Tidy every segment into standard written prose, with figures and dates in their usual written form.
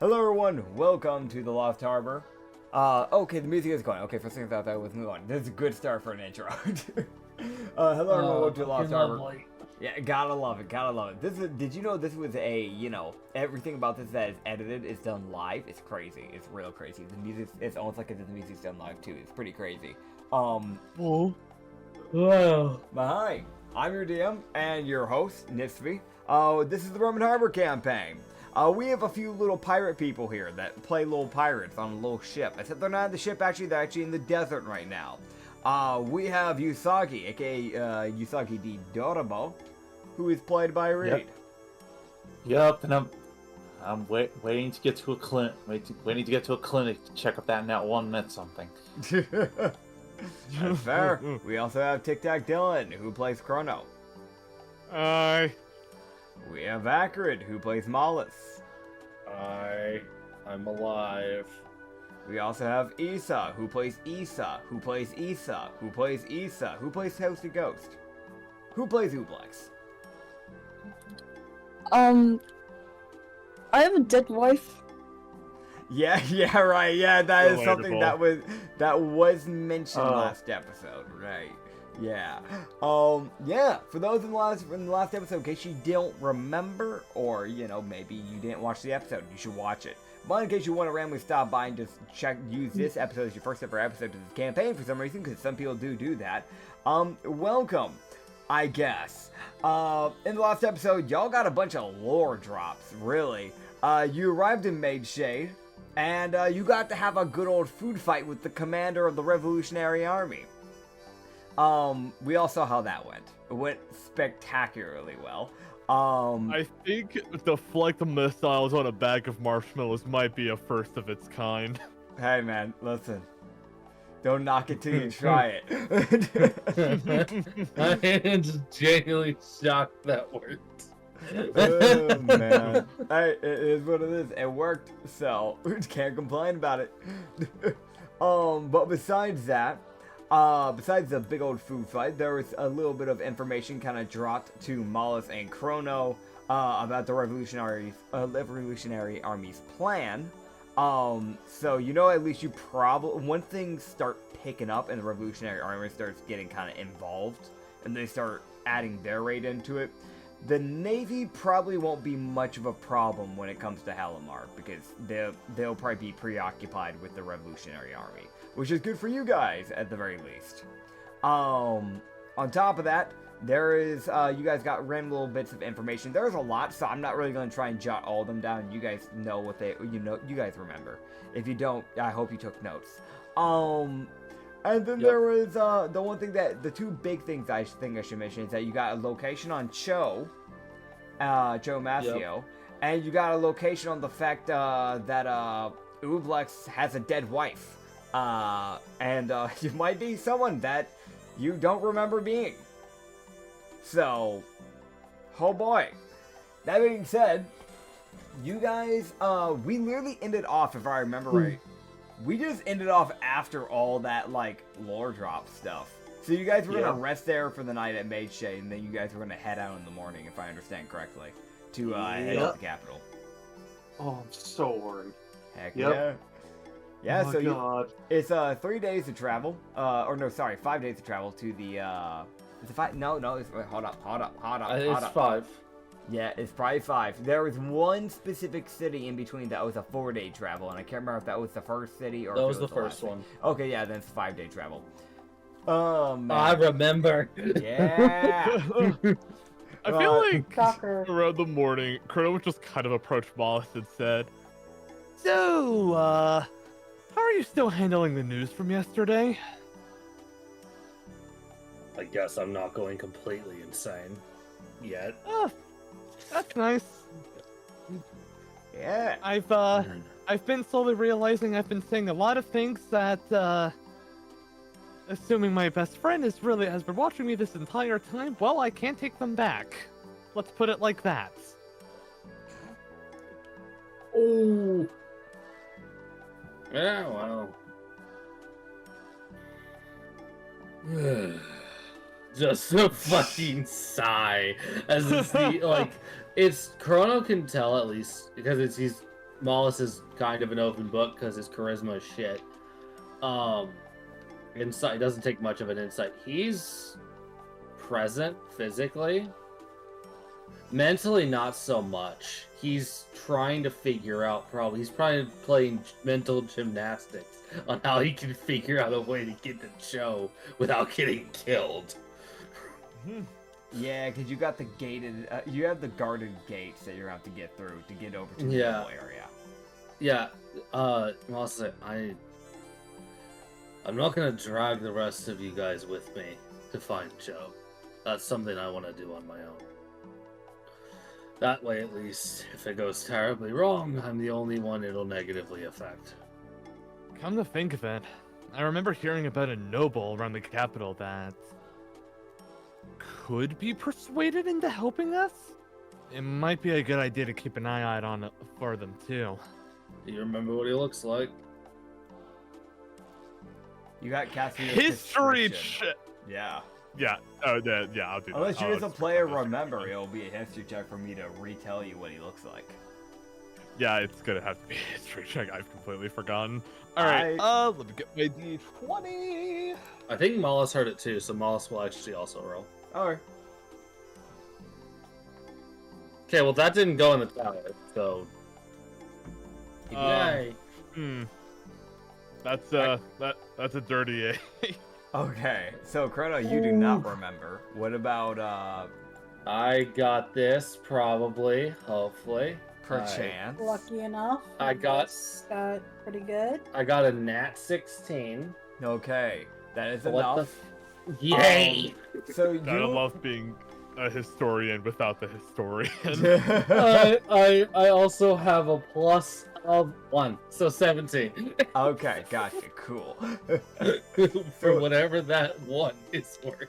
Hello everyone, welcome to the Lost Harbor. Okay, the music is going. Okay, for a second I thought that was moving on. This is a good start for an intro. Hello everyone, welcome to the Lost Harbor. Lovely. Yeah, gotta love it, gotta love it. This is, did you know this was everything about this that is edited is done live? It's crazy, it's real crazy. The music, it's almost like the music's done live too. It's pretty crazy. Wow. But hi, I'm your DM and your host, Nitsify. This is the Rum and Harbor campaign. We have a few little pirate people here that play little pirates on a little ship. Except they're not in the ship, actually, they're actually in the desert right now. We have Usagi, aka Usagi the Dorable, who is played by Reed. Yep, and I'm waiting to get to a clinic. Waiting to get to a clinic to check if that net one meant something. That's fair. We also have Tic Tac Dylan, who plays Chrono. Hi. We have Acrid, who plays Malhas. I'm alive. We also have Issa, who plays Issa, who plays Issa, who plays Issa, who plays Toasty Ghost, who plays Ublex. I have a dead wife. Yeah, right. Yeah, that is something Relatable. that was mentioned last episode, right? Yeah. Yeah. For those in the last episode, in case you don't remember, or maybe you didn't watch the episode, you should watch it. But in case you want to randomly stop by and just use this episode as your first ever episode to this campaign for some reason, because some people do that. Welcome, I guess. In the last episode, y'all got a bunch of lore drops. Really. You arrived in Maid Shade, and you got to have a good old food fight with the commander of the Revolutionary Army. We all saw how that went. It went spectacularly well. I think the missiles on a bag of marshmallows might be a first of its kind. Hey man, listen. Don't knock it till you try it. I am just genuinely shocked that worked. Oh man. Hey, it is what it is. It worked, so can't complain about it. But besides that, besides the big old food fight, there was a little bit of information kind of dropped to Malhas and Chrono about the Revolutionary Army's plan. So at least you probably, when things start picking up and the Revolutionary Army starts getting kind of involved and they start adding their raid into it, the Navy probably won't be much of a problem when it comes to Halimar, because they'll probably be preoccupied with the Revolutionary Army, which is good for you guys at the very least. On top of that, there is you guys got random little bits of information. There's a lot, so I'm not really going to try and jot all of them down. You guys know what you guys remember. If you don't, I hope you took notes. And then there was the one thing the two big things I think I should mention is that you got a location on Cho Masio, and you got a location on the fact that Ublex has a dead wife, and you might be someone that you don't remember being. So, oh boy. That being said, you guys, we literally ended off, if I remember right. We just ended off after all that, lore drop stuff. So you guys were going to rest there for the night at Maid Shade, and then you guys were going to head out in the morning, if I understand correctly, to head to the capital. Oh, I'm so worried. Heck yeah. Yeah, Oh so my God. it's 3 days to travel. 5 days to travel to the, is it 5? No, it's, hold up. It's 5. Yeah, it's probably 5. There was one specific city in between that was a 4-day travel, and I can't remember if that was the first city or That if was it the last first city. one. Okay, yeah, then it's a 5-day travel. Oh, man. I remember. Yeah. I feel like Shocker. around the morning, Chrono would just kind of approach Malhas and said, "So, how are you still handling the news from yesterday?" I guess I'm not going completely insane yet. Oh, that's nice. Yeah. I've been slowly realizing I've been saying a lot of things that, assuming my best friend has been watching me this entire time, well, I can't take them back. Let's put it like that. Oh. Yeah, well. Just a fucking sigh as it's it's Chrono can tell, at least because he's Malhas is kind of an open book because his charisma is shit. Insight doesn't take much of an insight. He's present physically. Mentally, not so much. He's trying to figure out he's probably playing mental gymnastics on how he can figure out a way to get to Joe without getting killed. Yeah, because you got the gated, you have the guarded gates that you're gonna have to get through to get over to the Yeah. middle area. Yeah, Melissa, I'm not gonna drag the rest of you guys with me to find Joe. That's something I want to do on my own. That way, at least, if it goes terribly wrong, I'm the only one it'll negatively affect. Come to think of it, I remember hearing about a noble around the capital that could be persuaded into helping us. It might be a good idea to keep an eye out on it for them too. Do you remember what he looks like? You got Cassidy's History description. check. Yeah. Yeah. Yeah. I'll do that. Unless you I'll as a just player put this- remember, it'll be a history check for me to retell you what he looks like. Yeah, it's gonna have to be a history check. I've completely forgotten. All right. Let me get my D20. I think Malhas heard it too, so Malhas will actually also roll. Alright. Okay, well that didn't go in the tower, so... Yay. That's a dirty A. Okay, so Chrono, you do not remember. What about, I got this, probably, hopefully. perchance? Lucky enough. I got- This got pretty good. I got a nat 16. Okay, that is What the enough. Yay! So I you... love being a historian without the historian. I also have a plus of 1, so 17. Okay, gotcha, cool. For whatever that 1 is worth.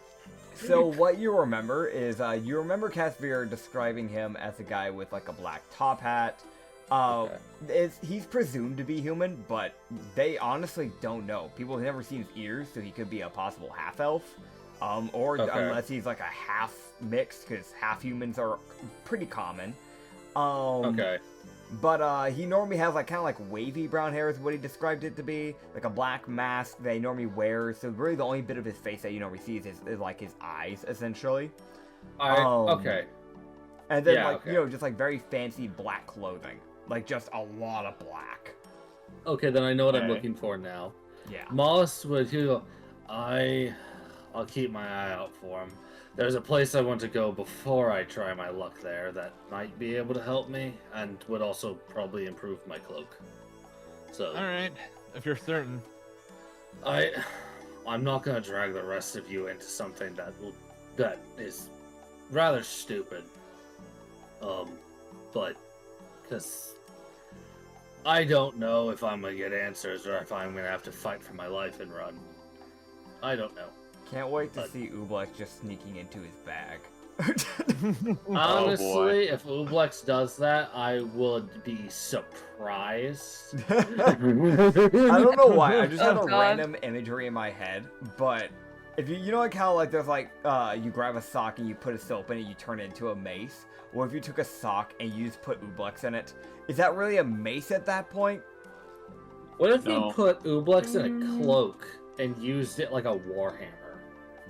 So what you remember is, you remember Casimir describing him as a guy with like a black top hat. He's presumed to be human, but they honestly don't know. People have never seen his ears, so he could be a possible half-elf. Unless he's like a half mix, because half humans are pretty common. Okay. But he normally has like kind of like wavy brown hair is what he described it to be, like a black mask that he normally wears. So really the only bit of his face that you normally see is like his eyes, essentially. Okay. And then Yeah, okay. just like very fancy black clothing, like just a lot of black. Okay, then I know what I'm Okay. looking for now. Yeah. Moss would go, I'll keep my eye out for him. There's a place I want to go before I try my luck there that might be able to help me and would also probably improve my cloak. So All right, if you're certain. I'm not gonna drag the rest of you into something that is rather stupid. But because I don't know if I'm gonna get answers or if I'm gonna have to fight for my life and run. I don't know. Can't wait to But- see Ublex just sneaking into his bag. Honestly, if Ublex does that, I would be surprised. I don't know why. I just Oh, have a God. random imagery in my head, but if you know like how like there's like you grab a sock and you put a soap in it, you turn it into a mace. Or if you took a sock and you just put Ublex in it, is that really a mace at that point? What if No. you put Ublex in a cloak and used it like a warhammer?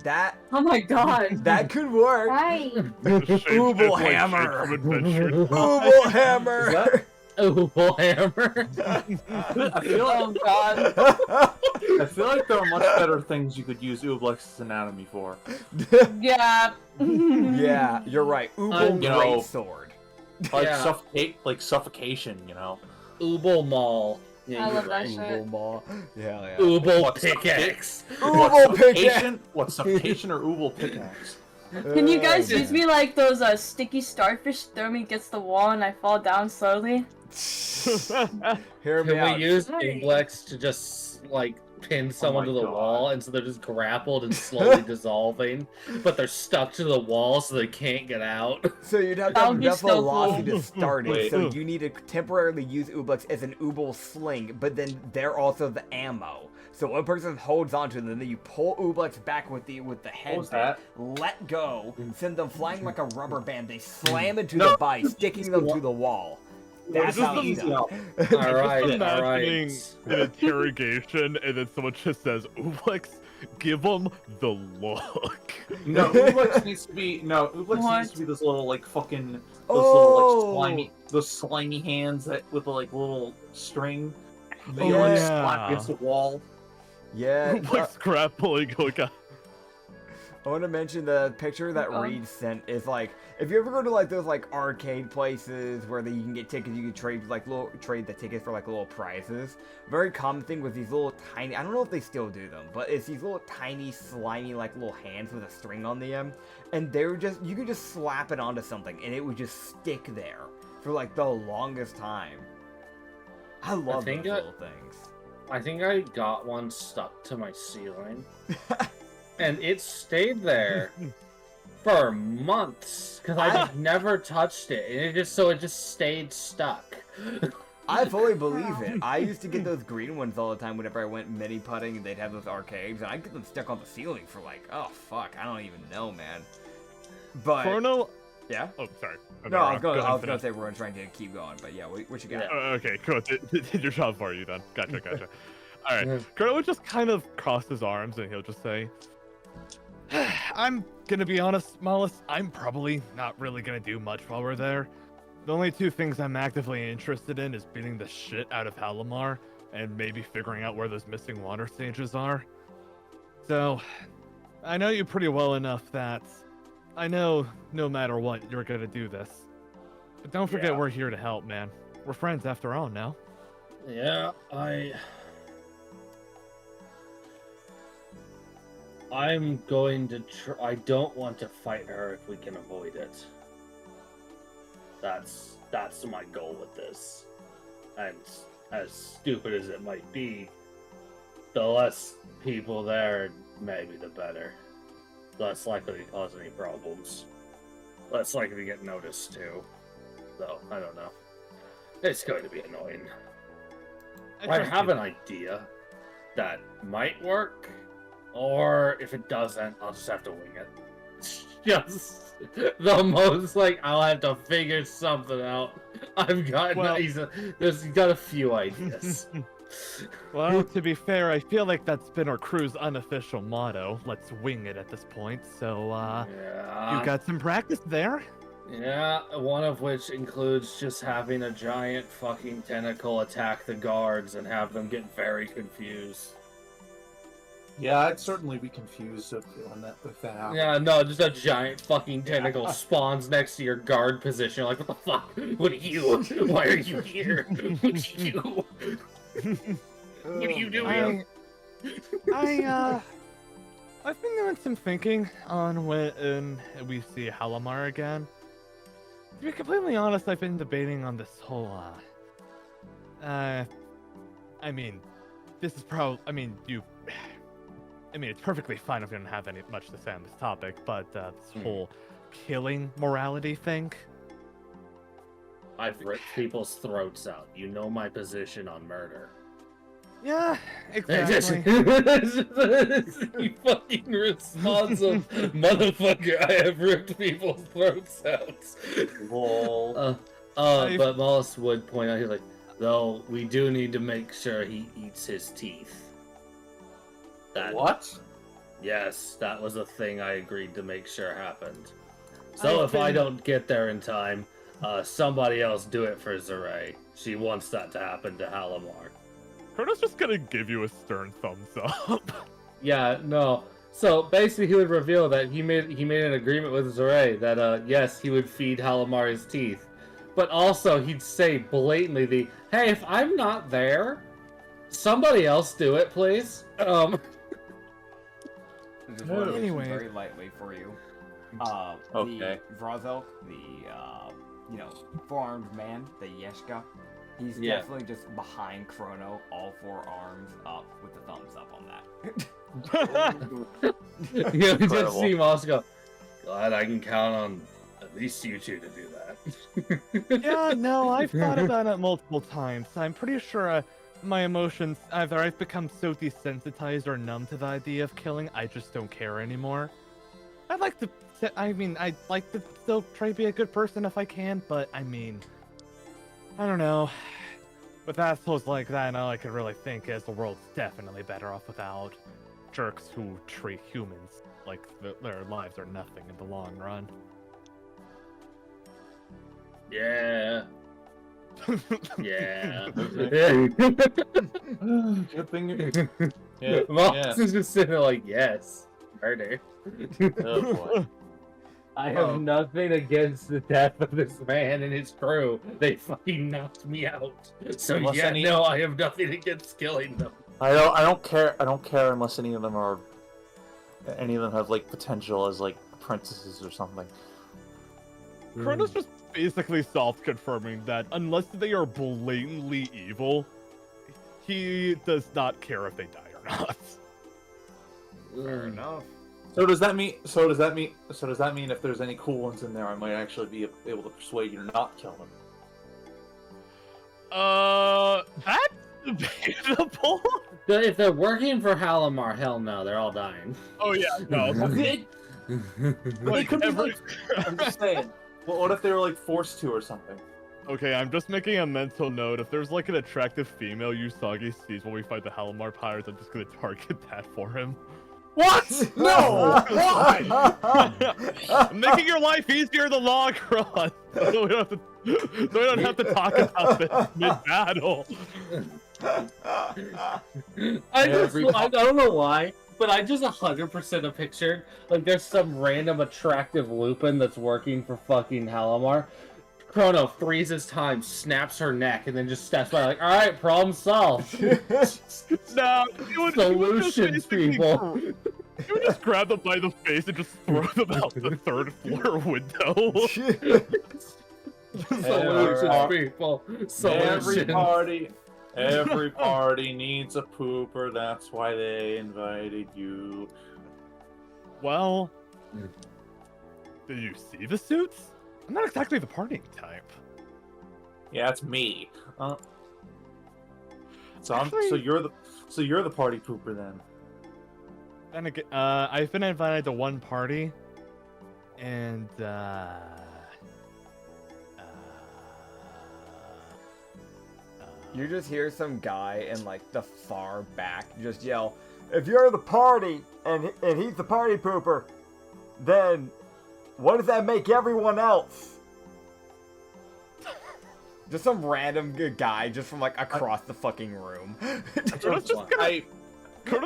That Oh my god. that could work. Right. Ubel hammer. Ubel hammer. Is that Ublehammer? I feel like, Oh god. I feel like there are much better things you could use Ublex's anatomy for. Yeah. Yeah, you're right. Ubel You know, great sword. Like Yeah. suffocation, you know. Ubel Maul. Yeah, I you're love that right. shit. Ubel ball. Yeah. Ubel What's the pickaxe. Ubel pickaxe. suffocation? What suffocation or Ubel pickaxe? Can you guys Yeah. use me like those sticky starfish throw me against the wall and I fall down slowly? Hear me Can out. we use Right. Ublex to just like pin someone my to the God. wall and so they're just grappled and slowly dissolving, but they're stuck to the wall so they can't get out? So you'd have to That have would be enough so velocity cool. to start it, Wait. so you need to temporarily use Ublex as an Ubel sling, but then they're also the ammo. So one person holds onto them, then you pull Ublex back with the head, was that? let go, send them flying like a rubber band, they slam into the body, sticking them to the wall. That's how just he's easy done. now. All right, Just all imagining right. an interrogation, and then someone just says, "Ublex, give him the look." No, Ublex needs to be Ublex What? needs to be this little like fucking those Oh! little like slimy hands that with the like little string. That Oh, you like yeah. slap against the wall. Yeah. Ublex grappling like a. I want to mention the picture that Reed sent is like, if you ever go to like those like arcade places where you can get tickets, you can trade the tickets for like little prizes. Very common thing with these little tiny, I don't know if they still do them, but it's these little tiny slimy like little hands with a string on the end, and you could just slap it onto something and it would just stick there for like the longest time. I love those little things. I think I got one stuck to my ceiling. And it stayed there for months because I never touched it, and it just stayed stuck. I fully believe it. I used to get those green ones all the time whenever I went mini putting, and they'd have those arcades, and I'd get them stuck on the ceiling for like, oh fuck, I don't even know, man. But Chrono. yeah. Oh, sorry. No, I was Go ahead, gonna finish. say we're trying to keep going, but yeah, what you got? Yeah. Okay, cool. Did your job for you then. Gotcha. All right. Yeah. Chrono would just kind of cross his arms and he'll just say, "I'm gonna be honest, Malhas. I'm probably not really gonna do much while we're there. The only two things I'm actively interested in is beating the shit out of Halimar and maybe figuring out where those missing water sages are. So, I know you pretty well enough that I know no matter what, you're gonna do this. But don't forget Yeah. we're here to help, man. We're friends after all, no?" Yeah, I'm going to I don't want to fight her if we can avoid it. That's my goal with this. And as stupid as it might be, the less people there, maybe the better. Less likely to cause any problems. Less likely to get noticed too. So, I don't know. It's going to be annoying. I have an idea that might work, or if it doesn't, I'll just have to wing it. Just the most I'll have to figure something out. I've got he's got a few ideas. Well, to be fair, I feel like that's been our crew's unofficial motto. Let's wing it at this point. So, Yeah. you got some practice there. Yeah, one of which includes just having a giant fucking tentacle attack the guards and have them get very confused. Yeah, I'd certainly be confused if that happened. Yeah, no, just a giant fucking tentacle spawns next to your guard position. You're like, what the fuck? What are you? Why are you here? What are you? What are you doing? I've been doing some thinking on when we see Halimar again. To be completely honest, I've been debating on this whole, I mean, this is it's perfectly fine if you don't have much to say on this topic, but this whole killing morality thing. I've ripped people's throats out. You know my position on murder. Yeah, exactly. You fucking responsive motherfucker. I have ripped people's throats out. Lol. But Malhas would point out, he's like, though, we do need to make sure he eats his teeth. What? Yes, that was a thing I agreed to make sure happened. So if I don't get there in time, somebody else do it for Zeray. She wants that to happen to Halimar. Chrono's just gonna give you a stern thumbs up. Yeah, no. So basically, he would reveal that he made an agreement with Zeray that yes, he would feed Halimar his teeth, but also he'd say blatantly hey, if I'm not there, somebody else do it, please. Just want to Anyway. very lightly for you. Okay. The Vrazelk, the four-armed man, the Yeshka, he's Yeah. definitely just behind Chrono, all four arms up with the thumbs up on that. You just Incredible. see Moss go, glad I can count on at least you two to do that. Yeah, no, I've thought about it multiple times. I'm pretty sure my emotions, either I've become so desensitized or numb to the idea of killing, I just don't care anymore. I'd like to still try to be a good person if I can, but I don't know. With assholes like that, all I can really think is the world's definitely better off without jerks who treat humans like their lives are nothing in the long run. Yeah. Yeah. Good thing. Yeah. Malhas is just sitting there like, yes, murder. Oh boy. I have nothing against the death of this man and his crew. They fucking knocked me out. So Unless yeah, no, I have nothing against killing them. I don't care. I don't care unless any of them have like potential as like apprentices or something. Chrono's just basically self-confirming that unless they are blatantly evil, he does not care if they die or not. Fair enough. So does that mean if there's any cool ones in there, I might actually be able to persuade you to not kill them? That's debatable. If they're working for Halimar, hell no, they're all dying. Oh yeah, no. Like, I'm just saying. Well, what if they were like forced to or something? Okay, I'm just making a mental note. If there's like an attractive female Usagi sees when we fight the Halimar pirates, I'm just gonna target that for him. What? No! Why? I'm making your life easier in the long run. So we don't have to talk about this mid-battle. I don't know why, but I just 100% have pictured like there's some random attractive Lupin that's working for fucking Halimar. Chrono freezes time, snaps her neck, and then just steps by like, alright, problem solved. No, Solutions, people. You would just grab them by the face and just throw them out the 3rd floor window. Solutions, people. Solutions. Every party needs a pooper. That's why they invited you. Well, do you see the suits? I'm not exactly the partying type. Yeah, it's me. So Actually- you're the party pooper then. Then again, I've been invited to one party, and You just hear some guy in like the far back just yell, "If you're the party and he's the party pooper, then what does that make everyone else?" Just some random guy just from like across the fucking room. Kurto's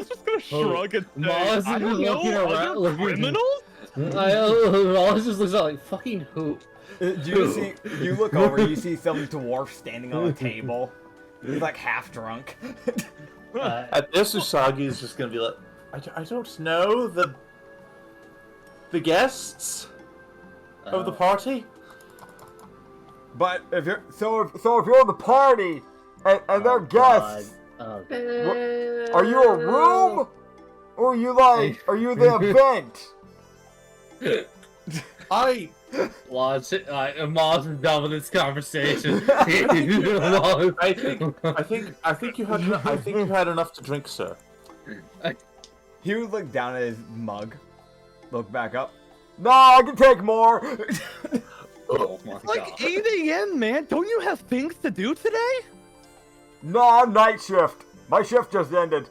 just gonna shrug and say, Malhas I is don't know, looking around, other looking- criminals? Malhas just looks out like, fucking who? You look over, you see some dwarf standing on a table. He's like half drunk. At this, Usagi is just gonna be like, I don't know the guests of the party. But if you're if you're the party and they're guests, are you a room? Or are you the event? Malhas is done with this conversation. I think you had enough to drink, sir. He would look down at his mug, look back up. No, I can take more. Oh my It's like god. 8 a.m., man. Don't you have things to do today? No, night shift. My shift just ended.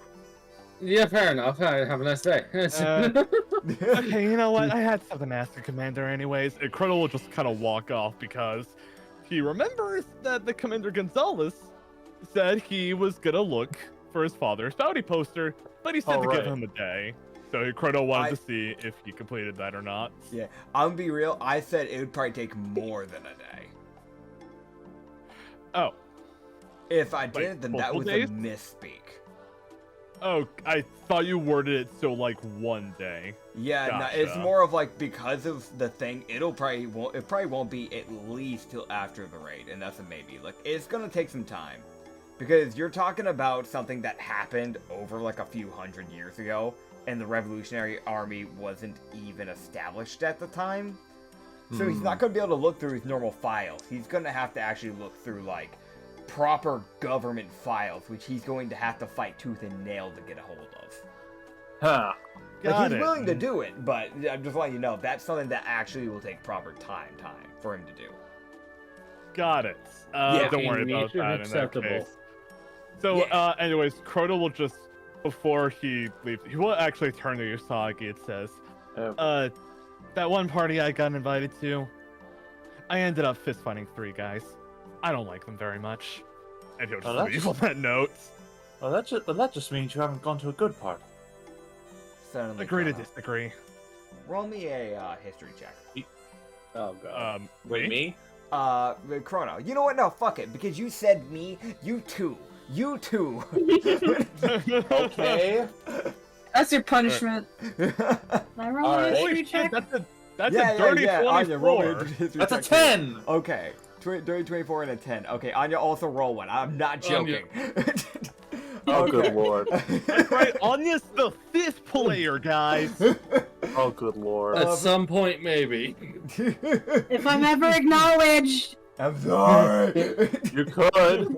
Yeah, fair enough. Have a nice day. Okay, you know what? I had something to ask the commander anyways. And Crono will just kind of walk off because he remembers that the Commander Gonzalez said he was gonna look for his father's bounty poster, but he said to give him a day. So Crono wanted to see if he completed that or not. Yeah, I'm gonna be real. I said it would probably take more than a day. Oh. If I did, then that multiple was days? a misspeak. Oh, I thought you worded it so like 1 day. Yeah, no, it's Gotcha. more of like because of the thing. It probably won't be at least till after the raid, and that's a maybe. Like it's gonna take some time because you're talking about something that happened over like a few hundred years ago, and the Revolutionary Army wasn't even established at the time. So he's not gonna be able to look through his normal files. He's gonna have to actually look through like proper government files, which he's going to have to fight tooth and nail to get a hold of. Huh. Like, he's willing to do it, but I'm just letting you know that's something that actually will take proper time for him to do. Got it. Yeah, Don't worry about mission that in that acceptable. case. So, anyways, Crota will just, before he leaves, he will actually turn to Usagi. It says, Oh. that one party I got invited to, I ended up fist fighting 3 guys. I don't like them very much. And he'll just Oh, leave on that note. Well, that just means you haven't gone to a good party. Certainly. Agree to Chrono. disagree. Roll me a history check. Oh god. Wait, me? Chrono. You know what? No, fuck it. Because you said me, you too. You too. Okay. That's your punishment. I roll a Alright. history Holy check. shit, that's a dirty Anya, roll me 24. a history That's a check, too. 10! Okay. Dirty 24 and a 10. Okay, Anya also roll one. I'm not joking. Oh, good lord. That's right, Anya's the 5th player, guys. Oh, good lord. At some point, maybe. If I'm ever acknowledged. I'm sorry. You could.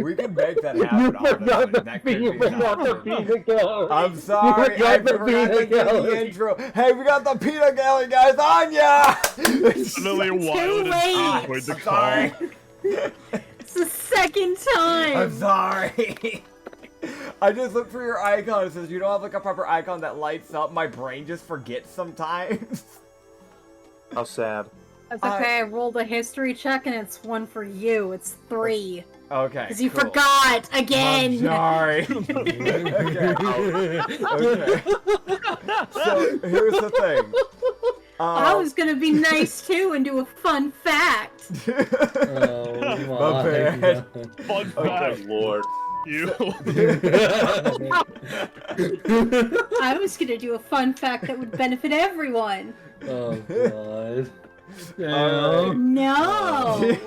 We can make that happen. honestly. That could be happening. I'm sorry. I forgot to do the intro. Hey, we got the peanut gallery, guys. Anya. Lily Wild late. enjoyed the I'm sorry. It's the second time. I'm sorry. I just looked for your icon. It says you don't have like a proper icon that lights up. My brain just forgets sometimes. How sad. That's okay. I rolled a history check and it's 1 for you. It's 3. Okay. Because you cool. forgot again. I'm sorry. Okay. Okay. So here's the thing. I was gonna be nice too and do a fun fact. Oh My my bad. god. Fun Oh, fact, good lord. you. I was gonna do a fun fact that would benefit everyone. Oh god. Alright. No.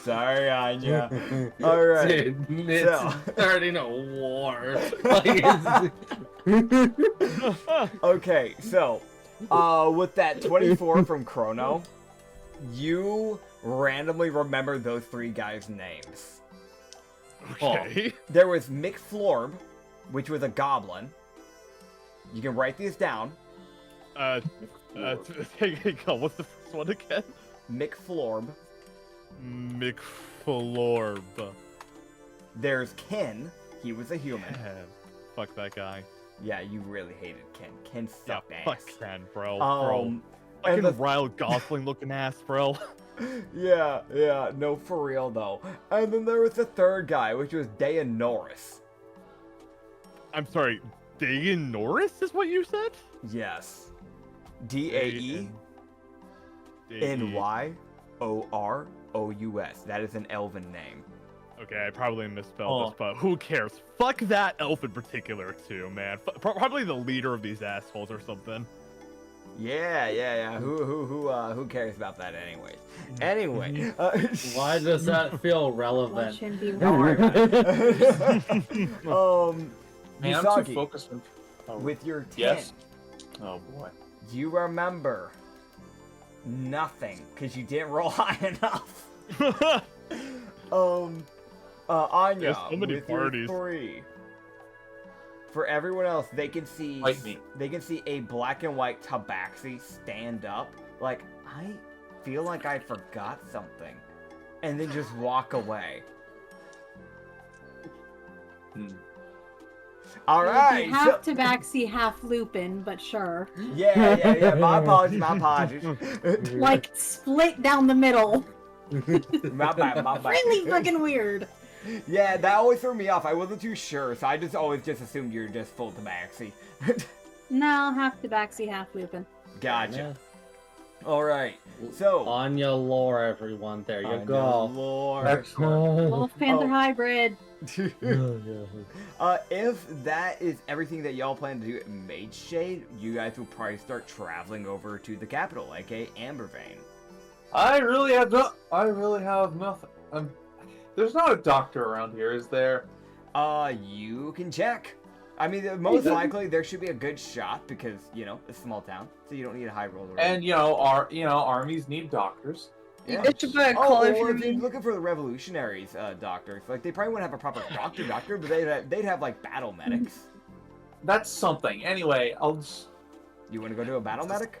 Sorry, Anya. All right. Dude, it's So- starting a war. Like, Okay, so with that 24 from Chrono, you randomly remember those 3 guys' names. Okay. There was Mick Florb, which was a goblin. You can write these down. Hey, go. What's the first one again? Mick Florb. McFlorb. There's Ken. He was a human. Man, fuck that guy. Yeah, you really hated Ken. Ken Yeah, sucked ass. fuck Ken, bro. And Fucking the- Ryle Gosling looking ass, bro. Yeah, no, for real though. And then there was the 3rd guy, which was Dayan Norris. Oh. I'm sorry, Dayan Norris is what you said? Yes. DAENYOROUS. That is an elven name. Okay, I probably misspelled this, but who cares? Fuck that elf in particular, too, man. Probably the leader of these assholes or something. Yeah. Who cares about that anyways? Anyway. why does that feel relevant? Watch him be Don't worry wrong. about it. Man, I'm Usagi, too focused on... Oh, with your 10, yes? Oh, boy. you remember nothing because you didn't roll high enough. Anya, There's so many with parties. your 3. For everyone else, they can see Fight me. They can see a black and white tabaxi stand up, like I feel like I forgot something, and then just walk away. All right. Half Tabaxi, half Lupin, but sure. Yeah. My apologies. Like split down the middle. My bad. Really freaking weird. Yeah, that always threw me off. I wasn't too sure, so I just always just assumed you're just full tabaxi. No, half Tabaxi, half Lupin. Gotcha. All right. So Anya lore, everyone. There you Anya go. lore. Excellent. Wolf Panther Oh. hybrid. If that is everything that y'all plan to do at Mage Shade, you guys will probably start traveling over to the capital, aka Ambervein. I really have nothing. There's not a doctor around here, is there? You can check. I mean, most likely there should be a good shot because it's a small town, so you don't need a high roller. And armies need doctors. Yeah. Get your bag, Oh, call or if if you're you're looking for the revolutionaries, doctors, like they probably wouldn't have a proper doctor, but they'd have like battle medics. That's something. Anyway, I'll just... You want to go to a battle medic?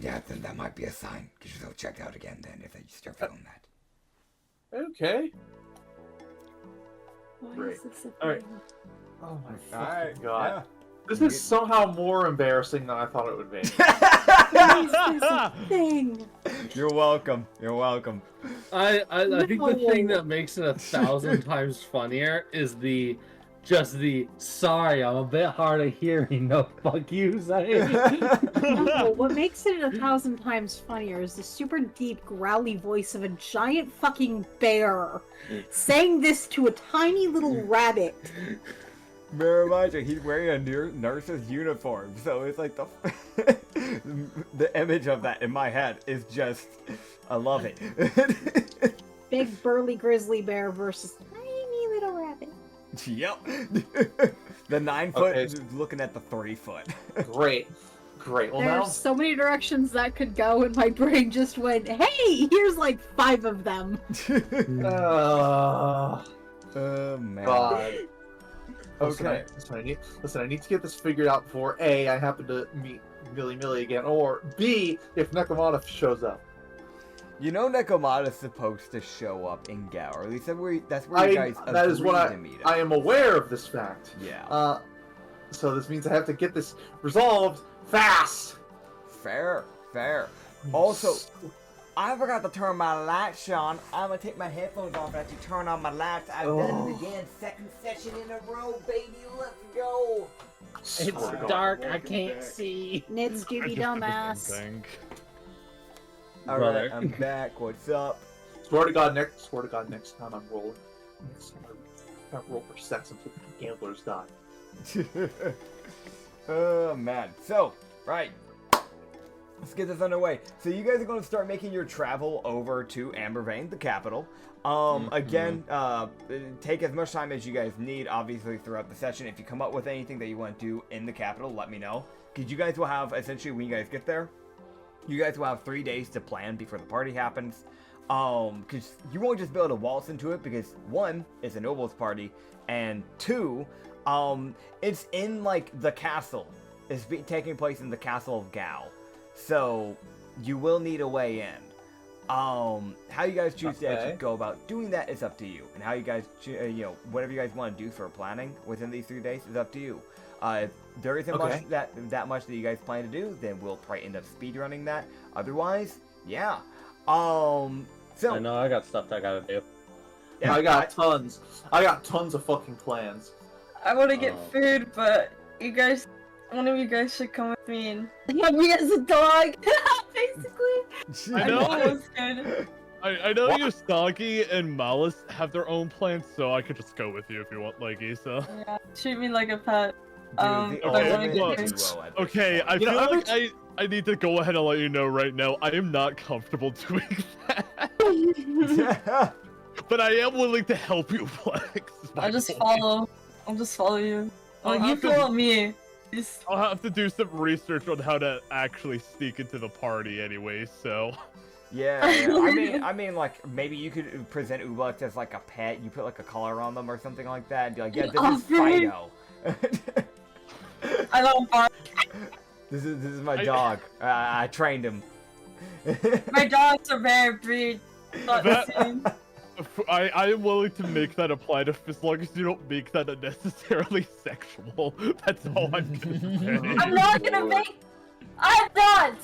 Yeah, then that might be a sign. Get yourself checked out again then if you start feeling that. Okay. Why Great. is this a All right. thing? Oh my Alright, fucking god. yeah. This is somehow more embarrassing than I thought it would be. Why is this a thing? You're welcome. You're welcome. I think the thing No. that makes it 1,000 times funnier is the sorry, I'm a bit hard of hearing. No, fuck you, saying. No, what makes it 1,000 times funnier is the super deep, growly voice of a giant fucking bear saying this to a tiny little rabbit. Reminder, he's wearing a nurse's uniform, so it's like the the image of that in my head is just, I love it. Big burly grizzly bear versus tiny little rabbit. Yep. The 9 foot Okay. is looking at the 3-foot. Great. Well, now There's so many directions that could go, and my brain just went, hey, here's like 5 of them. Oh Man. god. Listen, Okay. I need to get this figured out before A, I happen to meet Millie again, or B, if Nekomata shows up. You know Nekomata's supposed to show up in Gao, or at least that's where you guys That is what agreed to meet him. I am aware of this fact. Yeah. So this means I have to get this resolved fast. Fair. Also, I forgot to turn my lights on. I'm gonna take my headphones off after you turn on my lights. I've done it again. Second session in a row, baby. Let's go. It's dark, I can't see. Nits Doobie Dumbass. All Brother. right, I'm back. What's up? Swear to God, next time I'm rolling. Next time I roll for sex until the gamblers die. Oh man. So, right. Let's get this underway. So you guys are going to start making your travel over to Ambervein, the capital. Again, take as much time as you guys need, obviously, throughout the session. If you come up with anything that you want to do in the capital, let me know. Because you guys will have, essentially, when you guys get there, you guys will have 3 days to plan before the party happens. Because you won't just be able to waltz into it, because 1, it's a nobles party, and 2, it's in, like, the castle. It's taking place in the castle of Gao. So, you will need a way in. How you guys choose to actually go about doing that is up to you. And how you guys, whatever you guys want to do for planning within these 3 days is up to you. If there isn't much that much that you guys plan to do, then we'll probably end up speedrunning that. Otherwise, yeah. So I know I got stuff I gotta do. yeah, I got tons of fucking plans. I want to get Oh. food, but one of you guys should come with me and have me as a dog, basically. I know. That was good. I know Yustagi and Malhas have their own plans, so I could just go with you if you want, like Issa. Yeah, treat me like a pet. the okay, ultimate look. duo at this Okay, I You know, feel every like I need to go ahead and let you know right now, I am not comfortable doing that. point. But I am willing to help you, Flex. is my I'll just point. follow. I'll just follow you. I'll Well, you have to- follow me. Just- I'll have to do some research on how to actually sneak into the party anyway, so... Yeah, I mean, like maybe you could present Ublex as like a pet. You put like a collar on them or something like that, and be like, "Yeah, this is Fido. I don't bark. this is my dog. I trained him." My dog's a rare breed. Not the That- same. I am willing to make that apply to as long as you don't make that unnecessarily sexual. That's all I'm gonna say. I'm not gonna make. I'm not.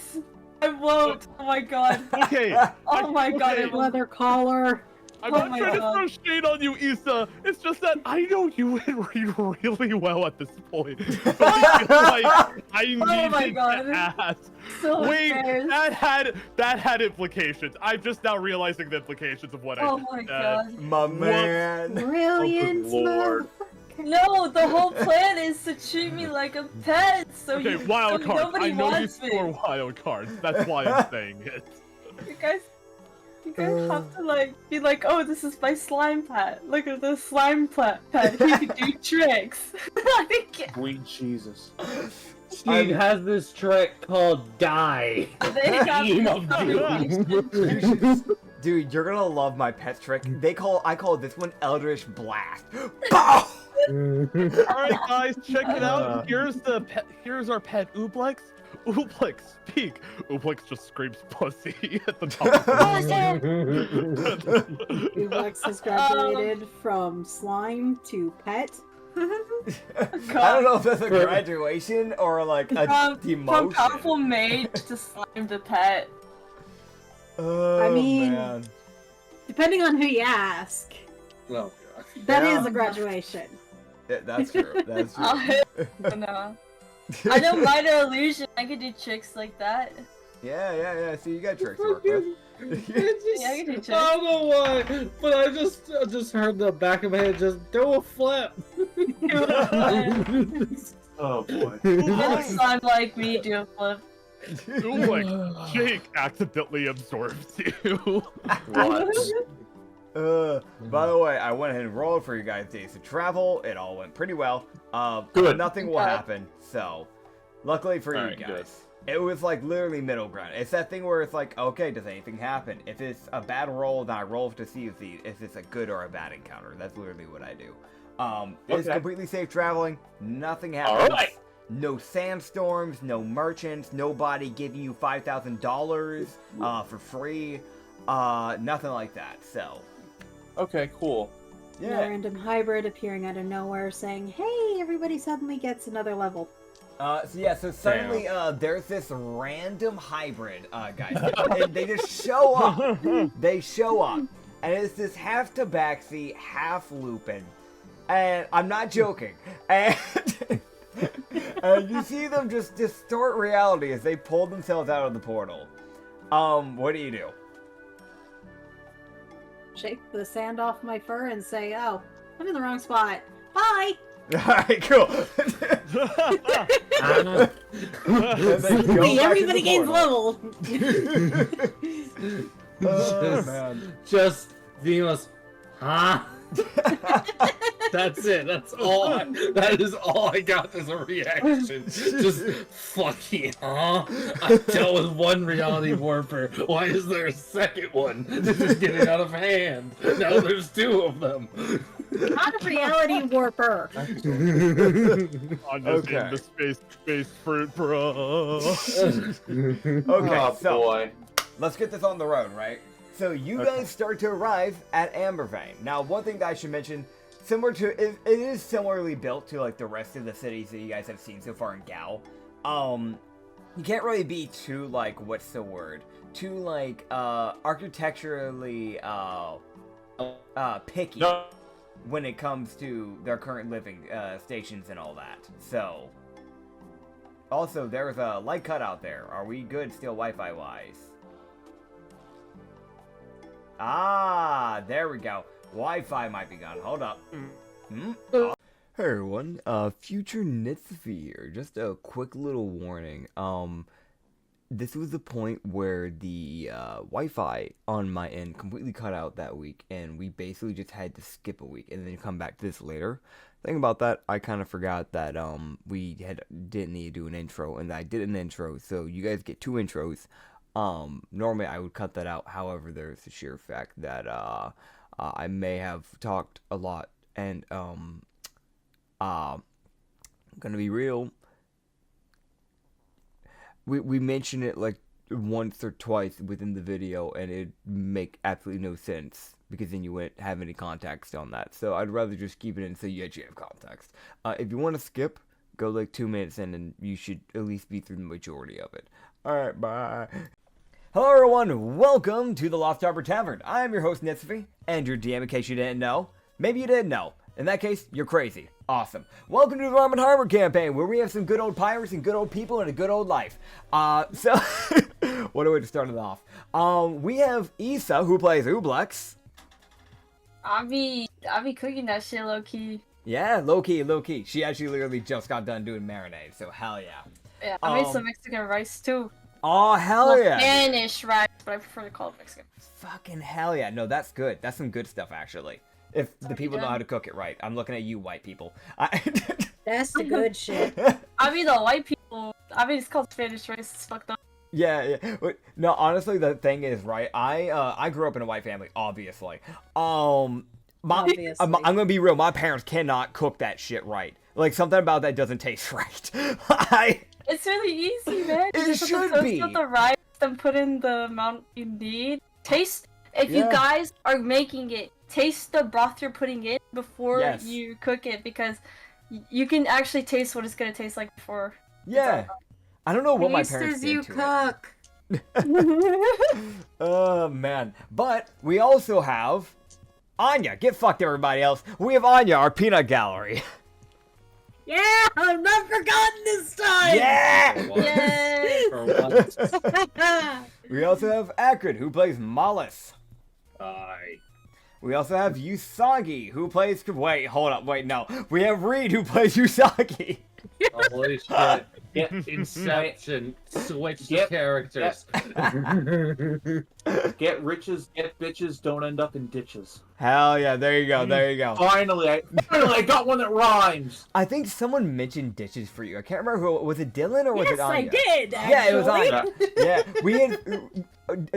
I won't. Oh my god. Okay, Oh my god. okay. I won't. Leather collar. I'm Oh not my trying God. to throw shade on you, Issa. It's just that I know you and Reed really well at this point. So I feel like I Oh my need God. to ask. So Wait, embarrassed. that had implications. I'm just now realizing the implications of what I Oh just my said. god. My man. Brilliant. Lord. No, the whole plan is to treat me like a pet, so Okay, you wild so cards. nobody I know you wants me. score wild cards. That's why I'm saying it. You guys have to like be like, oh, this is my slime pet. Look at the slime pet. He can do tricks. I think Sweet Jesus. Steve has this trick called die. they got Team me of so Dude, you're gonna love my pet trick. I call this one Eldritch Blast. Pow! All right, guys, check it out. Here's our pet Ublex. Ooblex, speak. Ooblex just screams pussy at the top. Ublex has graduated from slime to pet. I don't know if that's a graduation or like a demotion. From powerful mage to slime to pet. Oh, I mean, man. Depending on who you ask, Oh god. that Yeah. is a graduation. That's true. That's true. No. I know minor illusion. I could do tricks like that. Yeah. See, you got tricks to work with. Yeah, I can do tricks. I don't know why, but I just heard the back of my head just do a flip. Oh boy. Little slime like me do a flip. Ooblex, Jake accidentally absorbs you. What? By the way, I went ahead and rolled for you guys' days to travel. It all went pretty well. Good. Nothing will happen. So, luckily for you Alright, guys, good. it was like literally middle ground. It's that thing where it's like, okay, does anything happen? If it's a bad roll, then I roll to see if it's a good or a bad encounter. That's literally what I do. It's Okay. completely safe traveling. Nothing happens. Alright. No sandstorms, no merchants, nobody giving you $5,000 for free. Nothing like that. So, Okay, cool. A yeah. random hybrid appearing out of nowhere saying, hey, everybody suddenly gets another level. So suddenly, there's this random hybrid, guys. And they just show up. They show up. And it's this half tabaxi, half lupin. And I'm not joking. And, and you see them just distort reality as they pull themselves out of the portal. What do you do? Shake the sand off my fur and say, oh, I'm in the wrong spot. Bye! Alright, cool. Wait, everybody gains level! Oh, man. Just Venus, huh? That's it. That's all. That is all I got as a reaction. Just fucking, huh? I dealt with one reality warper. Why is there a second one? This is getting out of hand. Now there's two of them. Not a reality warper! I'm just Okay. in the space fruit, bro. Okay, Oh so boy. let's get this on the road, right? So you guys start to arrive at Ambervein. Now, one thing that I should mention, it is similarly built to like the rest of the cities that you guys have seen so far in Gao. You can't really be too like too like architecturally picky No. when it comes to their current living stations and all that. So, also there's a light cut out there. Are we good still Wi-Fi wise? Ah, there we go. Wi-Fi might be gone. Hold up. Hey everyone, future Nitsify here. Just a quick little warning. This was the point where the Wi-Fi on my end completely cut out that week, and we basically just had to skip a week and then come back to this later. Thing about that, I kind of forgot that we didn't need to do an intro, and I did an intro, so you guys get 2 intros. Normally I would cut that out. However, there's the sheer fact that I may have talked a lot, and I'm gonna be real. We mention it like once or twice within the video, and it'd make absolutely no sense because then you wouldn't have any context on that. So I'd rather just keep it in so you actually have context. If you want to skip, go like 2 minutes in, and you should at least be through the majority of it. Alright, bye. Hello everyone, welcome to the Lost Harbor Tavern. I am your host Nitsify, and your DM in case you didn't know. Maybe you did know. In that case, you're crazy. Awesome. Welcome to the Rum and Harbor campaign, where we have some good old pirates and good old people and a good old life. So, what a way to start it off. We have Issa, who plays Ublex. I'll be cooking that shit low key. Yeah, low key. She actually literally just got done doing marinade, so hell yeah. Yeah, I made some Mexican rice too. Oh, hell Well, yeah. Spanish rice, but I prefer to call it Mexican. Fucking hell yeah. No, that's good. That's some good stuff, actually. If the people know how to cook it right. I'm looking at you, white people. That's the good shit. I mean, the white people. I mean, it's called Spanish rice. It's fucked up. Yeah. No, honestly, the thing is, right? I grew up in a white family, obviously. Obviously. I'm gonna be real. My parents cannot cook that shit right. Like, something about that doesn't taste right. It's really easy, man. It You just should have to be. toast out the rice and put in the amount you need. Taste. If you Yeah. guys are making it, taste the broth you're putting in before Yes. you cook it, because you can actually taste what it's gonna taste like before. Yeah. I don't know what my parents Taste as did you to cook. it. Oh, man. But we also have Anya. Get fucked, everybody else. We have Anya, our peanut gallery. Yeah, I'm not forgotten this time. Yeah! For once. Yay! For once. We also have Acrid, who plays Malhas. Aye. We also have Usagi, who plays... Wait, hold up. Wait, no. We have Reed, who plays Usagi. Holy shit. Get Inception. Switch Yep. characters. Get riches, get bitches, don't end up in ditches. Hell yeah, there you go, there you go. Finally, I got one that rhymes. I think someone mentioned dishes for you. I can't remember who... Was it Dylan or was Yes, it Anya? I did. Yeah, it was actually. Anya. Yeah, we had...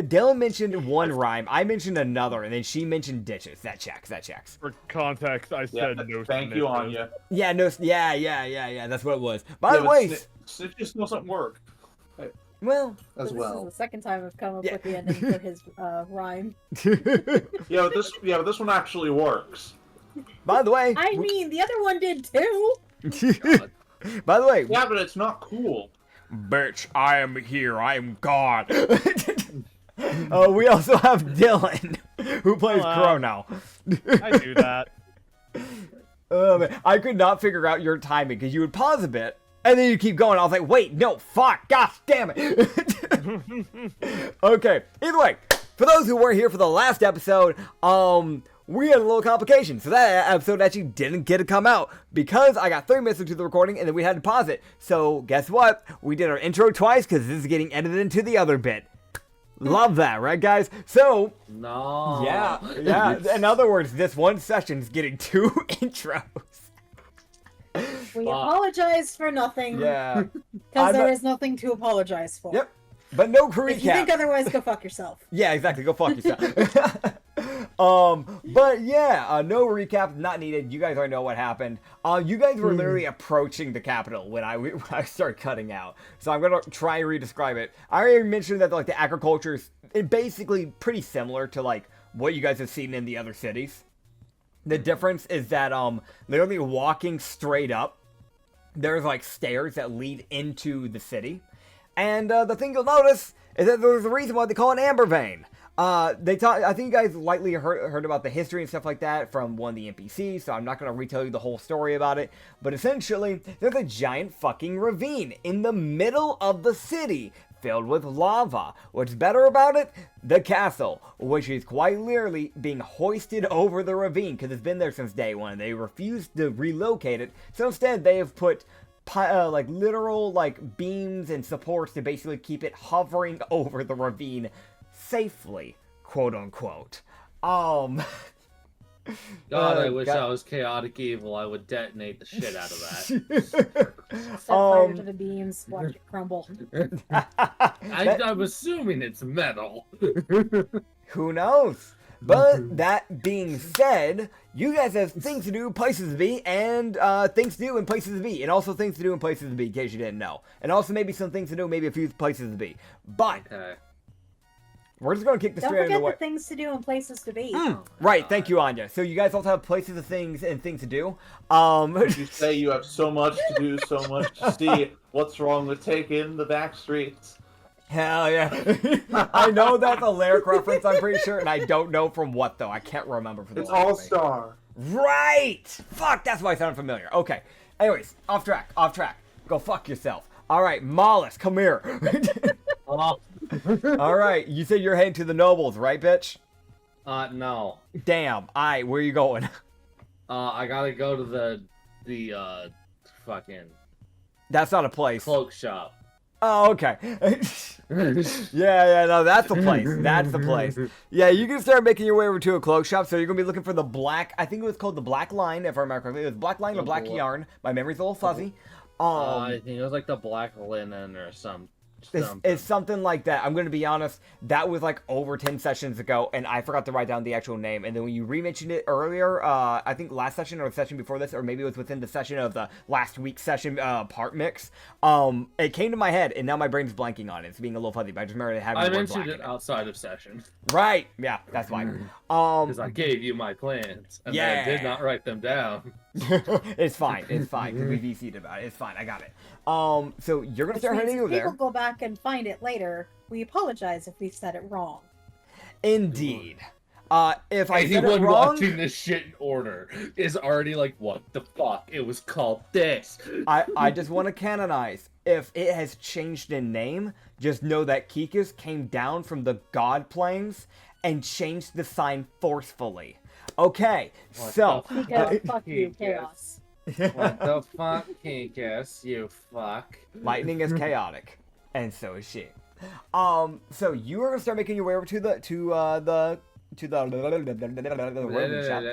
Dylan mentioned one rhyme, I mentioned another, and then she mentioned dishes. That checks. For context, I Yeah, said no. thank you, Anya. Yeah, no, yeah, that's what it was. By the Yeah, way, but Snitches doesn't work well... as This is well. the second time I've come up Yeah. with the ending for his rhyme. Yeah, but this one actually works. By the way... I mean, the other one did too. God. By the way... Yeah, but it's not cool. Bitch, I am here. I am God. We also have Dylan, who plays Hello. Chrono. I do that. Man, I could not figure out your timing because you would pause a bit and then you keep going. I was like, wait, no, fuck, gosh damn it. Okay, either way, for those who weren't here for the last episode, we had a little complication. So that episode actually didn't get to come out because I got 3 minutes into the recording and then we had to pause it. So guess what? We did our intro twice because this is getting edited into the other bit. Love that, right, guys? So, No. yeah. In other words, this one session's getting 2 intros. We Fuck. apologize for nothing. Yeah. Because there I'm- is nothing to apologize for. Yep. But no recap. If you think otherwise, go fuck yourself. Yeah, exactly. Go fuck yourself. But yeah, no recap, not needed. You guys already know what happened. You guys were literally approaching the capital when I started cutting out. So I'm gonna try and re-describe it. I already mentioned that like the agriculture is basically pretty similar to like what you guys have seen in the other cities. The difference is that literally walking straight up, there's like stairs that lead into the city. And the thing you'll notice is that there's a reason why they call it Amber Vein. I think you guys lightly heard about the history and stuff like that from one of the NPCs, so I'm not going to retell you the whole story about it. But essentially, there's a giant fucking ravine in the middle of the city filled with lava. What's better about it? The castle, which is quite literally being hoisted over the ravine because it's been there since day one. They refused to relocate it, so instead they have put like literal like beams and supports to basically keep it hovering over the ravine safely, quote unquote. God, I wish God. I was chaotic evil. I would detonate the shit out of that. Set fire to the beams, watch it crumble. I'm assuming it's metal. Who knows? But that being said, you guys have things to do, places to be, and things to do and places to be, and also things to do and places to be, in case you didn't know. And also maybe some things to do, maybe a few places to be. But Okay. we're just gonna kick this Don't straight forget into the things to do and places to be. Right, thank you, Anya. So you guys also have places of things and things to do. You say you have so much to do, so much to see. What's wrong with taking the back streets? Hell yeah. I know that's a Lyric reference, I'm pretty sure, and I don't know from what, though. I can't remember for the It's life of All me. Star. Right! Fuck, that's why I sounded familiar. Okay. Anyways, off track. Go fuck yourself. Alright, Malhas, come here. Oh, Alright, you said you're heading to the nobles, right, bitch? no. Damn. Alright, where you going? I gotta go to the fucking That's not a place. cloak shop. Oh, okay. Yeah, no, that's the place. That's the place. Yeah, you can start making your way over to a cloak shop. So you're gonna be looking for the black. I think it was called the Black Line, if I remember correctly. It was Black Line or Black Yarn. My memory's a little fuzzy. I think it was like the black linen or some It's something like that. I'm going to be honest. That was like over 10 sessions ago, and I forgot to write down the actual name. And then when you re-mentioned it earlier, I think last session or the session before this, or maybe it was within the session of the last week's session part mix, it came to my head, and now my brain's blanking on it. It's being a little fuzzy, but I just remember having I the word mentioned black it in outside of session. Right. Yeah, that's why. Because I gave you my plans, and Yeah. I did not write them down. It's fine. It's fine. Because we VC'd about it. It's fine. I got it. So you're going to Which start means heading if over there. people go back and find it later, we apologize if we said it wrong. Indeed. If I said it Anyone wrong, watching this shit in order is already like, what the fuck? It was called this. I just want to canonize. If it has changed in name, just know that Kikas came down from the God planes and changed the sign forcefully. Okay, so... Because fuck you, Chaos. What the fuck, Kinkus, you fuck? Lightning is chaotic, and so is she. So you are gonna start making your way over to the rodent shop.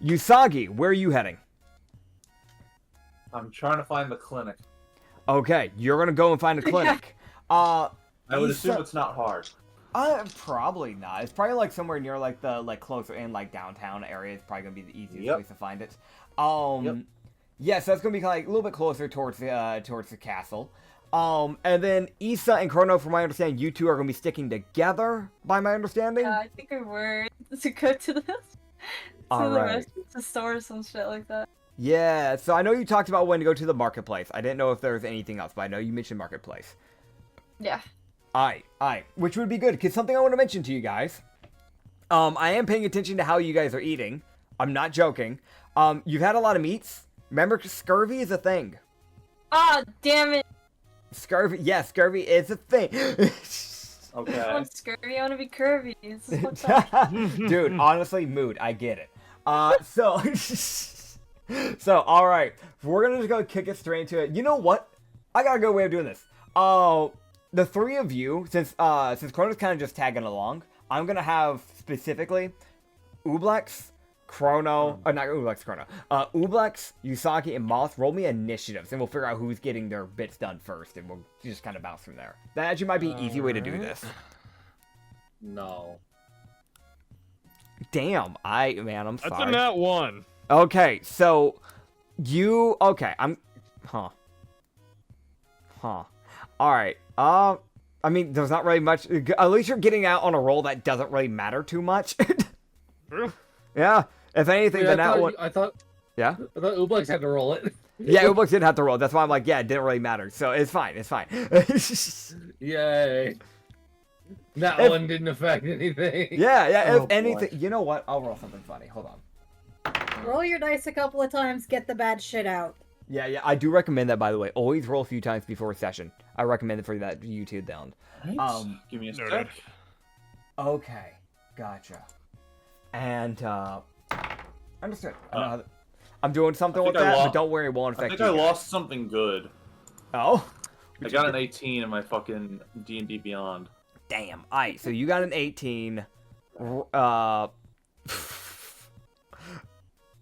Usagi, where are you heading? I'm trying to find the clinic. Okay, you're gonna go and find a clinic. I would assume it's not hard. Probably not. It's probably like somewhere near like the closer in like downtown area. It's probably gonna be the easiest place to find it. Yeah, so that's gonna be like a little bit closer towards the castle. And then Issa and Chrono, from my understanding, you two are gonna be sticking together, by my understanding. Yeah, I think we were to go to the Alright. the store or some shit like that. Yeah, so I know you talked about when to go to the marketplace. I didn't know if there was anything else, but I know you mentioned marketplace. Yeah. Aye, which would be good, because something I want to mention to you guys. I am paying attention to how you guys are eating. I'm not joking. You've had a lot of meats. Remember, scurvy is a thing. Ah, damn it! Scurvy is a thing. I Okay. want scurvy, I want to be curvy. This is what's up. Dude, honestly, mood, I get it. So, all right, we're gonna just go kick it straight into it. You know what? I got a good way of doing this. The three of you, since Chrono's kind of just tagging along, I'm gonna have specifically Ublex, Chrono, not Ublex, Chrono, Ublex, Usagi, and Malhas roll me initiatives, and we'll figure out who's getting their bits done first, and we'll just kind of bounce from there. That actually might be an easy way to do this. No. Damn, I'm sorry. That's a nat 1. Okay, so Alright, I mean, there's not really much, at least you're getting out on a roll that doesn't really matter too much. Yeah, if anything, Wait, I thought I thought Ublex had to roll it. Yeah, Ublex didn't have to roll, that's why I'm like, yeah, it didn't really matter, so it's fine. Yay. That one didn't affect anything. Yeah, Oh, if anything, boy. you know what, I'll roll something funny, hold on. Roll your dice a couple of times, get the bad shit out. Yeah, I do recommend that, by the way. Always roll a few times before a session. I recommend it for that YouTube down. Right. Give me a sec. Okay, gotcha. And, understood. I know how I'm doing something I with think I that, but lost- don't worry, it won't I affect think you. I guys. lost something good. Oh? I got an 18 in my fucking D&D Beyond. Damn. Alright, so you got an 18.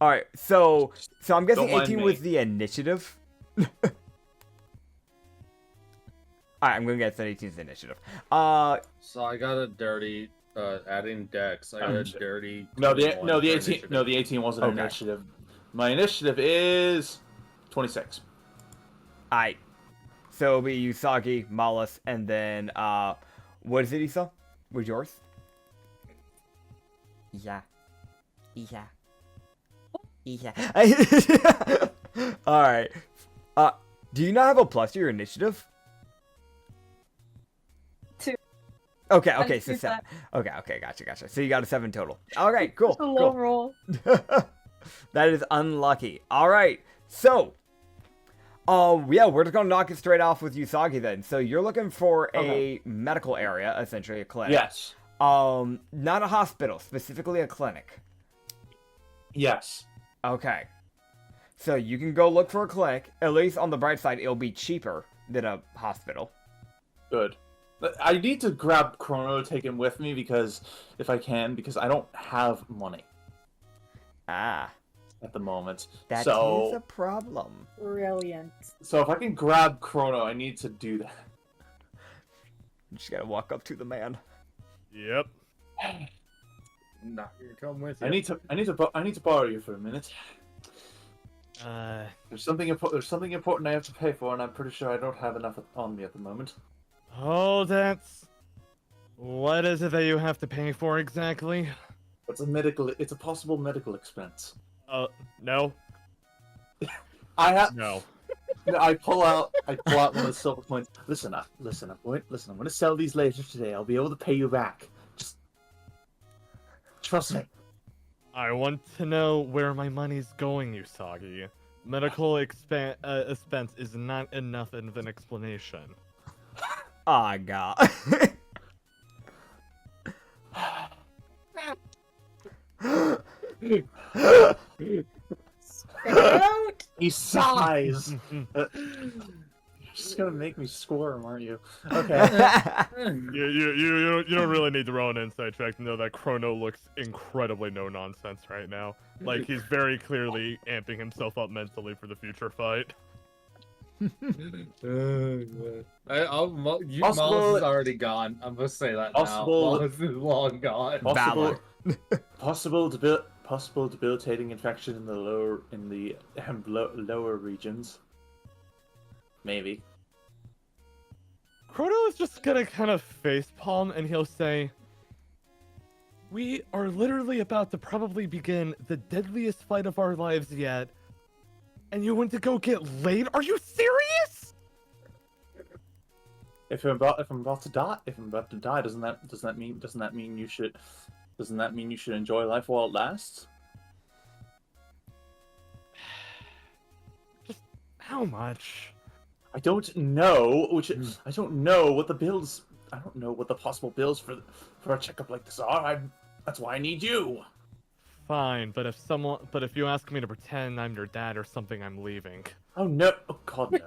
Alright, so I'm guessing Don't mind 18 me. was the initiative. Alright, I'm gonna guess that 18 is the initiative. So I got a dirty, adding dex. I got a dirty. No, 21 the for 18 initiative. no, the 18 wasn't an Okay. initiative. My initiative is 26. Alright. So it'll be Usagi, Malhas, and then, what is it, Issa? What's yours? Yeah. Alright. Do you not have a plus to your initiative? 2. Okay, I so just used 7. Okay, gotcha. So you got a 7 total. Alright, cool. It's a low roll. That is unlucky. Alright, so yeah, we're just gonna knock it straight off with Usagi then. So you're looking for a medical area, essentially a clinic. Yes. Not a hospital, specifically a clinic. Yes. Okay. So you can go look for a clinic. At least on the bright side, it'll be cheaper than a hospital. Good. But I need to grab Chrono, take him with me because I don't have money Ah, at the moment. that is so a problem. Brilliant. so if I can grab Chrono, I need to do that. You just gotta walk up to the man. Yep. Not gonna come with you. I need to borrow you for a minute. There's something important I have to pay for, and I'm pretty sure I don't have enough on me at the moment. Oh, what is it that you have to pay for exactly? It's a possible medical expense. No. No. I pull out one of the silver coins. Listen, I'm going to sell these later today. I'll be able to pay you back. Just trust me. I want to know where my money's going, Usagi. Medical expense is not enough of an explanation. Ah, God. He sighs. You're just gonna make me squirm, aren't you? Okay. You don't really need to roll an insight check to know that Chrono looks incredibly no nonsense right now. Like he's very clearly amping himself up mentally for the future fight. Malhas is already gone. I'm gonna say that now. Malhas is long gone. Possible debilitating infection in the lower regions. Maybe. Chrono is just gonna kind of facepalm and he'll say, "We are literally about to probably begin the deadliest fight of our lives yet, and you went to go get laid? Are you serious?" If I'm about to die, doesn't that mean you should enjoy life while it lasts? Just how much? I don't know what the possible bills for a checkup like this are. That's why I need you. Fine, but if you ask me to pretend I'm your dad or something, I'm leaving. Oh no! Oh God,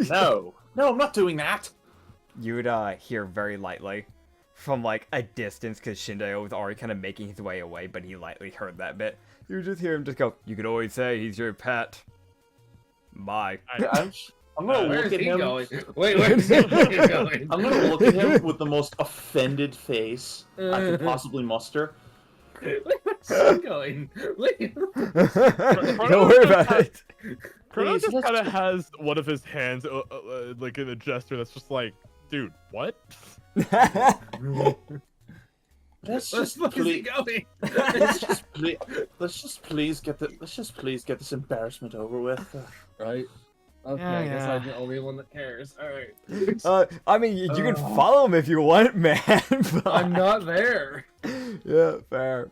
no! No, I'm not doing that. You would hear very lightly from like a distance, because Shindeo was already kind of making his way away, but he lightly heard that bit. You would just hear him just go, "You could always say he's your pet. Bye." I'm gonna Where look is at he him. going? Wait, where's he going? I'm gonna look at him with the most offended face I can possibly muster. Where's he going? Don't worry about it. Chrono Please, just let's kind of just- has one of his hands like in a gesture that's just like, dude, what? Let's Where's just he please, going? let's just please get this embarrassment over with. Right. Okay, Yeah, I guess yeah. I'm the only one that cares. Alright. I mean, you can follow him if you want, man. but- I'm not there. Yeah, fair.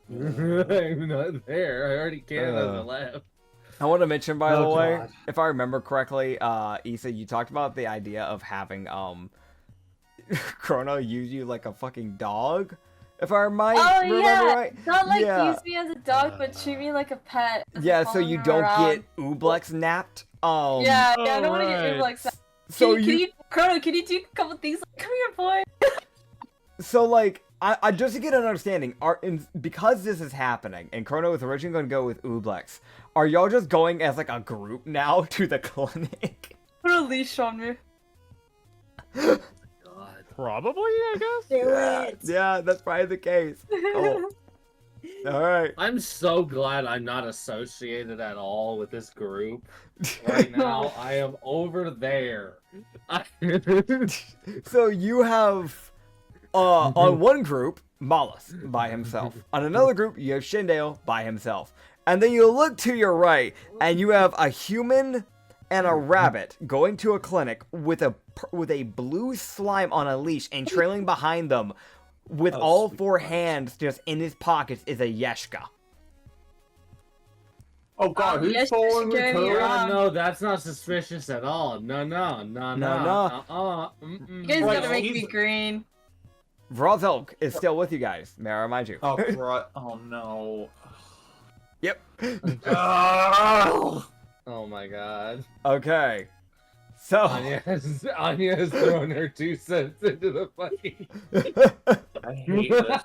I'm not there. I already came as I left. I want to mention, by the Oh, way, God. if I remember correctly, Issa, you talked about the idea of having Chrono use you like a fucking dog. If I might remember right. Not like Yeah. use me as a dog, but treat me like a pet. Yeah, so you don't get Ublex napped. Yeah, I don't want to get Alright. Ublex. So Chrono, can you do a couple things? Like, come here, boy. So, like, I just to get an understanding, because this is happening, and Chrono was originally going to go with Ublex, are y'all just going as, like, a group now to the clinic? Put a leash on me. God. Probably, I guess. Do it. Yeah, that's probably the case. Cool. Alright. I'm so glad I'm not associated at all with this group. Right now, I am over there. So you have, on one group, Malhas by himself. On another group, you have Shindeo by himself. And then you look to your right, and you have a human and a rabbit going to a clinic with a blue slime on a leash, and trailing behind them with all four hands just in his pockets is a Yeshka. Oh God, who's yes, following yes, me? you're Yeah, wrong. no, that's not suspicious at all. No. You guys Right, gotta make me he's- green. Vrozilk is still with you guys, may I remind you. Oh, right. Oh no. Yep. Oh. Oh my god. Okay. So. Anya has thrown her 2 cents into the fight. I hate this.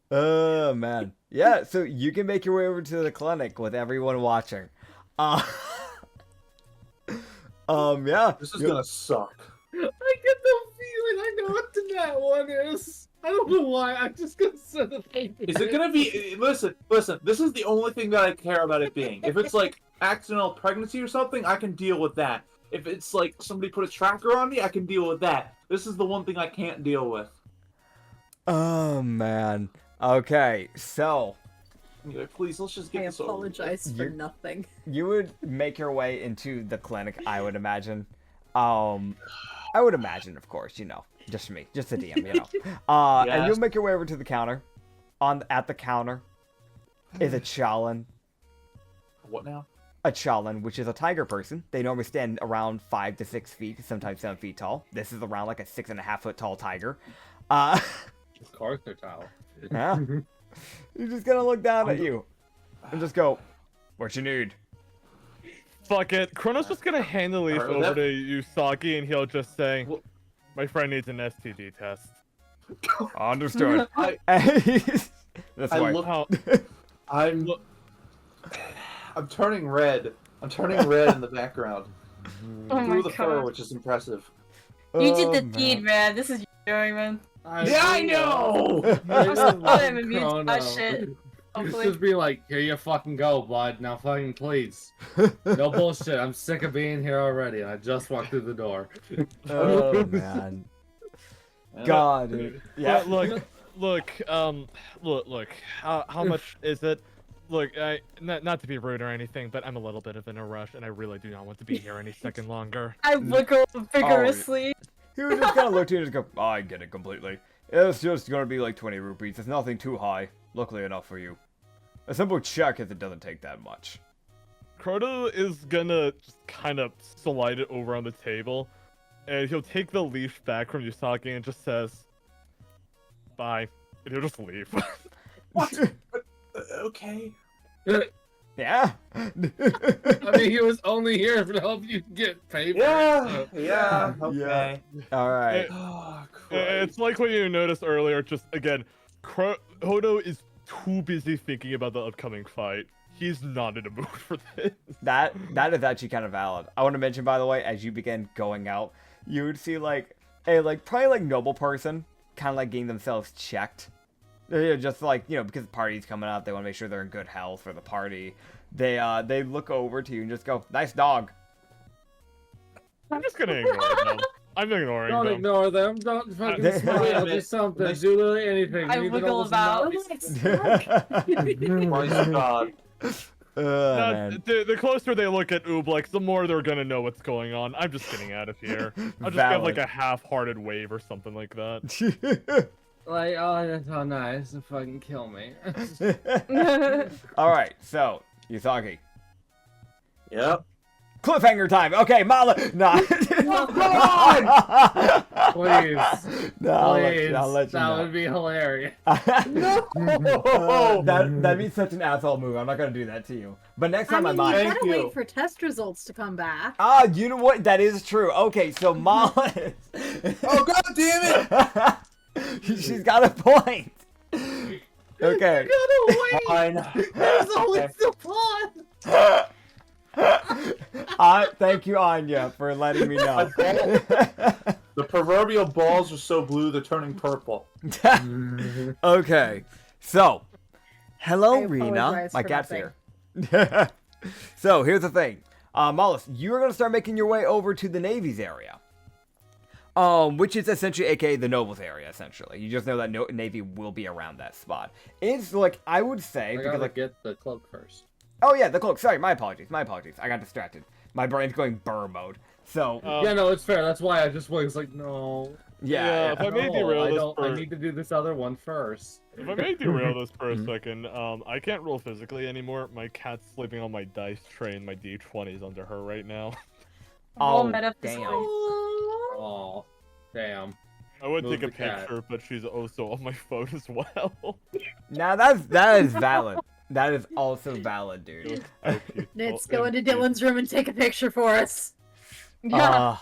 Oh man. Yeah, so you can make your way over to the clinic with everyone watching. Yeah. This is gonna suck. I get the feeling that one is. I don't know why. I'm just gonna say the thing. Is it gonna be? Listen. This is the only thing that I care about it being. If it's like accidental pregnancy or something, I can deal with that. If it's like somebody put a tracker on me, I can deal with that. This is the one thing I can't deal with. Oh man. Okay, so Anyway, please, let's just get I this over. apologize for nothing. you would make your way into the clinic, I would imagine. I would imagine, of course, just me, just the DM, And Yes. you'll make your way over to the counter. At the counter is a Challen. What now? A Challen, which is a tiger person. They normally stand around 5 to 6 feet, sometimes 7 feet tall. This is around like a 6.5 foot tall tiger. Of course they're tall. Yeah. He's just gonna look down at you and just go, "What you need?" Fuck it. Chrono's just gonna hand the leaf Alright, over that- to Usagi and he'll just say, Well- my friend needs an STD test. Understood. I That's I why. look- How, I'm turning red. I'm turning red in the background. Oh my Through the fur, god. which is impressive. You did Oh, the man. deed, man. This is you doing, man. Yeah, I know. I'm so glad I'm Chrono. immune to that shit. It's Hopefully. just be like, here you fucking go, bud. Now fucking please. No bullshit. I'm sick of being here already. I just walked through the door. Oh man. God, dude. Yeah. look, how much is it? Look, not to be rude or anything, but I'm a little bit of in a rush, and I really do not want to be here any second longer. I wiggle vigorously. He was just gonna look to you and just go, I get it completely. It's just gonna be like 20 rupees. It's nothing too high. Luckily enough for you. A simple check if it doesn't take that much. Chrono is gonna just kind of slide it over on the table, and he'll take the leaf back from Usagi and just says, bye. And he'll just leave. What? Okay. Yeah. I mean, he was only here to help you get paper. Yeah. Yeah. Okay. Alright. Oh, Christ. It's like what you noticed earlier, just again, Chrono is too busy thinking about the upcoming fight. He's not in a mood for this. That is actually kind of valid. I want to mention, by the way, as you begin going out, you would see probably noble person kind of getting themselves checked. They're just because the party's coming up, they want to make sure they're in good health for the party. They look over to you and just go, "Nice dog." I'm just gonna ignore them. I'm ignoring Don't them. ignore them. Don't fucking They- smile. Do something. they- Do literally anything. I Even wiggle almost about. not- My God. Man. The closer they look at Ooblex, the more they're gonna know what's going on. I'm just getting out of here. I'll just give Valid. a half-hearted wave or something like that. Like, oh, that's so nice. To fucking kill me. Alright, so, Usagi. Yep. Cliffhanger time. Okay, Mala. Nah. Please. No, Please. I'll let you That know. would be hilarious. That'd be such an asshole move. I'm not gonna do that to you. But next I time mean, might. you Thank gotta you. wait for test results to come back. Ah, you know what? That is true. Okay, so Mala. Oh, God damn it! She's got a point. Okay. Fine. There's always the plot. Thank you, Anya, for letting me know. The proverbial balls are so blue they're turning purple. Okay, so hello, I Rena. apologize My for cat's nothing. here. So here's the thing, Malhas, you are gonna start making your way over to the Navy's area, which is essentially, aka the Nobles area. Essentially, you just know that Navy will be around that spot. It's I would say, I because gotta get the cloak first. oh yeah, the cloak. Sorry, my apologies. I got distracted. My brain's going burr mode. So Yeah, no, it's fair. That's why I just was like, no. yeah. If I may No, derail I this don't. for, I need to do this other one first. if I may derail this for a second, I can't roll physically anymore. My cat's sleeping on my dice tray, and my D20 is under her right now. Roll Oh, metaphysically. damn. Oh, damn. I would Move take a the cat. picture, but she's also on my phone as well. Now that is valid. That is also valid, dude. Let's go into Dylan's room and take a picture for us. Yeah.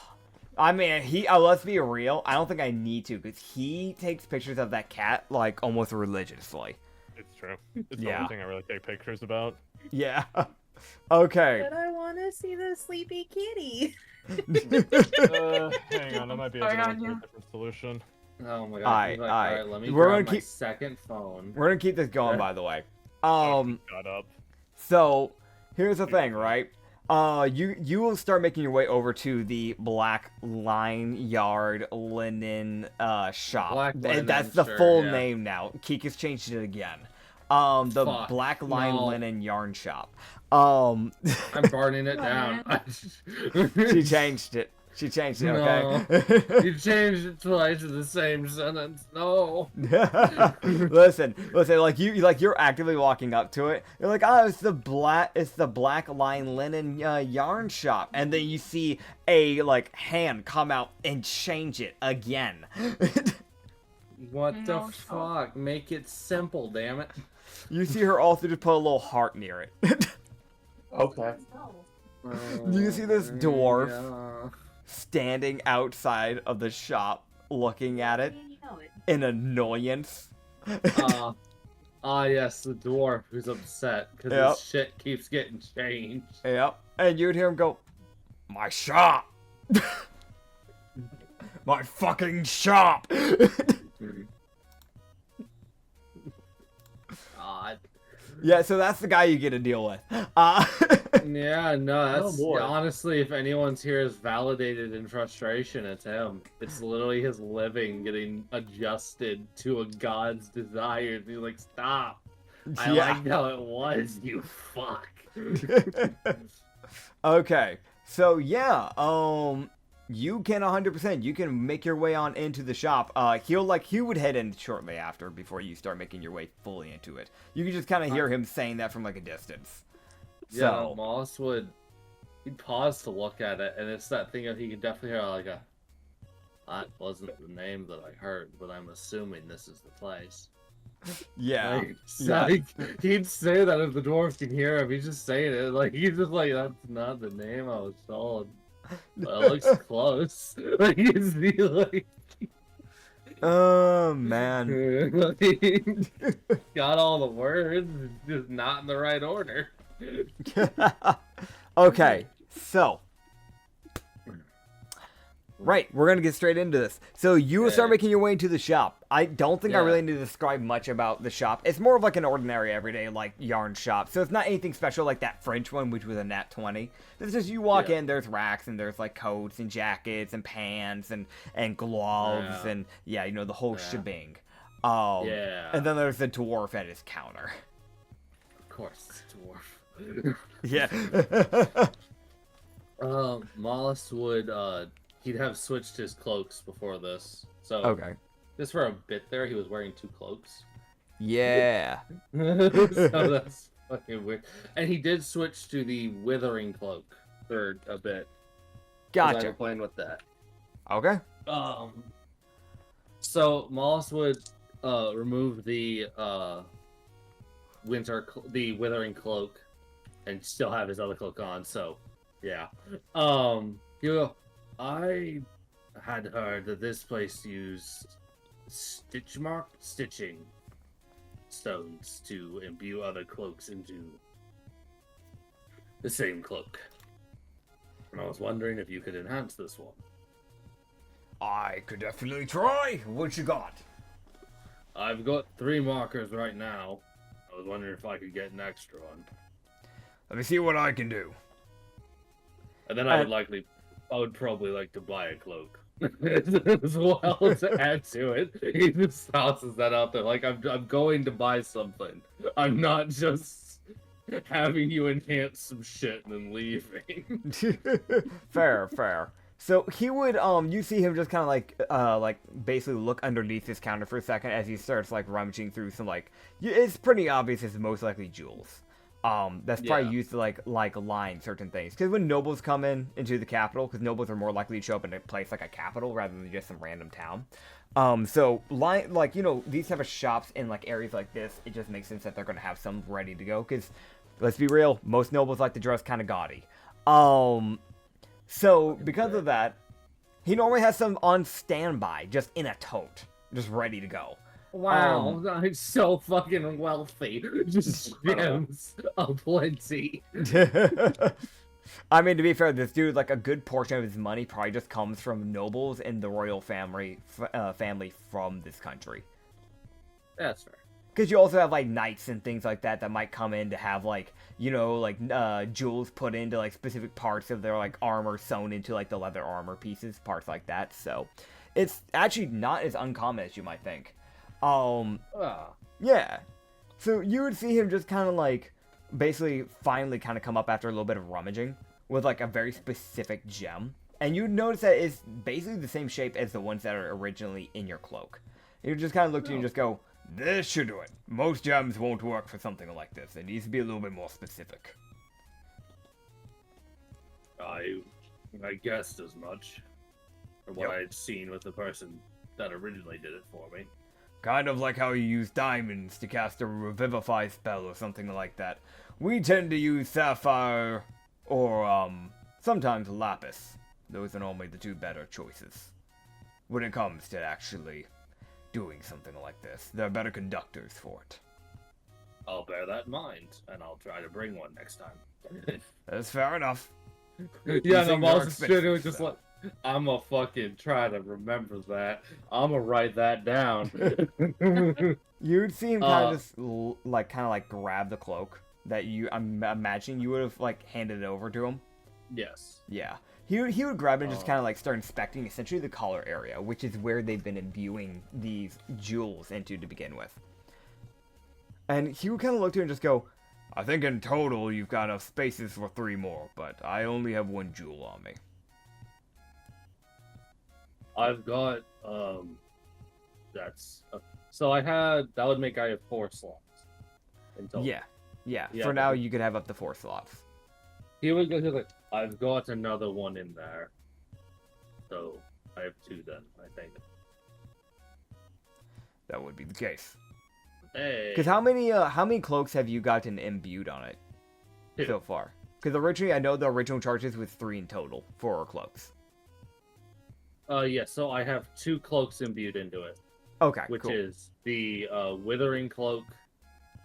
I mean, let's be real. I don't think I need to, because he takes pictures of that cat almost religiously. It's true. It's the Yeah. only thing I really take pictures about. Yeah. Okay. But I want to see the sleepy kitty. Hang on, I might be able Sorry, to work Anya. a different solution. Oh my god. Alright, He's like, alright. alright, let me We're grab gonna my keep- second phone. We're gonna keep this going, by the way. Shut up. So here's the thing, right? You will start making your way over to the Black Line Yard Linen shop. Black Linen, That's the sure, full yeah. name now. Keek has changed it again. The Fuck, Black Line no. Linen Yarn Shop. I'm burning it down. She changed it. She changed it. No. Okay. You changed it twice in the same sentence. No. listen, like you're actively walking up to it. You're like, oh, it's the Black Line Linen Yarn Shop, and then you see a like hand come out and change it again. What the No, fuck? Make it simple, damn it. You see her also just put a little heart near it. Okay. Do you see this dwarf Yeah. standing outside of the shop, looking at it in annoyance? Yes, the dwarf who's upset because Yep. his shit keeps getting changed. Yep. And you'd hear him go, "My shop! My fucking shop!" God. Yeah, so that's the guy you get to deal with. Yeah, no, that's boy. honestly, if anyone's here is validated in frustration, it's him. It's literally his living getting adjusted to a god's desires. He's like, stop. I Yeah. liked how it was, you fuck. Okay, so yeah, you can 100%. You can make your way on into the shop. He would head in shortly after, before you start making your way fully into it. You can just kind of hear him saying that from like a distance. Yeah, So Moss he'd pause to look at it, and it's that thing that he could definitely hear like a, that wasn't the name that I heard, but I'm assuming this is the place. yeah, Like, yeah. like, he'd say that if the dwarf can hear him, he's just saying it, like, he's just like, that's not the name I was told. But it looks close. Like, he's like, Oh man. got all the words, just not in the right order. Okay, so right, we're gonna get straight into this. So you will start Yeah. making your way into the shop. I don't think I Yeah. really need to describe much about the shop. It's more of like an ordinary, everyday like yarn shop. So it's not anything special like that French one, which was a nat 20. It's just you walk Yeah. in, there's racks and there's like coats and jackets and pants and gloves Yeah. and yeah, you know, the whole Yeah. shebang. Yeah. And then there's the dwarf at his counter. Of course, it's a dwarf. Yeah. Malhas would, he'd have switched his cloaks before this. So, Okay. just for a bit there, he was wearing 2 cloaks. Yeah. So that's fucking weird. And he did switch to the withering cloak for a bit. 'cause I Gotcha. was playing with that. Okay. So Malhas would remove the the withering cloak, and still have his other cloak on. So, yeah. I had heard that this place used stitching stones to imbue other cloaks into the same cloak. And I was wondering if you could enhance this one. I could definitely try. What you got? I've got 3 markers right now. I was wondering if I could get an extra one. Let me see what I can do. And then I would probably like to buy a cloak as well to add to it. He just tosses that out there. Like, I'm going to buy something. I'm not just having you enhance some shit and then leaving. Fair. So he would, you see him just kind of like basically look underneath his counter for a second as he starts like rummaging through some it's pretty obvious it's most likely jewels. That's probably Yeah. used to like line certain things. Because when nobles come into the capital, because nobles are more likely to show up in a place like a capital rather than just some random town. So these type of shops in like areas like this, it just makes sense that they're gonna have some ready to go. Because let's be real, most nobles like to dress kind of gaudy. So because of that, he normally has some on standby, just in a tote, just ready to go. Wow, I'm so fucking wealthy. Just gems aplenty. I mean, to be fair, this dude, like, a good portion of his money probably just comes from nobles and the royal family from this country. That's fair. Because you also have, like, knights and things like that that might come in to have, like, you know, like, jewels put into, like, specific parts of their, like, armor sewn into, like, the leather armor pieces, parts like that. So, it's actually not as uncommon as you might think. Yeah. So, you would see him just kind of, like, basically finally kind of come up after a little bit of rummaging with, like, a very specific gem. And you'd notice that it's basically the same shape as the ones that are originally in your cloak. You just kind of look at you and just go, this should do it. Most gems won't work for something like this. It needs to be a little bit more specific. I guessed as much. From what Yep. I'd seen with the person that originally did it for me. Kind of like how you use diamonds to cast a revivify spell or something like that. We tend to use sapphire or, sometimes lapis. Those are normally the two better choices when it comes to actually doing something like this. They're better conductors for it. I'll bear that in mind, and I'll try to bring one next time. That's fair enough. Yeah, These no, things Malhas are is straight away expensive, just so. like, I'ma fucking try to remember that. I'ma write that down. You'd see him kind of just like grab the cloak that I'm imagining you would have like handed it over to him. Yes. Yeah. He would grab it and just kind of like start inspecting essentially the collar area, which is where they've been imbuing these jewels into to begin with. And he would kind of look to it and just go, I think in total you've got enough spaces for 3 more, but I only have 1 jewel on me. I've got, so that would make I have 4 slots. In total. Yeah. Yeah, For now, you could have up to 4 slots. He would go, like, I've got another one in there. So, I have 2 then, I think. That would be the case. Hey! Because how many cloaks have you gotten imbued on it 2. so far? Because originally, I know the original charges was 3 in total for cloaks. Yeah, so I have 2 cloaks imbued into it. Okay, Which cool. is the Withering Cloak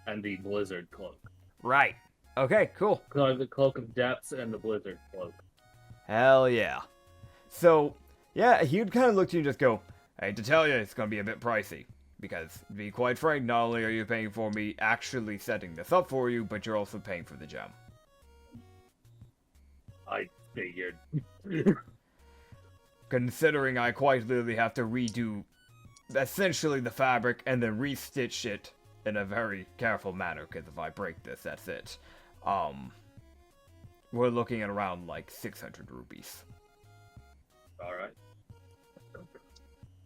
and the Blizzard Cloak. Right. Okay, cool. So I have the Cloak of Depths and the Blizzard Cloak. Hell yeah. So, yeah, he'd kind of look to you and just go, I hate to tell you, it's going to be a bit pricey. Because, to be quite frank, not only are you paying for me actually setting this up for you, but you're also paying for the gem. I figured. Considering I quite literally have to redo essentially the fabric and then restitch it in a very careful manner, because if I break this, that's it. We're looking at around like 600 rupees. Alright.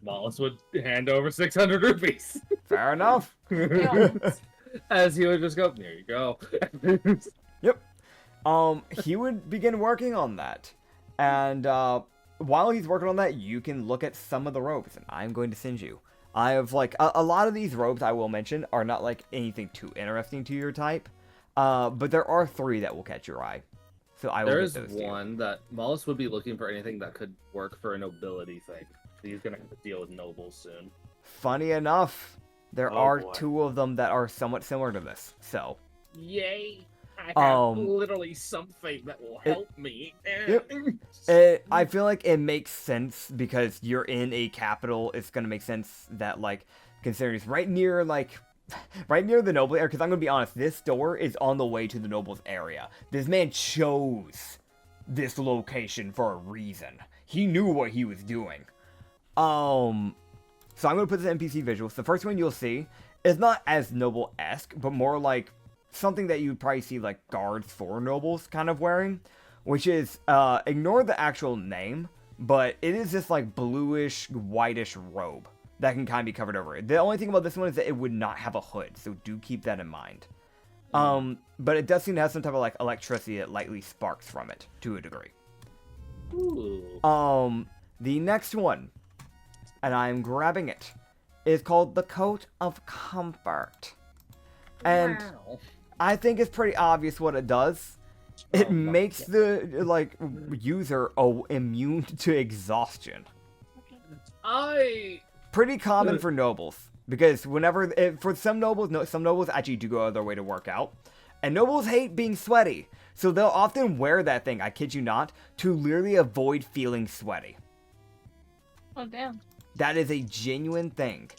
Malhas would hand over 600 rupees. Fair enough. As he would just go, there you go. Yep. He would begin working on that. And while he's working on that, you can look at some of the ropes, and I'm going to send you. I have like a lot of these ropes I will mention are not like anything too interesting to your type. But there are 3 that will catch your eye. So I will There's get those to you. one that Malhas would be looking for anything that could work for a nobility thing. He's gonna have to deal with nobles soon. Funny enough, there Oh, are boy. 2 of them that are somewhat similar to this. So, Yay! I have literally something that will help me. Yep. I feel like it makes sense because you're in a capital. It's gonna make sense that like, considering it's right near the noble area. Because I'm gonna be honest, this store is on the way to the noble's area. This man chose this location for a reason. He knew what he was doing. So I'm gonna put this NPC visuals. The first one you'll see is not as noble-esque, but more like something that you'd probably see like guards for nobles kind of wearing, which is ignore the actual name, but it is this like bluish, whitish robe that can kind of be covered over it. The only thing about this one is that it would not have a hood, so do keep that in mind. But it does seem to have some type of like electricity that lightly sparks from it to a degree. Ooh. The next one, and I'm grabbing it, is called the Coat of Comfort. And Wow. I think it's pretty obvious what it does. It makes the like user immune to exhaustion. Pretty common for nobles, because whenever for some nobles actually do go out of their way to work out, And nobles hate being sweaty, so they'll often wear that thing, I kid you not, to literally avoid feeling sweaty. Oh damn. That is a genuine thing.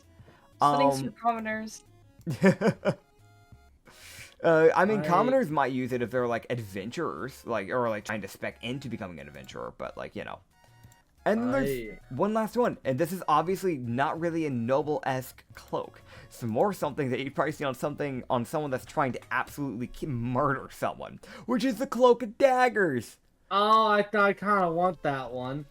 Sweating's for commoners. I mean, commoners might use it if they're like adventurers, or like trying to spec into becoming an adventurer, but like, you know. And then there's one last one, and this is obviously not really a noble-esque cloak. It's more something that you'd probably see on someone that's trying to absolutely murder someone, which is the Cloak of Daggers. Oh, I kind of want that one.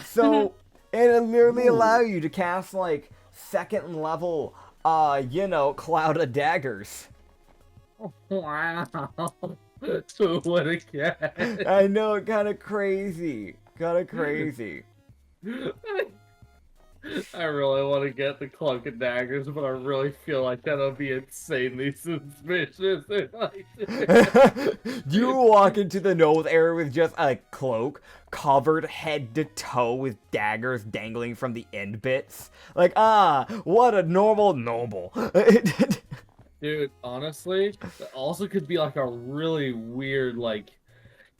So it'll literally allow you to cast like second level, Cloud of Daggers. Wow. What a cat. I know, kind of crazy. I really want to get the Cloak of Daggers, but I really feel like that'll be insanely suspicious if I do. You walk into the nose area with just a cloak covered head to toe with daggers dangling from the end bits. Like, what a normal noble. Dude, honestly, that also could be like a really weird, like,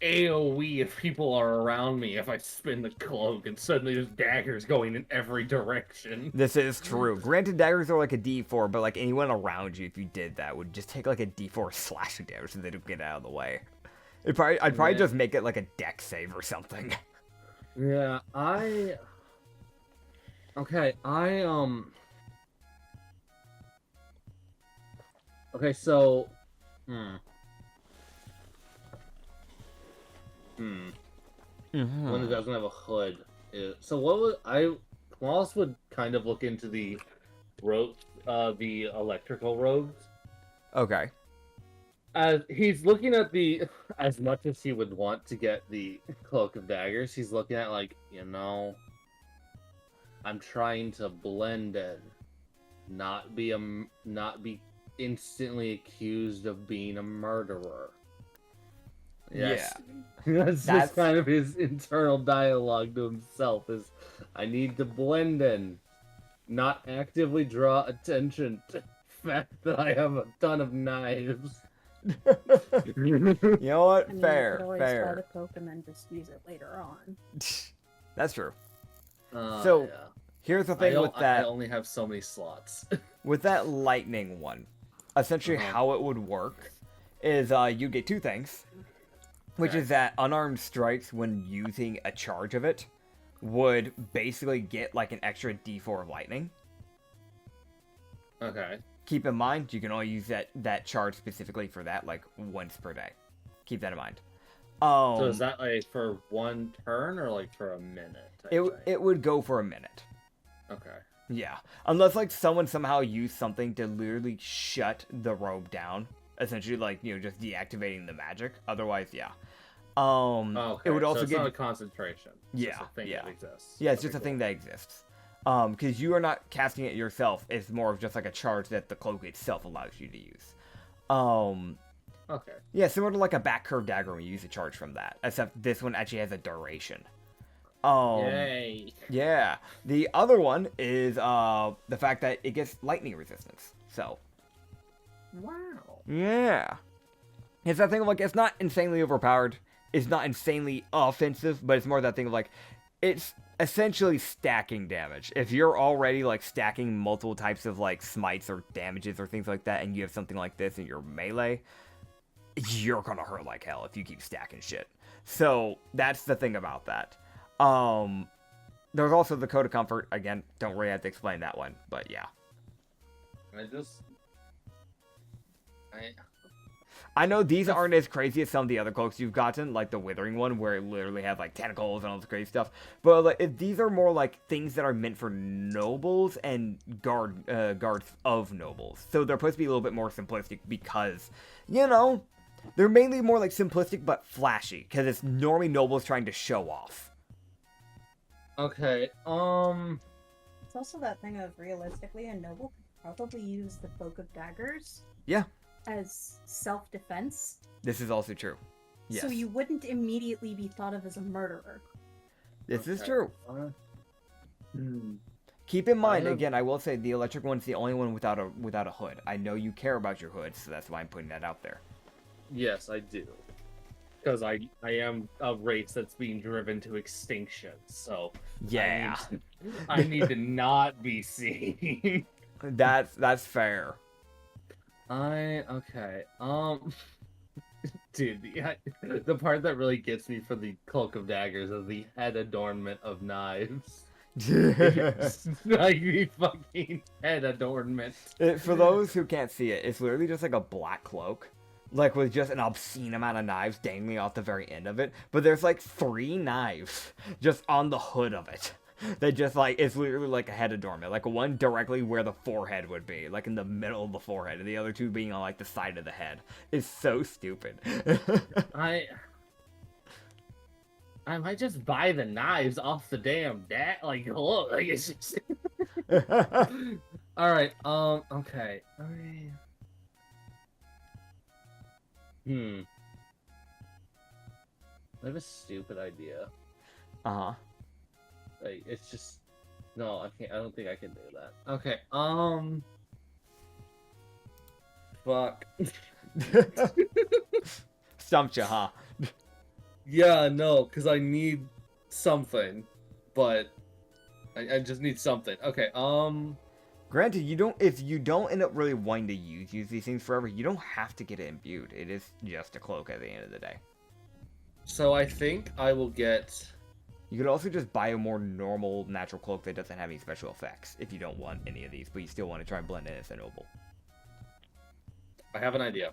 AoE if people are around me if I spin the cloak and suddenly there's daggers going in every direction. This is true. Granted, daggers are like a D4, but like anyone around you, if you did that, would just take like a D4 slashing damage so they don't get out of the way. I'd probably just make it like a deck save or something. Yeah, Okay, so... One that doesn't have a hood. So what would Malhas would kind of look into the the electrical robes. Okay. He's looking at as much as he would want to get the Cloak of Daggers, he's looking at like, I'm trying to blend in, not be instantly accused of being a murderer. Yes. Yeah. That's just kind of his internal dialogue to himself is, I need to blend in, not actively draw attention to the fact that I have a ton of knives. You know what? I mean, Fair, you could always fair. try the Coke and then just use it later on. That's true. Yeah. Here's the thing with that. I only have so many slots. With that lightning one, essentially how it would work is you get two things, which is that unarmed strikes when using a charge of it would basically get like an extra D4 of lightning. Okay. Keep in mind, you can only use that charge specifically for that like once per day. Keep that in mind. So is that like for one turn or like for a minute? It would go for a minute. Okay. Yeah, unless like someone somehow used something to literally shut the robe down, essentially like just deactivating the magic. Otherwise, yeah. Okay. It would also so it's get not a concentration. It's yeah, just a thing that exists. Yeah, it's just a thing that exists. Because you are not casting it yourself. It's more of just like a charge that the cloak itself allows you to use. Okay. Yeah, similar to like a back curve dagger when you use a charge from that. Except this one actually has a duration. Yay. Yeah. The other one is the fact that it gets lightning resistance. So. Wow. Yeah. It's that thing of like, it's not insanely overpowered. It's not insanely offensive, but it's more that thing of like, it's essentially stacking damage. If you're already like stacking multiple types of like smites or damages or things like that, and you have something like this in your melee, you're gonna hurt like hell if you keep stacking shit. So that's the thing about that. There's also the Code of Comfort. Again, don't really have to explain that one, but yeah. I know these aren't as crazy as some of the other cloaks you've gotten, like the Withering one, where it literally has like tentacles and all this crazy stuff. But like, these are more like things that are meant for nobles and guards of nobles. So they're supposed to be a little bit more simplistic because, they're mainly more like simplistic but flashy because it's normally nobles trying to show off. Okay. It's also that thing of realistically, a noble could probably use the Cloak of Daggers. Yeah. As self-defense. This is also true. Yes. So you wouldn't immediately be thought of as a murderer. This is true. Keep in mind, again, I will say the electric one's the only one without a hood. I know you care about your hood, so that's why I'm putting that out there. Yes, I do. Because I am a race that's being driven to extinction, so Yeah, I need to not be seen. that's fair. Okay. Dude, the part that really gets me for the cloak of daggers is the head adornment of knives. It's like the fucking head adornment. For those who can't see it, it's literally just like a black cloak, like with just an obscene amount of knives dangling off the very end of it. But there's like 3 knives just on the hood of it. They just like, it's literally like a head adornment, like one directly where the forehead would be, like in the middle of the forehead, and the other 2 being on like the side of the head. It's so stupid. I might just buy the knives off the damn like hello, like it's just... All right, okay. I have a stupid idea. Uh-huh. Like, it's just... No, I can't. I don't think I can do that. Okay, Fuck. Stumped you, huh? Yeah, no, because I need something. But... I just need something. Okay, Granted, if you don't end up really wanting to use these things forever, you don't have to get it imbued. It is just a cloak at the end of the day. So I think I will get... You could also just buy a more normal, natural cloak that doesn't have any special effects if you don't want any of these, but you still want to try and blend in as a noble. I have an idea.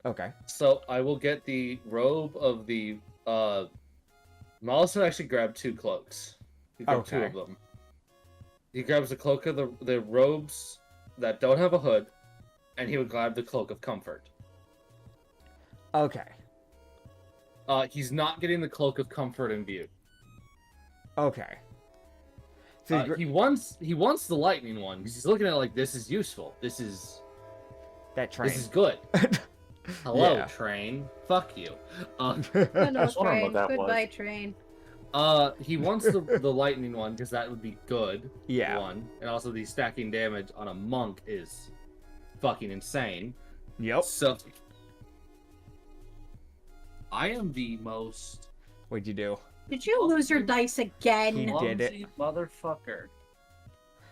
Okay. So I will get the robe of the... Malhas would actually grab 2 cloaks. He grabbed 2 of them. He grabs the cloak of the robes that don't have a hood, and he would grab the cloak of comfort. Okay. He's not getting the cloak of comfort imbued. Okay. So He wants the lightning one because he's looking at it like, this is useful. This is train. This is good. Hello, Yeah. train. Fuck you. Hello, was wondering train. what that Goodbye, train. He wants the lightning one because that would be good. Yeah. One, and also the stacking damage on a monk is fucking insane. Yep. So I am the most What'd you do? Did you lose your dice again? He did it. clumsy motherfucker.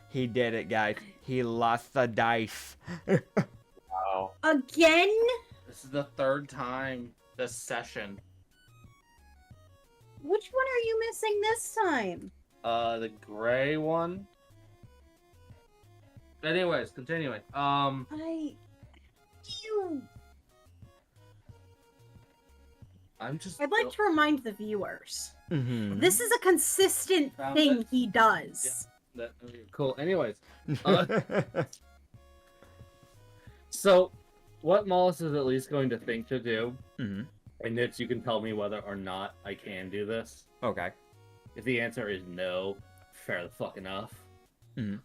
He did it, guys. He lost the dice. Wow. Again? This is the 3rd time this session. Which one are you missing this time? The gray one. Anyways, continuing. I'm just. I'd like to remind the viewers. Mm-hmm. This is a consistent Found thing it? he does. Cool. Anyways, so what Malhas is at least going to think to do, Mm-hmm. and Nits, you can tell me whether or not I can do this. Okay. If the answer is no, fair the fuck enough. Mhm.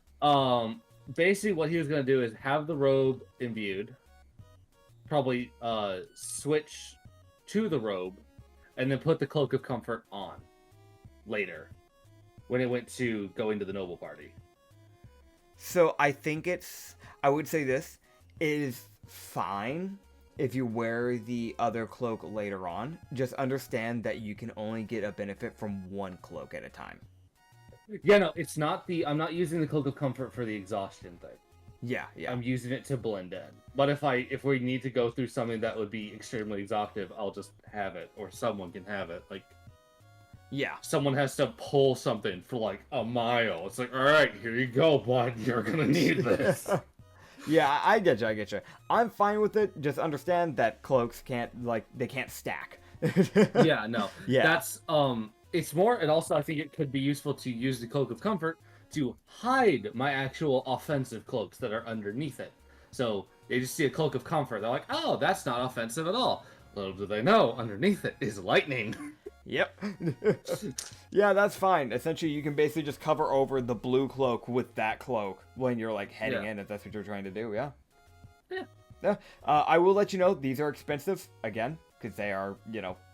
Basically what he was gonna do is have the robe imbued, probably switch to the robe, and then put the cloak of comfort on later when it went to go into the noble party. So I think I would say this is fine if you wear the other cloak later on. Just understand that you can only get a benefit from one cloak at a time. Yeah, no, it's not I'm not using the cloak of comfort for the exhaustion thing. Yeah. I'm using it to blend in. But if we need to go through something that would be extremely exhaustive, I'll just have it, or someone can have it. Like, Yeah. someone has to pull something for like a mile. It's like, all right, here you go, bud. You're gonna need this. Yeah, I get you. I'm fine with it. Just understand that cloaks can't stack. Yeah, no. Yeah. That's it's more, and also I think it could be useful to use the cloak of comfort to hide my actual offensive cloaks that are underneath it. So they just see a cloak of comfort. They're like, oh, that's not offensive at all. Little do they know, underneath it is lightning. Yep. Yeah, that's fine. Essentially, you can basically just cover over the blue cloak with that cloak when you're like heading in, if that's what you're trying to do. Yeah. Yeah. I will let you know these are expensive again because they are,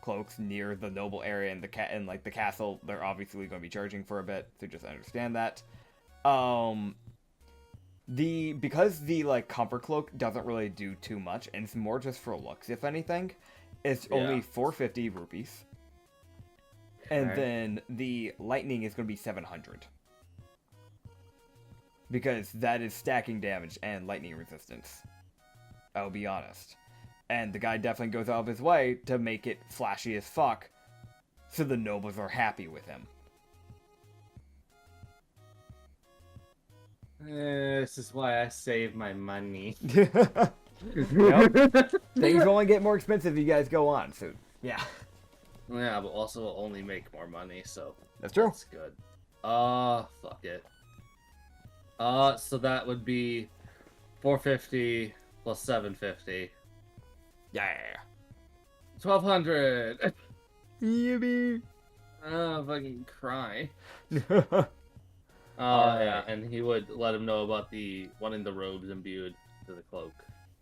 cloaks near the noble area and the castle. They're obviously going to be charging for a bit, so just understand that. because the like comfort cloak doesn't really do too much, and it's more just for looks, if anything. It's only 450 rupees. And Okay. then the lightning is going to be 700. Because that is stacking damage and lightning resistance. I'll be honest. And the guy definitely goes out of his way to make it flashy as fuck, so the nobles are happy with him. This is why I save my money. Yep. Things only get more expensive if you guys go on, so yeah. Yeah, but also will only make more money, so That's true. that's good. Fuck it. So that would be 450 plus 750. Yeah. 1200. Yippee. Fucking cry. Alright. Yeah, and he would let him know about the one in the robes imbued to the cloak.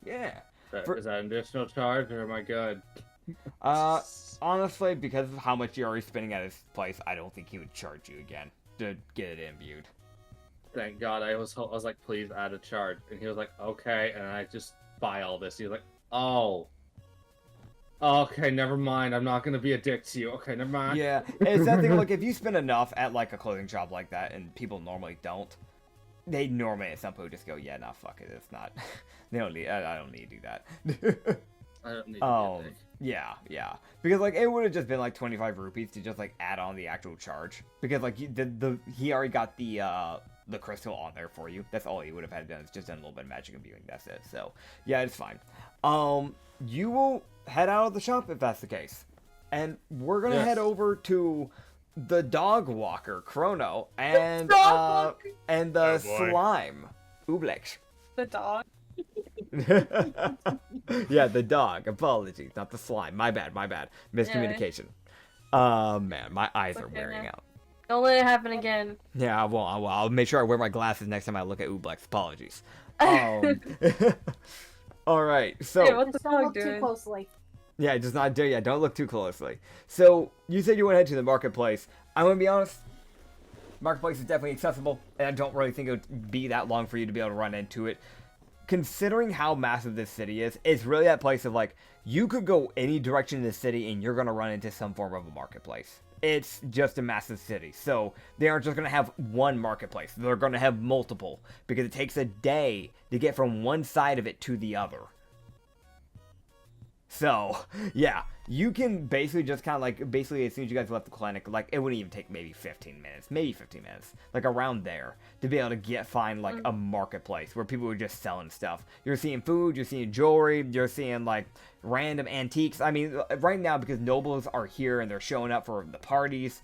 Yeah. Is that an additional charge, or am I good? Honestly, because of how much you're already spending at his place, I don't think he would charge you again to get it imbued. Thank God. I was like, please add a charge, and he was like, okay, and I just buy all this. He was like, oh, okay, never mind. I'm not gonna be a dick to you. Okay, never mind. Yeah, it's that thing. Like, if you spend enough at like a clothing shop like that, and people normally don't, they normally at some point just go, yeah, nah, fuck it, it's not. They don't need. I don't need to do that. I don't need to be a dick. Yeah, because like it would have just been like 25 rupees to just like add on the actual charge, because like he already got the crystal on there for you. That's all he would have had done. It's just done a little bit of magic and viewing. That's it. So yeah, it's fine. You will head out of the shop if that's the case, and we're gonna head over to the dog walker Chrono and the slime Ublex. The dog. Yeah, the dog. Apologies, not the slime. My bad. Miscommunication. Man, my eyes are Okay, wearing man. out. Don't let it happen again. Yeah, I'll make sure I wear my glasses next time I look at Ublex. Apologies. All right, so Hey, what's the Just don't dog look too doing? closely. yeah, just not do. Yeah, don't look too closely. So you said you want to head to the marketplace. I'm gonna be honest. Marketplace is definitely accessible, and I don't really think it would be that long for you to be able to run into it. Considering how massive this city is, it's really that place of like, you could go any direction in the city and you're going to run into some form of a marketplace. It's just a massive city. So they aren't just going to have one marketplace. They're going to have multiple, because it takes a day to get from one side of it to the other. So, yeah, you can basically just kind of like, basically as soon as you guys left the clinic, like it wouldn't even take maybe 15 minutes, like around there, to be able to find like a marketplace where people are just selling stuff. You're seeing food, you're seeing jewelry, you're seeing like random antiques. I mean, right now, because nobles are here and they're showing up for the parties,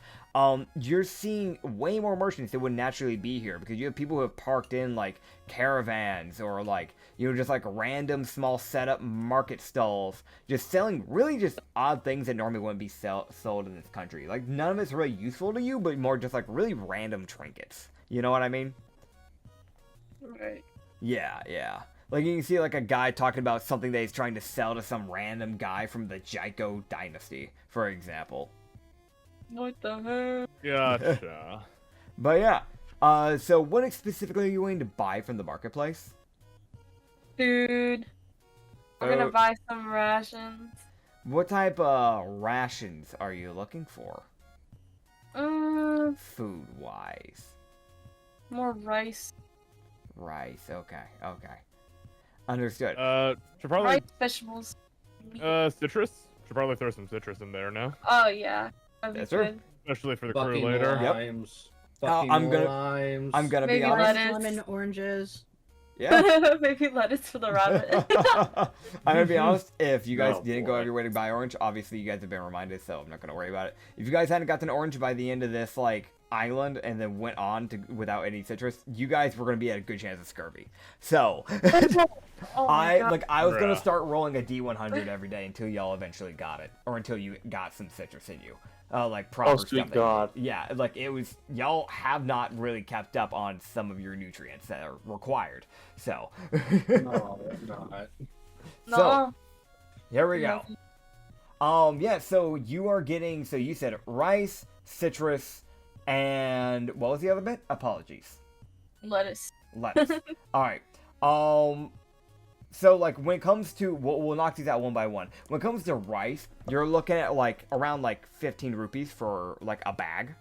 you're seeing way more merchants that would naturally be here, because you have people who have parked in like caravans or like, you know, just like random small setup market stalls, just selling really just odd things that normally wouldn't be sold in this country. Like none of it's really useful to you, but more just like really random trinkets. You know what I mean? Right. Yeah. Like you can see like a guy talking about something that he's trying to sell to some random guy from the Jaiko dynasty, for example. What the heck? Gotcha. But yeah, so what specifically are you going to buy from the marketplace? Dude. I'm gonna buy some rations. What type of rations are you looking for? Food-wise. More rice. Rice, okay. Understood. Should probably Rice, vegetables. meat. citrus. Should probably throw some citrus in there now, Oh yeah. That'd be Yes, sir. good. especially for the crew Fucking later. Yep. limes. Oh, Fucking I'm gonna- limes. I'm gonna be Maybe honest. lettuce. Lemon, oranges. Yeah. Maybe lettuce for the rabbit. I'm gonna be honest, if you guys Oh, didn't go boy. out of your way to buy orange, obviously you guys have been reminded, so I'm not gonna worry about it. If you guys hadn't gotten orange by the end of this like island and then went on to without any citrus, you guys were gonna be at a good chance of scurvy. So Oh my God. I was gonna Bruh. start rolling a D100 every day until y'all eventually got it, or until you got some citrus in you. Like proper sweet stuff. God. Yeah, like it was, y'all have not really kept up on some of your nutrients that are required. So No, it's not. so No. here we go. Yeah, so you are getting, so you said rice, citrus, and what was the other bit? Apologies. Lettuce. lettuce. All right. So like when it comes to, we'll knock these out one by one. When it comes to rice, you're looking at like around like 15 rupees for like a bag.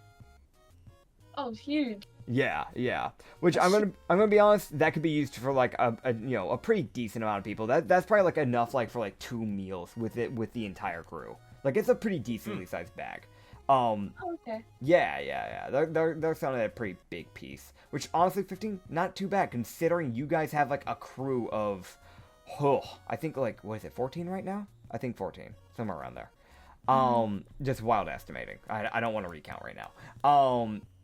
Oh, huge. Yeah. Which I'm gonna be honest, that could be used for like a pretty decent amount of people. That's probably like enough like for like 2 meals with the entire crew. Like it's a pretty decently sized bag. Oh, okay. Yeah. They're sounding a pretty big piece. Which honestly, 15, not too bad considering you guys have like a crew of, I think like, what is it, 14 right now? I think 14, somewhere around there. Just wild estimating. I don't want to recount right now.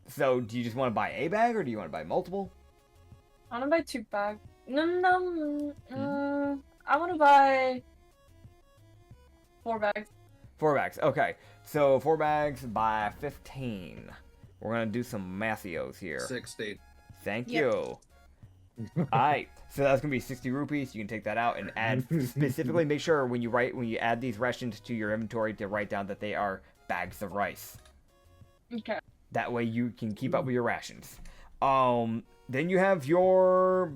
So do you just want to buy a bag or do you want to buy multiple? I want to buy 2 bags. No. I want to buy 4 bags. 4 bags. Okay. So 4 bags by 15. We're gonna do some mathios here. 60. Thank Yep. you. Alright, so that's gonna be 60 rupees. You can take that out and add specifically. Make sure when you add these rations to your inventory to write down that they are bags of rice. Okay. That way you can keep up with your rations. Then you have your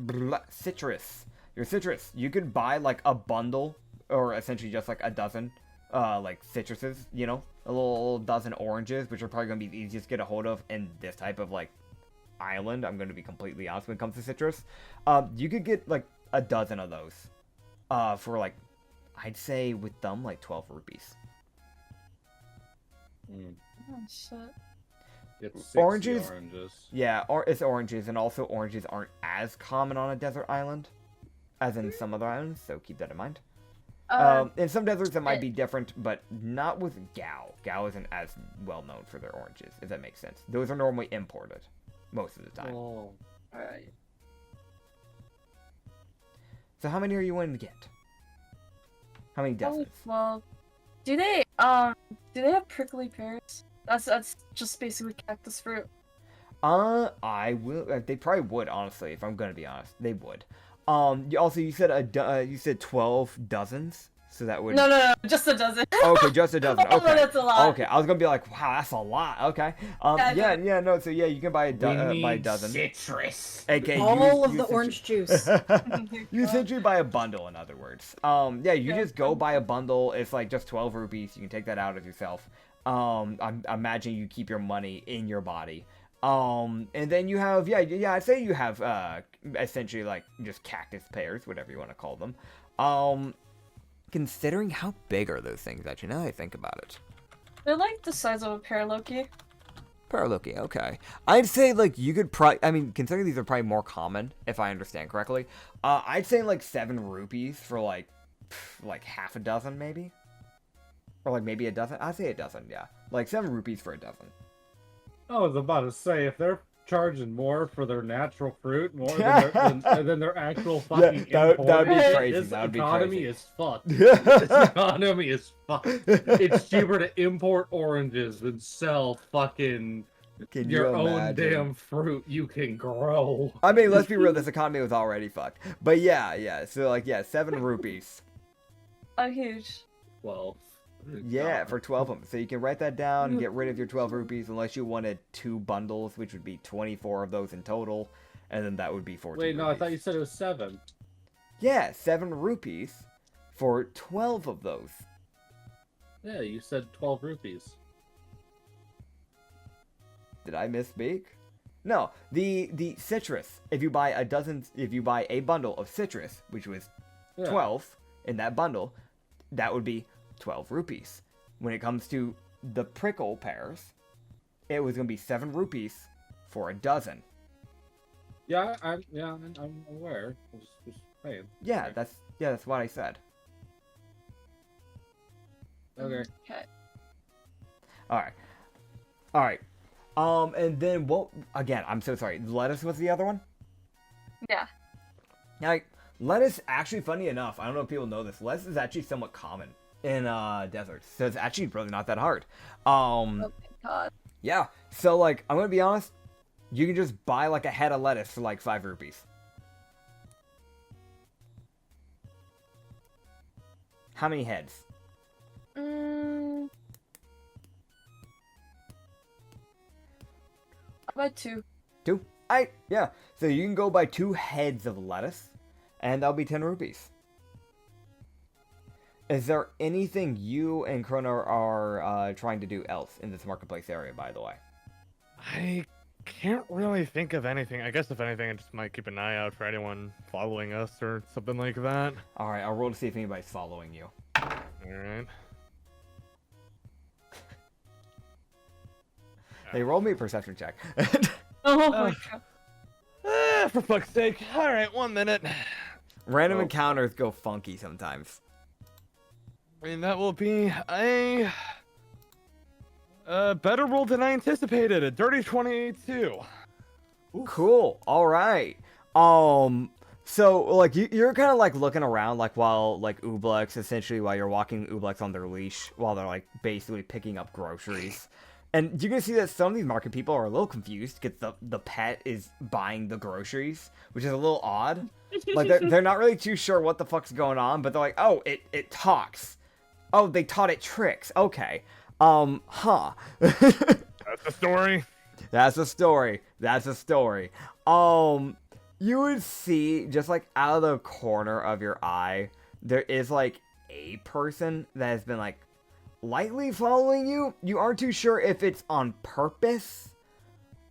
citrus. Your citrus. You could buy like a bundle, or essentially just like a dozen, like citruses. You know, a little dozen oranges, which are probably gonna be the easiest to get a hold of in this type of like island. I'm gonna be completely honest when it comes to citrus. You could get like a dozen of those, for like, I'd say with them like 12 rupees. Oh, shit. It's 60 Oranges? oranges. Yeah, or it's oranges, and also oranges aren't as common on a desert island as in some other islands, so keep that in mind. In some deserts it might be different, but not with Gao. Gao isn't as well known for their oranges, if that makes sense. Those are normally imported most of the time. Oh. Alright. So how many are you wanting to get? How many Probably dozens? 12. Do they have prickly pears? That's just basically cactus fruit. I will. They probably would, honestly. If I'm gonna be honest, they would. You said you said 12 dozens, so that would. No, just a dozen. Okay, just a dozen. Oh, Okay, that's a lot. Okay, I was gonna be like, wow, that's a lot. Okay. No. So yeah, you can buy buy a dozen. Citrus. Okay. All of the orange juice. You essentially buy a bundle, in other words. Yeah, you just go buy a bundle. It's like just 12 rupees. You can take that out of yourself. I imagine you keep your money in your body. And then you have, I'd say you have, essentially like just cactus pears, whatever you want to call them. Considering how big are those things, actually, now that I think about it. They're like the size of a pear, Loki. Paraloki, okay. I'd say, like, you could probably, I mean, considering these are probably more common, if I understand correctly, I'd say, like, 7 rupees for, like half a dozen, maybe? Or, like, maybe a dozen? I'd say a dozen, yeah. Like, 7 rupees for a dozen. I was about to say, if they're charging more for their natural fruit, more than their actual fucking that would be import, crazy. This That would be economy crazy. is fucked. This economy is fucked. It's cheaper to import oranges than sell fucking Can your you own imagine? damn fruit you can grow. I mean, let's be real, this economy was already fucked. But yeah, so, like, 7 rupees. Oh, huge. 12. Yeah, for 12 of them. So you can write that down and get rid of your 12 rupees unless you wanted 2 bundles, which would be 24 of those in total. And then that would be 14 Wait, no, I rupees. thought you said it was 7. Yeah, 7 rupees for 12 of those. Yeah, you said 12 rupees. Did I misspeak? No, the citrus. If you buy a bundle of citrus, which was Yeah. 12 in that bundle, that would be 12 rupees. When it comes to the prickle pears, it was going to be 7 rupees for a dozen. Yeah, I'm aware. Just saying. Yeah, Okay. that's what I said. Okay. Okay. All right. And then what? Again, I'm so sorry. Lettuce was the other one. Yeah. Now, lettuce, actually, funny enough, I don't know if people know this. Lettuce is actually somewhat common in deserts, so it's actually really not that hard. Oh my god. Yeah. So like, I'm gonna be honest. You can just buy like a head of lettuce for like 5 rupees. How many heads? How about 2? 2? Yeah. So you can go buy 2 heads of lettuce, and that'll be 10 rupees. Is there anything you and Chrono are trying to do else in this marketplace area, by the way? I can't really think of anything. I guess if anything, I just might keep an eye out for anyone following us or something like that. Alright, I'll roll to see if anybody's following you. Alright. Hey, roll me a perception check. Oh my god. For fuck's sake. Alright, 1 minute. Random encounters go funky sometimes. And that will be a better roll than I anticipated. A dirty 22. Cool. All right. So like you're kind of like looking around like while like Ublex, essentially while you're walking Ublex on their leash while they're like basically picking up groceries. And you can see that some of these market people are a little confused because the pet is buying the groceries, which is a little odd. Like they're not really too sure what the fuck's going on, but they're like, oh, it talks. Oh, they taught it tricks. Okay. Huh. That's the story. That's a story. That's a story. You would see, just like out of the corner of your eye, there is like a person that has been like lightly following you. You aren't too sure if it's on purpose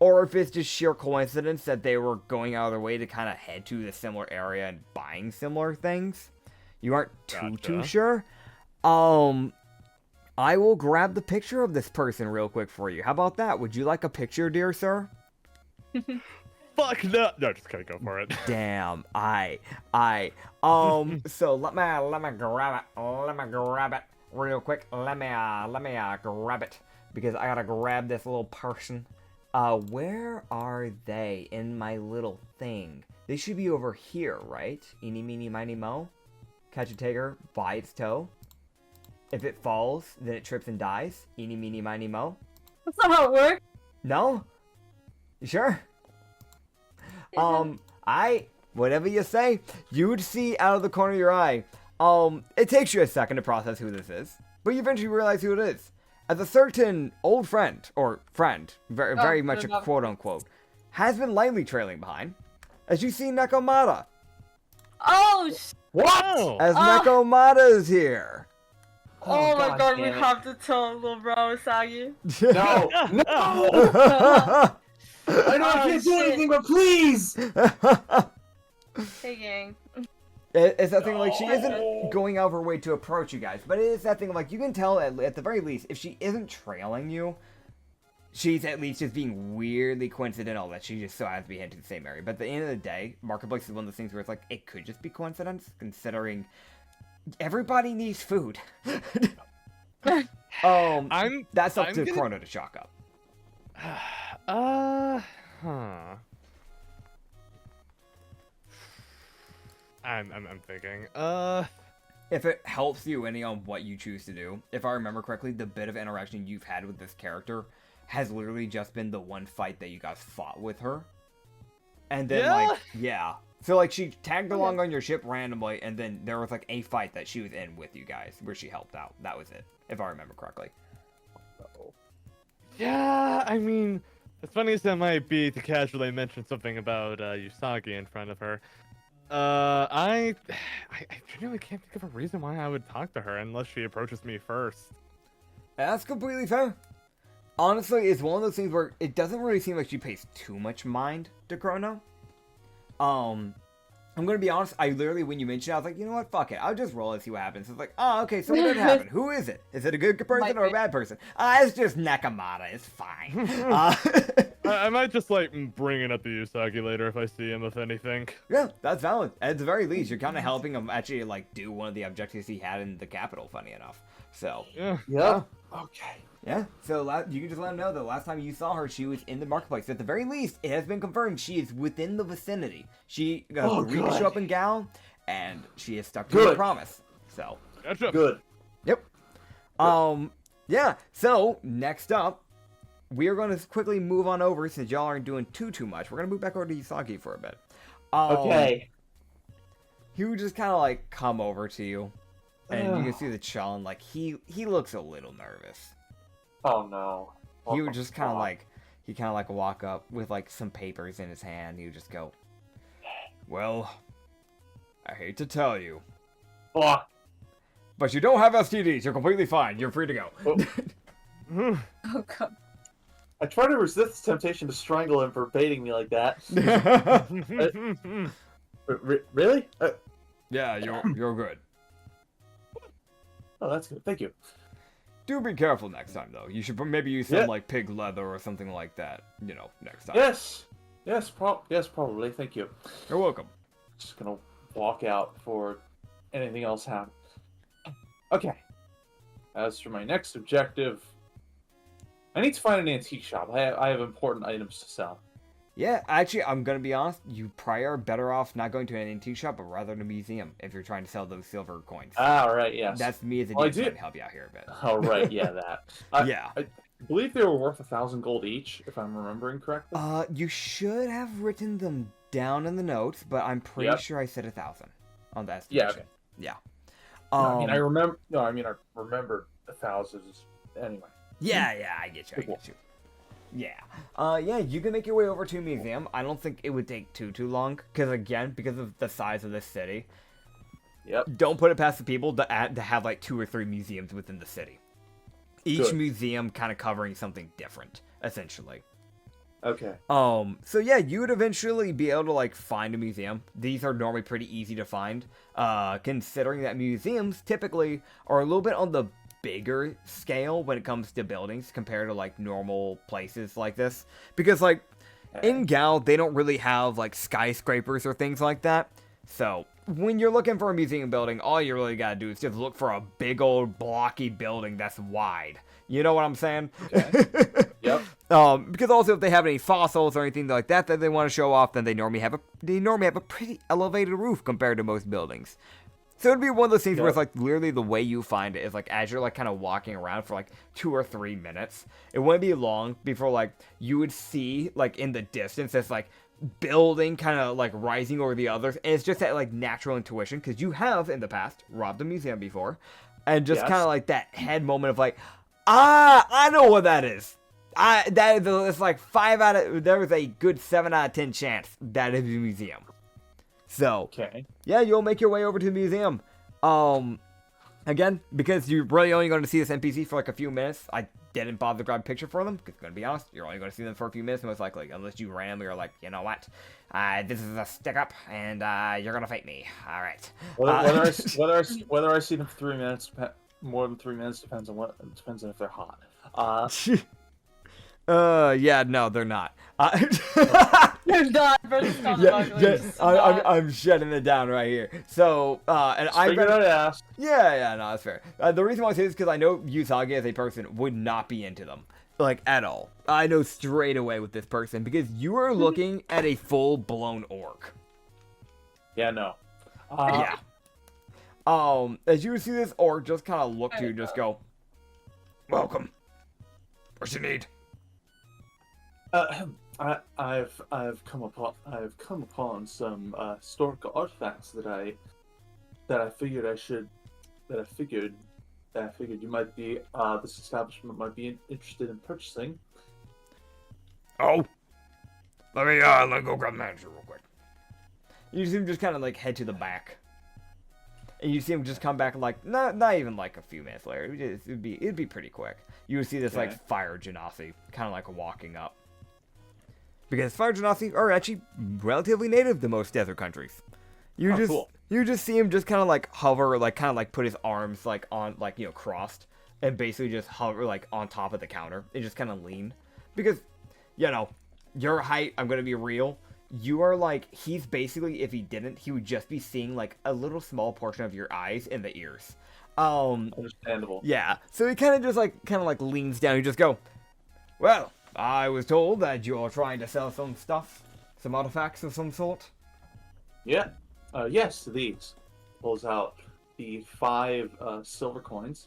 or if it's just sheer coincidence that they were going out of their way to kind of head to the similar area and buying similar things. You aren't too sure. I will grab the picture of this person real quick for you. How about that? Would you like a picture, dear sir? Fuck no. No, just gotta go for it. Damn. So let me grab it. Let me grab it real quick. Let me grab it because I gotta grab this little person. Where are they in my little thing? They should be over here, right? Eeny, meeny, miny, mo. Catch a tiger by its toe. If it falls, then it trips and dies. Eeny, meeny, miny, mo. That's not how it works. No? You sure? Whatever you say, you would see out of the corner of your eye. It takes you a second to process who this is, but you eventually realize who it is. As a certain old friend, or friend, very much a quote-unquote, has been lightly trailing behind, as you see Nekomata. Oh, What? As Nekomata is here. oh my god, we damn it. have to tell little bro Usagi. No! No! I know I can't do shit. anything, but please! Hey gang. It's that thing like she isn't going out of her way to approach you guys, but it is that thing like you can tell at the very least if she isn't trailing you, she's at least just being weirdly coincidental that she just so happens to be heading to the same area. But at the end of the day, Marketplace is one of those things where it's like it could just be coincidence, considering everybody needs food. That's up to Chrono to chalk up. I'm thinking. If it helps you any on what you choose to do, if I remember correctly, the bit of interaction you've had with this character has literally just been the one fight that you guys fought with her. And then, So, like, she tagged along on your ship randomly, and then there was, like, a fight that she was in with you guys, where she helped out. That was it, if I remember correctly. Yeah, I mean, as funny as that might be to casually mention something about Usagi in front of her, I genuinely can't think of a reason why I would talk to her unless she approaches me first. That's completely fair. Honestly, it's one of those things where it doesn't really seem like she pays too much mind to Chrono. I'm gonna be honest, I literally, when you mentioned it, I was like, you know what, fuck it, I'll just roll and see what happens. It's like, oh, okay, so what did happen? Who is it? Is it a good person or a bad person? It's just Nekomata, it's fine. I might just, like, bring it up to Usagi later if I see him, if anything. Yeah, that's valid. At the very least, you're kind of helping him actually, like, do one of the objectives he had in the capital, funny enough. So, Yeah. Yeah. Okay. yeah, so you can just let him know the last time you saw her, she was in the marketplace. At the very least, it has been confirmed she is within the vicinity. She agreed to show up in Gal, and she is stuck to her promise. So, Gotcha. Good. yep. Yeah, so, next up, we are going to quickly move on over, since y'all aren't doing too much. We're going to move back over to Usagi for a bit. Okay. He would just kind of, like, come over to you, and you can see the Challen, like, he looks a little nervous. Oh no. He would just kind of like he kind of like walk up with like some papers in his hand. He would just go, "Well, I hate to tell you, Oh, but you don't have STDs. You're completely fine. You're free to go." Oh god. I try to resist the temptation to strangle him for baiting me like that. Really? Yeah, you're good. Oh, that's good. Thank you. Do be careful next time, though. You should maybe use some Yeah. like pig leather or something like that. You know, next time. Yes. Yes, probably. Thank you. You're welcome. Just gonna walk out before anything else happens. Okay. As for my next objective, I need to find an antique shop. I have important items to sell. Yeah, actually, I'm gonna be honest. You probably are better off not going to an antique shop, but rather in a museum if you're trying to sell those silver coins. Ah, right. Yes. That's me as a Well, I DM trying do- to help you out here a bit. Oh, right. Yeah, that. Yeah. I believe they were worth 1,000 gold each, if I'm remembering correctly. You should have written them down in the notes, but I'm pretty Yep. sure I said 1,000 on that. Yeah. estimation. Okay. Yeah. I mean, I remember. No, I mean, I remembered 1,000. Anyway. Yeah, I get you. Cool. Yeah. Yeah, you can make your way over to a museum. I don't think it would take too long, because again, because of the size of this city, Yep. don't put it past the people to have like 2 or 3 museums within the city. Each Good. museum kind of covering something different, essentially. Okay. So yeah, you would eventually be able to like find a museum. These are normally pretty easy to find, considering that museums typically are a little bit on the bigger scale when it comes to buildings compared to like normal places like this. Because like in Gal, they don't really have like skyscrapers or things like that. So when you're looking for a museum building, all you really gotta do is just look for a big old blocky building that's wide. You know what I'm saying? Yep. Because also if they have any fossils or anything like that that they want to show off, then they normally have a pretty elevated roof compared to most buildings. So it'd be one of those things where it's like literally the way you find it is like as you're like kind of walking around for like 2 or 3 minutes, it wouldn't be long before like you would see like in the distance this like building kind of like rising over the others, and it's just that like natural intuition because you have in the past robbed a museum before, and just Yes. kind of like that head moment of like, I know what that is. It's like there was a good 7 out of 10 chance that is a museum. So Okay. yeah, you'll make your way over to the museum. Again, because you're really only going to see this NPC for like a few minutes, I didn't bother to grab a picture for them. Because, gonna be honest, you're only going to see them for a few minutes, most likely, unless you randomly are like, you know what, this is a stick up, and you're gonna fight me. All right. Whether I see them for 3 minutes, more than 3 minutes depends on if they're hot. Yeah, no, they're not. You're not versus I'm shutting it down right here. So, and I Figured I'd ask. Yeah, no, that's fair. The reason why I say this is because I know Usagi as a person would not be into them, like at all. I know straight away with this person because you are looking at a full-blown orc. Yeah, no. Yeah. As you see this orc just kind of look to you, and just go, "Welcome. What you need?" I've come upon some historical artifacts that I figured you might be this establishment might be interested in purchasing. Oh, let me go grab the manager real quick. You see him just kind of like head to the back, and you see him just come back like not even like a few minutes later. It'd be pretty quick. You would see this Okay. like fire genasi kind of like walking up, because fire genasi are actually relatively native to most desert countries. Cool. You just see him just kind of like hover, like kind of like put his arms like on like crossed, and basically just hover like on top of the counter and just kind of lean, because your height. I'm gonna be real. You are like, he's basically, if he didn't, he would just be seeing like a little small portion of your eyes and the ears. Understandable. Yeah. So he kind of leans down. You just go, "Well, I was told that you're trying to sell some stuff, some artifacts of some sort." Yeah. Yes, these. Pulls out the 5 silver coins.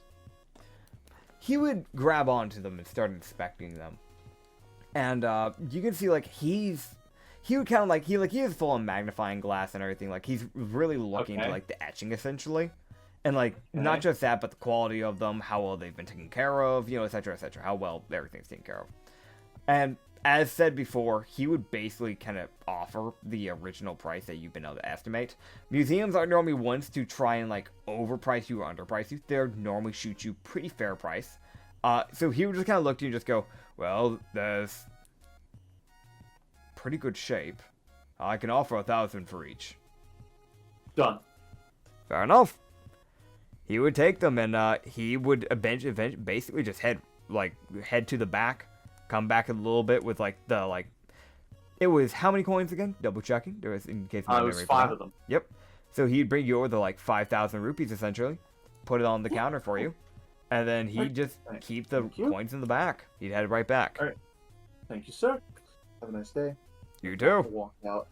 He would grab onto them and start inspecting them. And you can see like he would kind of like he has full on magnifying glass and everything. Like he's really looking Okay. to like the etching essentially, and like not just that, but the quality of them, how well they've been taken care of, etc., etc., how well everything's taken care of. And as said before, he would basically kind of offer the original price that you've been able to estimate. Museums aren't normally ones to try and like overprice you or underprice you. They're normally shoot you pretty fair price. So he would just kind of look at you and just go, well, there's pretty good shape. I can offer 1,000 for each. Done. Fair enough. He would take them, and he would eventually basically just head to the back, come back a little bit with it was how many coins again? Double checking. There was in case my It was memory 5 forgot. of them. Yep. So he'd bring you over the 5,000 rupees essentially, put it on the counter for you, and then he'd just keep the Thank you. coins in the back. He'd head right back. All right. Thank you, sir. Have a nice day. You I'll too. walk out.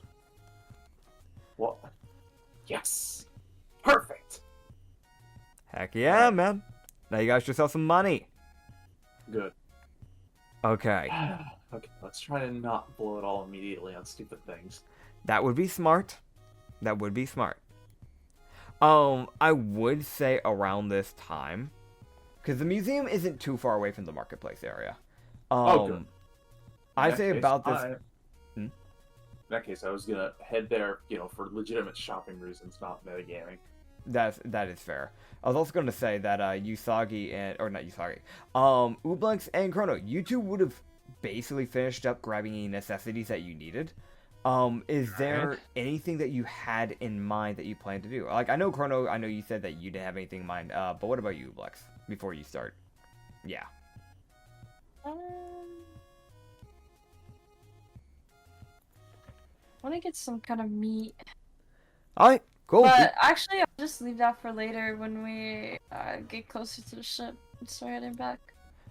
What? Yes. Perfect. Heck yeah, man. Now you got yourself some money. Good. Okay. Okay, let's try to not blow it all immediately on stupid things. That would be smart. That would be smart. I would say around this time, because the museum isn't too far away from the marketplace area. Good. I'd say about this. In that case, I was gonna head there, for legitimate shopping reasons, not metagaming. That is fair. I was also going to say that Usagi Ublex and Chrono, you two would have basically finished up grabbing any necessities that you needed. Is there anything that you had in mind that you plan to do? I know Chrono, I know you said that you didn't have anything in mind, but what about you, Ublex, before you start? Yeah. I want to get some kind of meat. Alright, cool. But actually, I'll just leave that for later when we get closer to the ship and start heading back.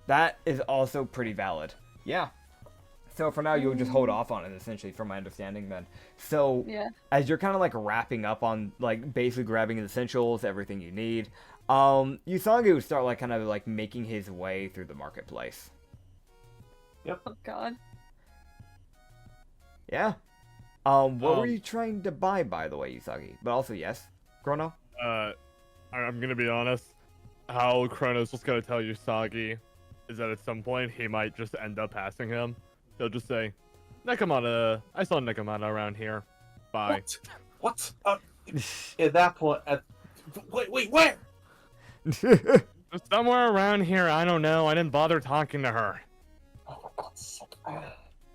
That is also pretty valid. Yeah. So for now, you'll just hold off on it, essentially, from my understanding, then. So, Yeah. as you're kind of, wrapping up on, basically grabbing the essentials, everything you need, Usagi would start, making his way through the marketplace. Yep. Oh God. Yeah. What were you trying to buy, by the way, Usagi? But also, yes, Chrono? I'm gonna be honest. How Chrono's just gonna tell Usagi is that at some point he might just end up passing him. He'll just say, Nekomata, I saw Nekomata around here. Bye. What? At that point, wait, where? Just somewhere around here, I don't know. I didn't bother talking to her. Oh, for God's sake.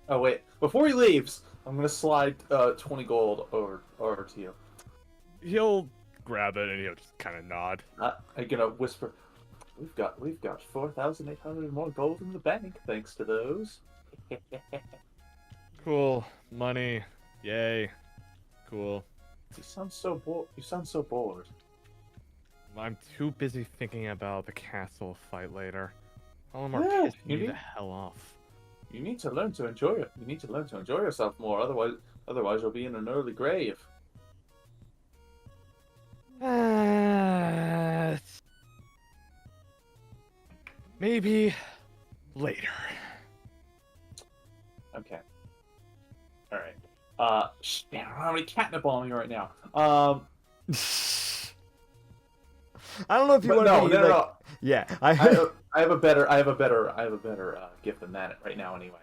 Oh, wait. Before he leaves, I'm gonna slide 20 gold over to you. He'll grab it and he'll just kind of nod. I'm gonna whisper, we've got 4,800 more gold in the bank, thanks to those. Cool. Money. Yay. Cool. You sound so bored. I'm too busy thinking about the castle fight later. Olimar Yeah, pissed me maybe. the hell off. You need to learn to enjoy it. You need to learn to enjoy yourself more. Otherwise you'll be in an early grave. Maybe later. Okay. All right. Man, I don't have any catnip on me right now. I don't know if you But want to no. Yeah, I have a better gift than that right now anyway.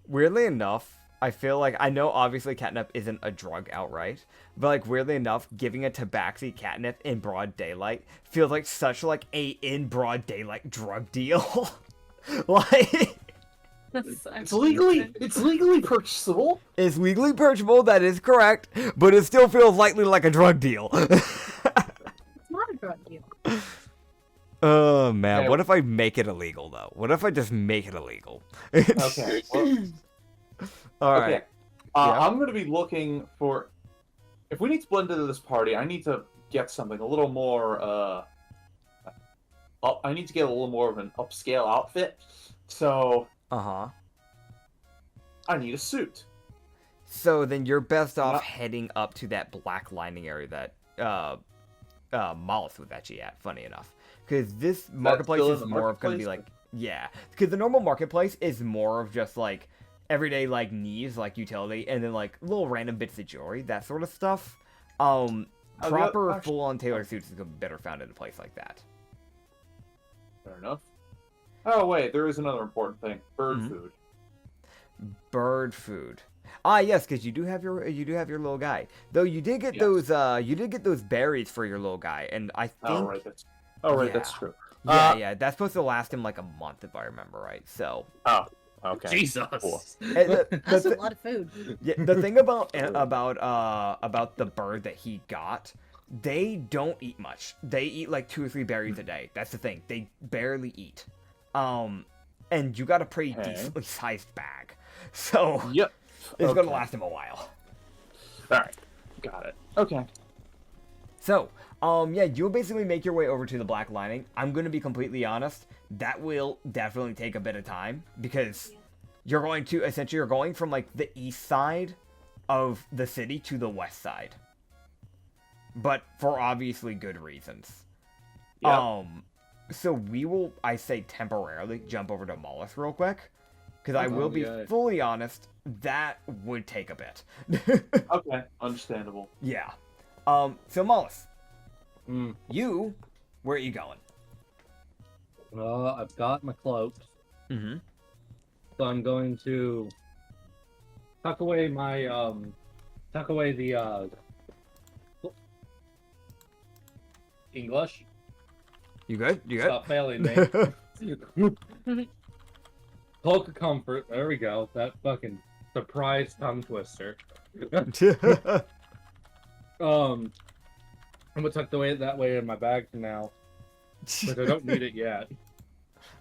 Weirdly enough, I feel like, I know obviously catnip isn't a drug outright, but weirdly enough, giving a tabaxi catnip in broad daylight feels like such a in broad daylight drug deal. It's legally purchasable. It's legally purchasable, that is correct, but it still feels lightly like a drug deal. It's not a drug deal. Oh man, Yeah. what if I make it illegal though? What if I just make it illegal? Okay. Well, Alright. okay. I'm gonna be looking for. If we need to blend into this party, I need to get something a little more. I need to get a little more of an upscale outfit. So Uh-huh. I need a suit. So then you're best off Yeah. heading up to that black lining area that Malhas was actually at, funny enough. Because this marketplace still in is the more of going to be marketplace? yeah. Because the normal marketplace is more of just everyday needs, utility, and then little random bits of jewelry, that sort of stuff. Proper actually- full-on tailored suits is gonna be better found in a place like that. Fair enough. Oh wait, there is another important thing. Bird Mhm. food. Bird food. Ah, yes, because you do have your little guy. Though you did get those berries for your little guy, and I think. Oh right, that's true. Yeah, that's supposed to last him like a month if I remember right. So. Oh, okay. Jesus. Cool. That's a lot of food. Yeah, the thing about the bird that he got, they don't eat much. They eat like 2 or 3 berries a day. That's the thing. They barely eat. And you got a pretty decently sized bag, so Yep. it's gonna last him a while. All right, got it. Okay. So, yeah, you'll basically make your way over to the Black Lining. I'm gonna be completely honest. That will definitely take a bit of time because you're going from like the east side of the city to the west side, but for obviously good reasons. Yep. So we will, I say, temporarily jump over to Malhas real quick, because I will be yeah. fully honest, that would take a bit. Okay, understandable. Yeah. So Malhas, Mm. where are you going? I've got my cloaks, Mm-hmm. so I'm going to tuck away the English. You good? You good? Stop failing me. Cloak of comfort. There we go. That fucking surprise tongue twister. I'm gonna tuck that way in my bag for now, but I don't need it yet.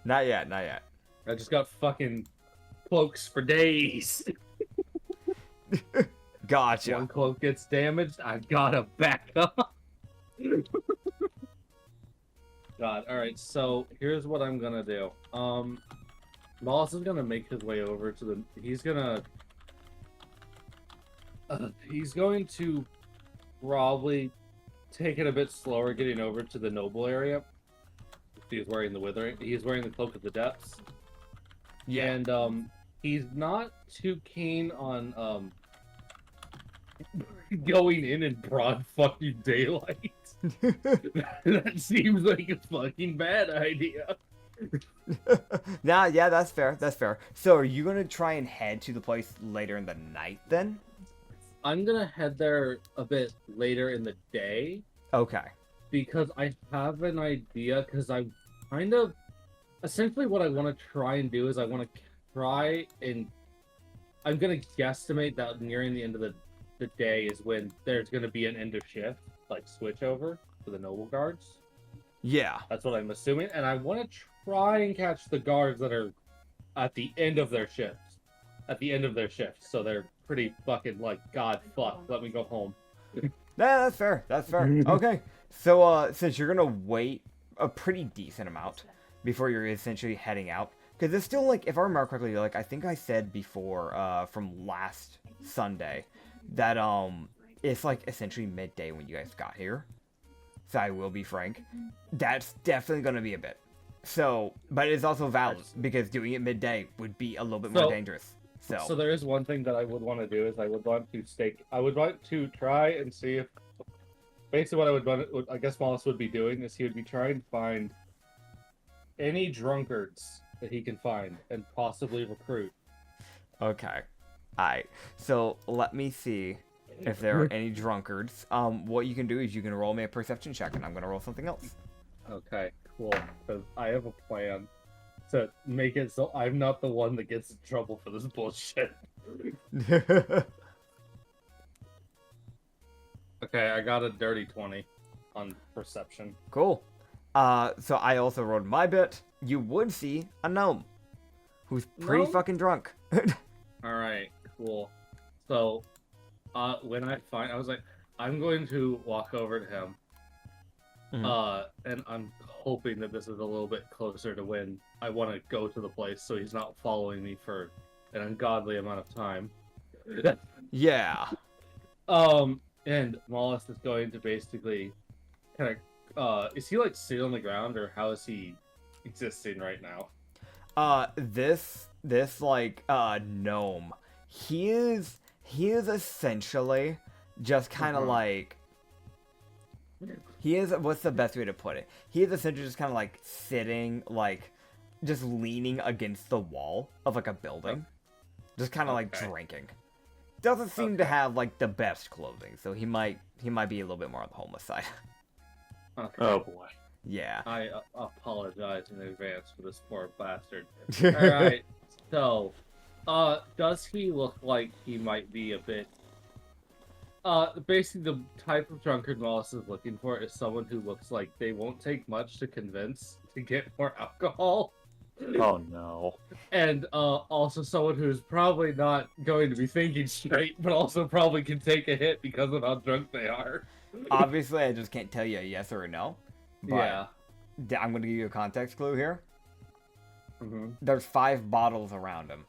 Not yet, not yet. I just got fucking cloaks for days. Gotcha. One cloak gets damaged, I gotta back up. God, alright, so here's what I'm gonna do. Malhas is gonna make his way over to the... He's going to probably take it a bit slower getting over to the noble area. He's wearing the withering. He's wearing the cloak of the depths. Yeah. And he's not too keen on going in broad fucking daylight. That seems like a fucking bad idea. Nah, yeah, that's fair. That's fair. So, are you gonna try and head to the place later in the night then? I'm gonna head there a bit later in the day Okay. because I have an idea. Because I'm kind of essentially what I want to try and do is I want to try and I'm gonna guesstimate that nearing the end of the day is when there's gonna be an end of shift, like switch over for the noble guards. Yeah. That's what I'm assuming, and I want to try and catch the guards that are at the end of their shift. At the end of their shift, so they're pretty fucking like, God, fuck, let me go home. Yeah, that's fair. That's fair. Okay. So, since you're gonna wait a pretty decent amount before you're essentially heading out, because it's still like, if I remember correctly, like I think I said before, from last Sunday, that it's like essentially midday when you guys got here. So I will be frank, that's definitely gonna be a bit. So, but it's also valid because doing it midday would be a little bit more dangerous. So there is one thing that I would want to do is I would want to try and see if basically what I guess Malhas would be doing is he would be trying to find any drunkards that he can find and possibly recruit. Okay. Alright. So let me see if there are any drunkards. What you can do is you can roll me a perception check and I'm gonna roll something else. Okay, cool. Because I have a plan to make it so I'm not the one that gets in trouble for this bullshit. Okay, I got a dirty 20 on perception. Cool. So I also rolled my bit. You would see a gnome who's pretty fucking drunk. Alright, cool. So, when I was like, I'm going to walk over to him. And I'm hoping that this is a little bit closer to when I want to go to the place so he's not following me for an ungodly amount of time. Yeah. And Malhas is going to basically kind of, is he like sitting on the ground or how is he existing right now? This like, gnome, he is essentially just kind of like, what's the best way to put it? He is essentially just kind of like sitting, like, just leaning against the wall of like a building. just kind of like Okay. drinking. Doesn't seem to have like the best clothing, so he might be a little bit more on the homeless side. Okay. Oh boy. Yeah. I apologize in advance for this poor bastard. Alright, so, does he look like he might be a bit... basically the type of drunkard Malhas is looking for is someone who looks like they won't take much to convince to get more alcohol. Oh no. And, also someone who's probably not going to be thinking straight, but also probably can take a hit because of how drunk they are. Obviously, I just can't tell you a yes or a no. But Yeah. I'm going to give you a context clue here. Mm-hmm. There's 5 bottles around him.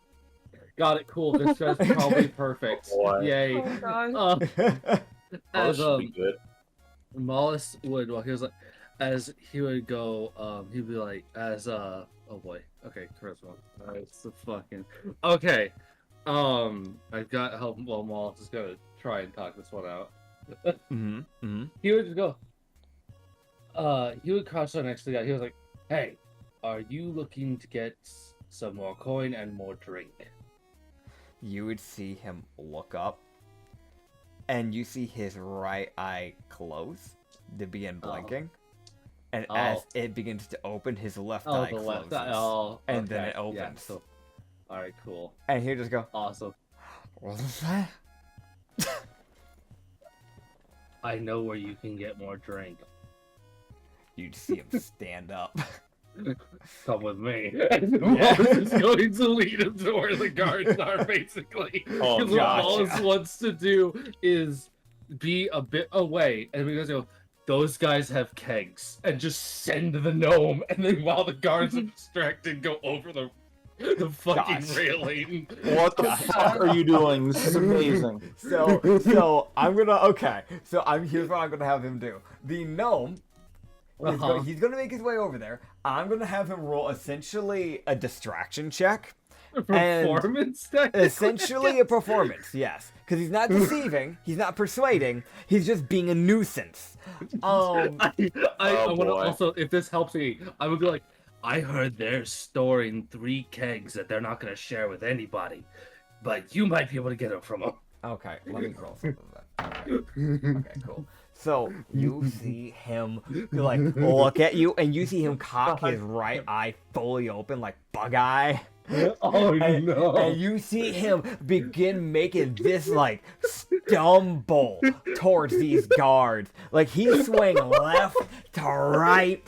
Got it, cool. This guy's probably perfect. Oh, boy. Yay. Oh god. Oh, As, this should be good. Malhas would, well, he was like, as he would go, he'd be like, oh boy, okay, charisma. It's the fucking, okay, I've got help. Well, Malhas is gonna try and talk this one out. Mm-hmm. Mm-hmm. He would just go, he would crouch down next to the guy. He was like, hey, are you looking to get some more coin and more drink? You would see him look up, and you see his right eye close to begin blinking. And as it begins to open, his left eye the closes. left eye. Oh, and then okay, it opens. Yeah, so, all right, cool, And he'll just go, awesome. what was that? I know where you can get more drink. You'd see him stand up. Come with me. And Malhas is going to lead him to where the guards are, basically. Oh, Because what gotcha. Malhas wants to do is be a bit away, and we're gonna go, those guys have kegs, and just send the gnome, and then while the guards are distracted, go over the fucking Gosh. railing. What the fuck are you doing? This is amazing. So I'm gonna, okay. So here's what I'm gonna have him do. The gnome, he's gonna make his way over there. I'm gonna have him roll essentially a distraction check. Performance technically? Essentially a performance, yes. Because he's not deceiving, he's not persuading, he's just being a nuisance. I Oh, want to boy. also, if this helps me, I would be like, I heard they're storing 3 kegs that they're not going to share with anybody, but you might be able to get them from them. Okay, let me roll some of that. Okay, cool. So you see him like look at you, and you see him cock his right eye fully open, like bug eye. Oh And, and you see him begin making this like stumble towards these guards. Like he's swaying left to right,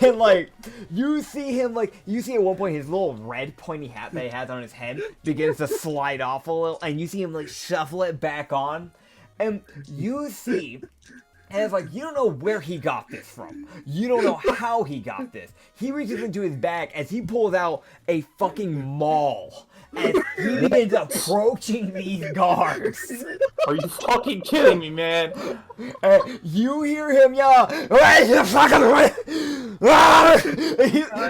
and like you see him you see at one point his little red pointy hat that he has on his head begins to slide off a little, and you see him like shuffle it back on, and you see. And it's like, you don't know where he got this from. You don't know how he got this. He reaches into his bag as he pulls out a fucking maul. As he begins approaching these guards. Are you fucking kidding me, man? And you hear him yell, "Where's the fucking ah!"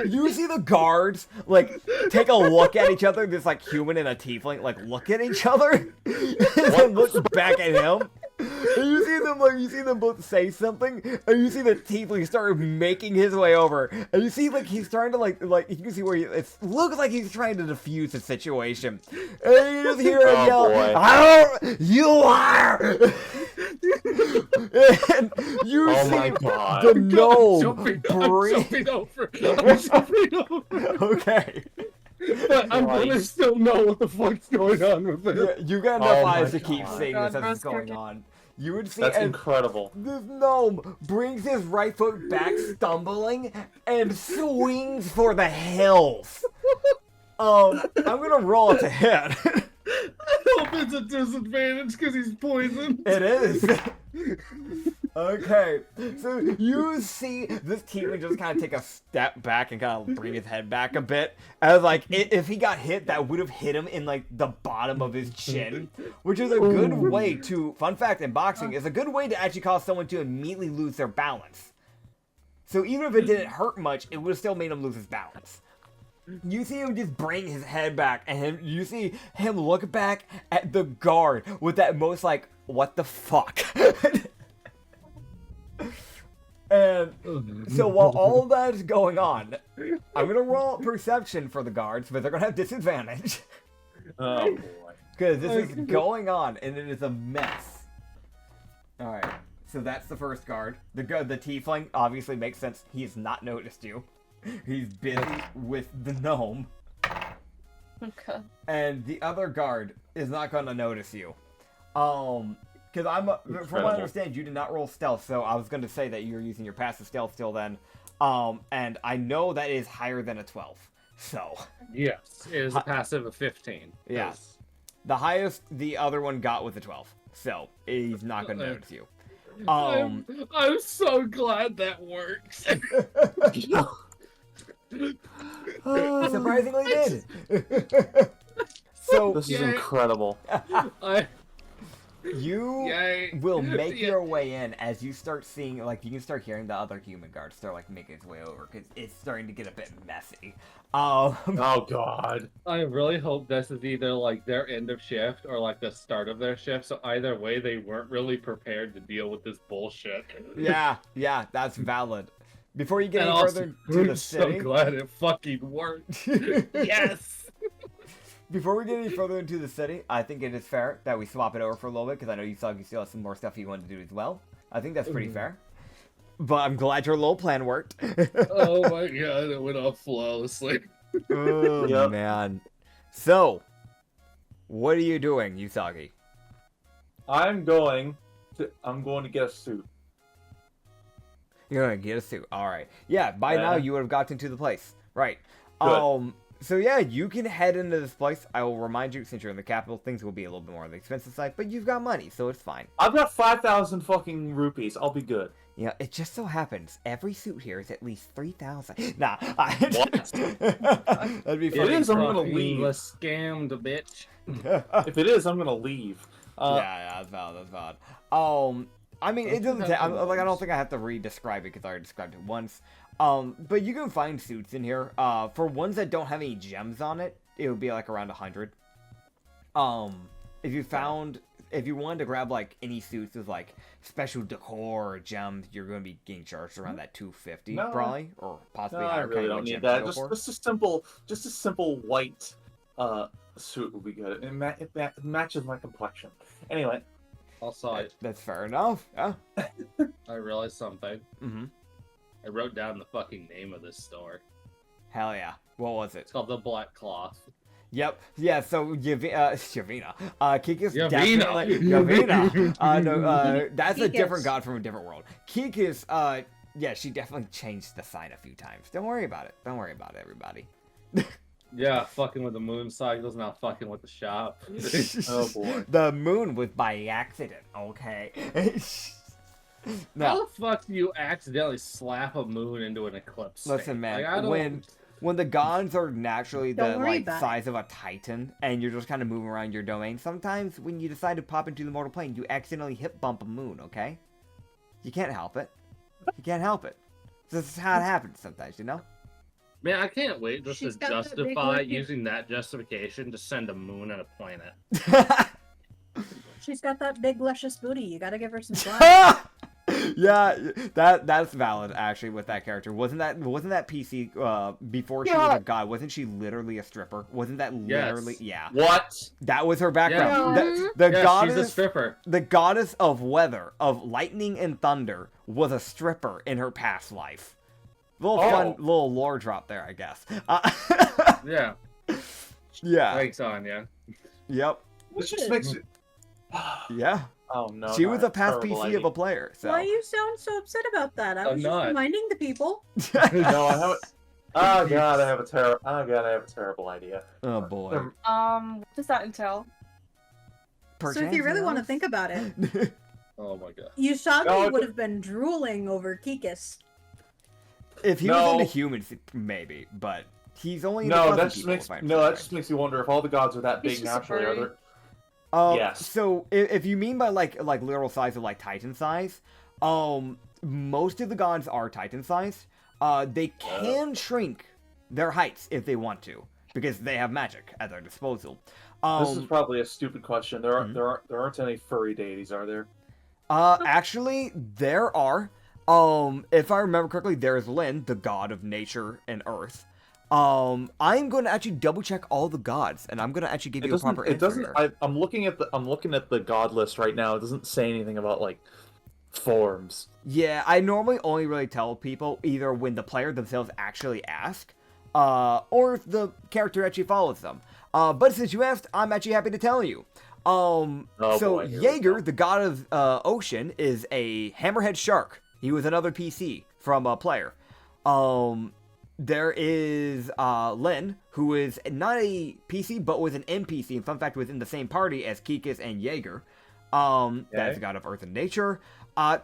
You see the guards, like, take a look at each other, this, like, human and a tiefling, like, look at each other, and then look back at him. And you see them both say something, and you see the tiefling start making his way over, and you see he's trying to like you can see where it looks like he's trying to defuse the situation, and you just hear him Oh, yell, boy. "I don't, you liar!" And you Oh see my God. the gnome I'm breathe. jumping over. I'm jumping over. Okay, But I'm Christ. gonna still know what the fuck's going on with it. yeah, you got Oh enough my eyes to keep God. seeing God, this as it's Rose going Kirk. on. You would see That's as incredible. this gnome brings his right foot back stumbling and swings for the hills. I'm gonna roll it to hit. I hope it's a disadvantage because he's poisoned. It is. Okay, so you see this team just kind of take a step back and kind of bring his head back a bit. As like, if he got hit, that would have hit him in like the bottom of his chin, which is a good way to, fun fact in boxing, is a good way to actually cause someone to immediately lose their balance. So even if it didn't hurt much, it would have still made him lose his balance. You see him just bring his head back, and you see him look back at the guard with that most like, what the fuck? And so while all that's going on, I'm gonna roll perception for the guards, but they're gonna have disadvantage. Oh boy. Because this is going on, and it is a mess. Alright, so that's the first guard. The tiefling obviously makes sense. He's not noticed you. He's busy with the gnome. Okay. And the other guard is not gonna notice you. Because from what I understand, you did not roll stealth, so I was going to say that you're using your passive stealth still then. And I know that is higher than a 12. So. Yes, it is a passive of 15. Yeah. Yes. The highest the other one got was a 12. So, he's not going to notice you. I'm so glad that works. Surprisingly did. So, This is incredible. you will make your way in as you start seeing, like, you can start hearing the other human guards start, like, making its way over, because it's starting to get a bit messy. Oh god. I really hope this is either like their end of shift or like the start of their shift. So either way, they weren't really prepared to deal with this bullshit. Yeah, that's valid. Before you get And any also, further to the I'm city, so glad it fucking worked. Yes. before we get any further into the city, I think it is fair that we swap it over for a little bit, because I know you still have some more stuff you wanted to do as well. I think that's pretty fair. But I'm glad your little plan worked. Oh my god, it went off flawlessly. Oh, Yep. man. So, what are you doing, Usagi? I'm going to get a suit. You're gonna get a suit. Alright. Yeah, by now you would have gotten to the place. Right. Good. So yeah, you can head into this place. I will remind you, since you're in the capital, things will be a little bit more on the expensive side, but you've got money, so it's fine. I've got 5,000 fucking rupees. I'll be good. You know, it just so happens every suit here is at least 3,000. Nah. What? That'd be It funny. is, I'm gonna Fucking leave. was scammed, bitch. If it is, I'm gonna leave. Yeah, that's valid. I mean, it doesn't. I don't think I have to re-describe it because I already described it once. But you can find suits in here. For ones that don't have any gems on it, it would be like around 100. If you wanted to grab like any suits with like special decor or gems, you're going to be getting charged around that 250 No. probably, or possibly No, I higher. really depending don't what need gems that. you go for. Just a simple white suit would be good. It matches my complexion. Anyway, Also, That's fair enough. Yeah. I realized something. Mm-hmm. I wrote down the fucking name of this store. Hell yeah. What was it? It's called the Black Cloth. Yep. Yeah. So Yavina, Kikis Yavina. definitely Yavina. No, that's a Kikis. different god from a different world. Kikis, yeah, she definitely changed the sign a few times. Don't worry about it. Don't worry about it, everybody. Yeah, fucking with the moon cycles, not fucking with the shop. oh boy. The moon was by accident. Okay. How No, the fuck do you accidentally slap a moon into an eclipse? listen, state? man. Like, I don't... When the gods are naturally the Don't worry like about it. size of a titan, and you're just kind of moving around your domain, sometimes when you decide to pop into the mortal plane, you accidentally hip bump a moon. Okay? You can't help it. You can't help it. This is how it happens sometimes, you know. Man, I can't wait just She's to got that big justify wicked- using that justification to send a moon and a planet. She's got that big luscious booty. You gotta give her some time. Yeah, that's valid actually with that character. Wasn't that PC before she was a god? Wasn't she literally a stripper? Wasn't that literally? Yeah, What? that was her background. Yeah. The Yeah, goddess, she's a stripper. the goddess of weather, of lightning and thunder, was a stripper in her past life. Fun little lore drop there, I guess. Yeah. Yeah. Thanks, Anya. Yep. This just makes it. Yeah. Oh no. She not was a past terrible PC of idea. a player. So. Why you sound so upset about that? I I'm was just not. reminding the people. No, I haven't. Oh god, I have a terrible idea. Oh boy. What does that entail? So if you really want to think about it, Oh my god. Usagi No, would have been drooling over Kikis. If he No. was into humans, maybe, but he's only into No, fuzzy that just people, makes if I'm that correct. just makes me wonder if all the gods are that He's big just a naturally. Are furry. there? Yes. So if you mean by like literal size of like Titan size, most of the gods are Titan size. They can shrink their heights if they want to because they have magic at their disposal. This is probably a stupid question. There Mhm. there aren't any furry deities, are there? Actually, there are. If I remember correctly, there's Lin, the god of nature and earth. I'm going to actually double check all the gods, and I'm going to actually give you a proper answer. It doesn't. Here. I'm looking at the god list right now. It doesn't say anything about like forms. Yeah, I normally only really tell people either when the player themselves actually ask, or if the character actually follows them. But since you asked, I'm actually happy to tell you. Jaeger, the god of ocean, is a hammerhead shark. He was another PC from a player. There is Lin, who is not a PC, but was an NPC, and fun fact, within the same party as Kikis and Jaeger. That is the god of earth and nature.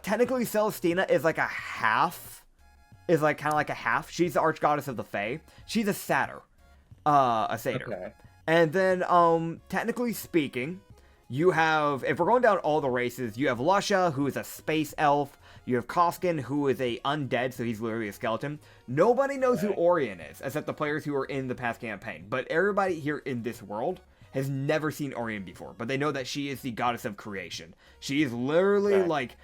Technically, Celestina is like a half. Is like kind of like a half. She's the arch goddess of the Fae. She's a satyr. A satyr. Okay. And then, technically speaking, you have, if we're going down all the races, you have Lusha, who is a space elf. You have Koskin, who is a undead, so he's literally a skeleton. Nobody knows who Orion is, except the players who are in the past campaign. But everybody here in this world has never seen Orion before. But they know that she is the goddess of creation. She is literally like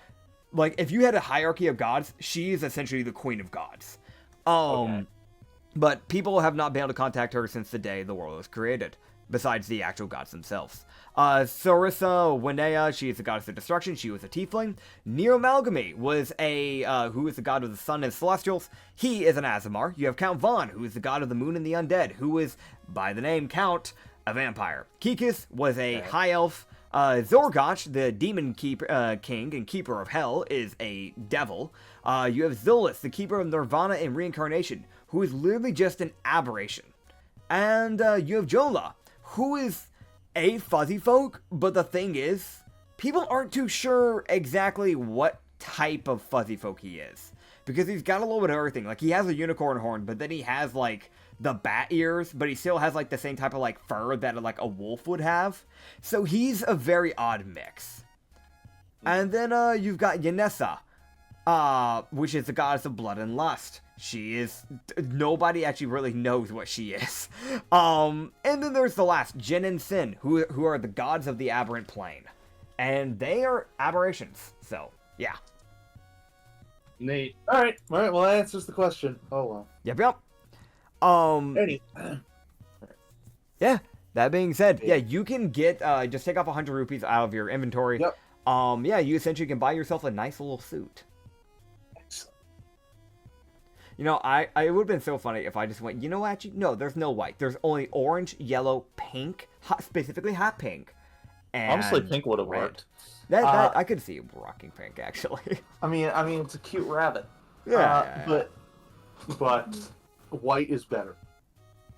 if you had a hierarchy of gods, she is essentially the queen of gods. But people have not been able to contact her since the day the world was created, besides the actual gods themselves. Sarissa Winea, she is the goddess of destruction. She was a tiefling. Neomalgamy was who is the god of the sun and celestials. He is an Azamar. You have Count Vaughn, who is the god of the moon and the undead, who is, by the name Count, a vampire. Kikis was a high elf. Zorgosh, the demon king and keeper of hell, is a devil. You have Zulus, the keeper of nirvana and reincarnation, who is literally just an aberration. And you have Jola, who is a fuzzy folk, but the thing is, people aren't too sure exactly what type of fuzzy folk he is. Because he's got a little bit of everything. Like, he has a unicorn horn, but then he has, like, the bat ears, but he still has, like, the same type of, like, fur that, like, a wolf would have. So he's a very odd mix. And then, you've got Yanessa, which is the goddess of blood and lust. She is, nobody actually really knows what she is. And then there's the last, Jin and Sin, who are the gods of the aberrant plane. And they are aberrations, so, yeah. Neat. Alright, well that answers the question. Oh well. Yep. Yeah, that being said, yeah, you can get, just take off 100 rupees out of your inventory. Yep. Yeah, you essentially can buy yourself a nice little suit. Excellent. You know, it would have been so funny if I just went, you know, actually, no, there's no white. There's only orange, yellow, pink, specifically hot pink. And honestly, pink would have worked. That I could see you rocking pink, actually. I mean, it's a cute rabbit. Yeah. But white is better.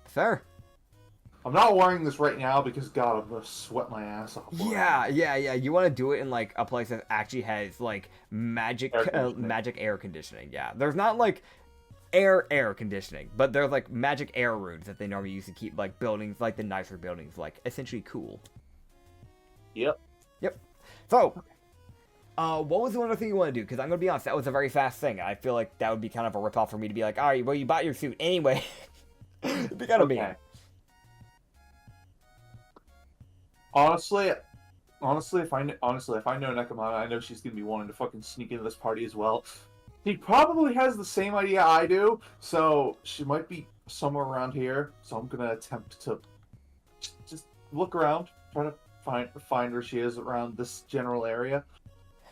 Fair. I'm not wearing this right now because, God, I'm gonna sweat my ass off. Yeah. You want to do it in like a place that actually has like magic air conditioning. Yeah, there's not like air conditioning, but there's like magic air rooms that they normally use to keep like buildings, like the nicer buildings, like essentially cool. Yep. So, what was the other thing you want to do? Because I'm gonna be honest, that was a very fast thing. I feel like that would be kind of a ripoff for me to be like, all right, well, you bought your suit anyway. It'd be kind of mean. Honestly, if I know Nekomata, I know she's gonna be wanting to fucking sneak into this party as well. She probably has the same idea I do, so she might be somewhere around here. So I'm gonna attempt to just look around, try to find where she is around this general area,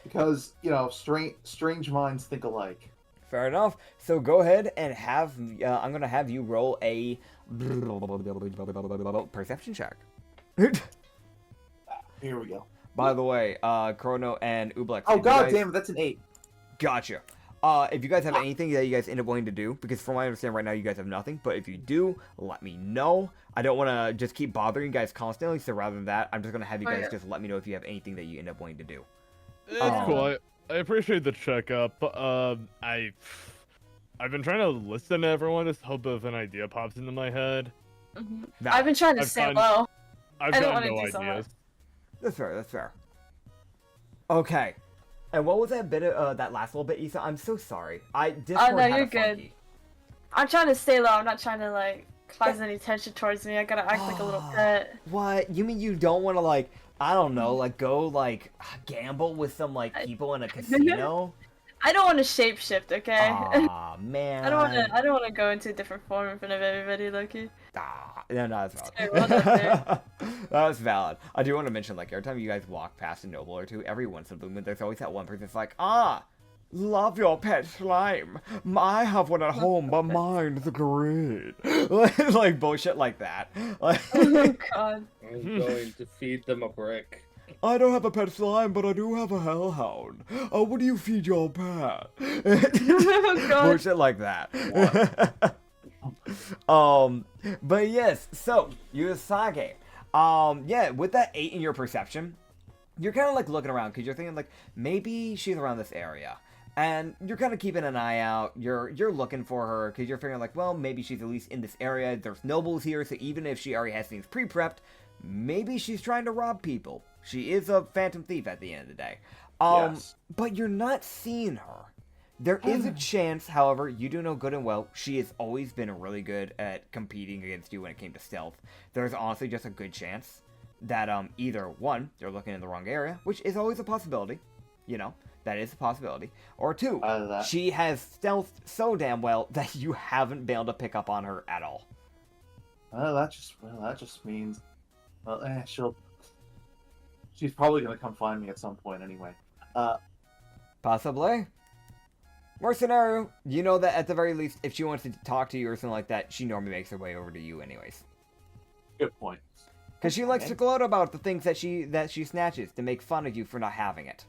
because you know, strange minds think alike. Fair enough. So go ahead and have I'm gonna have you roll a perception check. Here we go. By the way, Chrono and Ublex. Oh god damn it, that's an 8. Gotcha. If you guys have anything that you guys end up wanting to do, because from what I understand right now, you guys have nothing, but if you do, let me know. I don't want to just keep bothering you guys constantly, so rather than that, I'm just going to have you guys just let me know if you have anything that you end up wanting to do. It's cool. I appreciate the checkup. I've been trying to listen to everyone, just hope of an idea pops into my head. Mm-hmm. I've been trying to stay low. I don't want no ideas. That's fair. Okay. And what was that bit of that last little bit, Issa? I'm so sorry. No, you're good. I'm trying to stay low. I'm not trying to like cause any tension towards me. I gotta act like a little pet. What? You mean you don't want to like, I don't know, like go like gamble with some like people in a casino? I don't want to shapeshift, okay? Aw, man. I don't want to go into a different form in front of everybody, Loki. No, that's valid. Sorry, well done there. That's valid. I do want to mention, like, every time you guys walk past a noble or two, every once in a blue moon, there's always that one person that's like, love your pet slime. I have one at home, but mine's green. Like bullshit like that. Like, Oh god. I'm going to feed them a brick. I don't have a pet slime, but I do have a hellhound. What do you feed your pet? Oh god. Bullshit like that. But yes, so Yusage. Yeah, with that 8 in your perception, you're kind of like looking around because you're thinking like maybe she's around this area, and you're kind of keeping an eye out. You're looking for her because you're figuring like, well, maybe she's at least in this area. There's nobles here, so even if she already has things pre-prepped, maybe she's trying to rob people. She is a phantom thief at the end of the day. Yes. But you're not seeing her. There is a chance, however, you do know good and well, she has always been really good at competing against you when it came to stealth. There's honestly just a good chance that either one, they're looking in the wrong area, which is always a possibility, you know, that is a possibility, or two, she has stealthed so damn well that you haven't been able to pick up on her at all. That just means, she's probably gonna come find me at some point anyway. Possibly. Worst scenario, you know that at the very least, if she wants to talk to you or something like that, she normally makes her way over to you anyways. Good point. Because she likes to gloat about the things that she snatches to make fun of you for not having it.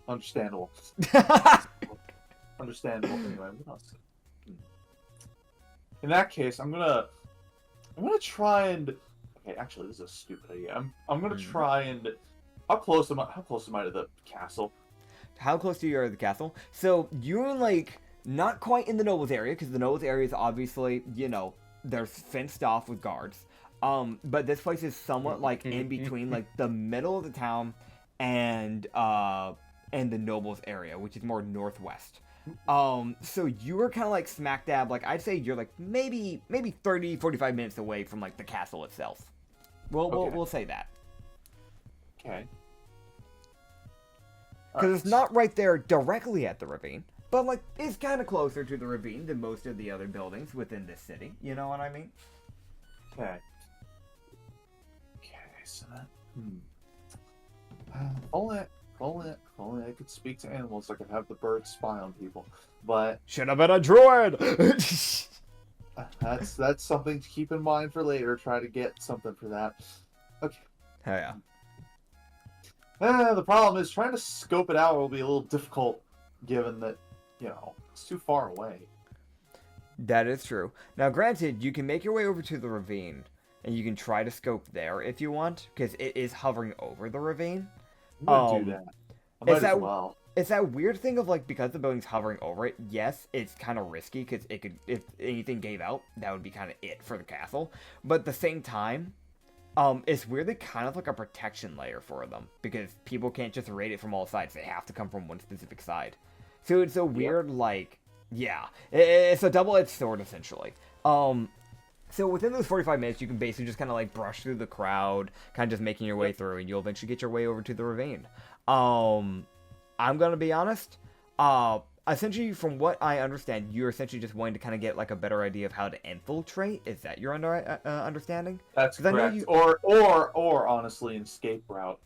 Understandable. Understandable. Anyway, what else? In that case, I'm gonna try and. Okay, actually, this is a stupid idea. I'm gonna try and. How close am I to the castle? How close to you are to the castle? So you're like not quite in the nobles area because the nobles area is obviously, you know, they're fenced off with guards. But this place is somewhat like in between like the middle of the town and the nobles area, which is more northwest. So you were kind of like smack dab, like I'd say you're like maybe 30, 45 minutes away from like the castle itself. We'll say that. Okay. Because it's not right there directly at the ravine, but like it's kind of closer to the ravine than most of the other buildings within this city. You know what I mean? Okay. Okay, so that. Only I could speak to animals. I could have the birds spy on people, but should have been a druid. that's something to keep in mind for later. Try to get something for that. Okay. Hell yeah. The problem is trying to scope it out will be a little difficult, given that, you know, it's too far away. That is true. Now, granted, you can make your way over to the ravine, and you can try to scope there if you want, because it is hovering over the ravine. I'm gonna do that. I might as well. It's that weird thing of, like, because the building's hovering over it, yes, it's kind of risky, because it could, if anything gave out, that would be kind of it for the castle. But at the same time, it's weirdly kind of like a protection layer for them, because people can't just raid it from all sides. They have to come from one specific side. So it's a weird, like, yeah, it's a double-edged sword, essentially. So within those 45 minutes, you can basically just kind of, like, brush through the crowd, kind of just making your way through, and you'll eventually get your way over to the ravine. I'm gonna be honest, essentially, from what I understand, you're essentially just wanting to kind of get, like, a better idea of how to infiltrate. Is that your understanding? That's correct. Or honestly, an escape route.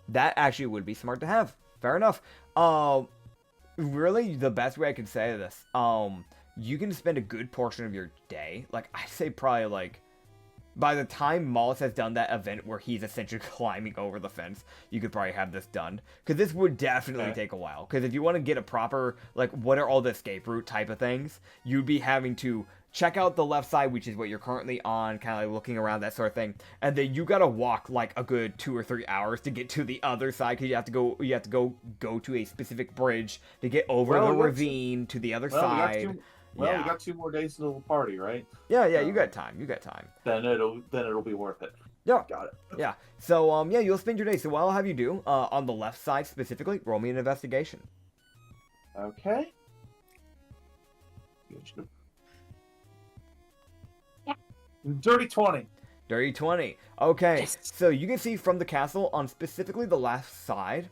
That actually would be smart to have. Fair enough. Really, the best way I could say this, you can spend a good portion of your day, like, I'd say probably, like, by the time Malhas has done that event where he's essentially climbing over the fence, you could probably have this done. Because this would definitely take a while. Because if you want to get a proper, like, what are all the escape route type of things, you'd be having to check out the left side, which is what you're currently on, kind of like looking around, that sort of thing. And then you gotta walk, like, a good 2 or 3 hours to get to the other side, because you have to go to a specific bridge to get over the ravine to the other side. We got 2 more days until the party, right? Yeah, you got time. Then it'll be worth it. Yeah. Got it. Yeah. So, yeah, you'll spend your day. So what I'll have you do, on the left side specifically, roll me an investigation. Okay. Dirty 20. Dirty 20. Okay. Yes. So you can see from the castle on specifically the left side,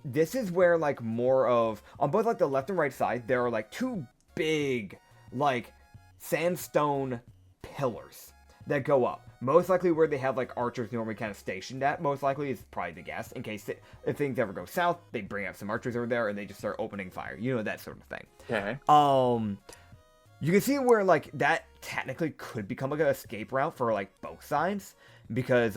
This is where, like, more of, on both, like, the left and right side, there are, like, two big, like, sandstone pillars that go up. Most likely where they have, like, archers normally kind of stationed at, most likely, is probably the guess, in case if things ever go south, they bring up some archers over there, and they just start opening fire. You know, that sort of thing. Okay. You can see where, like, that technically could become, like, an escape route for, like, both sides. Because,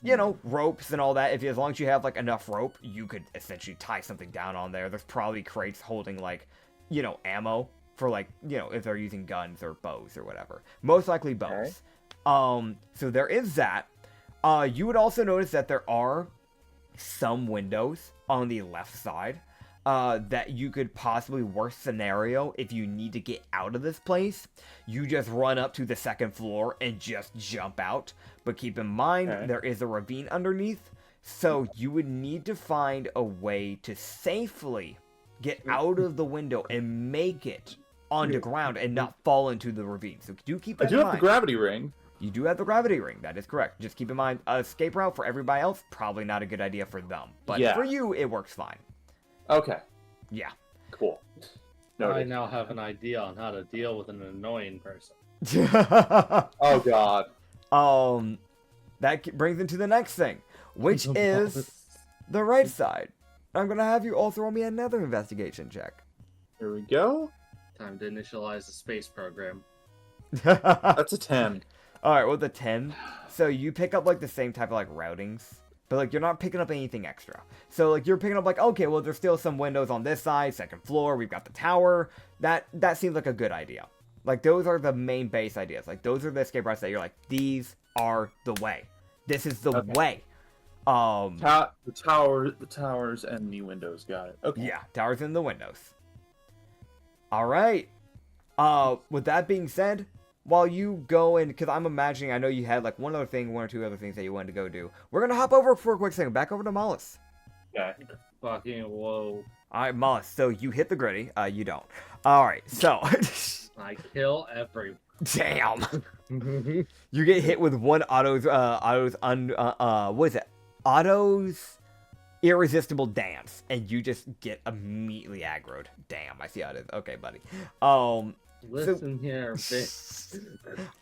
you know, ropes and all that, as long as you have, like, enough rope, you could essentially tie something down on there. There's probably crates holding, like, you know, ammo for, like, you know, if they're using guns or bows or whatever. Most likely bows. Okay. So there is that. You would also notice that there are some windows on the left side. That you could possibly, worst scenario, if you need to get out of this place, you just run up to the second floor and just jump out. But keep in mind, there is a ravine underneath, so you would need to find a way to safely get out of the window and make it on the ground and not fall into the ravine. So do keep that in mind. I do have the gravity ring. You do have the gravity ring, that is correct. Just keep in mind, escape route for everybody else, probably not a good idea for them. But for you, it works fine. Okay. Yeah. Cool. I now have an idea on how to deal with an annoying person. Oh god. That brings into the next thing, which is the right side. I'm gonna have you all throw me another investigation check. Here we go. Time to initialize the space program. That's a 10. Alright, with a 10. So you pick up, like, the same type of, like, routings. But, like, you're not picking up anything extra. So, like, you're picking up, like, okay, well, there's still some windows on this side, second floor, we've got the tower. That seems like a good idea. Like, those are the main base ideas. Like, those are the escape routes that you're like, these are the way. This is the way. The towers and the windows, got it. Okay. Yeah, towers and the windows. Alright. With that being said, while you go in, because I'm imagining, I know you had like one or two other things that you wanted to go do. We're gonna hop over for a quick second, back over to Malhas. Okay. Fucking whoa. Alright, Malhas, so you hit the gritty, you don't. Alright, so. I kill everyone. Damn. You get hit with one Otto's irresistible dance, and you just get immediately aggroed. Damn, I see how it is. Okay, buddy. Listen here, bitch.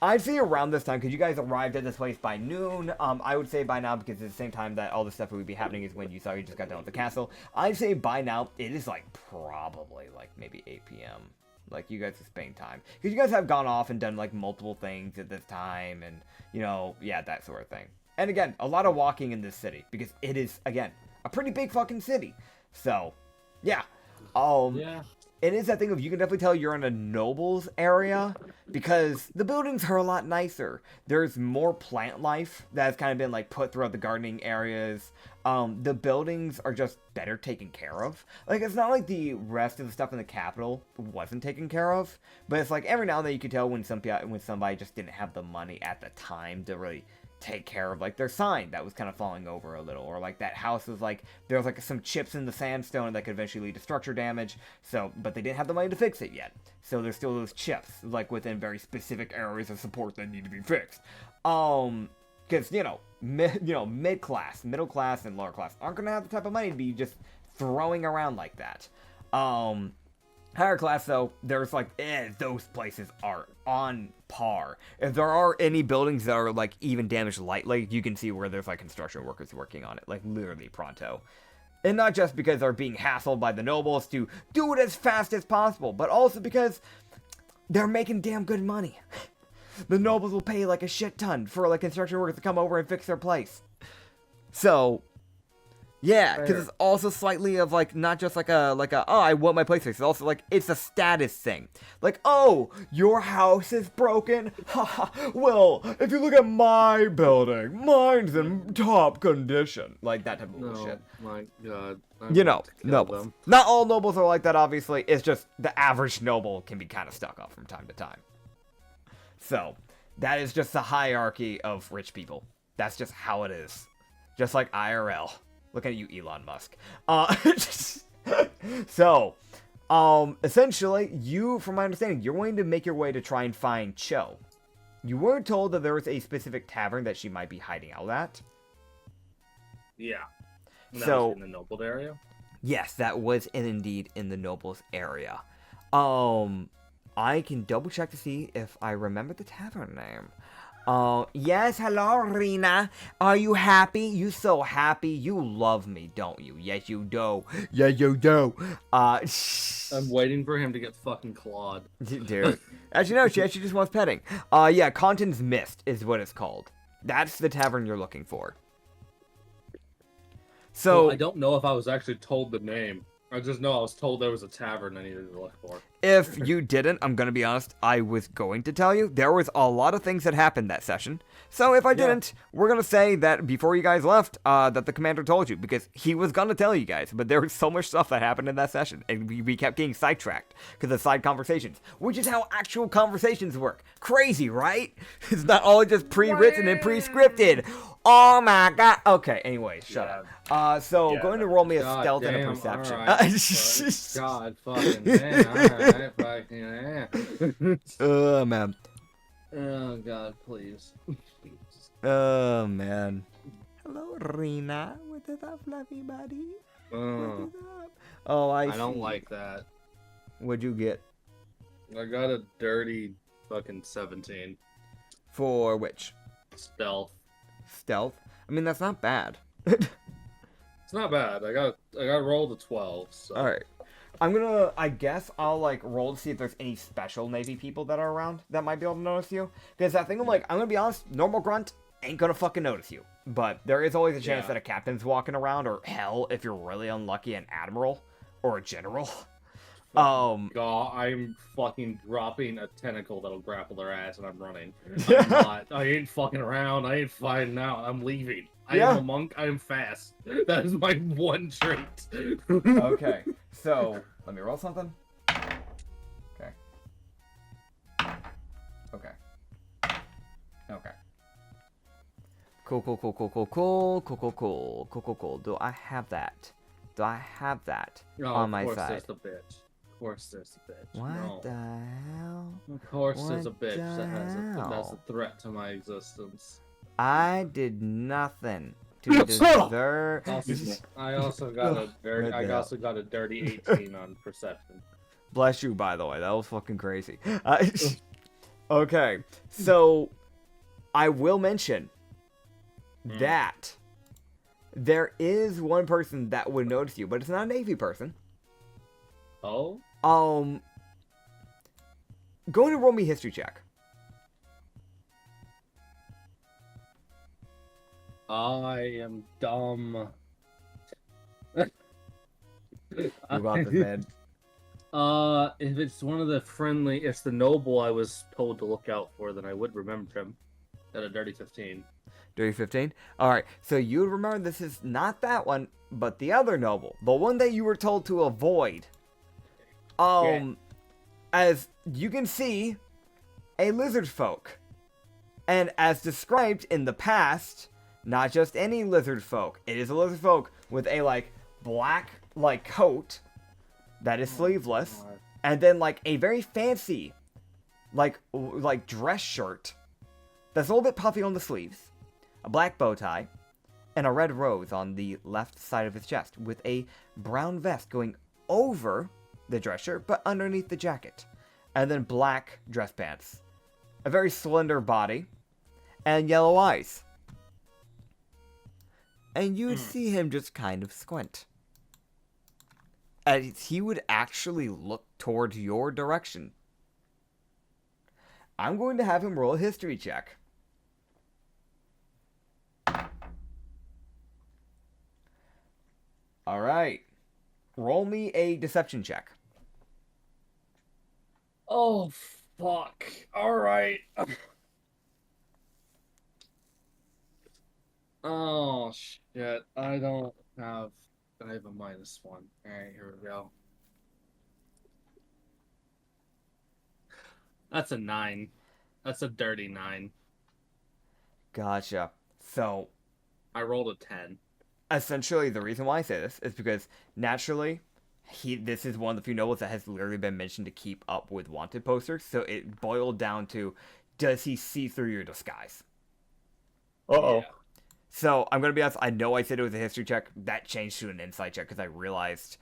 I'd say around this time, because you guys arrived at this place by noon. I would say by now, because at the same time that all the stuff would be happening is when you just got done with the castle. I'd say by now, it is like probably like maybe 8 p.m. Like, you guys are spending time. Because you guys have gone off and done like multiple things at this time, and, you know, yeah, that sort of thing. And again, a lot of walking in this city, because it is, again, a pretty big fucking city. So, yeah. Yeah. It is that thing of, you can definitely tell you're in a nobles area, because the buildings are a lot nicer. There's more plant life that has kind of been like put throughout the gardening areas. The buildings are just better taken care of. Like, it's not like the rest of the stuff in the capital wasn't taken care of, but it's like every now and then you could tell when somebody just didn't have the money at the time to really take care of, like, their sign that was kind of falling over a little, or like that house was like, there was like some chips in the sandstone that could eventually lead to structure damage, so, but they didn't have the money to fix it yet, so there's still those chips, like, within very specific areas of support that need to be fixed. Because, middle class, and lower class aren't gonna have the type of money to be just throwing around like that. Higher class, though, there's like, those places are on par. If there are any buildings that are like even damaged lightly, you can see where there's like construction workers working on it, like literally pronto. And not just because they're being hassled by the nobles to do it as fast as possible, but also because they're making damn good money. The nobles will pay like a shit ton for like construction workers to come over and fix their place. So, yeah, because it's also slightly of like, not just like a oh, I want my place fixed. It's also like, it's a status thing. Like, oh, your house is broken? Haha, well, if you look at my building, mine's in top condition. Like that type of bullshit. My god. Nobles. Not all nobles are like that, obviously. It's just the average noble can be kind of stuck up from time to time. So, that is just the hierarchy of rich people. That's just how it is. Just like IRL. Look at you, Elon Musk. So, essentially, you, from my understanding, you're going to make your way to try and find Cho. You were told that there was a specific tavern that she might be hiding out at. Yeah. And that So was in the noble area. yes, that was indeed in the nobles area. I can double check to see if I remember the tavern name. Yes, hello, Rena. Are you happy? You so happy? You love me, don't you? Yes, you do. Yes, you do. I'm waiting for him to get fucking clawed. Dude. Actually, no, she actually just wants petting. Yeah, Conton's Mist is what it's called. That's the tavern you're looking for. So, Well, I don't know if I was actually told the name. I just know I was told there was a tavern I needed to look for. if you didn't, I'm gonna be honest, I was going to tell you. There was a lot of things that happened that session. So if I didn't, we're gonna say that before you guys left, that the commander told you, because he was gonna tell you guys, but there was so much stuff that happened in that session, and we kept getting sidetracked because of side conversations, which is how actual conversations work. Crazy, right? It's not all just pre-written and pre-scripted. Oh my god. Okay, anyway, shut up. So going to roll me a stealth and a perception. Right, God fucking man. Alright, fucking Oh man. Oh god, please. Oh man. Hello, Rena. What is up, fluffy buddy? What is up? Oh, I don't see. like that. What'd you get? I got a dirty fucking 17. For which? Stealth. Stealth? I mean, that's not bad. It's not bad. I got rolled a 12. So. Alright. I guess I'll, like, roll to see if there's any special Navy people that are around that might be able to notice you. Because that thing, I'm gonna be honest, normal grunt ain't gonna fucking notice you. But there is always a chance that a captain's walking around, or hell, if you're really unlucky, an admiral or a general. God, I'm fucking dropping a tentacle that'll grapple their ass and I'm running. I'm not. I ain't fucking around. I ain't fighting out. I'm leaving. I am a monk. I am fast. That is my one trait. Okay, so let me roll something. Okay. Okay. Okay. Cool. Do I have that? On my side? There's the bitch. Of course there's the bitch. What No. the hell? Of course there's a What bitch the that's a hell? threat to my existence. I did nothing to Shut up! deserve. I also got a dirty. I also got a dirty 18 on perception. Bless you, by the way. That was fucking crazy. Okay, so I will mention that there is one person that would notice you, but it's not a Navy person. Oh. Go ahead and roll me a history check. I am dumb. You got this, man. If it's one of the friendly, it's the noble I was told to look out for, then I would remember him. At a dirty 15. Dirty 15? Alright, so you would remember this is not that one, but the other noble. The one that you were told to avoid. As you can see, a lizard folk. And as described in the past, not just any lizard folk. It is a lizard folk with a, like, black, like, coat that is sleeveless. And then, like, a very fancy, like dress shirt that's a little bit puffy on the sleeves. A black bow tie. And a red rose on the left side of his chest. With a brown vest going over the dress shirt, but underneath the jacket. And then black dress pants. A very slender body. And yellow eyes. And you would see him just kind of squint. And he would actually look towards your direction. I'm going to have him roll a history check. Alright. Roll me a deception check. Oh, fuck. Alright. Oh, shit. I have a -1. Alright, here we go. That's a 9. That's a dirty 9. Gotcha. So, I rolled a 10. essentially, the reason why I say this is because, naturally, this is one of the few nobles that has literally been mentioned to keep up with wanted posters, so it boiled down to, does he see through your disguise? Uh-oh. Yeah. So I'm gonna be honest. I know I said it was a history check. That changed to an insight check because I realized.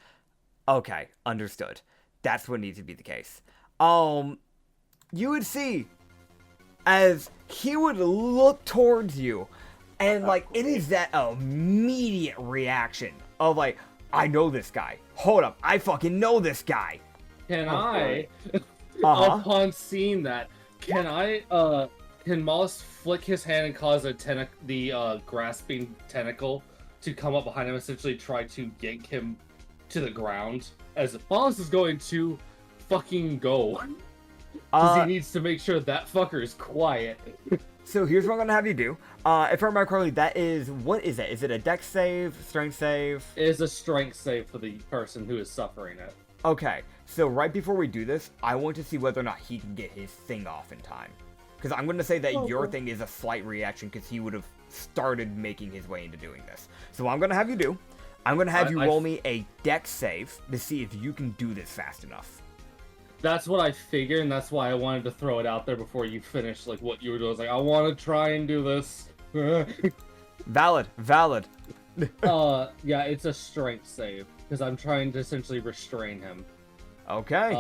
Okay, understood. That's what needs to be the case. You would see as he would look towards you, and like it is that immediate reaction of like, I know this guy. Hold up, I fucking know this guy. Can I, Uh-huh. upon seeing that, can Malhas flick his hand and cause the grasping tentacle to come up behind him, essentially try to yank him to the ground? As Malhas is going to fucking go. Because he needs to make sure that fucker is quiet. So here's what I'm gonna have you do. If I remember correctly, that is, what is it? Is it a dex save, strength save? It is a strength save for the person who is suffering it. Okay, so right before we do this, I want to see whether or not he can get his thing off in time. Because I'm going to say that your thing is a slight reaction because he would have started making his way into doing this. So what I'm going to have you do, I'm going to have you roll me a dex save to see if you can do this fast enough. That's what I figured, and that's why I wanted to throw it out there before you finished like what you were doing. I was like, I want to try and do this. Valid. Yeah, it's a strength save because I'm trying to essentially restrain him. Okay.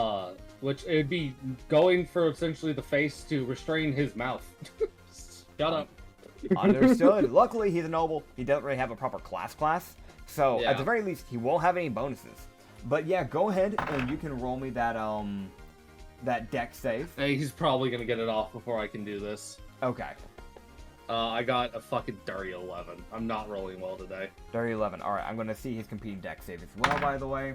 Which it would be going for essentially the face to restrain his mouth. Shut up. Understood. Luckily, he's a noble. He doesn't really have a proper class. So Yeah. at the very least, he won't have any bonuses. But yeah, go ahead and you can roll me that that dex save. Hey, he's probably gonna get it off before I can do this. Okay. I got a fucking dirty 11. I'm not rolling well today. Dirty 11. All right, I'm going to see his competing dex save as well, by the way.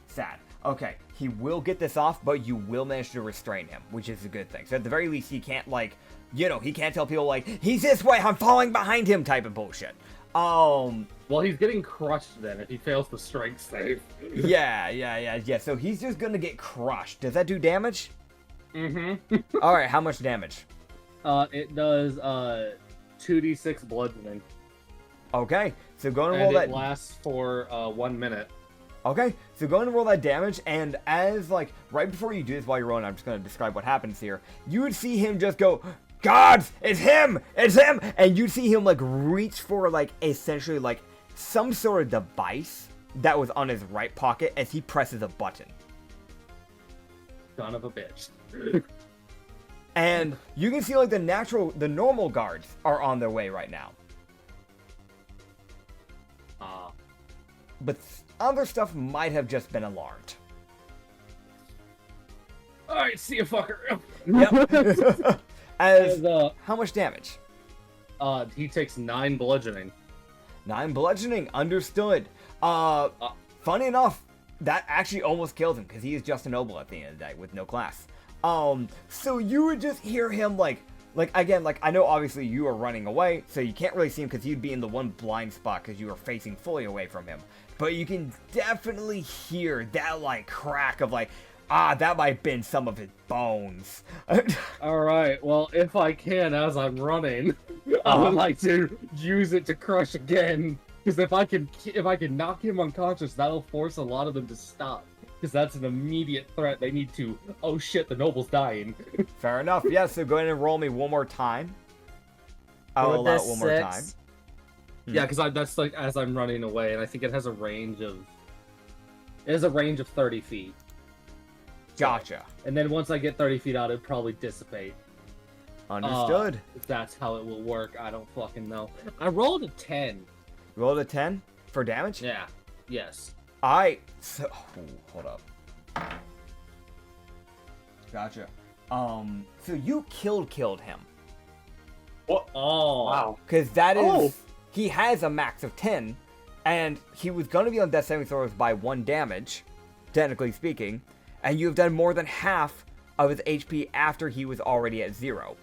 Sad. Okay, he will get this off, but you will manage to restrain him, which is a good thing. So at the very least, he can't, like, he can't tell people, like, he's this way, I'm falling behind him type of bullshit. Well, he's getting crushed then if he fails the strength save. Yeah. So he's just going to get crushed. Does that do damage? Mm-hmm. All right, how much damage? It does 2d6 bludgeoning. Okay, so go and roll that. It lasts for 1 minute. Okay, so go and roll that damage, and as, like, right before you do this while you're rolling, I'm just going to describe what happens here. You would see him just go, Gods, it's him! And you'd see him, like, reach for, like, essentially, like, some sort of device that was on his right pocket as he presses a button. Son of a bitch. And you can see, like, the normal guards are on their way right now. But other stuff might have just been alarmed. Alright, see you, fucker. Yep. How much damage? He takes 9 bludgeoning. 9 bludgeoning, understood. Funny enough, that actually almost killed him because he is just a noble at the end of the day with no class. So you would just hear him like again, like I know obviously you are running away, so you can't really see him because you'd be in the one blind spot because you are facing fully away from him. But you can definitely hear that like crack of like, that might have been some of his bones. Alright, well, if I can, as I'm running, I would like to use it to crush again. Because if I can knock him unconscious, that'll force a lot of them to stop. Because that's an immediate threat. They need to, oh shit, the noble's dying. Fair enough. Yeah, so go ahead and roll me one more time. I'll allow it one more time. Yeah, because that's like as I'm running away, and I think it has a range of... It has a range of 30 feet. Gotcha. And then once I get 30 feet out, it'll probably dissipate. Understood. If that's how it will work, I don't fucking know. I rolled a 10. You rolled a 10 for damage? Yeah. Yes. Alright, so hold up. Gotcha. So you killed him. What? Oh. Wow. Because that is he has a max of 10, and he was gonna be on death saving throws by 1 damage, technically speaking, and you have done more than half of his HP after he was already at 0.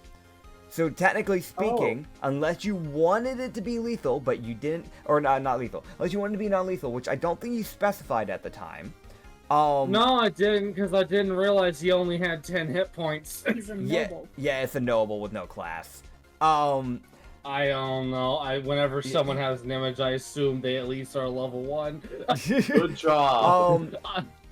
So technically speaking, unless you wanted it to be lethal, but you didn't, or not lethal, unless you wanted it to be non-lethal, which I don't think you specified at the time. No, I didn't, because I didn't realize he only had 10 hit points. He's a noble. Yeah, it's a noble with no class. I don't know. Whenever someone has an image, I assume they at least are level 1. Good job.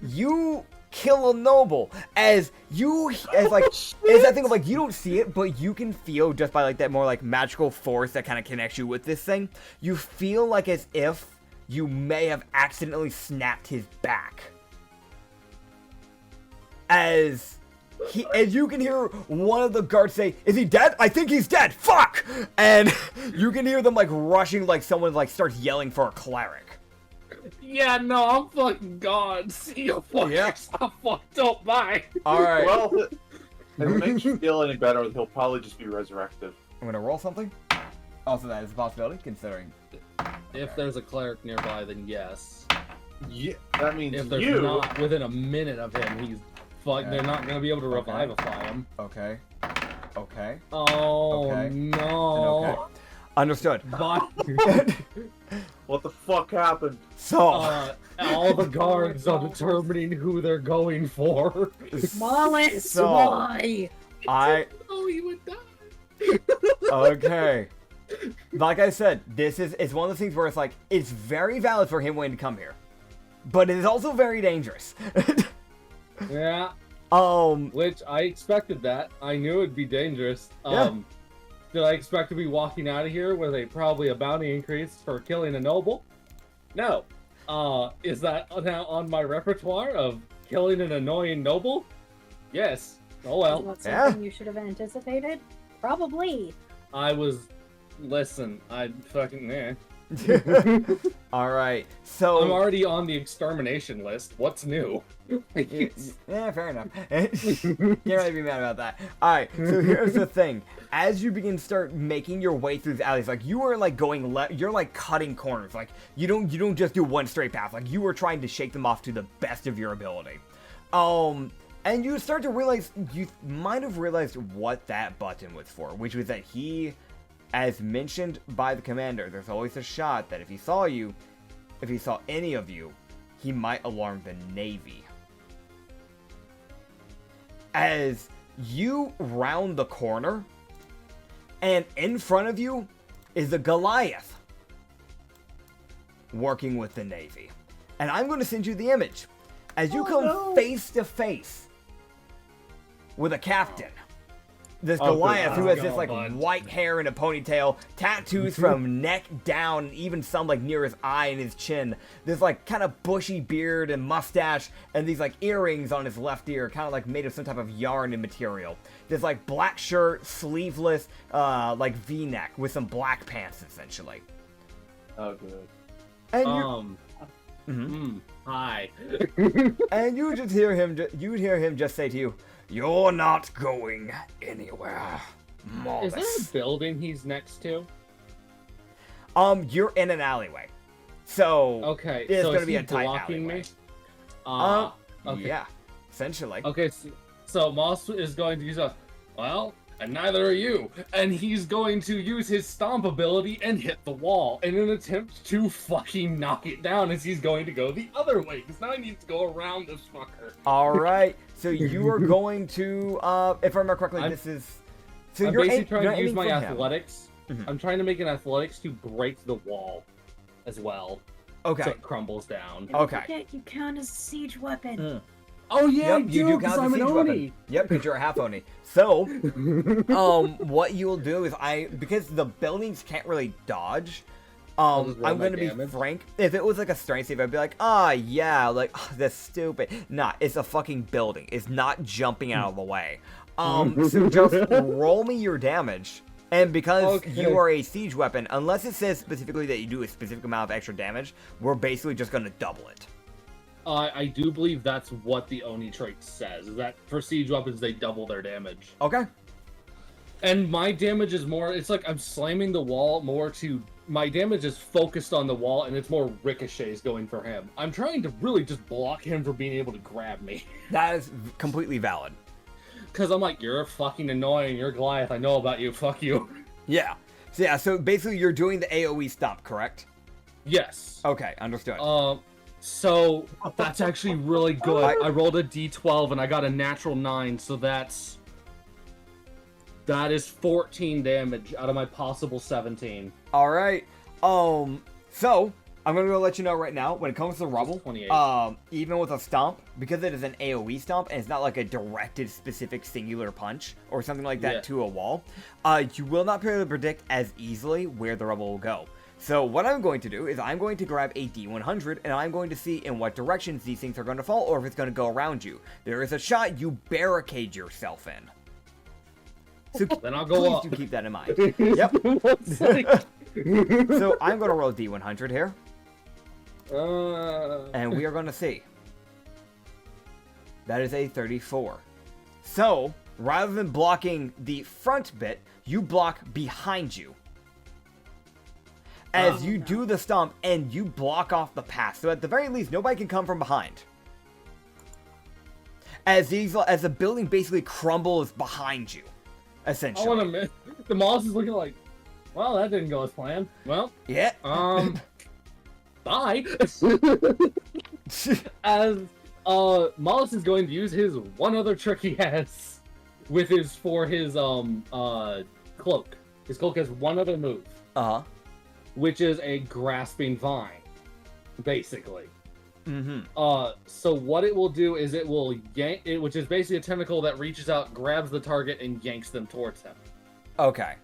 You kill a noble. As that thing of like, you don't see it, but you can feel just by like that more like magical force that kind of connects you with this thing. You feel like as if you may have accidentally snapped his back. As you can hear one of the guards say, "Is he dead? I think he's dead. Fuck!" And you can hear them like rushing, like someone like starts yelling for a cleric. Yeah, no, I'm fucking gone. See you, fuckers. Yeah. I'm fucked up. Bye. All right, Well, if it makes you feel any better, he'll probably just be resurrected. I'm gonna roll something. Also, that is a possibility, considering. If there's a cleric nearby, then yes. Yeah, that means If there's you. not within a minute of him, he's fuck. Okay. They're not gonna be able to Okay. revivify him. Okay. Okay. Oh Okay. no! Okay. Understood. But, What the fuck happened? So, all the guards are determining who they're going for. Malhas, So- why? Oh, he would die. okay. Like I said, it's one of those things where it's like, it's very valid for him wanting to come here. But it is also very dangerous. Yeah, Um, which I expected that. I knew it'd be dangerous. Yeah. Did I expect to be walking out of here with a bounty increase for killing a noble? No. Is that now on my repertoire of killing an annoying noble? Yes. Oh well. Is that Yeah. something you should have anticipated? Probably. Listen, I fucking all right. I'm So, already on the extermination list. What's new? yeah, fair enough. Can't really be mad about that. All right. So here's the thing: as you begin to start making your way through the alleys, like you are like going left, you're like cutting corners. Like you don't just do one straight path. Like you are trying to shake them off to the best of your ability. And you start to realize you might have realized what that button was for, which was that he, as mentioned by the commander, there's always a shot that if he saw any of you, he might alarm the Navy. As you round the corner, and in front of you is a Goliath working with the Navy. And I'm going to send you the image. As you come face to face with a captain, this Goliath who has this like white hair and a ponytail, tattoos from neck down, even some like near his eye and his chin, this like kind of bushy beard and mustache, and these like earrings on his left ear, kind of like made of some type of yarn and material. This like black shirt, sleeveless, like V-neck with some black pants essentially. Oh, good. And Hi. and you just hear him. You'd hear him just say to you, "You're not going anywhere, Malhas." Is there a building he's next to? You're in an alleyway, so Okay, it's so gonna is be he a tight blocking alleyway. me? Okay. Yeah, essentially. Okay, so Moss is going to use and neither are you. And he's going to use his stomp ability and hit the wall in an attempt to fucking knock it down as he's going to go the other way. Because now he needs to go around this fucker. All right, so you are going to, if I remember correctly, this is. So I'm you're basically trying to use aiming my for him. athletics. Mhm. I'm trying to make an athletics to break the wall as well. So Okay. it crumbles down. Don't Okay. forget, you count as a siege weapon. Oh yeah, Yep, you do count as a siege weapon. Yep, because you're a half Oni. So, what you'll do is because the buildings can't really dodge. I'll just roll I'm my gonna be damage. frank. If it was like a strength save, I'd be like, yeah, like that's stupid. Nah, it's a fucking building. It's not jumping out of the way. So just roll me your damage. And because you are a siege weapon, unless it says specifically that you do a specific amount of extra damage, we're basically just gonna double it. I do believe that's what the Oni trait says, is that for siege weapons, they double their damage. Okay. And my damage is more, it's like I'm slamming the wall more to, my damage is focused on the wall, and it's more ricochets going for him. I'm trying to really just block him from being able to grab me. That is completely valid. Because I'm like, you're fucking annoying, you're Goliath, I know about you, fuck you. Yeah. So basically you're doing the AoE stomp, correct? Yes. Okay, understood. So that's actually really good. I rolled a d12 and I got a natural 9, so that is 14 damage out of my possible 17. All right. So I'm gonna go let you know right now, when it comes to rubble, 28. even with a stomp, because it is an AoE stomp, and it's not like a directed specific singular punch, or something like that to a wall, you will not be able to predict as easily where the rubble will go. So what I'm going to do is I'm going to grab a D100, and I'm going to see in what directions these things are going to fall, or if it's going to go around you. There is a shot you barricade yourself in. So then I'll go up. Please do keep that in mind. Yep. So I'm going to roll D100 here. And we are going to see. That is a 34. So, rather than blocking the front bit, you block behind you. As you do the stomp, and you block off the path. So at the very least, nobody can come from behind. As the building basically crumbles behind you. Essentially. I want to admit, the Malhas is looking like, well, that didn't go as planned. Well, yeah. Bye. As Malhas is going to use his one other trick he has with his cloak. His cloak has one other move. Which is a grasping vine, basically. So what it will do is it will yank it, which is basically a tentacle that reaches out, grabs the target, and yanks them towards him. Okay.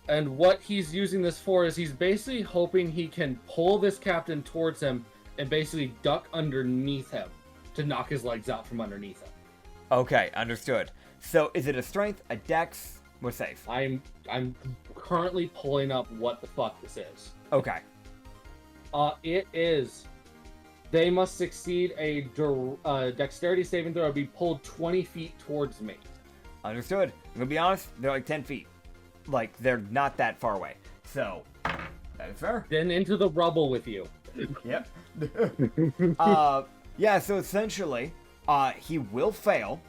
And what he's using this for is he's basically hoping he can pull this captain towards him and basically duck underneath him to knock his legs out from underneath him. Okay, understood. So is it a strength, a dex? We're safe. I'm currently pulling up what the fuck this is. Okay. It is. They must succeed a dexterity saving throw, be pulled 20 feet towards me. Understood. I'm gonna be honest, they're like 10 feet. Like, they're not that far away. So, that is fair. Then into the rubble with you. Yep. Yeah, so essentially, he will fail.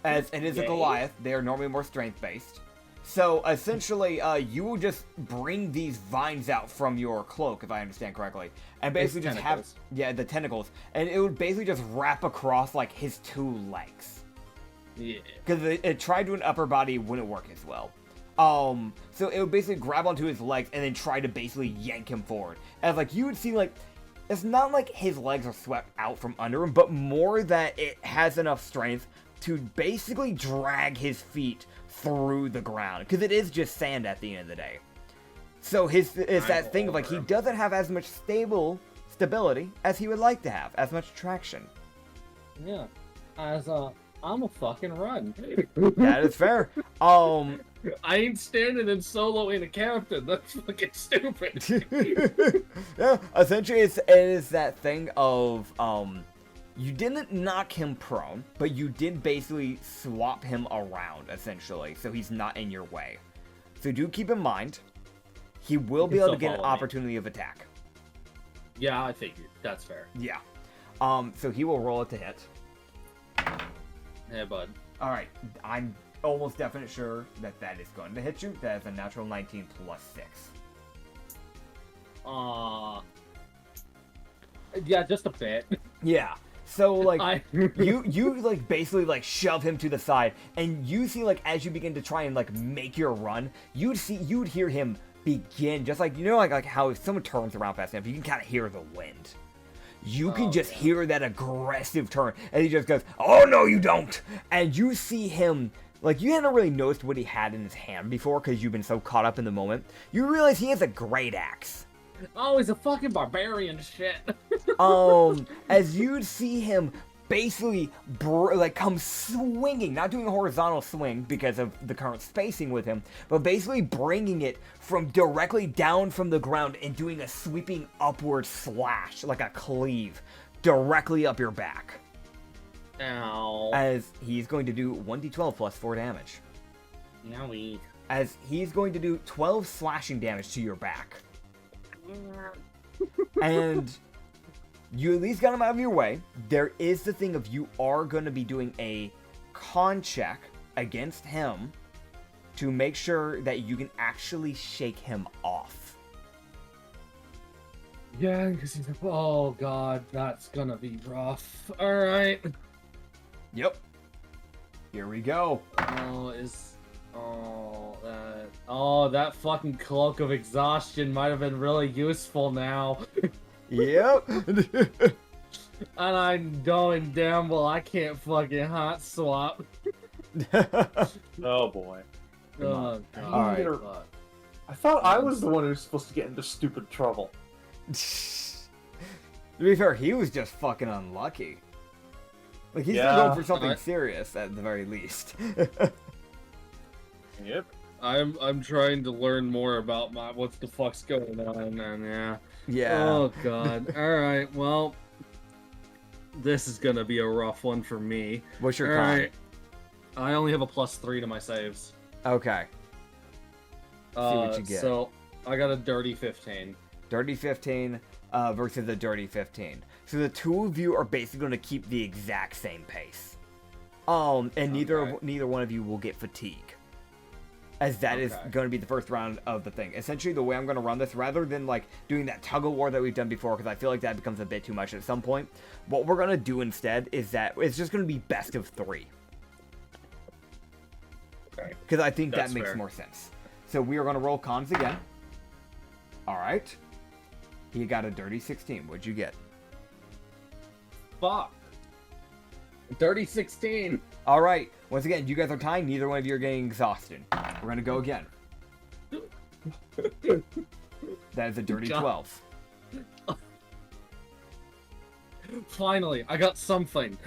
As it is a Goliath, they are normally more strength-based. So, essentially, you will just bring these vines out from your cloak, if I understand correctly. And basically just have... Yeah, the tentacles. And it would basically just wrap across, like, his 2 legs. Yeah. Because it tried to an upper body, wouldn't work as well. So it would basically grab onto his legs and then try to basically yank him forward. As, like, you would see, like... It's not like his legs are swept out from under him, but more that it has enough strength to basically drag his feet through the ground, because it is just sand at the end of the day. So it's that thing of like he doesn't have as much stability as he would like to have, as much traction. Yeah, as I'm a fucking run. That is fair. I ain't standing in solo in a captain. That's fucking stupid. Yeah, essentially it is that thing of you didn't knock him prone, but you did basically swap him around, essentially, so he's not in your way. So do keep in mind, he will be able to get an opportunity of attack. Yeah, I figured. That's fair. Yeah. So he will roll it to hit. Hey, bud. Alright, I'm almost definite sure that that is going to hit you. That is a natural 19 plus 6. Yeah, just a bit. Yeah. So, like, you like, basically, like, shove him to the side, and you see, like, as you begin to try and, like, make your run, you'd hear him begin, just like, you know, like how if someone turns around fast enough, you can kind of hear the wind. You can just hear that aggressive turn, and he just goes, "Oh, no, you don't!" And you see him, like, you hadn't really noticed what he had in his hand before, because you've been so caught up in the moment. You realize he has a great axe. Oh, he's a fucking barbarian shit. As you'd see him basically, come swinging, not doing a horizontal swing because of the current spacing with him, but basically bringing it from directly down from the ground and doing a sweeping upward slash, like a cleave, directly up your back. Ow. As he's going to do 1d12 plus 4 damage. Yowie. As he's going to do 12 slashing damage to your back. And you at least got him out of your way. There is the thing of you are going to be doing a con check against him to make sure that you can actually shake him off. Yeah, because he's like, oh god, that's gonna be rough. Alright. Yep. Here we go. Oh, Oh, that fucking cloak of exhaustion might have been really useful now. Yep. And I'm going damn well I can't fucking hot swap. Oh boy. Oh, God. Alright. Fuck. I thought I was the one who was supposed to get into stupid trouble. To be fair, he was just fucking unlucky. Like, he's gonna Yeah. go for something Alright. serious at the very least. Yep. I'm trying to learn more about what the fuck's going on, and yeah. Yeah. Oh god. Alright, well, this is gonna be a rough one for me. What's your con? Alright. I only have a +3 to my saves. Okay. what you get. So I got a dirty 15. Dirty 15 versus a dirty 15. So the two of you are basically going to keep the exact same pace. And neither one of you will get fatigue. As that is Okay. going to be the first round of the thing. Essentially, the way I'm going to run this, rather than like doing that tug of war that we've done before, because I feel like that becomes a bit too much at some point, what we're going to do instead is that it's just going to be best of 3. Okay. Because I think That's that makes fair. more sense. So we are going to roll cons again. Alright. He got a dirty 16. What'd you get? Fuck. Dirty 16. Alright. Once again, you guys are tying. Neither one of you are getting exhausted. We're going to go again. That is a dirty God. 12. Finally, I got something.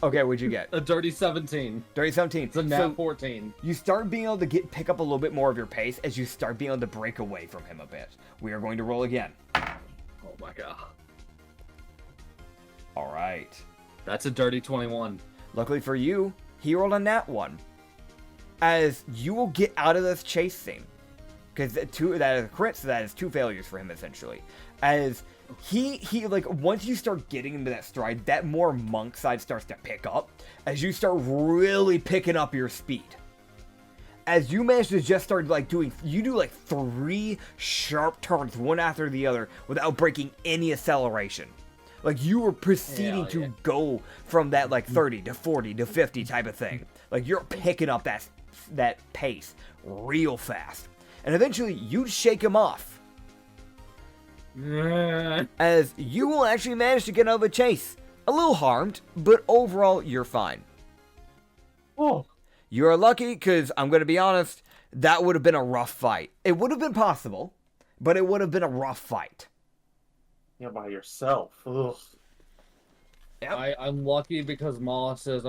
Okay, what'd you get? A dirty 17. Dirty 17. It's a nat So 14. you start being able to pick up a little bit more of your pace as you start being able to break away from him a bit. We are going to roll again. Oh my god. Alright. That's a dirty 21. Luckily for you, he rolled a nat 1. As you will get out of this chase scene. Because that is a crit, so that is 2 failures for him, essentially. As he like, once you start getting into that stride, that more monk side starts to pick up. As you start really picking up your speed. As you manage to just start, like, you do, like, 3 sharp turns, one after the other, without breaking any acceleration. Like, you were proceeding Hell to yeah. go from that, like, 30 to 40 to 50 type of thing. Like, you're picking up that pace real fast. And eventually, you shake him off. As you will actually manage to get out of the chase. A little harmed, but overall, you're fine. Oh. You're lucky, because I'm going to be honest, that would have been a rough fight. It would have been possible, but it would have been a rough fight. You're by yourself. Ugh. Yep. I'm lucky because Malhas says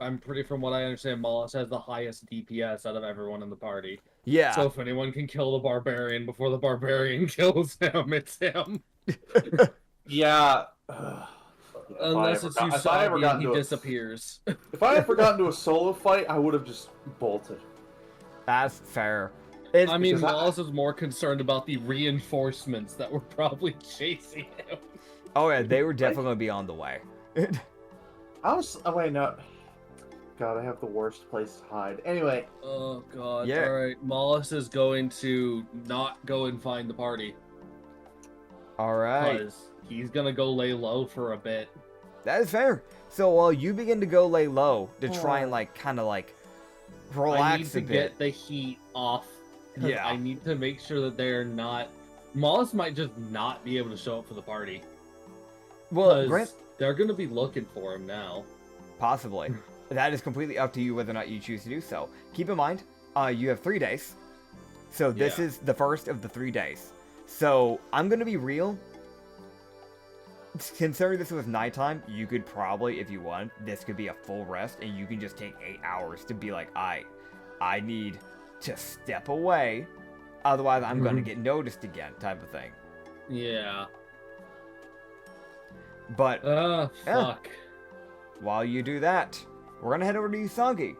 I'm pretty, from what I understand, Malhas has the highest DPS out of everyone in the party. Yeah. So if anyone can kill the barbarian before the barbarian kills him, it's him. Yeah. Unless it's Usagi and he disappears. If I had forgotten to a solo fight, I would have just bolted. That's fair. I mean, because Malhas is more concerned about the reinforcements that were probably chasing him. Oh yeah, they were definitely going to be on the way. Oh wait, no. God, I have the worst place to hide. Anyway. Oh god. Yeah. Alright, Malhas is going to not go and find the party. Alright. Because he's gonna go lay low for a bit. That is fair. So while you begin to go lay low to try and like kind of like relax I need to a bit. get the heat off. 'Cause Yeah. I need to make sure that they're not. Malhas might just not be able to show up for the party. Well, 'Cause they're gonna be looking for him now. possibly. That is completely up to you whether or not you choose to do so. Keep in mind, you have 3 days. So this Yeah. is the first of the 3 days. So I'm going to be real. Considering this was nighttime, you could probably, if you want, this could be a full rest, and you can just take 8 hours to be like, I need to step away. Otherwise, I'm going to get noticed again, type of thing. Yeah. But Yeah. Fuck. while you do that, we're gonna head over to Usagi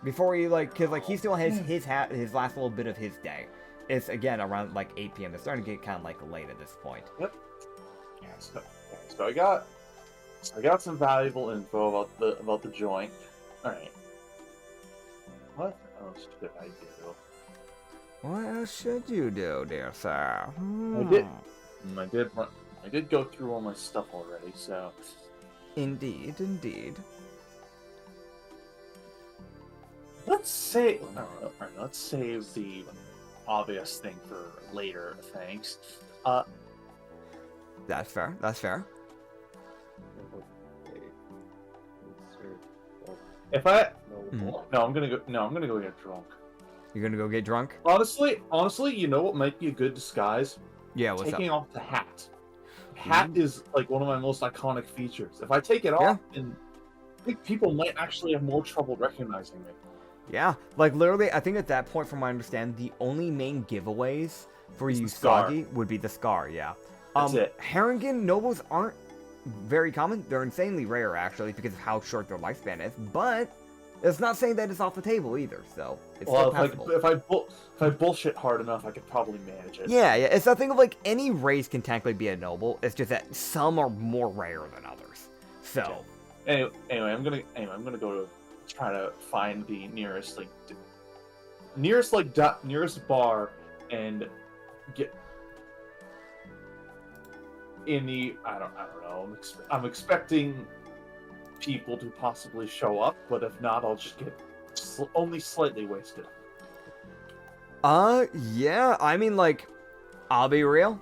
before he cause he still has his last little bit of his day. It's again around like 8 p.m. It's starting to get kind of like late at this point. Yeah, so I got some valuable info about the joint. All right. What else should I do? What else should you do, dear sir? I did go through all my stuff already, so. Indeed, indeed. Let's save. Alright, let's save obvious thing for later. Thanks. That's fair. That's fair. If I Mhm. no, I'm gonna go. No, I'm gonna go get drunk. You're gonna go get drunk? Honestly, you know what might be a good disguise? Yeah, what's Taking up? off the hat. Hat is like one of my most iconic features. If I take it off, and I think people might actually have more trouble recognizing me. Yeah, like literally, I think at that point, from what I understand, the only main giveaways for It's the scar. Usagi would be the scar, yeah. That's it. Harrigan nobles aren't very common. They're insanely rare, actually, because of how short their lifespan is, but it's not saying that it's off the table either, so it's still passable. if I bullshit hard enough, I could probably manage it. Yeah, it's that thing of like any race can technically be a noble. It's just that some are more rare than others. So Anyway, I'm gonna go to try to find the nearest bar and get in the I don't know. I'm expecting people to possibly show up, but if not, I'll just get only slightly wasted. yeah, I mean, like, I'll be real.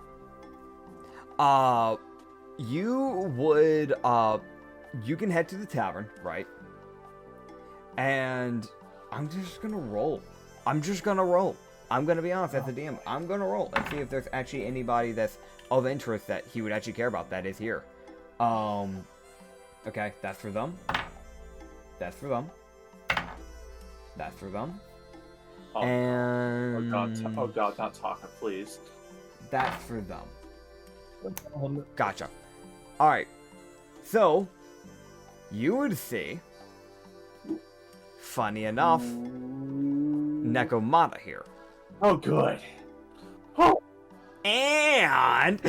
You would, you can head to the tavern, right? And I'm just gonna roll. I'm gonna be honest, as a DM, I'm gonna roll and see if there's actually anybody that's of interest that he would actually care about that is here. Okay, that's for them. That's for them. That's for them. Oh, And oh God, not talking, please. that's for them. Gotcha. Alright. So, you would see, funny enough, Nekomata here. Oh, good. Oh, And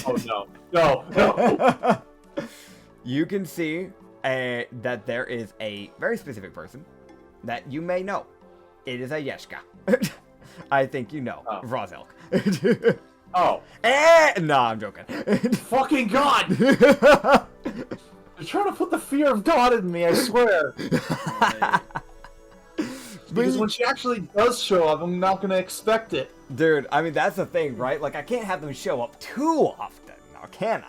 oh no. you can see that there is a very specific person that you may know. It is a Yeshka. I think you know. Oh. Rozelk. Oh, No, I'm joking. fucking God! You're trying to put the fear of God in me, I swear. Because when she actually does show up, I'm not gonna expect it. Dude, I mean, that's the thing, right? Like, I can't have them show up too often, now can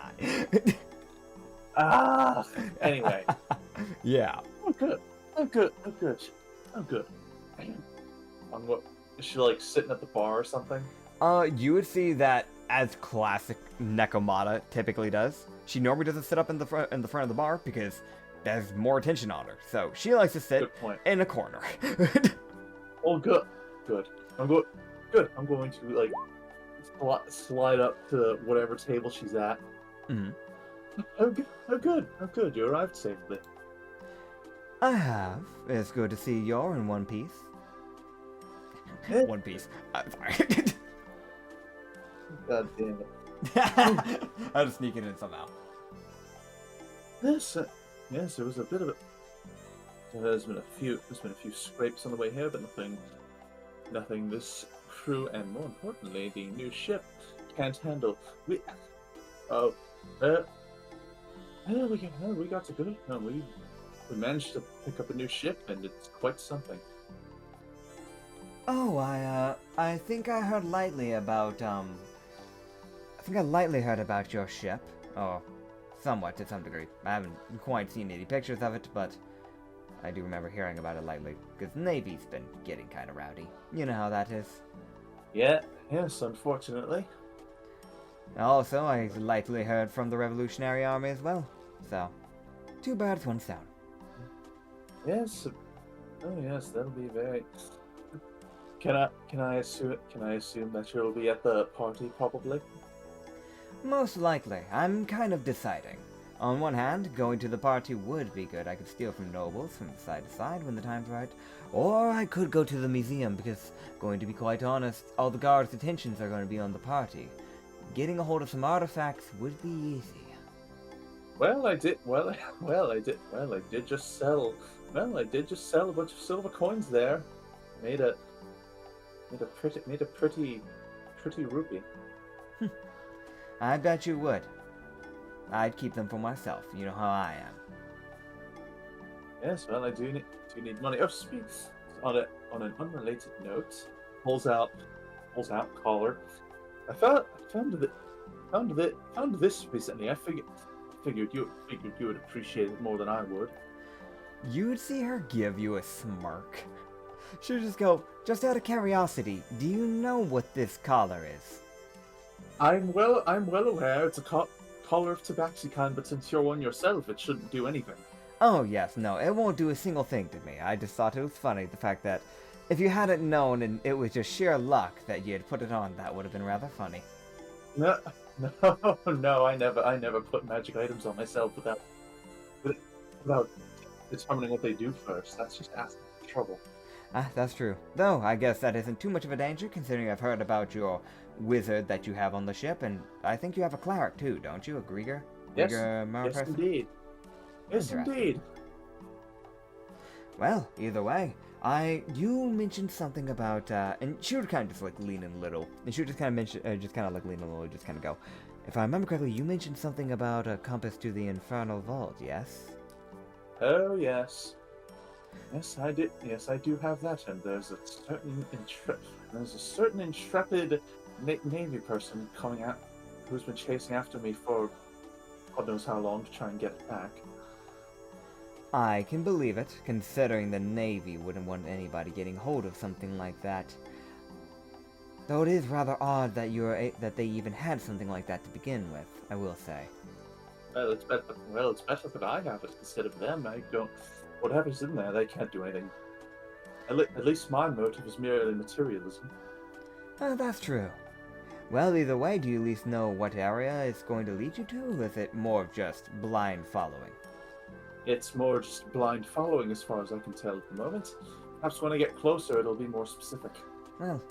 I? Anyway. Yeah. I'm good. What, is she like sitting at the bar or something? You would see that as classic Nekomata typically does. She normally doesn't sit up in the front of the bar because there's more attention on her. So she likes to sit Good point. in a corner. Oh, good. I'm going to like slide up to whatever table she's at. Mhm. Oh, good. You arrived safely. I have. It's good to see you're in one piece. Eh. One Piece. Sorry. God damn it. I'll just sneak it in somehow. Yes, there was a bit of it. There's been a few scrapes on the way here, but nothing this crew, and more importantly, the new ship can't handle. We got to good. No, we managed to pick up a new ship, and it's quite something. Oh, I think I heard lightly about, I think I lightly heard about your ship. Oh, somewhat, to some degree. I haven't quite seen any pictures of it, but I do remember hearing about it lightly, because Navy's been getting kind of rowdy. You know how that is. Yes, unfortunately. Also, I lightly heard from the Revolutionary Army as well. So, 2 birds, 1 stone. Yes. Oh, yes, that'll be very. Can I assume that you'll be at the party probably? Most likely. I'm kind of deciding. On one hand, going to the party would be good. I could steal from nobles from side to side when the time's right. Or I could go to the museum because, going to be quite honest, all the guards' attentions are going to be on the party. Getting a hold of some artifacts would be easy. I did just sell a bunch of silver coins there. Made a pretty rupee. I bet you would. I'd keep them for myself. You know how I am. Yes, I do need money. Oh, speaks on an unrelated note. Pulls out pulls out collar. I found this recently. I figured you would appreciate it more than I would. You would see her give you a smirk. She'll just go, just out of curiosity, do you know what this collar is? I'm well aware it's a collar of tabaxi kind, but since you're one yourself, it shouldn't do anything. Oh yes, no, it won't do a single thing to me. I just thought it was funny, the fact that if you hadn't known and it was just sheer luck that you had put it on, that would have been rather funny. No, I never put magic items on myself without determining what they do first. That's just asking for trouble. Ah, that's true. Though, I guess that isn't too much of a danger, considering I've heard about your wizard that you have on the ship, and I think you have a cleric too, don't you? A Grieger? Yes, Grieger yes indeed. Yes, indeed. Well, either way, you mentioned something about, and she would kind of just like lean in a little, and she would just kind of mention, just kind of like lean in a little, just kind of go, if I remember correctly, you mentioned something about a compass to the infernal vault, yes? Oh yes. Yes, I did. Yes, I do have that, and there's a certain intrepid Navy person coming out who's been chasing after me for God knows how long to try and get it back. I can believe it, considering the Navy wouldn't want anybody getting hold of something like that. Though it is rather odd that that they even had something like that to begin with, I will say. Well, it's better that I have it instead of them. I don't. Whatever's in there, they can't do anything. At least my motive is merely materialism. That's true. Well, either way, do you at least know what area it's going to lead you to, or is it more of just blind following? It's more just blind following as far as I can tell at the moment. Perhaps when I get closer, it'll be more specific. Well,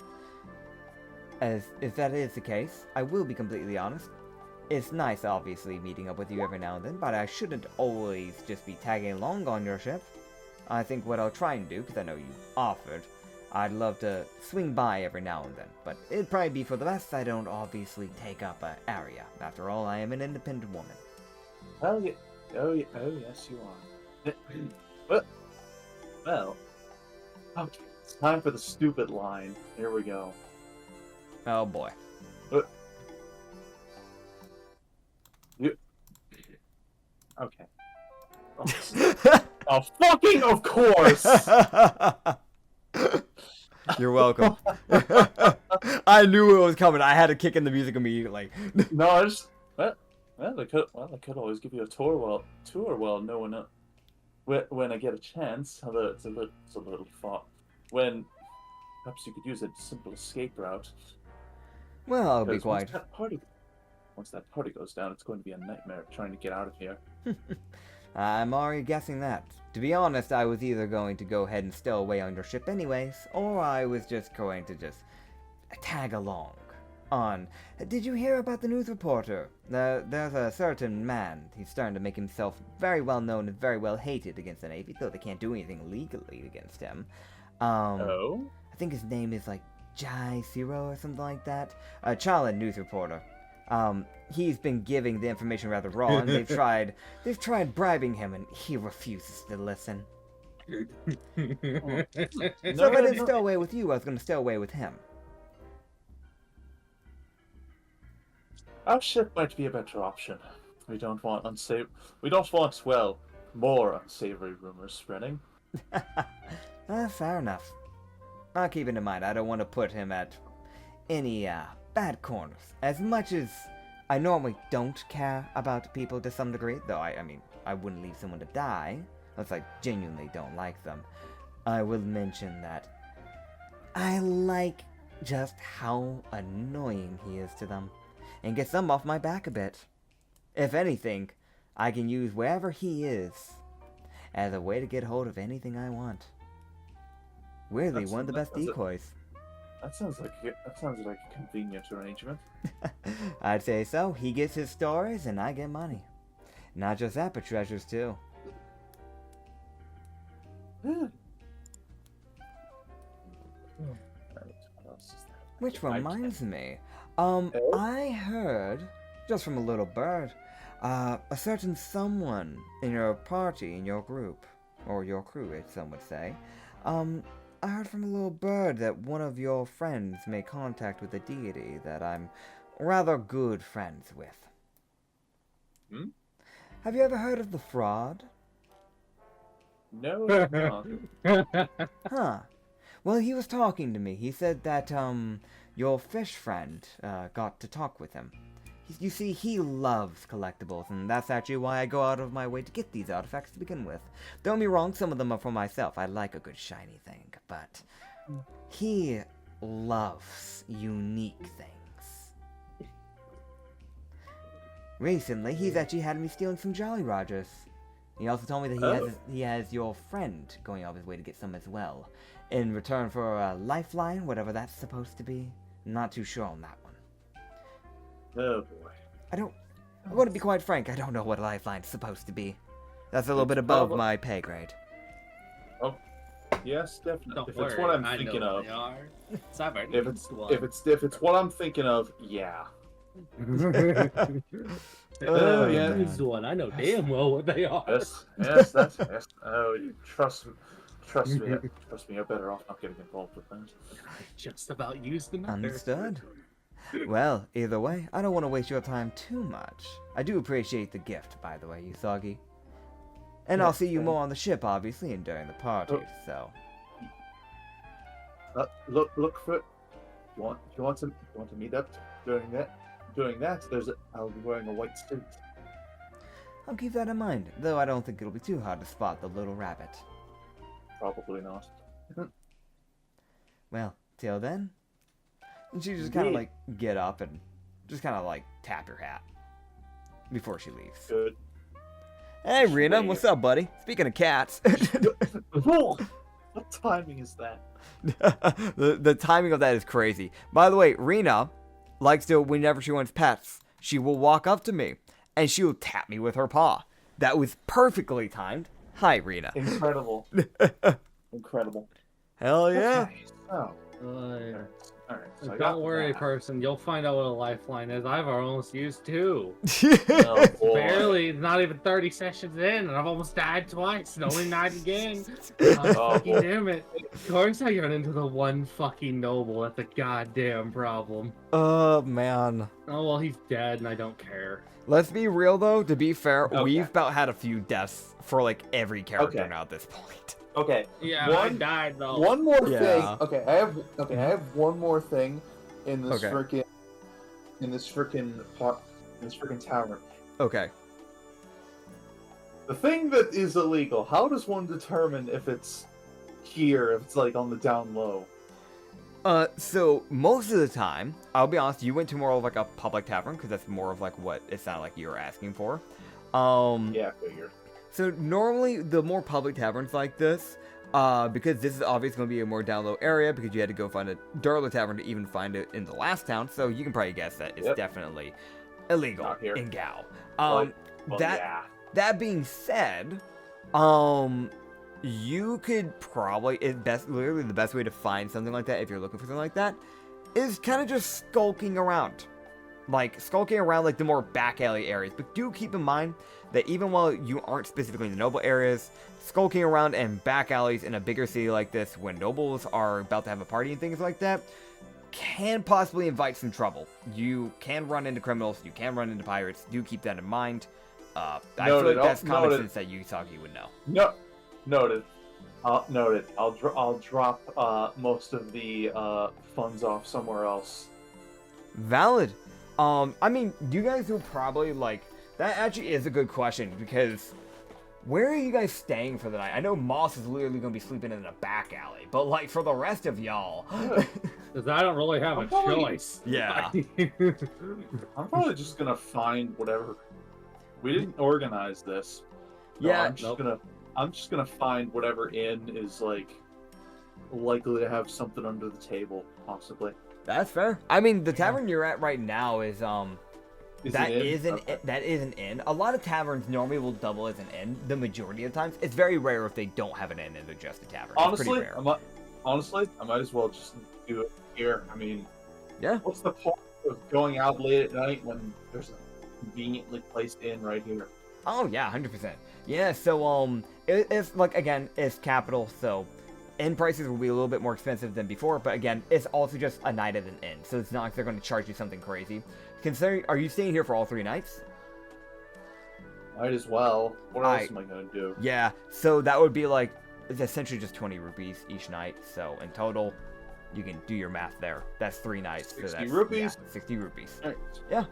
if that is the case, I will be completely honest. It's nice, obviously, meeting up with you every now and then, but I shouldn't always just be tagging along on your ship. I think what I'll try and do, because I know you offered, I'd love to swing by every now and then, but it'd probably be for the best I don't obviously take up an area. After all, I am an independent woman. Oh, yeah. Oh, yes, you are. Well, okay, it's time for the stupid line. Here we go. Oh boy. Okay. Oh, fucking of course! You're welcome. I knew it was coming. I had to kick in the music immediately. No, I just I could always give you a tour while no one when I get a chance. Although it's a little far. When perhaps you could use a simple escape route. Well, I'll be quiet. Once that party goes down, it's going to be a nightmare trying to get out of here. I'm already guessing that. To be honest, I was either going to go ahead and stow away on your ship anyways, or I was just going to tag along. Did you hear about the news reporter? There's a certain man. He's starting to make himself very well known and very well hated against the Navy, though they can't do anything legally against him. Oh? I think his name is like Jai Zero or something like that. A Challen news reporter. He's been giving the information rather raw, and they've tried bribing him, and he refuses to listen. So if I didn't stow away with you, I was going to stow away with him. Our ship might be a better option. We don't want more unsavory rumors spreading. Fair enough. I'll keep it in mind. I don't want to put him at any bad corners. As much as I normally don't care about people to some degree, though I mean, I wouldn't leave someone to die unless I genuinely don't like them. I will mention that I like just how annoying he is to them, and gets them off my back a bit. If anything, I can use wherever he is as a way to get hold of anything I want. Weirdly, one of the best decoys. That sounds like a convenient arrangement. I'd say so. He gets his stories, and I get money. Not just that, but treasures too. Which reminds me, I heard, just from a little bird, a certain someone in your party, in your group, or your crew, as some would say, I heard from a little bird that one of your friends made contact with a deity that I'm rather good friends with. Hmm? Have you ever heard of the fraud? No. Huh. Well, he was talking to me. He said that, your fish friend, got to talk with him. You see, he loves collectibles, and that's actually why I go out of my way to get these artifacts to begin with. Don't get me wrong, some of them are for myself. I like a good shiny thing, but he loves unique things. Recently, he's actually had me stealing some Jolly Rogers. He also told me that he has your friend going out of his way to get some as well. In return for a lifeline, whatever that's supposed to be. Not too sure on that one. Oh boy. I'm going to be quite frank, I don't know what a lifeline's supposed to be. That's a little bit above my pay grade. Oh, yes, definitely. Don't If worry, it's what I'm I thinking know of, what they are. Tavern. if it's what I'm thinking of, yeah. Oh, yeah. This one, I know damn well what they are. Yes, that's yes. Oh, trust me, you're better off not getting involved with that. I just about used the number. Understood. Well, either way, I don't want to waste your time too much. I do appreciate the gift, by the way, Usagi. And I'll see you more on the ship, obviously, and during the party, so... Look for it. You want to meet up during that? I'll be wearing a white suit. I'll keep that in mind, though I don't think it'll be too hard to spot the little rabbit. Probably not. Well, till then... And she just kind of, like, get up and just kind of, like, tap her hat before she leaves. Good. Hey, Rena, what's up, buddy? Speaking of cats... What timing is that? the timing of that is crazy. By the way, Rena likes to, whenever she wants pets, she will walk up to me, and she will tap me with her paw. That was perfectly timed. Hi, Rena. Incredible. Incredible. Hell yeah. Okay, so, alright. So I got Don't worry, that. person. You'll find out what a lifeline is. I've almost used two. Oh, boy. Barely, not even 30 sessions in, and I've almost died twice, and only died again. Oh, Fucking boy. damn it. Of course I run into the one fucking noble. That's a goddamn problem. Oh, man. Oh, well, he's dead, and I don't care. Let's be real, though. To be fair, Okay. we've about had a few deaths for, like, every character Okay. now at this point. Okay. Yeah, I One- died, though. One more Yeah. thing. Okay, I have one more thing in this Okay. frickin' tavern. Okay. The thing that is illegal. How does one determine if it's here? If it's like on the down low? So most of the time, I'll be honest, you went to more of like a public tavern because that's more of like what it sounded like you were asking for. Yeah, I figure. So normally the more public taverns like this, because this is obviously going to be a more down low area because you had to go find a Durla tavern to even find it in the last town, so you can probably guess that it's Yep. definitely illegal Not here. in Gao. Well, That yeah. being said, you could probably literally the best way to find something like that if you're looking for something like that is kind of just skulking around. Like the more back alley areas. But do keep in mind that even while you aren't specifically in the noble areas, skulking around in back alleys in a bigger city like this when nobles are about to have a party and things like that can possibly invite some trouble. You can run into criminals, you can run into pirates. Do keep that in mind. I feel Noted. like that's common Noted. sense that Usagi would know. No, noted. Noted. I'll drop most of the funds off somewhere else. Valid. I mean, you guys will probably that actually is a good question because where are you guys staying for the night? I know Moss is literally going to be sleeping in a back alley, but like for the rest of y'all. Because I don't really have a choice. Yeah. I'm probably just gonna find whatever. We didn't organize this. So Yeah. I'm just gonna find whatever inn is likely to have something under the table, possibly. That's fair. I mean, the tavern you're at right now is that it in? is an Okay. that is an inn. A lot of taverns normally will double as an inn. The majority of times, it's very rare if they don't have an inn and they're just a tavern. It's pretty rare. I might as well just do it here. I mean, Yeah. what's the point of going out late at night when there's a conveniently placed inn right here? Oh yeah, 100%. Yeah, so it's like again, it's capital, so inn prices will be a little bit more expensive than before, but again, it's also just a night at an inn, so it's not like they're going to charge you something crazy. Considering, are you staying here for all 3 nights? Might as well. What else am I gonna do? Yeah, so that would be like, it's essentially just 20 rupees each night, so in total, you can do your math there. That's 3 nights. 60 so that's, rupees? Yeah, 60 rupees. Alright. Yeah.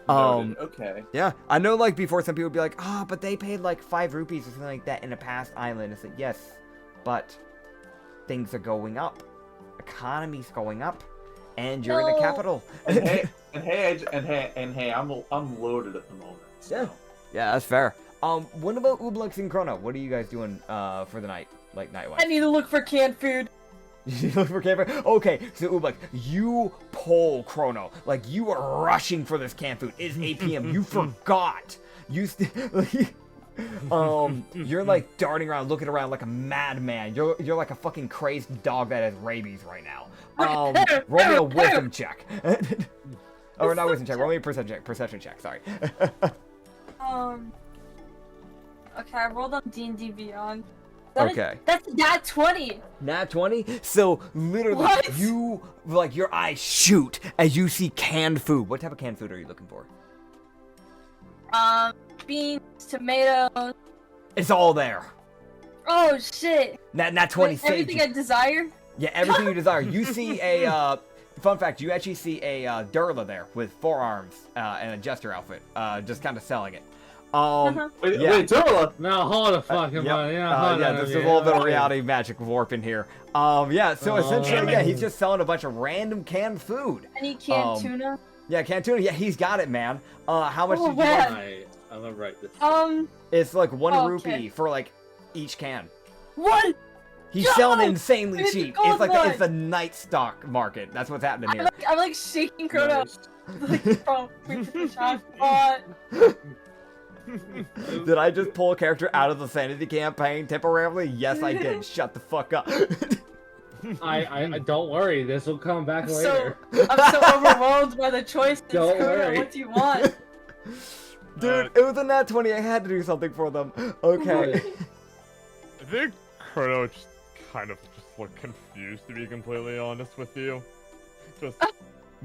Noted. Okay. Yeah, I know, like, before some people would be like, but they paid, like, 5 rupees or something like that in a past island. It's like, yes, but things are going up. Economy's going up. And you're in the capital. And hey, I'm loaded at the moment. So. Yeah. Yeah, that's fair. What about Ublux and Chrono? What are you guys doing, for the night? Like, night-wise? I need to look for canned food. You look for canned food? Okay, so Ublux, you pull Chrono. Like, you are rushing for this canned food. It's 8 p.m. You forgot. You're like darting around, looking around like a madman. You're like a fucking crazed dog that has rabies right now. Roll me a wisdom check. Or not wisdom check. Roll me a perception check. Sorry. Okay, I rolled on D&D Beyond. That's nat 20. Nat 20? So literally, What? you like your eyes shoot as you see canned food. What type of canned food are you looking for? Beans, tomatoes. It's all there. Oh shit. Nat 20 Like, saved everything you. I desire. Yeah, everything you desire. You see a fun fact. You actually see a Durla there with 4 arms and a jester outfit, just kind of selling it. Wait, yeah. Durla. No, hold a fucking minute. Yeah, there's a little bit of reality magic warp in here. Yeah, so essentially, yeah, he's just selling a bunch of random canned food. I need canned tuna. Yeah, canned tuna. Yeah, he's got it, man. How much Oh, did you man. want? I'm gonna write this. It's like 1 Oh, rupee okay. for like each can. What? He's Yo! selling it insanely It's cheap. gold It's like mine. it's a night stock market. That's what's happening here. I'm like shaking Chrono. Nice. Like, bro, we took the jackpot. Did I just pull a character out of the sanity campaign temporarily? Yes, I did. Shut the fuck up. I don't worry, this will come back later. I'm so overwhelmed by the choices. Don't Chrono, worry. what do you want? Dude, it was a nat 20. I had to do something for them. Okay. I think Chrono just kind of just looked confused, to be completely honest with you. Just,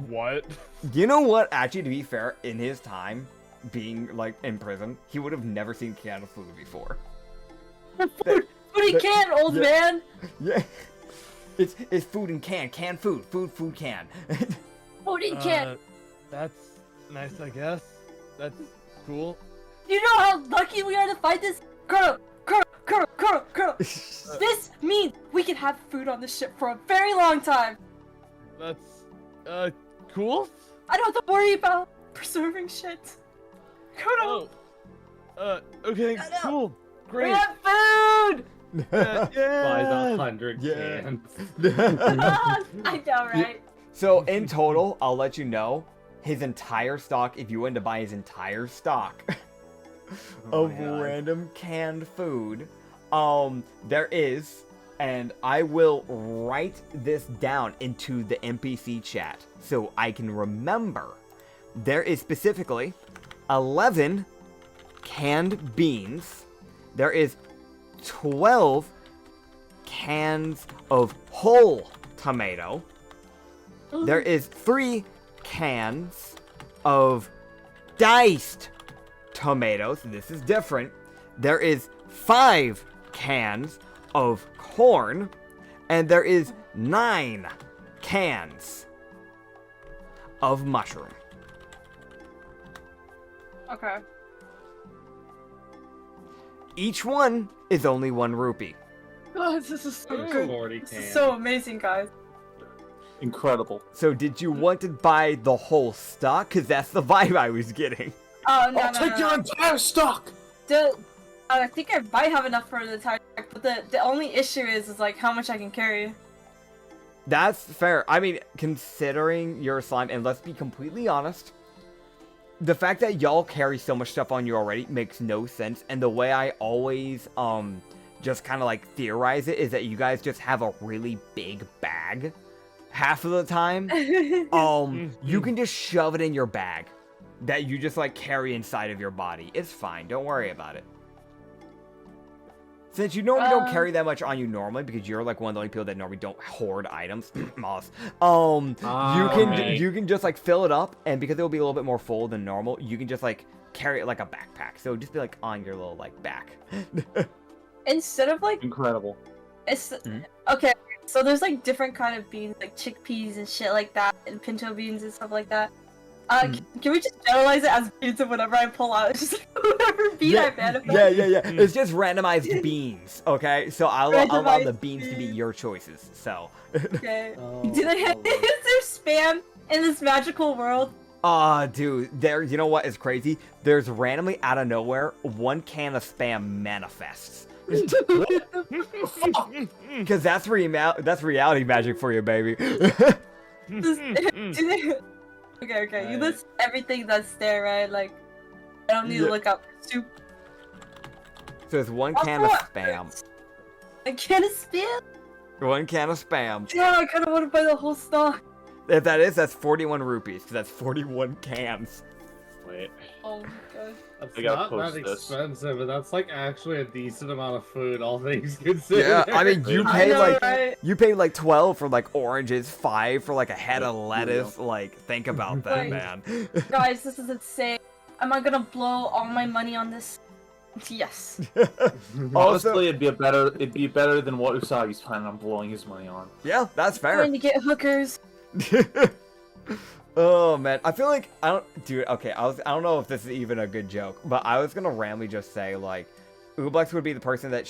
what? You know what? Actually, to be fair, in his time being like in prison, he would have never seen canned food before. Food he can, old yeah. man. Yeah. It's food in canned food. Food can. Food he can. That's nice, I guess. That's cool. You know how lucky we are to find this? Chrono. This means we can have food on the ship for a very long time. That's, cool? I don't have to worry about preserving shit. Chrono, Okay, I know. cool. we Great. have food. Buy Yeah. the 100 Yeah. cans. I know, right? So in total, I'll let you know, his entire stock, if you wanted to buy his entire stock of random canned food, there is, and I will write this down into the NPC chat so I can remember, there is specifically 11 canned beans, there is 12 cans of whole tomato, there is 3 cans of diced tomatoes. This is different. There is 5 cans of corn, and there is 9 cans of mushroom. Okay. Each one is only 1 rupee. God, this is so Ooh. good. 40 This cans. is so amazing, guys. Incredible. So did you want to buy the whole stock? Because that's the vibe I was getting. Oh, no, I'll no, take no, your no. entire stock. I think I might have enough for the entire pack, but the only issue is like how much I can carry. That's fair. I mean, considering your slime, and let's be completely honest, the fact that y'all carry so much stuff on you already makes no sense. And the way I always, just kind of like theorize it is that you guys just have a really big bag half of the time. You can just shove it in your bag that you just like carry inside of your body. It's fine. Don't worry about it. Since you normally don't carry that much on you normally, because you're like one of the only people that normally don't hoard items, Malhas, you can just like fill it up, and because it will be a little bit more full than normal, you can just like carry it like a backpack. So just be like on your little like back. Instead of like Incredible. it's okay. So there's like different kind of beans, like chickpeas and shit like that, and pinto beans and stuff like that. Can we just generalize it as beans and whatever I pull out? It's just like whatever bean I manifest. Yeah. It's just randomized beans, okay? So I'll allow the beans to be your choices, so. Okay. Do they have, is there spam in this magical world? Dude, you know what is crazy? There's randomly out of nowhere, 1 can of spam manifests. Because that's reality magic for you, baby. Okay. You list everything that's there, right? Like, I don't need to look up soup. So there's 1 can of spam. A can of spam? 1 can of spam. Yeah, I kind of want to buy the whole stock. If that's 41 rupees, because that's 41 cans. Wait. Oh my god. That's I gotta not post that this. expensive, but that's like actually a decent amount of food, all things considered. Yeah, I mean, you I pay know, right? you pay like 12 for like oranges, 5 for like a head of lettuce. Like, think about that, Like- man. Guys, this is insane. Am I gonna blow all my money on this? Yes. Honestly, it'd be better than what Usagi's planning on blowing his money on. Yeah, that's I'm fair. going to get hookers. Oh man, I feel like I don't know if this is even a good joke, but I was gonna randomly just say like, Ublex would be the person that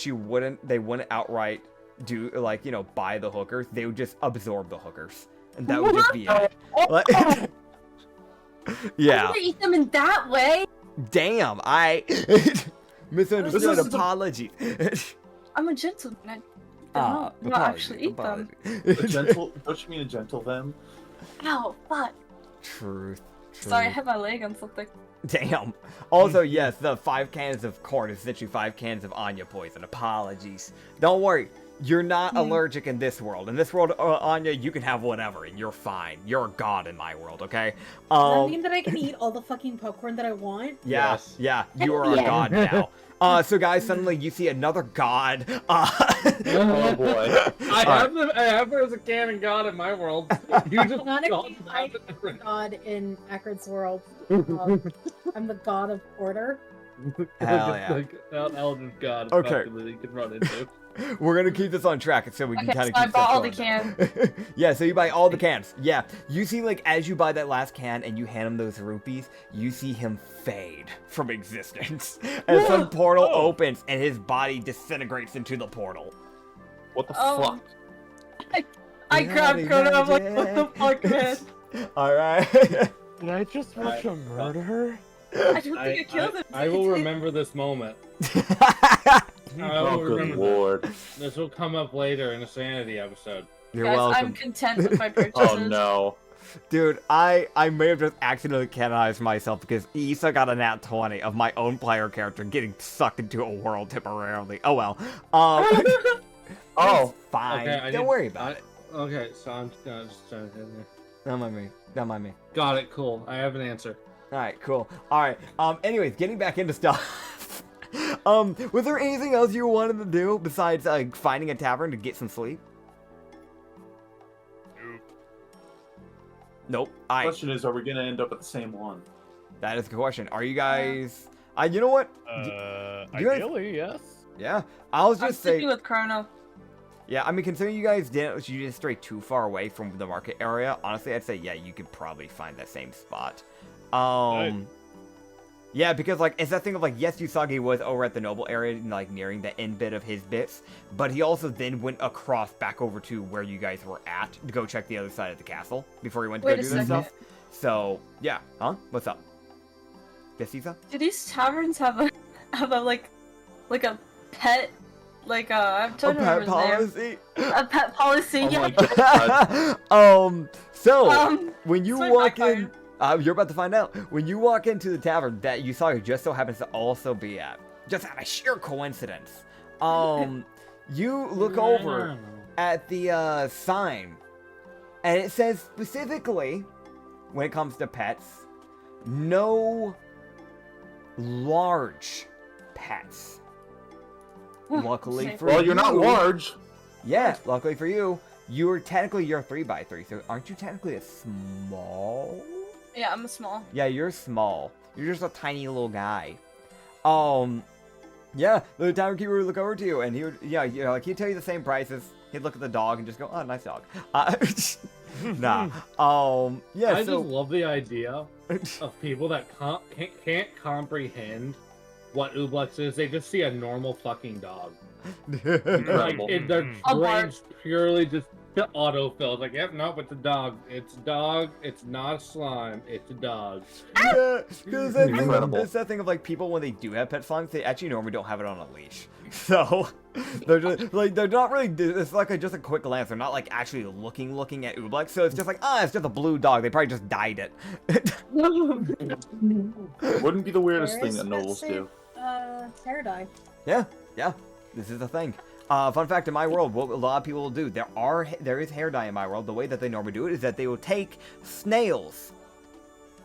they wouldn't outright do like, you know, buy the hookers. They would just absorb the hookers, and that would just be it. Like, I'm yeah. gonna eat them in that way. Damn, I misunderstood. This is- Apologies. I'm a gentleman. Ah, I don't actually eat them. Don't you mean a gentle them? Ow, fuck. Truth. Sorry, I had my leg on something. Damn. Also, yes, the 5 cans of corn is essentially 5 cans of Anya poison. Apologies. Don't worry. You're not allergic in this world. In this world, Anya, you can have whatever, and you're fine. You're a god in my world, okay? Does that mean that I can eat all the fucking popcorn that I want? Yeah, Yes. yeah, you are a god now. So guys, suddenly you see another god. Oh boy. I have there's a canon god in my world. You just Canonically, don't I have it. am God in Acrid's world. I'm the god of order. Hell yeah. Like an elven god. Okay. effectively, you can run into. We're gonna keep this on track so we can Okay, kind so of I keep bought stuff all the going now. Yeah, so you buy all the cans. Yeah, you see like as you buy that last can and you hand him those rupees, you see him fade from existence as some portal opens and his body disintegrates into the portal. What the Oh. fuck? I grabbed Coda, I'm like, what the fuck, man? All right. Did I just watch a murder? I don't think I killed him. I will remember this moment. I Oh, will good remember lord. this will come up later in a sanity episode. You're Guys, welcome. I'm content with my purchases. Oh no. Dude, I may have just accidentally canonized myself because Issa got a nat 20 of my own player character getting sucked into a world temporarily. Oh well. Oh. It's fine. Okay, Don't worry about it. Okay, so I'm gonna just trying to. Don't mind me. Don't mind me. Got it. Cool. I have an answer. All right, cool. All right. Anyways, getting back into stuff. Was there anything else you wanted to do besides finding a tavern to get some sleep? Nope. The question is, are we gonna end up at the same one? That is the question. Are you guys? You know what? you guys- Ideally, yes. Yeah. I'll I'm just sticking say. with Chrono. Yeah. I mean, considering you didn't stray too far away from the market area, honestly, I'd say yeah, you could probably find that same spot. Yeah, because like it's that thing of like yes, Usagi was over at the noble area, like nearing the end bit of his bits, but he also then went across back over to where you guys were at to go check the other side of the castle before he went to Wait go a do that second. stuff. So yeah, huh? What's up? Yes, Issa? Do these taverns have a like a pet I'm A trying to pet remember his name. policy. A pet policy. Oh yeah. my god. So when you it's my walk backfire. in, you're about to find out. When you walk into the tavern that Usagi just so happens to also be at, just out of sheer coincidence, you look over at the sign, and it says specifically, when it comes to pets, no large pets. luckily for Well, you're not you- large. Yeah, luckily for you, you're 3x3, so aren't you technically a small? Yeah, I'm small. Yeah, you're small. You're just a tiny little guy. Yeah, the tavern keeper would look over to you, and he would, like he'd tell you the same prices. He'd look at the dog and just go, "Oh, nice dog." Nah. Yeah. I so just love the idea of people that can't comprehend what Ublex is. They just see a normal fucking dog. Like, Incredible. their A bark. brains purely just autofill. It's like, yep, nope, it's a dog. It's a dog. It's not a slime. It's a dog. Yeah, because that thing, Incredible. it's that thing of like people when they do have pet slimes, they actually normally don't have it on a leash. So they're just like they're not really. It's like just a quick glance. They're not like actually looking at Ublex. So it's just like it's just a blue dog. They probably just dyed it. Wouldn't be the weirdest There thing is that nobles do. hair dye. Yeah. This is the thing. Fun fact in my world, what a lot of people will do, there is hair dye in my world. The way that they normally do it is that they will take snails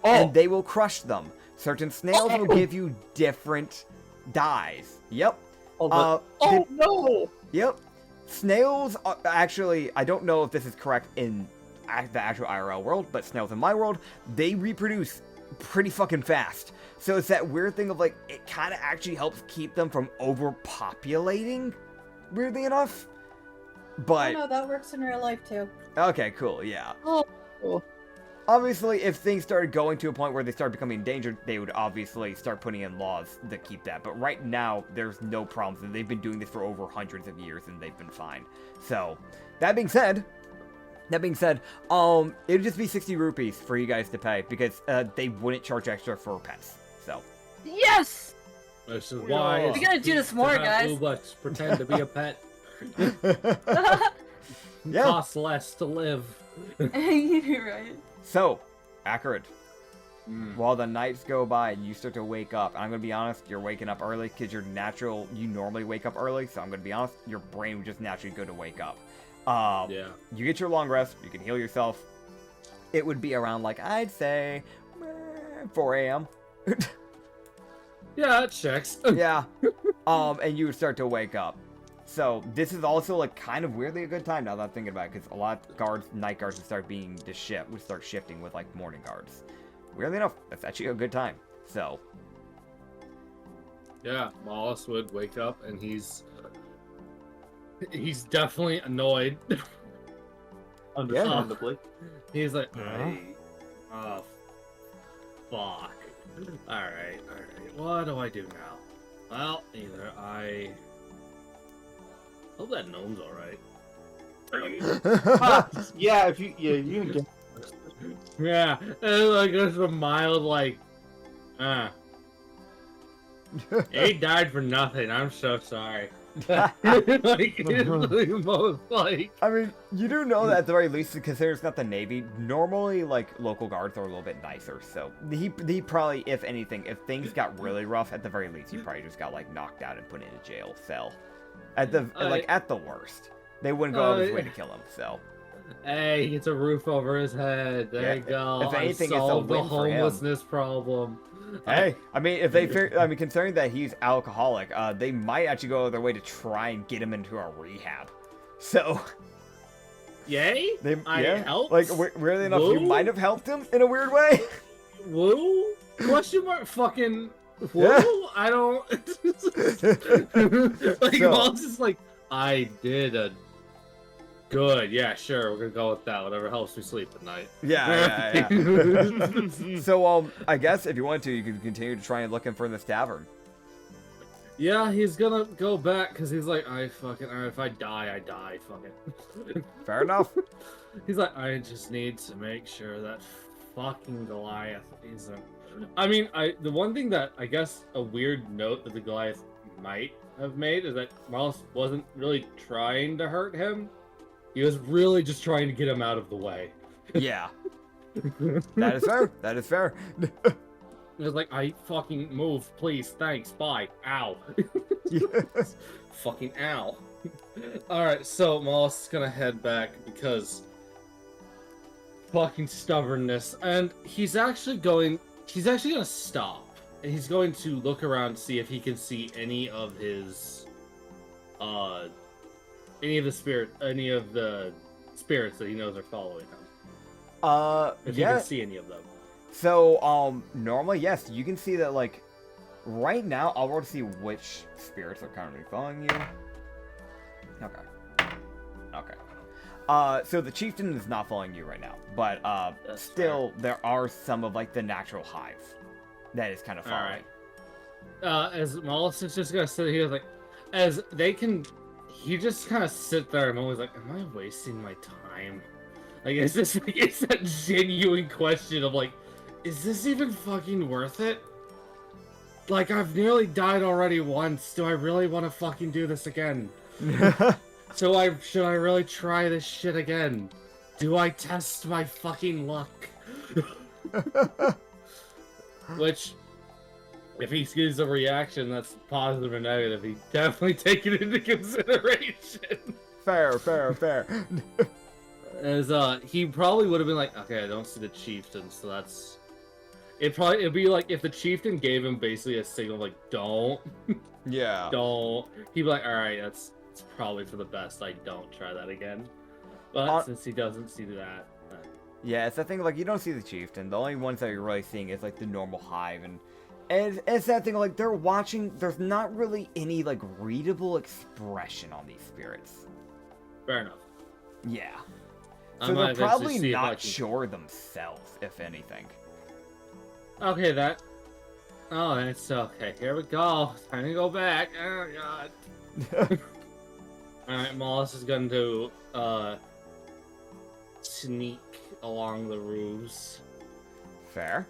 and they will crush them. Certain snails will give you different dyes. Yep. No! Yep. Snails are actually, I don't know if this is correct in the actual IRL world, but snails in my world, they reproduce pretty fucking fast. So it's that weird thing of like, it kind of actually helps keep them from overpopulating, weirdly enough. But, Oh no, that works in real life too. okay, cool, yeah. Oh. Obviously, if things started going to a point where they start becoming endangered, they would obviously start putting in laws to keep that. But right now, there's no problems, and they've been doing this for over hundreds of years, and they've been fine. So, that being said, it would just be 60 rupees for you guys to pay, because they wouldn't charge extra for pets. So, Yes! This is why We gotta do this more, to have guys. Ublex pretend to be a pet. yeah. Costs less to live. You're right. So, Acrid, Mm. while the nights go by and you start to wake up, and I'm going to be honest, you're waking up early because you normally wake up early, so I'm going to be honest, your brain would just naturally go to wake up. Yeah. You get your long rest, you can heal yourself. It would be around, like, I'd say, 4 a.m. Yeah, it checks. Yeah. And you would start to wake up. So, this is also, like, kind of weirdly a good time now that I'm thinking about it, because a lot of night guards would start shifting with, like, morning guards. Weirdly enough, that's actually a good time. So, Yeah, Malhas would wake up and he's definitely annoyed. Understandably. He's like, Yeah. oh, fuck. Alright. What do I do now? Well, either I hope that gnome's alright. Yeah, you can get. Yeah, and like there's a mild like, he died for nothing. I'm so sorry. Like it's the most like. I mean, you do know that at the very least, considering it's not the Navy, normally, like, local guards are a little bit nicer, so he probably, if anything, if things got really rough, at the very least, he probably just got, like, knocked out and put in a jail cell. At the worst. They wouldn't go out of his way to kill him, so. Hey, he gets a roof over his head. There Yeah, you go. if anything, it's a I solved the win for him. homelessness problem. Hey, I mean, considering that he's alcoholic, they might actually go out of their way to try and get him into a rehab. So, Yay! I helped? like, weirdly enough, you Woo? might have helped him in a weird way. Woo? Question mark? Fucking woo? Yeah. I don't. Like, So- Mal's just like, I did a good. Yeah, sure. We're gonna go with that. Whatever helps me sleep at night. Yeah. So, I guess if you want to, you could continue to try and look for this tavern. Yeah, he's gonna go back because he's like, if I die, I die. Fuck it. Fair enough. He's like, I just need to make sure that fucking Goliath isn't. I mean, the one thing that I guess a weird note that the Goliath might have made is that Malhas wasn't really trying to hurt him. He was really just trying to get him out of the way. Yeah. That is fair. That is fair. He was like, I fucking move, please, thanks, bye, ow. Fucking ow. Alright, so Malhas is gonna head back because fucking stubbornness, and he's actually gonna stop, and he's going to look around to see if he can see any of his any of the spirits that he knows are following him. If you yeah. can see any of them. So, normally, yes, you can see that, like, right now, I'll roll to see which spirits are currently following you. Okay. So the chieftain is not following you right now, but, That's still, there are some of, like, the natural hive that is kind of following. Alright. As Malhas is just gonna sit here, like, as they can, he just kind of sit there and always like, am I wasting my time? Like, is this, like, it's that genuine question of, like, is this even fucking worth it? Like, I've nearly died already once. Do I really want to fucking do this again? Should I really try this shit again? Do I test my fucking luck? Which, if he gives a reaction that's positive or negative, he definitely take it into consideration. Fair. As he probably would have been like, okay, I don't see the chieftain, so that's. It'd be like if the chieftain gave him basically a signal like, don't. Yeah. Don't. He'd be like, all right, it's probably for the best. I don't try that again. But since he doesn't see that. Yeah, it's that thing, like, you don't see the chieftain. The only ones that you're really seeing is, like, the normal hive. And it's that thing, like, they're watching. There's not really any, like, readable expression on these spirits. Fair enough. Yeah. I So might they're eventually probably see if I not can- sure themselves, if anything. Okay, that. Oh, it's okay. Here we go. Time to go back. Oh god. Alright, Malhas is going to sneak along the roofs. Fair.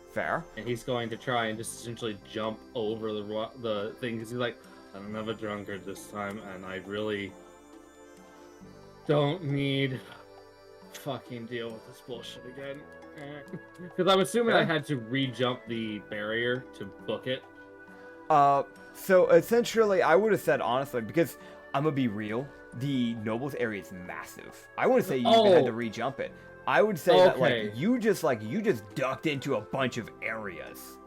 And he's going to try and just essentially jump over the thing, because he's like, I don't have a drunkard this time, and I really don't need fucking deal with this bullshit again. Because I'm assuming I had to re-jump the barrier to book it. So essentially, I would have said, honestly, because I'm gonna be real, the nobles area is massive. I wouldn't say you even had to re-jump it. I would say that, like, you just ducked into a bunch of areas.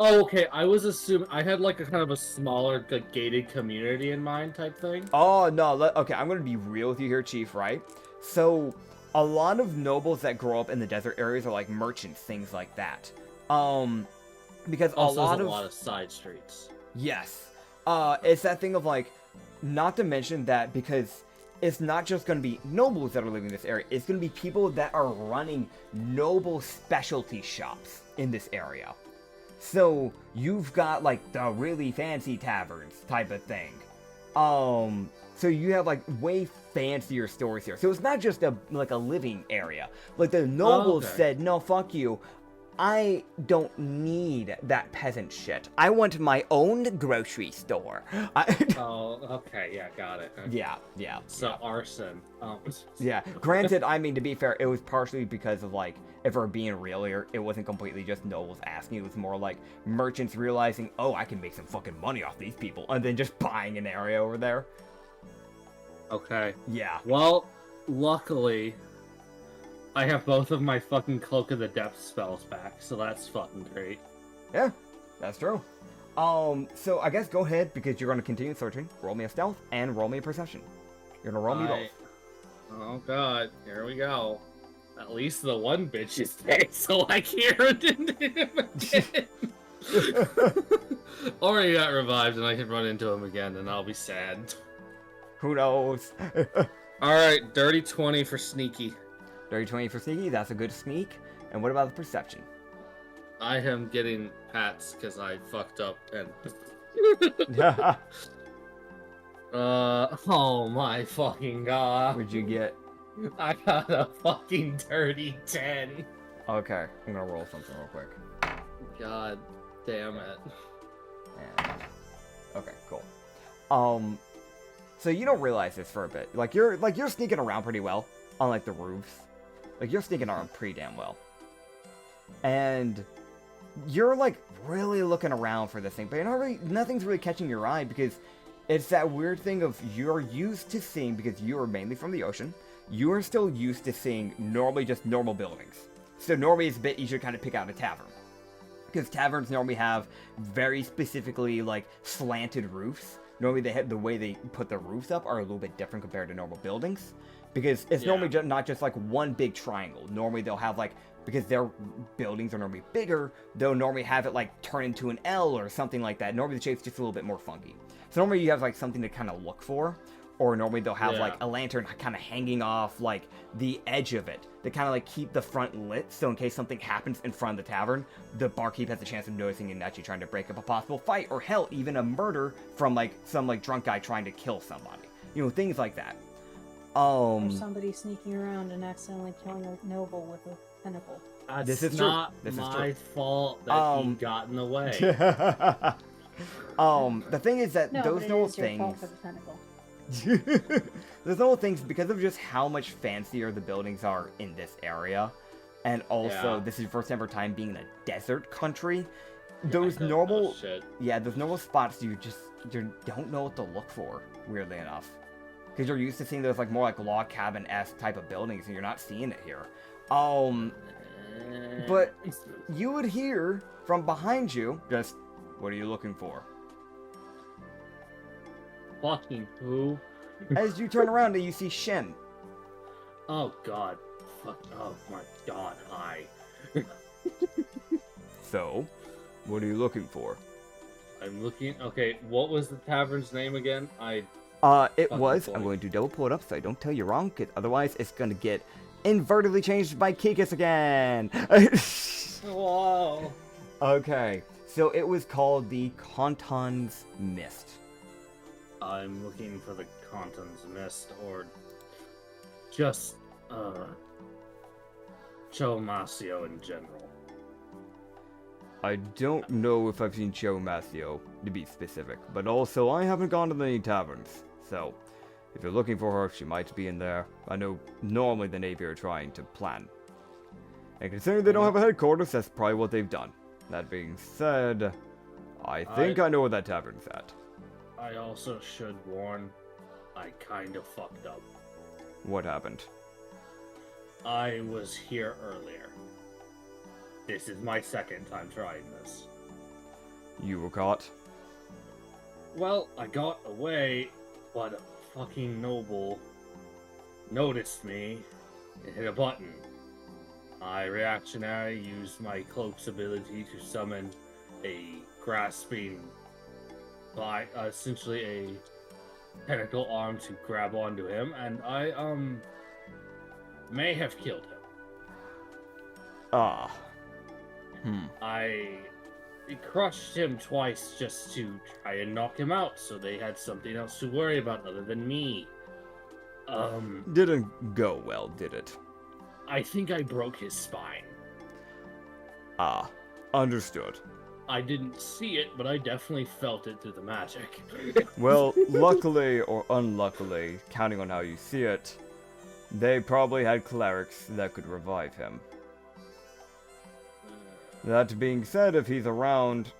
Oh, okay. I was assuming I had like a kind of a smaller, like, gated community in mind type thing. Oh no, okay, I'm gonna be real with you here, Chief, right? So, a lot of nobles that grow up in the desert areas are like merchants, things like that. Because Also, a there's a lot lot of side streets. Yes. It's that thing of, like, not to mention that because it's not just going to be nobles that are living in this area, it's going to be people that are running noble specialty shops in this area. So, you've got, like, the really fancy taverns type of thing. So you have, like, way fancier stores here. So it's not just a living area. Like, the nobles said, no, fuck you. I don't need that peasant shit. I want my own grocery store. Oh, okay, yeah, got it. Okay. Yeah. So arson. Yeah. Granted, I mean, to be fair, it was partially because of, like, if we're being real here, it wasn't completely just nobles asking. It was more like merchants realizing, oh, I can make some fucking money off these people, and then just buying an area over there. Okay. Yeah. Well, luckily, I have both of my fucking Cloak of the Depths spells back, so that's fucking great. Yeah, that's true. So I guess go ahead, because you're going to continue searching. Roll me a stealth and roll me a perception. You're going to roll me both. Oh god, here we go. At least the one bitch is dead, so I can't run into him again. Or he got revived and I can run into him again and I'll be sad. Who knows? Alright, dirty 20 for sneaky. Dirty 20 for sneaky, that's a good sneak. And what about the perception? I am getting pats because I fucked up and... oh my fucking god. What'd you get? I got a fucking dirty 10. Okay, I'm gonna roll something real quick. God damn it. And... okay, cool. So you don't realize this for a bit. Like you're sneaking around pretty well on like the roofs. Like you're sneaking around pretty damn well. And you're like really looking around for this thing, but nothing's really catching your eye because it's that weird thing of you're used to seeing, because you are mainly from the ocean, you are still used to seeing normally just normal buildings. So normally it's a bit easier to kind of pick out a tavern. Because taverns normally have very specifically like slanted roofs. normally they have the way they put the roofs up are a little bit different compared to normal buildings, because it's Yeah. normally not just like one big triangle. Normally they'll have like, because their buildings are normally bigger, they'll normally have it like turn into an L or something like that. Normally the shape's just a little bit more funky. So normally you have like something to kind of look for, or normally they'll have like a lantern kind of hanging off like the edge of it to kind of like keep the front lit, so in case something happens in front of the tavern, the barkeep has a chance of noticing and actually trying to break up a possible fight, or hell, even a murder from like some like drunk guy trying to kill somebody. You know, things like that. Or somebody sneaking around and accidentally killing a noble with a pinnacle. That's This is true. not This is my true. fault that he got in the way. The thing is that No, those but it little is your fault things. for the pinnacle. Those little things, because of just how much fancier the buildings are in this area, and also Yeah. this is your first ever time being in a desert country. Yeah, Those I don't normal, know shit. yeah, those normal spots you don't know what to look for. Weirdly enough, because you're used to seeing those like more like log cabin-esque type of buildings, and you're not seeing it here. But you would hear from behind you just, what are you looking for? Fucking who? As you turn around and you see Shen. Oh god. Fuck. Oh my god. Hi. So, what are you looking for? I'm looking. Okay, what was the tavern's name again? It Fucking was. boy. I'm going to double pull it up so I don't tell you wrong, because otherwise it's going to get invertedly changed by Kikus again. Whoa. Okay, so it was called the Kontan's Mist. I'm looking for the Conton's Mist, or just Chomasio in general. I don't know if I've seen Cho Masio, to be specific, but also I haven't gone to any taverns, so if you're looking for her, she might be in there. I know normally the Navy are trying to plan. And considering they don't have a headquarters, that's probably what they've done. That being said, I think I know where that tavern's at. I also should warn, I kind of fucked up. What happened? I was here earlier. This is my second time trying this. You were caught? Well, I got away, but a fucking noble noticed me and hit a button. I reactionary used my cloak's ability to summon a grasping by essentially a tentacle arm to grab onto him, and I may have killed him. Ah. I crushed him twice just to try and knock him out, so they had something else to worry about other than me. Didn't go well, did it? I think I broke his spine. Ah. Understood. I didn't see it, but I definitely felt it through the magic. Well, luckily or unluckily, counting on how you see it, they probably had clerics that could revive him. That being said, if he's around,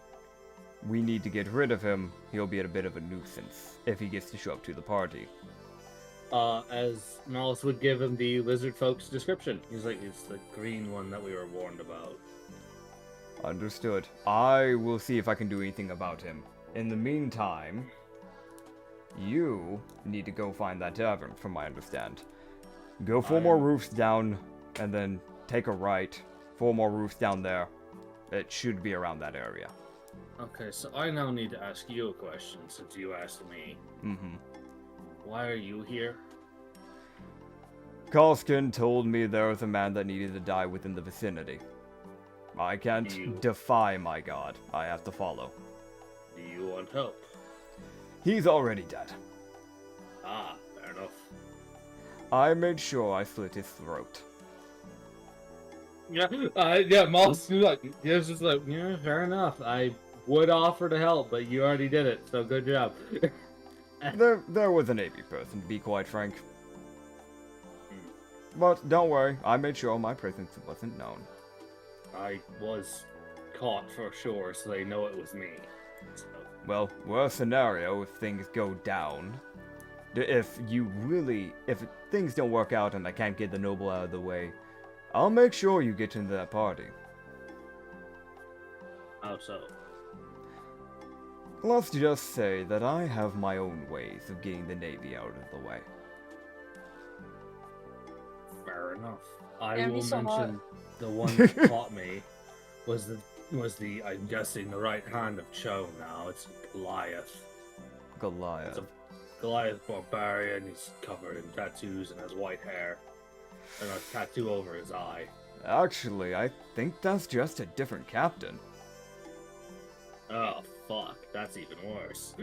we need to get rid of him. He'll be at a bit of a nuisance if he gets to show up to the party. As Malhas would give him the lizard folk's description. He's like, it's the green one that we were warned about. Understood. I will see if I can do anything about him. In the meantime, you need to go find that tavern, from what I understand. Go 4 more roofs down, and then take a right. 4 more roofs down there. It should be around that area. Okay, so I now need to ask you a question, since you asked me. Mm-hmm. Why are you here? Kalskin told me there was a man that needed to die within the vicinity. I can't defy my god. I have to follow. Do you want help? He's already dead. Ah, fair enough. I made sure I slit his throat. Yeah, Malhas was just like, yeah, fair enough. I would offer to help, but you already did it, so good job. There was a Navy person, to be quite frank. But don't worry, I made sure my presence wasn't known. I was caught for sure, so they know it was me. So. Well, worst scenario, if things go down. If things don't work out and I can't get the noble out of the way, I'll make sure you get into that party. How so? let's just say that I have my own ways of getting the Navy out of the way. Fair enough. I It'd will be so hot. mention the one that caught me was the I'm guessing the right hand of Cho now. It's Goliath. Goliath. It's a Goliath barbarian. He's covered in tattoos and has white hair. And a tattoo over his eye. Actually, I think that's just a different captain. Oh, fuck. That's even worse.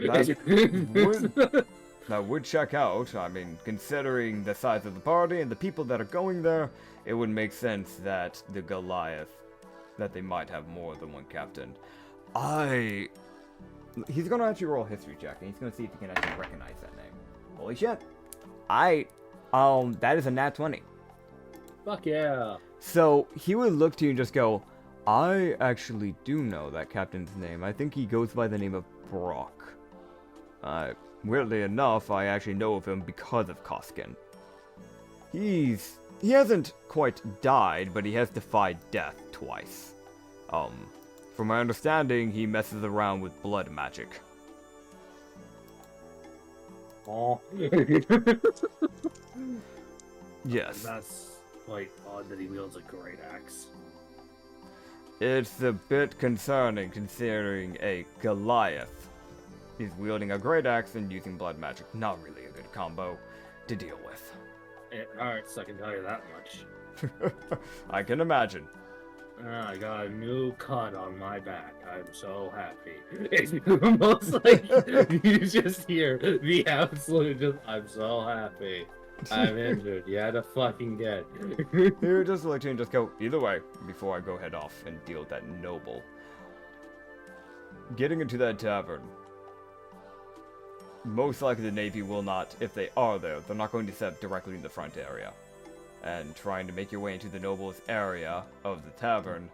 That would check out. I mean, considering the size of the party and the people that are going there, it would make sense that the Goliath, that they might have more than one captain. He's gonna actually roll a history check, and he's gonna see if he can actually recognize that name. Holy shit. That is a nat 20. Fuck yeah. So, he would look to you and just go, I actually do know that captain's name. I think he goes by the name of Brock. Weirdly enough, I actually know of him because of Koskin. He hasn't quite died, but he has defied death twice. From my understanding, he messes around with blood magic. Oh. Yes. That's quite odd that he wields a great axe. It's a bit concerning considering a Goliath is wielding a great axe and using blood magic. Not really a good combo to deal with. It hurts, I can tell you that much. I can imagine. I got a new cut on my back. I'm so happy. It's almost like you just hear the absolute just, I'm so happy. I'm injured. You had to fucking get. Here, just let you and just go either way before I go head off and deal with that noble. Getting into that tavern. Most likely the Navy will not, if they are there, they're not going to set up directly in the front area. And trying to make your way into the noble's area of the tavern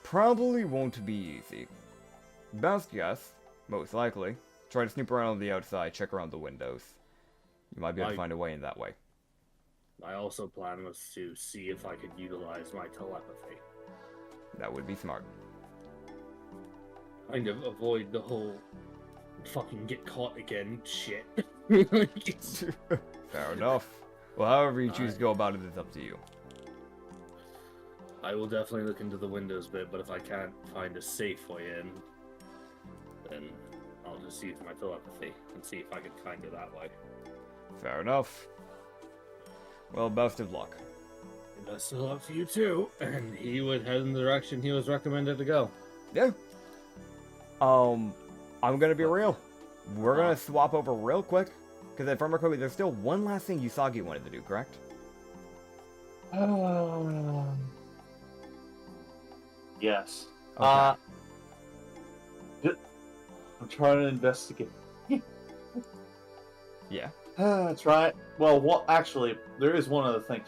probably won't be easy. Best guess, most likely, try to snoop around on the outside, check around the windows. You might be able to find a way in that way. My also plan was to see if I could utilize my telepathy. That would be smart. Kind of avoid the whole fucking get caught again shit. Fair enough. Well, however you choose to go about it is up to you. I will definitely look into the windows bit, but if I can't find a safe way in, then I'll just use my telepathy and see if I can find it that way. Fair enough. Well, best of luck. Best of luck for you too. And he would head in the direction he was recommended to go. Yeah. I'm gonna be real. We're gonna swap over real quick. Because if I remember correctly, there's still one last thing Usagi wanted to do, correct? Yes. Okay. I'm trying to investigate. Yeah. That's right. Well, actually, there is one other thing.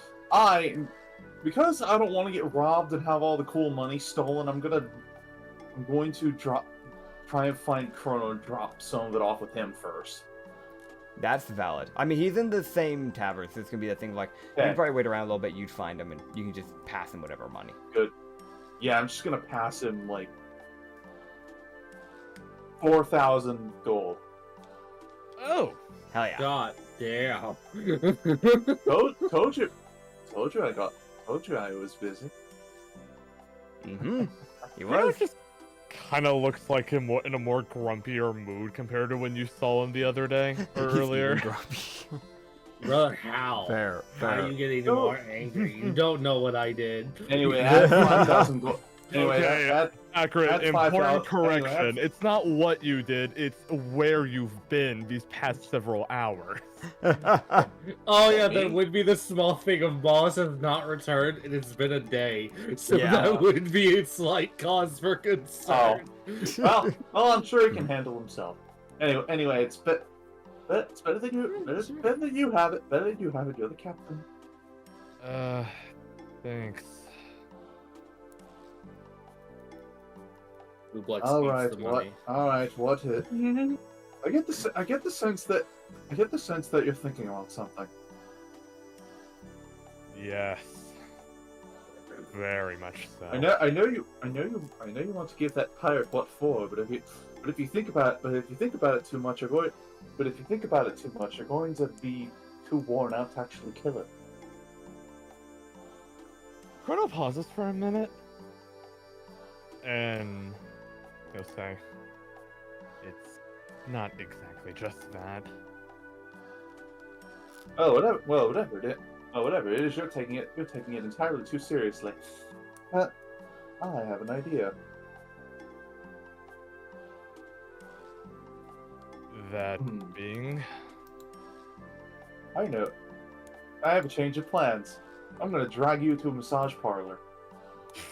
Because I don't want to get robbed and have all the cool money stolen, I'm going to try and find Chrono and drop some of it off with him first. That's valid. I mean, he's in the same tavern, so it's gonna be a thing like, you can probably wait around a little bit, you'd find him, and you can just pass him whatever money. Good. Yeah, I'm just gonna pass him, like, 4,000 gold. Oh! Hell yeah. God damn. Told you I was busy. Mm-hmm. He Chrono was. just kind of looks like him in a more grumpier mood compared to when you saw him the other day or He's earlier. even grumpy. Brother, how? Fair. How are you getting more angry? You don't know what I did. Anyway, add 5,000 gold. Anyway, Okay, Acrid, that's important 5,000. correction. Anyway, It's not what you did, it's where you've been these past several hours. Oh yeah, that would be the small thing of Malhas has not returned, and it's been a day. So Yeah. that would be a slight cause for concern. well, I'm sure he can handle himself. Anyway, it's better than you. Better than you have it. Better than you have it. You're the captain. Thanks. Who likes All eats right, the what? money. All right, what hit? I get the sense that you're thinking about something. Yes. Very much so. I know you want to give that pirate what for, but if you think about it too much, you're going to be too worn out to actually kill it. Chrono pauses for a minute, and he'll say, "It's not exactly just that." Oh, whatever. Well, whatever it is, you're taking it entirely too seriously. I have an idea. That being, I know. I have a change of plans. I'm gonna drag you to a massage parlor.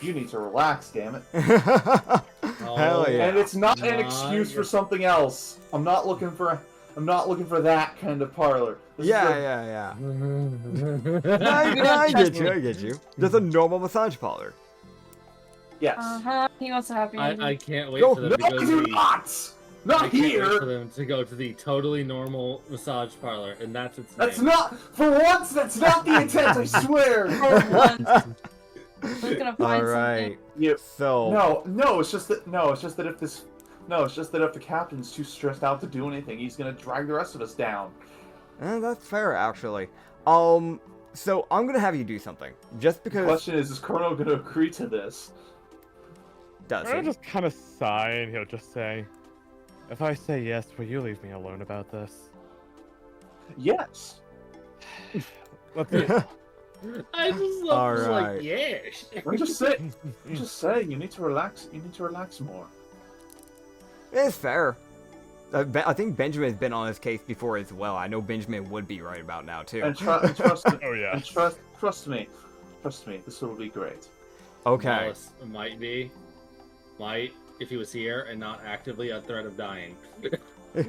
You need to relax, damn it. Hell yeah. And it's not an excuse for something else. I'm not looking for that kind of parlor. This is Yeah. I get you. Just a normal massage parlor. Yes. He wants a happy ending. I can't wait No, for them to No, go to do the... not! I Not can't wait for here! them to go to the totally normal massage parlor, and that's its That's name. not, for once, that's not the intent, I swear! For once. We're gonna find Alright. You, So no, it's just that if the captain's too stressed out to do anything, he's gonna drag the rest of us down. that's fair actually. So I'm gonna have you do something. Just The because question is Chrono gonna agree to this? does Chrono he? just kind of sigh, and he'll just say, "If I say yes, will you leave me alone about this?" Yes. Let's see. I just love this, Alright. like, yes. I'm just saying, you need to relax more. It's fair. I think Benjamin's been on his case before as well. I know Benjamin would be right about now too. And trust me. Oh yeah. And trust me, this will be great. Okay. Malhas might, if he was here and not actively at threat of dying.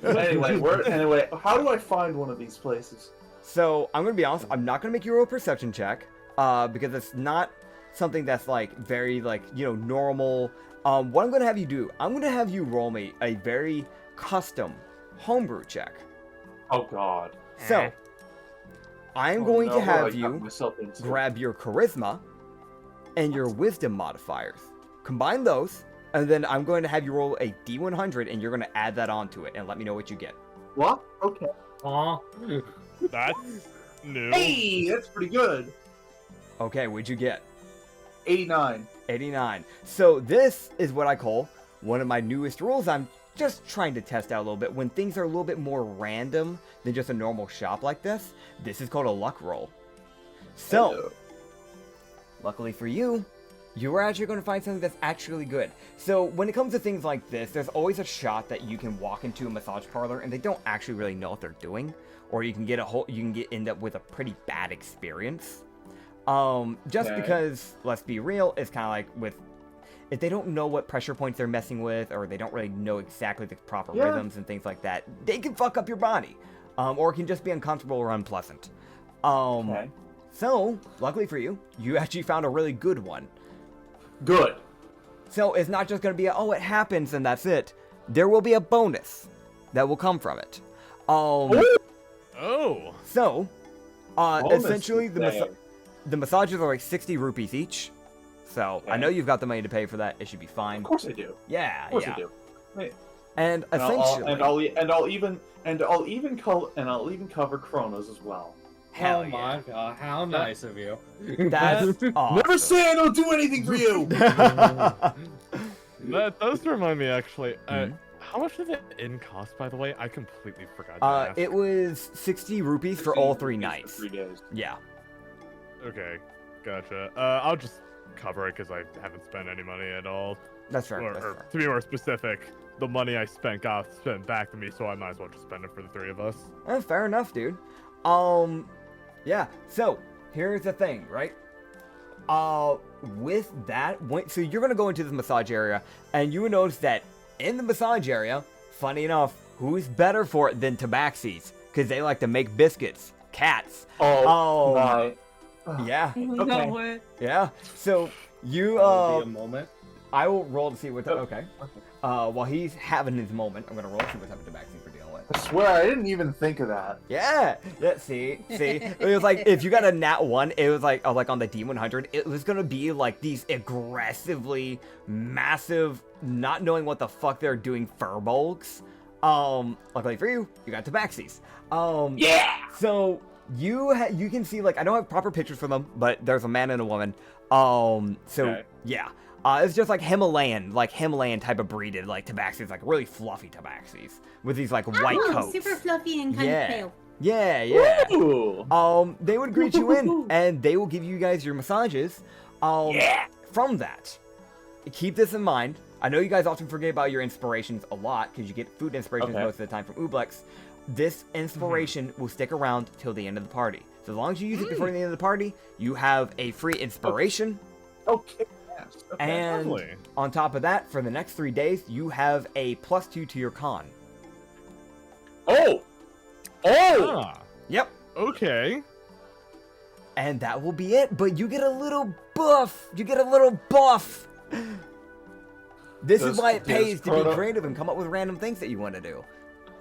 Anyway, how do I find one of these places? So I'm gonna be honest. I'm not gonna make you roll a perception check, because it's not something that's like very normal. What I'm gonna have you do, I'm gonna have you roll me a very custom homebrew check. Oh God. So I'm going no, to what have I have gotten you myself into? grab your charisma and your wisdom modifiers, combine those, and then I'm going to have you roll a D100, and you're going to add that onto it, and let me know what you get. What? Okay. Aw. That's new. Hey, that's pretty good. Okay, what'd you get? 89. 89. So this is what I call one of my newest rules. I'm just trying to test out a little bit. When things are a little bit more random than just a normal shop like this is called a luck roll. So, Hello. luckily for you, you are actually going to find something that's actually good. So when it comes to things like this, there's always a shot that you can walk into a massage parlor and they don't actually really know what they're doing, or you can end up with a pretty bad experience. Just Okay. because, let's be real, it's kind of like with, if they don't know what pressure points they're messing with, or they don't really know exactly the proper Yeah. rhythms and things like that, they can fuck up your body, or it can just be uncomfortable or unpleasant. Okay. So, luckily for you, you actually found a really good one. Good. So it's not just going to be it happens and that's it. There will be a bonus that will come from it. Oh. So, Bonus essentially is the there. the massages are like 60 rupees each. So I Okay. know you've got the money to pay for that. It should be fine. Of course I do. Yeah, Of course yeah. I do. Hey, And and essentially, I'll even cover Chronos as well. hell Oh yeah. my god, how nice of you. That's awesome. Never say I don't do anything for you. That does remind me, actually. Mhm. How much did the inn cost, by the way? I completely forgot to ask. It was 60 rupees for all 3 nights. 3 days. Yeah. Okay, gotcha. I'll just cover it because I haven't spent any money at all. That's fair. Or, That's or fair. to be more specific, the money I spent got spent back to me, so I might as well just spend it for the 3 of us. Fair enough, dude. Yeah. So here's the thing, right? With that, so you're gonna go into the massage area, and you will notice that in the massage area, funny enough, who's better for it than tabaxis? Because they like to make biscuits. Cats. Oh, Oh. my. Yeah. No Okay. way. Yeah. So you That'll be a moment. I will roll to see what. Oh. Okay. While he's having his moment, I'm gonna roll to see what type of tabaxis we're dealing with. I swear I didn't even think of that. Yeah, see, it was like if you got a nat 1, it was like, on the D100, it was gonna be like these aggressively massive, not knowing what the fuck they're doing furbolgs. Luckily for you, you got tabaxis. Yeah! So you can see, like, I don't have proper pictures for them, but there's a man and a woman. Okay. Yeah. It's just like Himalayan type of breeded, like, tabaxis, like really fluffy tabaxis with these like white Oh, coats. super fluffy and kind Yeah. of pale. Yeah. Ooh. They would greet you in, and they will give you guys your massages. From that, keep this in mind. I know you guys often forget about your inspirations a lot because you get food inspirations most of the time from Ublex. This inspiration will stick around till the end of the party. So as long as you use it before the end of the party, you have a free inspiration. Okay. Yes. Okay. And Lovely. on top of that, for the next 3 days, you have a +2 to your con. Oh! Ah, Yep. okay. And that will be it, but you get a little buff. This is why it pays to be creative and come up with random things that you want to do.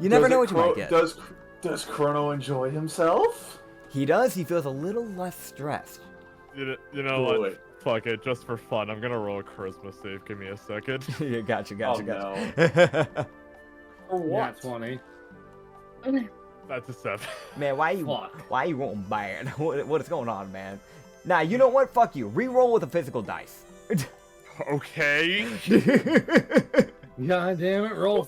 You never know what you might get. Does Chrono enjoy himself? He does. He feels a little less stressed. You know what? Fuck it, just for fun. I'm gonna roll a charisma save. Give me a second. Yeah, gotcha. For Yeah, what? 20. That's a 7. Man, why you Fuck. rolling bad? What is going on, man? Nah, you know what? Fuck you. Reroll with a physical dice. Okay. God damn it, roll.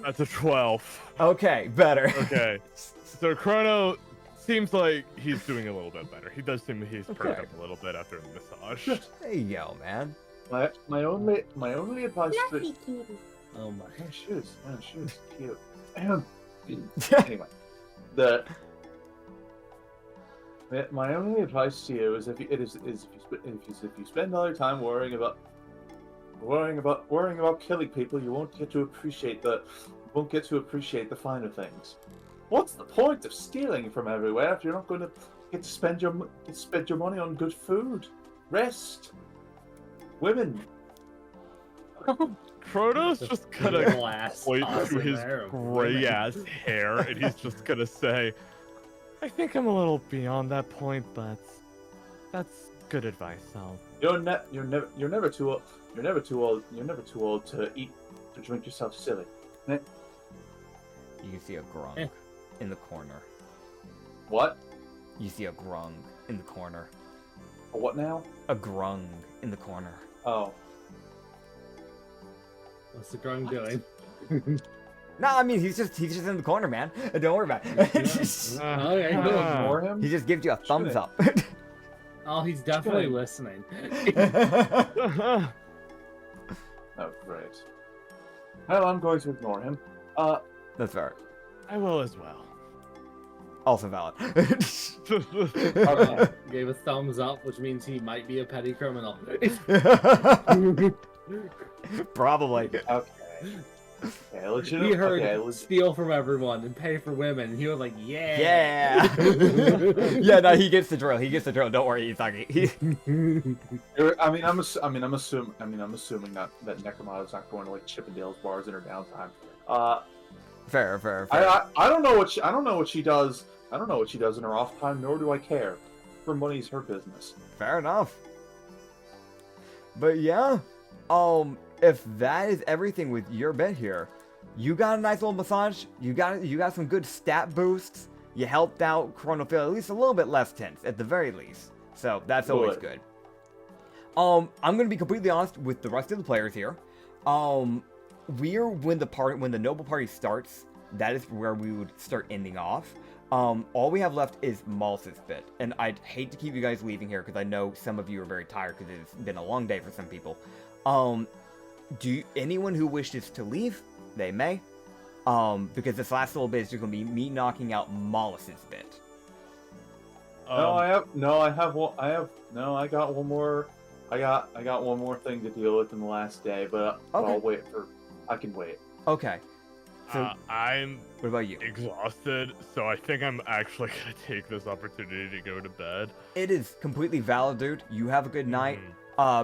That's a 12. Okay, better. Okay. So Chrono seems like he's doing a little bit better. He does seem he's perked up a little bit after the massage. There you go, man. My only advice to Oh my. Oh, shoes, cute. Anyway, my only advice to you is if you spend all your time worrying about killing people, you won't get to appreciate the finer things. What's the point of stealing from everywhere if you're not going to get to spend your money on good food, rest, women? Chrono's just gonna Glass point toss to in his there of gray ass hair, and he's just gonna say, "I think I'm a little beyond that point, but that's good advice. You're never too old to drink yourself silly. You can see a grung in the corner. What? You see a grung in the corner. A what now? A grung in the corner. Oh. What's the grung doing? Nah, I mean he's just in the corner, man. Don't worry about it. Okay, You cool. gonna ignore him? He just gives you a thumbs up. Oh, he's definitely listening. Oh, great. Well, I'm going to ignore him. That's fair. I will as well." Also valid. Okay. Gave a thumbs up, which means he might be a petty criminal. Probably. Okay, legit. He heard Okay, steal from everyone and pay for women. And he was like, yeah. Yeah. Yeah, no, he gets the drill. Don't worry, Isagi. I'm assuming that Necromata's not going to like Chippendale's bars in her downtime. Fair. I don't know what she does. I don't know what she does in her off time, nor do I care. Her money's her business. Fair enough. But yeah, if that is everything with your bet here, you got a nice little massage. You got some good stat boosts. You helped out Chrono feel at least a little bit less tense, at the very least. So that's always good. I'm gonna be completely honest with the rest of the players here. When the noble party starts, that is where we would start ending off. All we have left is Malhas' bit, and I'd hate to keep you guys leaving here because I know some of you are very tired because it's been a long day for some people. Anyone who wishes to leave, they may, because this last little bit is just gonna be me knocking out Malhas' bit. I got one more. I got one more thing to deal with in the last day, but Okay. I can wait. Okay. So, I'm what about you? exhausted, so I think I'm actually gonna take this opportunity to go to bed. It is completely valid, dude. You have a good night.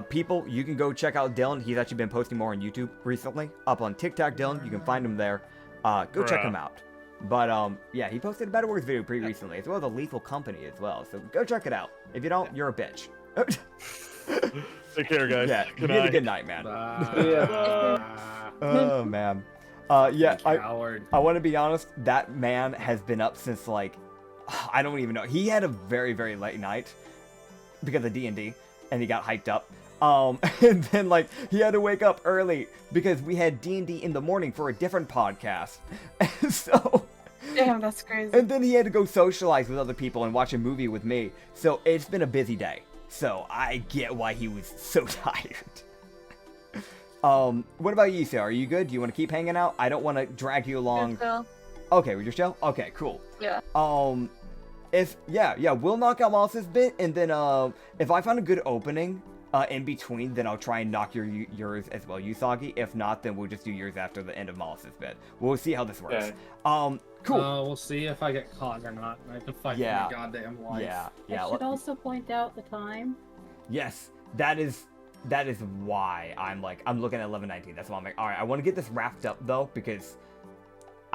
People, you can go check out Dylan. He's actually been posting more on YouTube recently. Up on TikTok, Dylan. You can find him there. Go check Bruh. him out. But yeah, he posted a Better Words video pretty recently, as well as a Lethal Company as well. So go check it out. If you don't, you're a bitch. Take care, guys. Yeah, Good you had a night. good night, man. Ah, Oh man. Yeah, coward. I want to be honest. That man has been up since like I don't even know. He had a very very late night because of D&D, and he got hyped up. And then like he had to wake up early because we had D&D in the morning for a different podcast. And so Damn, that's crazy. and then he had to go socialize with other people and watch a movie with me. So it's been a busy day. So I get why he was so tired. What about you, Sarah? Are you good? Do you want to keep hanging out? I don't want to drag you along. Phil. Okay, we just chill? Okay, cool. Yeah. We'll knock out Malhas' bit, and then, if I find a good opening, in between, then I'll try and knock yours as well, Usagi. If not, then we'll just do yours after the end of Malhas' bit. We'll see how this works. Okay. Cool. We'll see if I get caught or not. I have to fight Yeah. for my goddamn life. Yeah, I should also point out the time. Yes, that is why I'm looking at 11:19. That's why I'm like, all right, I want to get this wrapped up though, because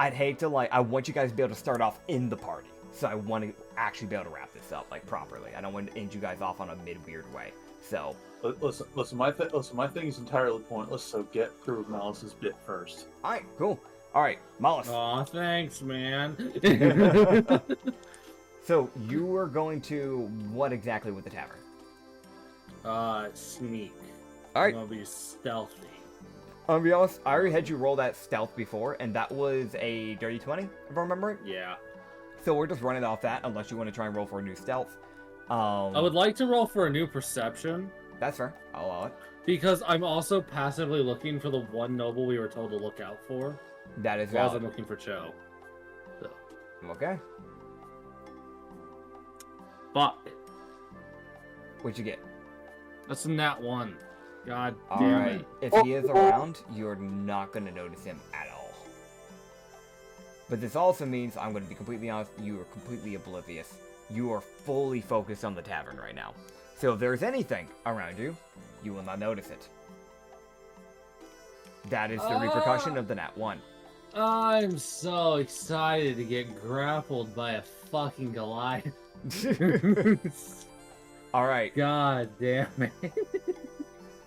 I'd hate to I want you guys to be able to start off in the party, so I want to actually be able to wrap this up properly. I don't want to end you guys off on a mid-weird way. So Listen, my thing is entirely pointless. So get through Malhas' bit first. all right, cool. All right, Malhas. Aw, thanks, man. So you were going to what exactly with the tavern? Sneak. All right. I'm gonna be stealthy. I'll be honest, I already had you roll that stealth before, and that was a dirty 20, if I remember it. Yeah. So we're just running off that, unless you want to try and roll for a new stealth. I would like to roll for a new perception, That's fair. I'll allow it. because I'm also passively looking for the one noble we were told to look out for, That is as well as I'm valid. looking for Cho. So, Okay. fuck. What'd you get? That's a nat 1. God All damn right. it. If he is around, you're not going to notice him at all. But this also means, I'm going to be completely honest, you are completely oblivious. You are fully focused on the tavern right now. So if there's anything around you, you will not notice it. That is the repercussion of the nat 1. I'm so excited to get grappled by a fucking Goliath. All right. God damn it.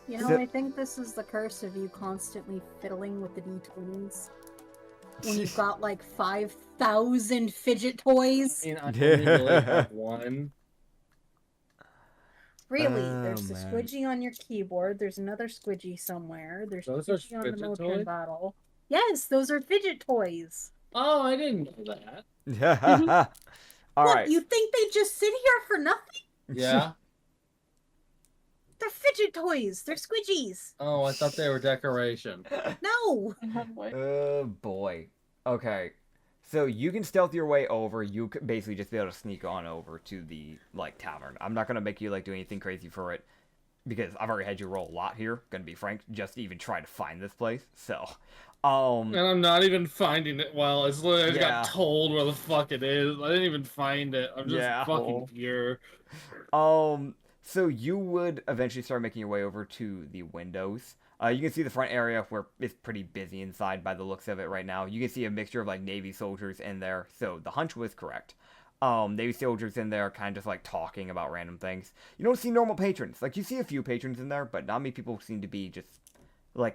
You know, So- I think this is the curse of you constantly fiddling with the D20s. When you've got like 5,000 fidget toys. I mean, I only really have one. Really, Oh, there's the man. squidgy on your keyboard. There's another squidgy somewhere. There's Those are squidgy on the fidget Motrin toys? battle. Yes, those are fidget toys. Oh, I didn't know that. All What, right. you think they just sit here for nothing? Yeah? They're fidget toys. They're squidgies. Oh, I thought they were decoration. No. Oh boy. Okay. So you can stealth your way over. You could basically just be able to sneak on over to the tavern. I'm not gonna make you do anything crazy for it because I've already had you roll a lot here. Gonna be frank, just to even try to find this place. So, And I'm not even finding it well. It's literally I just Yeah. got told where the fuck it is. I didn't even find it. I'm just Yeah. fucking pure. So you would eventually start making your way over to the windows. You can see the front area where it's pretty busy inside by the looks of it right now. You can see a mixture of Navy soldiers in there. So the hunch was correct. Navy soldiers in there kind of just talking about random things. You don't see normal patrons. You see a few patrons in there, but not many people seem to be just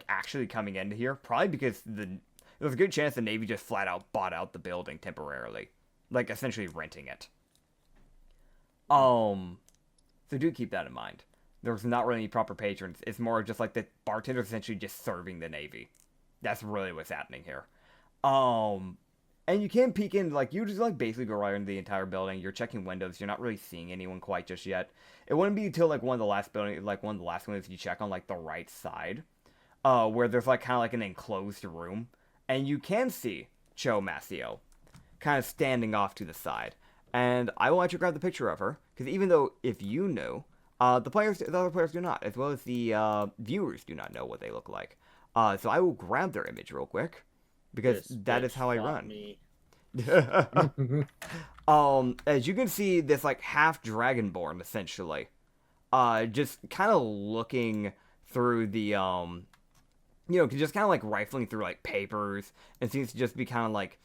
actually coming into here. Probably because there's a good chance the Navy just flat out bought out the building temporarily. Essentially renting it. So do keep that in mind. There's not really any proper patrons. It's more just the bartender's essentially just serving the Navy. That's really what's happening here. And you can peek in, you just basically go right into the entire building. You're checking windows. You're not really seeing anyone quite just yet. It wouldn't be until one of the last windows you check on the right side, where there's kind of an enclosed room, and you can see Cho Masio kind of standing off to the side. And I will let you grab the picture of her, because even though if you know, the other players do not, as well as the viewers do not know what they look like. So I will grab their image real quick, because This that is bitch how I fought run. me. As you can see, this half dragonborn essentially, just kind of looking through the just kind of like rifling through like papers and seems to just be kind of like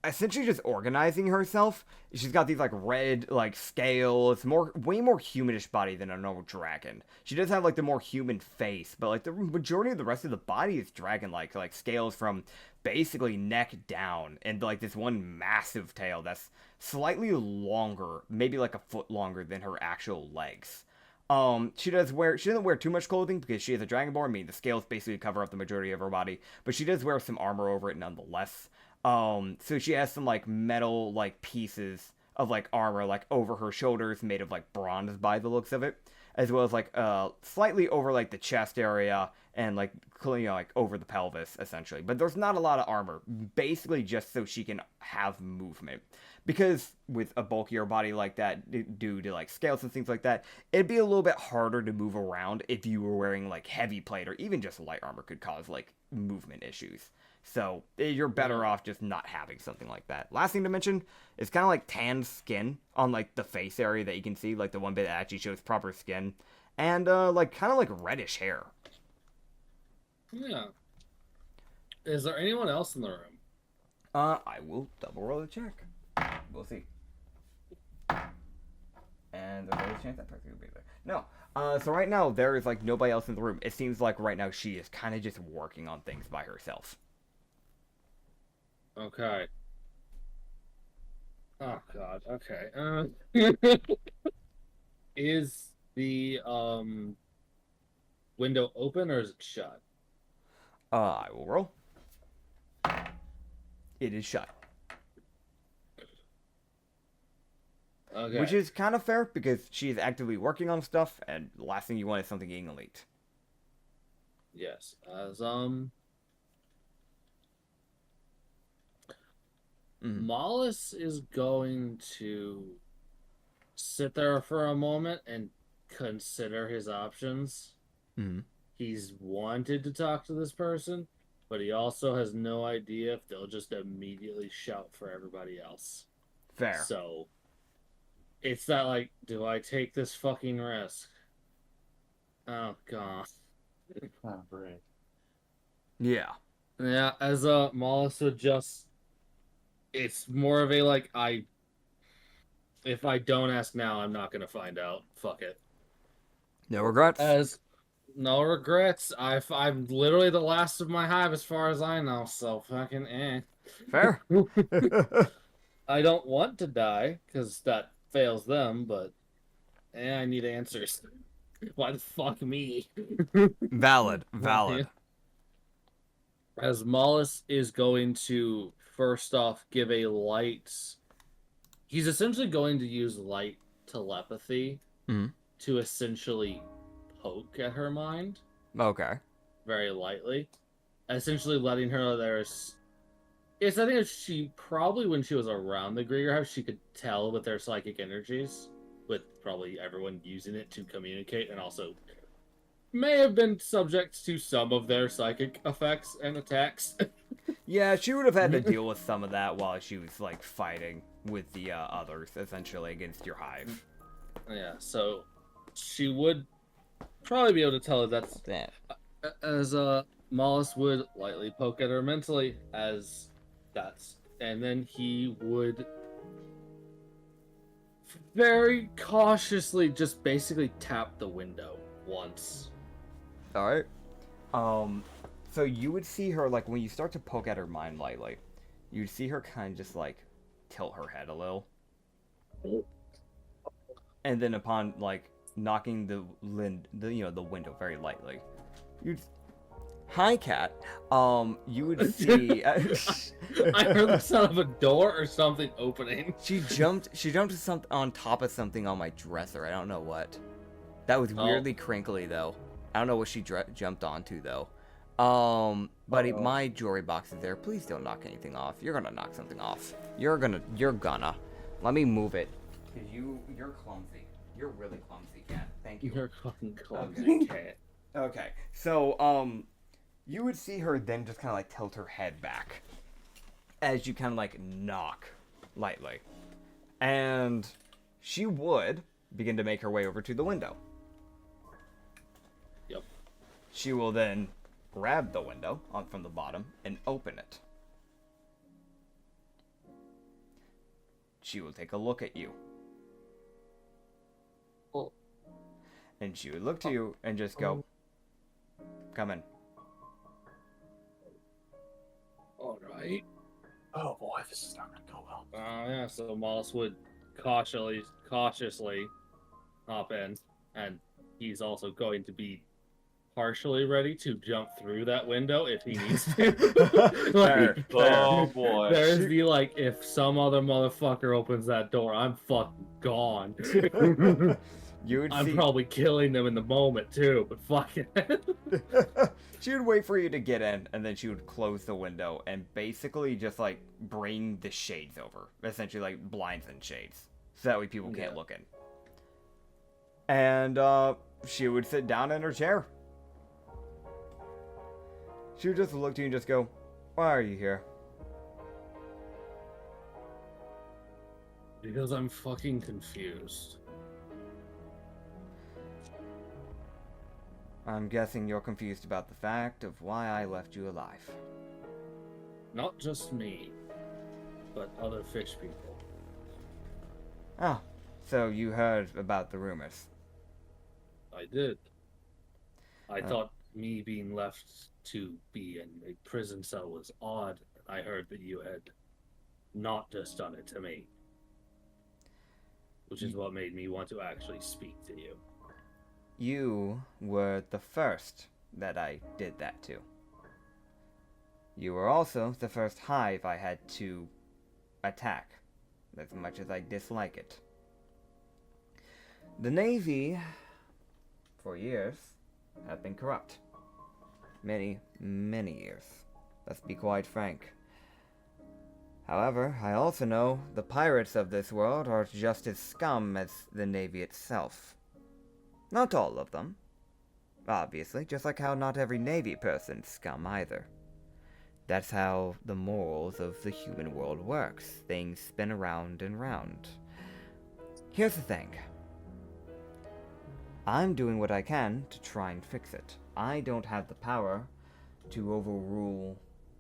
essentially just organizing herself. She's got these like red like scales, way more humanish body than a normal dragon. She does have like the more human face, but like the majority of the rest of the body is dragon-like, like scales from basically neck down, and like this one massive tail that's slightly longer, maybe like a foot longer than her actual legs. She doesn't wear too much clothing because she is a dragonborn, meaning the scales basically cover up the majority of her body, but she does wear some armor over it nonetheless. So she has some like metal like pieces of like armor like over her shoulders made of like bronze by the looks of it, as well as like slightly over like the chest area and like like over the pelvis essentially. But there's not a lot of armor, basically just so she can have movement. Because with a bulkier body like that, due to like scales and things like that, it'd be a little bit harder to move around if you were wearing like heavy plate, or even just light armor could cause like movement issues. So you're better off just not having something like that. Last thing to mention is kind of like tan skin on like the face area that you can see, like the one bit that actually shows proper skin, and like kind of like reddish hair. Yeah. Is there anyone else in the room? I will double roll the check. We'll see. And there's always a chance that person will be there. No. So right now there is like nobody else in the room. It seems like right now she is kind of just working on things by herself. Okay. Oh god. Okay. Is the window open or is it shut? I will roll. It is shut. Okay. Which is kind of fair because she is actively working on stuff, and the last thing you want is something getting leaked. Yes. As Malhas is going to sit there for a moment and consider his options. Mm-hmm. He's wanted to talk to this person, but he also has no idea if they'll just immediately shout for everybody else. Fair. So it's that like, do I take this fucking risk? Oh god. Yeah. Yeah, as Malhas would just, it's more of a like, if I don't ask now, I'm not gonna find out. Fuck it. No regrets. As no regrets. I'm literally the last of my hive as far as I know, so fucking eh. Fair. I don't want to die, because that fails them, but I need answers. Why the fuck me? Valid. As Malhas is going to first off give a light, he's essentially going to use light telepathy to essentially poke at her mind. Okay. Very lightly. Essentially letting her know there's... Yes, I think she probably, when she was around the Grieger house, she could tell with their psychic energies, with probably everyone using it to communicate, and also may have been subject to some of their psychic effects and attacks. Yeah, she would have had to deal with some of that while she was, like, fighting with the others, essentially, against your hive. Yeah, so she would probably be able to tell her that's... That. As Malhas would lightly poke at her mentally, as that's... And then he would very cautiously just basically tap the window once. Alright. So you would see her, like, when you start to poke at her mind lightly, you'd see her kind of just, like, tilt her head a little. And then upon, like, knocking the window very lightly, you'd... Hi, cat. You would see... I heard the sound of a door or something opening. She jumped on top of something on my dresser. I don't know what. That was weirdly crinkly, though. I don't know what she jumped onto, though. Buddy, my jewelry box is there. Please don't knock anything off. You're gonna knock something off. You're gonna. Let me move it. Cause you're clumsy. You're really clumsy, cat. Thank you. You're fucking clumsy, cat. Okay. So, you would see her then just kind of like tilt her head back as you kind of like knock lightly. And she would begin to make her way over to the window. Yep. She will then grab the window from the bottom and open it. She will take a look at you. Oh. And she would look to you and just go, come in. Alright. Oh boy, this is not gonna go well. Yeah, so Malhas would cautiously hop in, and he's also going to be partially ready to jump through that window if he needs to. Fair, Like, fair. Oh boy. there's the like, if some other motherfucker opens that door, I'm fucking gone. You would I'm see... probably killing them in the moment too, but fuck it. She would wait for you to get in, and then she would close the window and basically just, like, bring the shades over. Essentially, like, blinds and shades. So that way people can't look in. And, she would sit down in her chair. She would just look to you and just go, why are you here? Because I'm fucking confused. I'm guessing you're confused about the fact of why I left you alive. Not just me, but other fish people. Oh, so you heard about the rumors. I did. I thought me being left to be in a prison cell was odd. I heard that you had not just done it to me. Which is what made me want to actually speak to you. You were the first that I did that to. You were also the first hive I had to attack, as much as I dislike it. The Navy, for years, have been corrupt. Many, many years. Let's be quite frank. However, I also know the pirates of this world are just as scum as the Navy itself. Not all of them. Obviously, just like how not every Navy person's scum either. That's how the morals of the human world works. Things spin around and round. Here's the thing. I'm doing what I can to try and fix it. I don't have the power to overrule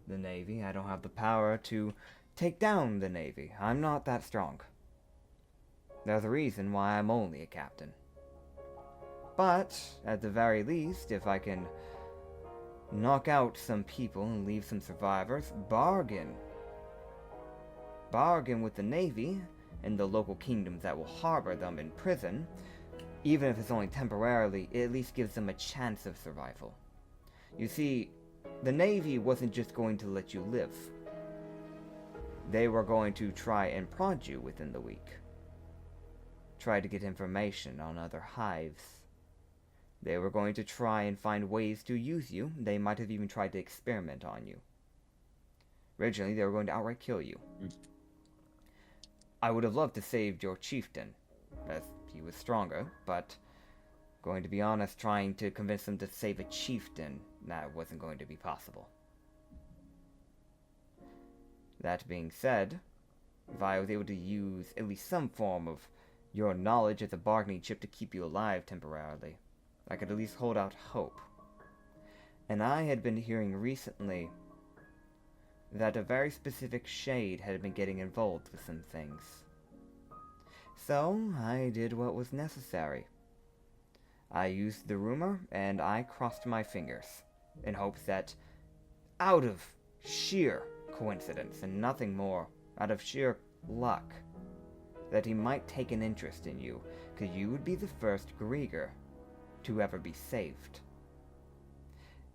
the Navy. I don't have the power to take down the Navy. I'm not that strong. There's a reason why I'm only a captain. But, at the very least, if I can knock out some people and leave some survivors, bargain with the Navy and the local kingdoms that will harbor them in prison, even if it's only temporarily, it at least gives them a chance of survival. You see, the Navy wasn't just going to let you live. They were going to try and prod you within the week. Try to get information on other hives. They were going to try and find ways to use you. They might have even tried to experiment on you. Originally, they were going to outright kill you. I would have loved to save your chieftain, as he was stronger, but going to be honest, trying to convince them to save a chieftain, that wasn't going to be possible. That being said, if I was able to use at least some form of your knowledge as a bargaining chip to keep you alive temporarily, I could at least hold out hope. And I had been hearing recently that a very specific shade had been getting involved with some things. So, I did what was necessary. I used the rumor, and I crossed my fingers, in hopes that, out of sheer coincidence and nothing more, out of sheer luck, that he might take an interest in you, because you would be the first Grieger to ever be saved.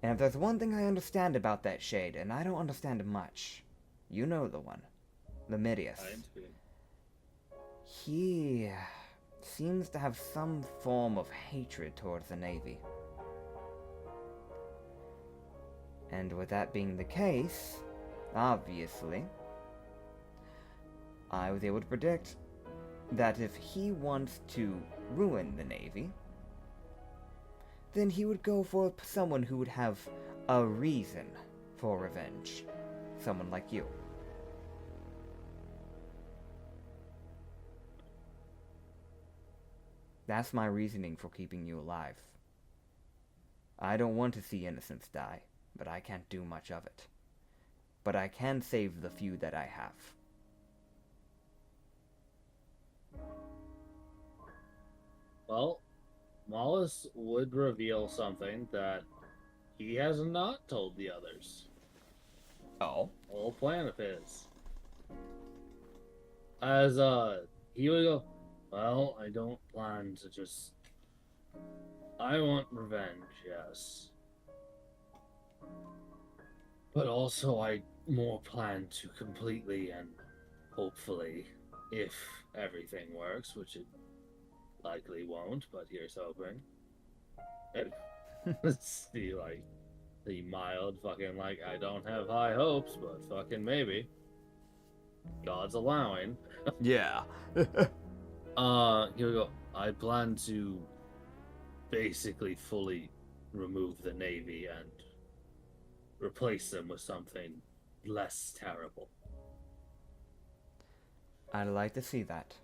And if there's one thing I understand about that shade, and I don't understand much, you know the one, Lamidius. He seems to have some form of hatred towards the Navy. And with that being the case, obviously, I was able to predict that if he wants to ruin the Navy, then he would go for someone who would have a reason for revenge. Someone like you. That's my reasoning for keeping you alive. I don't want to see innocents die. but I can't do much of it. But I can save the few that I have. Well, Malhas would reveal something that he has not told the others. Oh? A little plan of his. As, he would go, well, I don't plan to just... I want revenge, yes. But also I more plan to completely and hopefully, if everything works, which it likely won't, but here's hoping. Let's see, like, the mild fucking, like, I don't have high hopes, but fucking maybe. God's allowing. Yeah. Here we go. I plan to basically fully remove the Navy and replace them with something less terrible. I'd like to see that.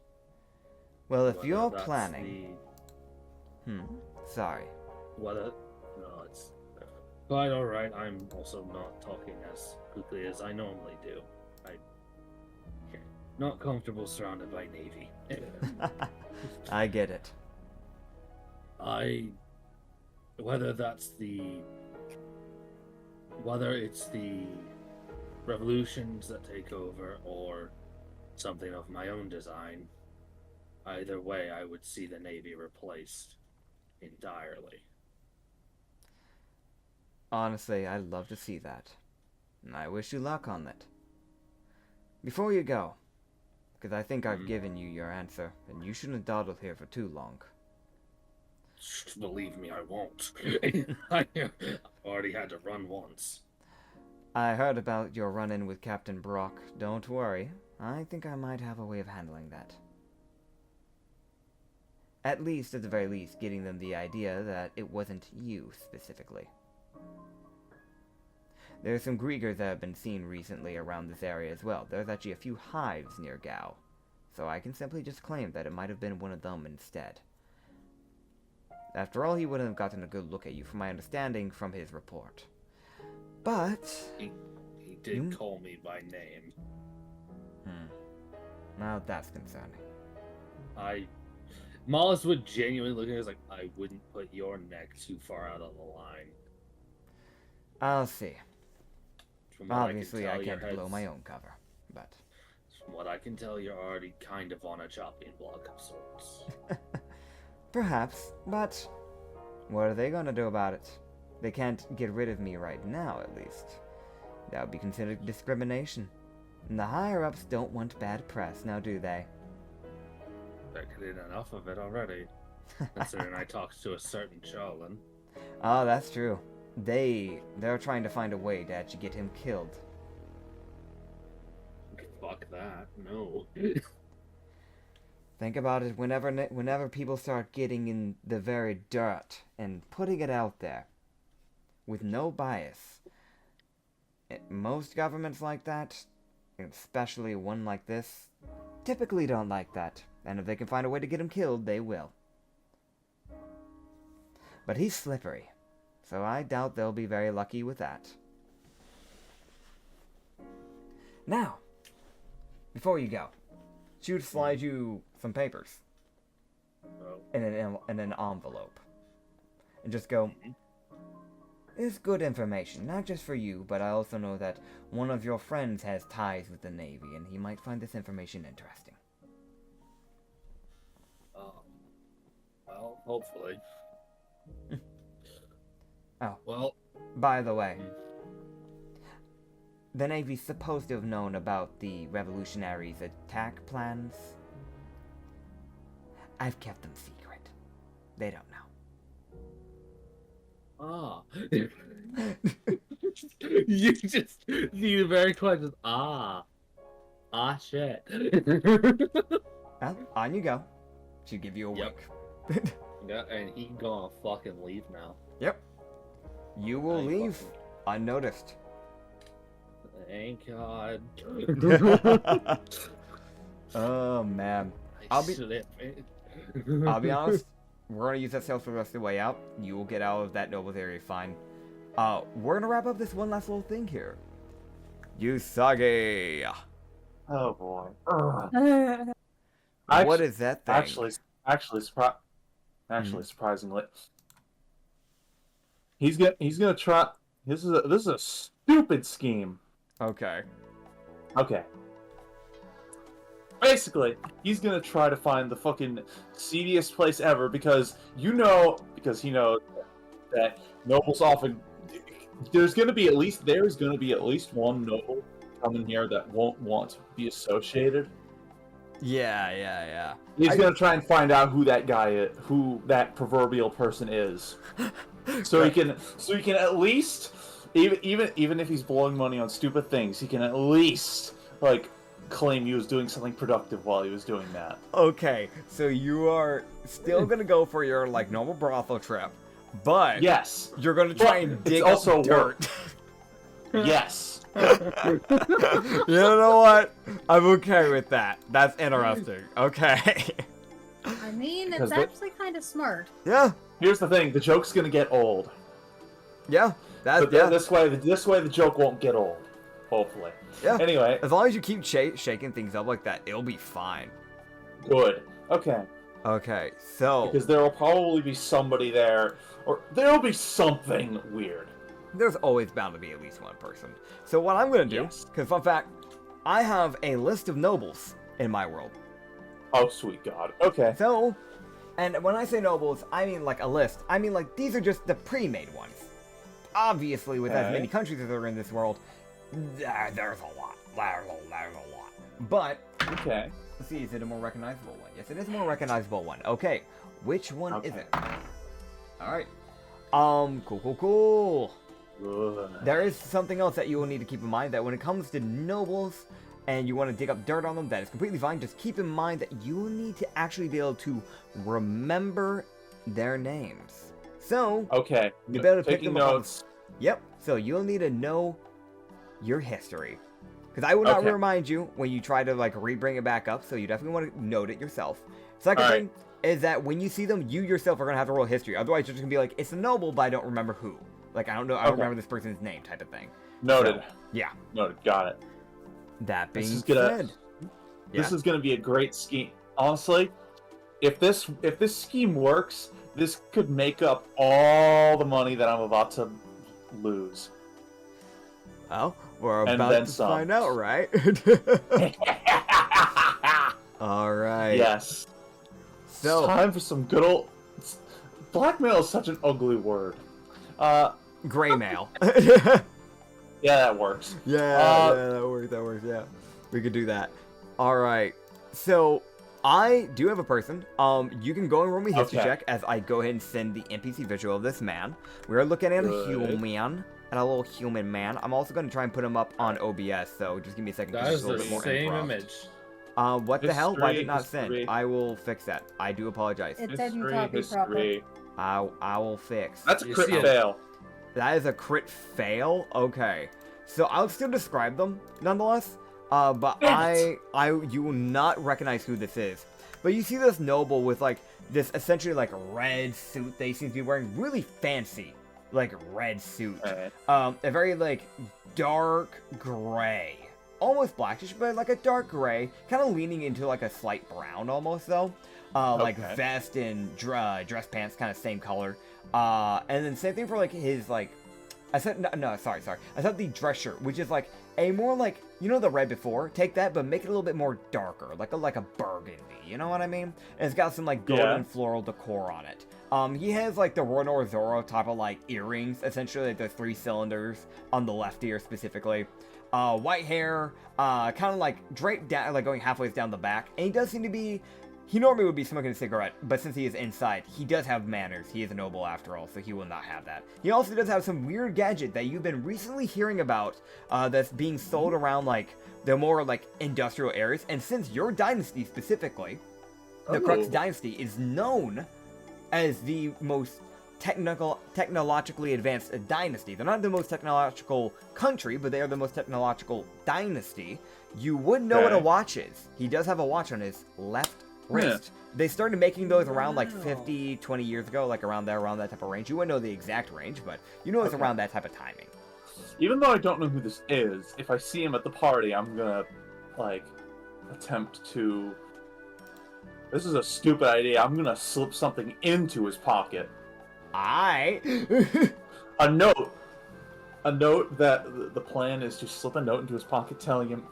Well, if Whether you're that's planning... Sorry. No, it's quite alright. I'm also not talking as quickly as I normally do. I'm not comfortable surrounded by Navy. I get it. Whether it's the revolutions that take over or something of my own design, either way, I would see the Navy replaced entirely. Honestly, I'd love to see that. And I wish you luck on that. Before you go, because I think I've given you your answer, and you shouldn't dawdle here for too long. Believe me, I won't. I already had to run once. I heard about your run-in with Captain Brock. Don't worry. I think I might have a way of handling that. At least, at the very least, getting them the idea that it wasn't you, specifically. There's some Griegers that have been seen recently around this area as well. There's actually a few hives near Gao. So I can simply just claim that it might have been one of them instead. After all, he wouldn't have gotten a good look at you, from my understanding from his report. But... He did call me by name. Now that's concerning. Malhas would genuinely look at it as like, I wouldn't put your neck too far out of the line. I'll see. From what Obviously, I your can't blow head's- my own cover, but... From what I can tell, you're already kind of on a chopping block of sorts. Perhaps, but... What are they gonna do about it? They can't get rid of me right now, at least. That would be considered discrimination. And the higher-ups don't want bad press, now do they? I did enough of it already. Considering I talked to a certain Shaolin. Oh, that's true. They're trying to find a way to actually get him killed. Fuck that, no. Think about it, whenever people start getting in the very dirt and putting it out there, with no bias, most governments like that, especially one like this, typically don't like that. And if they can find a way to get him killed, they will. But he's slippery, so I doubt they'll be very lucky with that. Now, before you go, should slide you some papers in an envelope, and just go. It's good information, not just for you, but I also know that one of your friends has ties with the Navy, and he might find this information interesting. Well, hopefully. Oh, well, by the way, the Navy's supposed to have known about the revolutionaries' attack plans. I've kept them secret. They don't know. you very quick just, shit. Well, on you go. She'll give you a Yep. wink. Yeah, and he gonna fucking leave now. Yep. You will leave unnoticed. Thank God. Oh man. I'll be honest. We're gonna use that sail for the rest of the way out. You will get out of that noble area fine. we're gonna wrap up this one last little thing here. Usagi. Oh boy. Ugh. What is that thing? Actually, surprisingly, he's gonna try. This is a stupid scheme. Okay. Okay. Basically, he's gonna try to find the fucking seediest place ever because he knows that nobles often. There's gonna be at least one noble coming here that won't want to be associated. Yeah. He's gonna try and find out who that guy is, who that proverbial person is, so he can at least, even if he's blowing money on stupid things, he can at least like claim he was doing something productive while he was doing that. Okay, so you are still gonna go for your like normal brothel trip, but Yes, you're gonna try and dig it's also up dirt. yes. You know what? I'm okay with that. That's interesting. Okay. I mean, Because it's actually kind of smart. Yeah. Here's the thing: the joke's gonna get old. Yeah. But this way the joke won't get old. Hopefully. Yeah. Anyway, As long as you keep shaking things up like that, it'll be fine. good. Okay. Okay. So Because there will probably be somebody there, or there will be something weird. there's always bound to be at least one person. So what I'm gonna do, Yes. because fun fact, I have a list of nobles in my world. Oh, sweet God. Okay. So, and when I say nobles, I mean like a list. I mean like these are just the pre-made ones. Obviously, with as Okay. many countries as there are in this world, there's a lot. There's a lot. But Okay. let's see, is it a more recognizable one? Yes, it is a more recognizable one. Okay, which one is Okay. it? All right. Cool. Good. There is something else that you will need to keep in mind, that when it comes to nobles and you want to dig up dirt on them, that is completely fine. Just keep in mind that you will need to actually be able to remember their names. So, Okay. you better pick Taking them up on- notes. Yep, so you'll need to know your history. Because I will not Okay. remind you when you try to like bring it back up, so you definitely want to note it yourself. Second All thing is that when you see them, you yourself are going to have to roll history. Otherwise, you're just going to be like, it's a noble, but I don't remember who. Like, I don't know, I don't Okay. remember this person's name type of thing. Noted. So, yeah. Noted. Got it. That being This is gonna- said, This is going to be a great scheme. Honestly, if this scheme works, this could make up all the money that I'm about to lose. well, we're And about then to some. find out, right? All right. Yes. So, Time for some good old. Blackmail is such an ugly word. gray mail. Yeah, that works. Yeah, that works, yeah. We could do that. Alright. So, I do have a person. You can go and roll me history Okay. check as I go ahead and send the NPC visual of this man. We are looking at a Good. human. And a little human man. I'm also going to try and put him up on OBS, so just give me a second. 'cause That it's is a the little bit more same improv. image. What the hell? Why did it not History. send? I will fix that. I do apologize. It didn't copy properly. I will fix. That's a You crit see it. fail. That is a crit fail? Okay. So I'll still describe them nonetheless. But Damn you will not recognize who this is. But you see this noble with like this essentially like red suit they seem to be wearing, really fancy, like red suit. Alright. A very like dark gray, almost blackish, but like a dark gray, kind of leaning into like a slight brown almost though. Like Okay. vest and dress pants, kind of same color. And then same thing for like his like, sorry. I said the dress shirt, which is like a more like, you know the red before? Take that, but make it a little bit more darker, like a burgundy. You know what I mean? And it's got some like golden Yeah. floral decor on it. He has like the Ronor Zoro type of like earrings, essentially like the 3 cylinders on the left ear specifically. White hair, kind of like draped down, like going halfway down the back. And he does seem to be, he normally would be smoking a cigarette, but since he is inside, he does have manners. He is a noble after all, so he will not have that. He also does have some weird gadget that you've been recently hearing about, that's being sold around like the more like industrial areas. And since your dynasty specifically, the Crux Oh. dynasty is known as the most technologically advanced dynasty. They're not the most technological country, but they are the most technological dynasty. You would know what a Okay. watch is. He does have a watch on his left wrist. They started making those around like 50, 20 years ago, like around that type of range. You wouldn't know the exact range, but you know it's around that type of timing. Even though I don't know who this is, if I see him at the party, I'm gonna, like, attempt to... This is a stupid idea. I'm gonna slip something into his pocket. A note that the plan is to slip a note into his pocket telling him,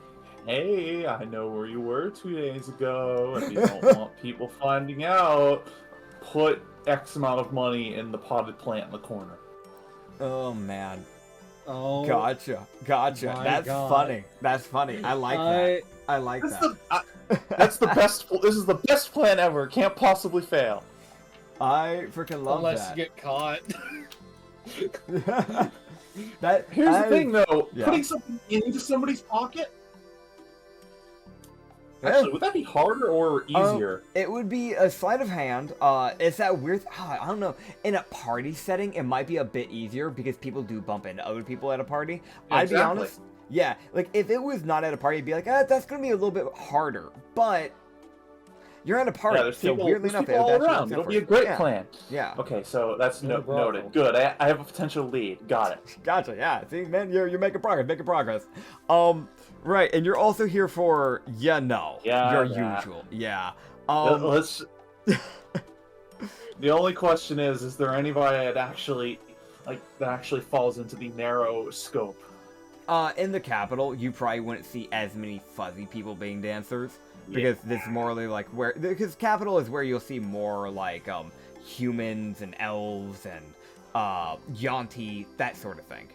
hey, I know where you were 2 days ago. If you don't want people finding out, put X amount of money in the potted plant in the corner. Oh, man. Oh, Gotcha. my That's God. funny. That's funny. I like that. I like that. That's the best. This is the best plan ever. Can't possibly fail. I freaking love Unless that. you get caught. Here's the thing, though. Yeah. Putting something into somebody's pocket. Yeah. Actually, would that be harder or easier? It would be a sleight of hand. It's that weird. I don't know. In a party setting, it might be a bit easier because people do bump into other people at a party. Yeah, I'd be exactly. honest. Yeah, like if it was not at a party, I'd be like, that's gonna be a little bit harder. But you're at a party, Yeah, there's so people, weirdly there's enough, people all actually around. It'll be a great yeah. plan. Yeah. Okay, so that's No problem. noted. Good. I have a potential lead. Got it. Gotcha. Yeah. See, man, you're making progress. Making progress. Right, and you're also here for Yeah, your that. usual. Yeah. Let's. The only question is there anybody that actually falls into the narrow scope? In the capital, you probably wouldn't see as many fuzzy people being dancers because this is more like because capital is where you'll see more like humans and elves and Yanti, that sort of thing.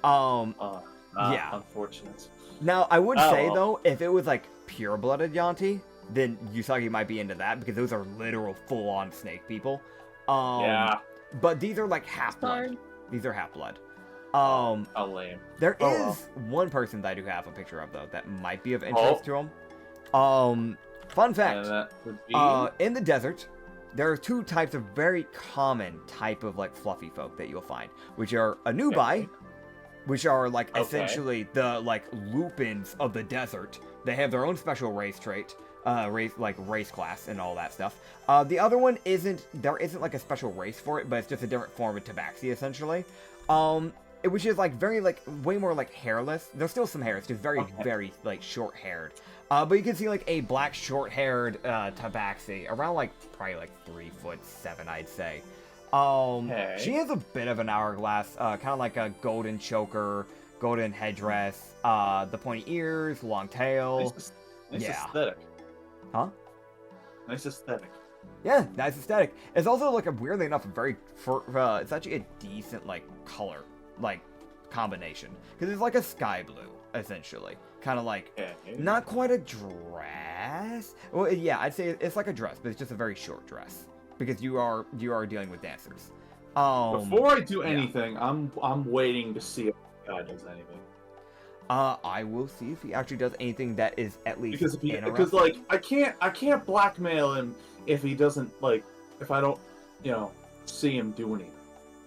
Yeah. Unfortunate. Now I would Oh, say well. though, if it was like pure-blooded Yanti, then Usagi might be into that because those are literal full-on snake people. Yeah. But these are like half-blood. Sorry. These are half-blood. How lame. There Oh, is well. one person that I do have a picture of though that might be of interest to him. Fun fact. And that would be. In the desert, there are two types of very common type of like fluffy folk that you'll find, which are Anubai, which are like Okay. essentially the like lupins of the desert. They have their own special race trait, race class and all that stuff. The other one there isn't like a special race for it, but it's just a different form of tabaxi essentially. Which is like very like way more like hairless. There's still some hair. It's just very very like short haired. But you can see like a black short haired tabaxi around like probably like 3'7", I'd say. She has a bit of an hourglass, kind of like a golden choker, golden headdress, the pointy ears, long tail. Nice yeah. aesthetic. Huh? Nice aesthetic. Yeah, nice aesthetic. It's also like weirdly enough, it's actually a decent like color, like combination, because it's like a sky blue essentially, kind of like not quite a dress. Well, yeah, I'd say it's like a dress, but it's just a very short dress because you are dealing with dancers. Before I do anything, I'm waiting to see if the guy does anything. I will see if he actually does anything that is at least because like I can't blackmail him if he doesn't if I don't see him do anything.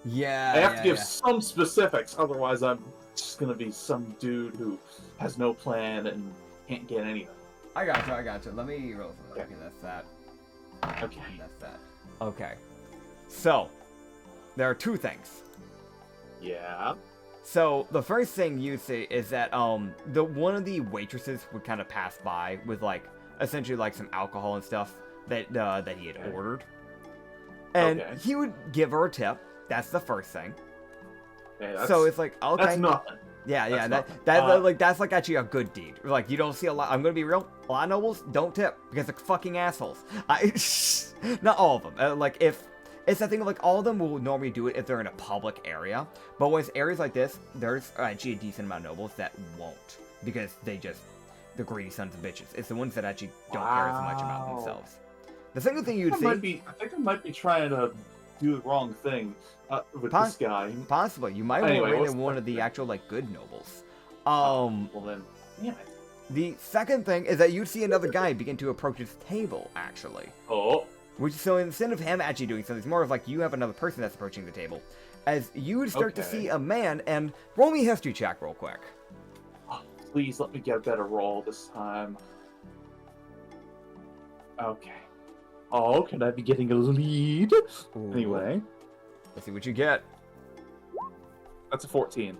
Yeah, I have to give some specifics, otherwise I'm just gonna be some dude who has no plan and can't get anything. I gotcha. Let me roll for that. Okay, that's that. Okay. That's that. Okay. So, there are two things. Yeah. So, the first thing you see is that one of the waitresses would kind of pass by with like essentially like some alcohol and stuff that he had ordered. And he would give her a tip. That's the first thing. So it's like, okay. That's nothing. Yeah, That's that's like actually a good deed. Like you don't see a lot. I'm gonna be real. A lot of nobles don't tip because they're fucking assholes. Not all of them. Like if it's the thing of like all of them will normally do it if they're in a public area. But when it's areas like this, there's actually a decent amount of nobles that won't because they're greedy sons of bitches. It's the ones that actually don't care as much about themselves. The second thing you'd see. I think I might be trying to do the wrong thing with this guy. Possibly, you might want to rein in one of the actual like good nobles. Well then, damn it. The second thing is that you see another guy begin to approach his table, actually. Oh. So instead of him actually doing something, it's more of like you have another person that's approaching the table. As you would start to see a man, and roll me a history check real quick. Oh, please let me get a better roll this time. Okay. Oh, can I be getting a lead? Ooh. Anyway, Let's see what you get. that's a 14.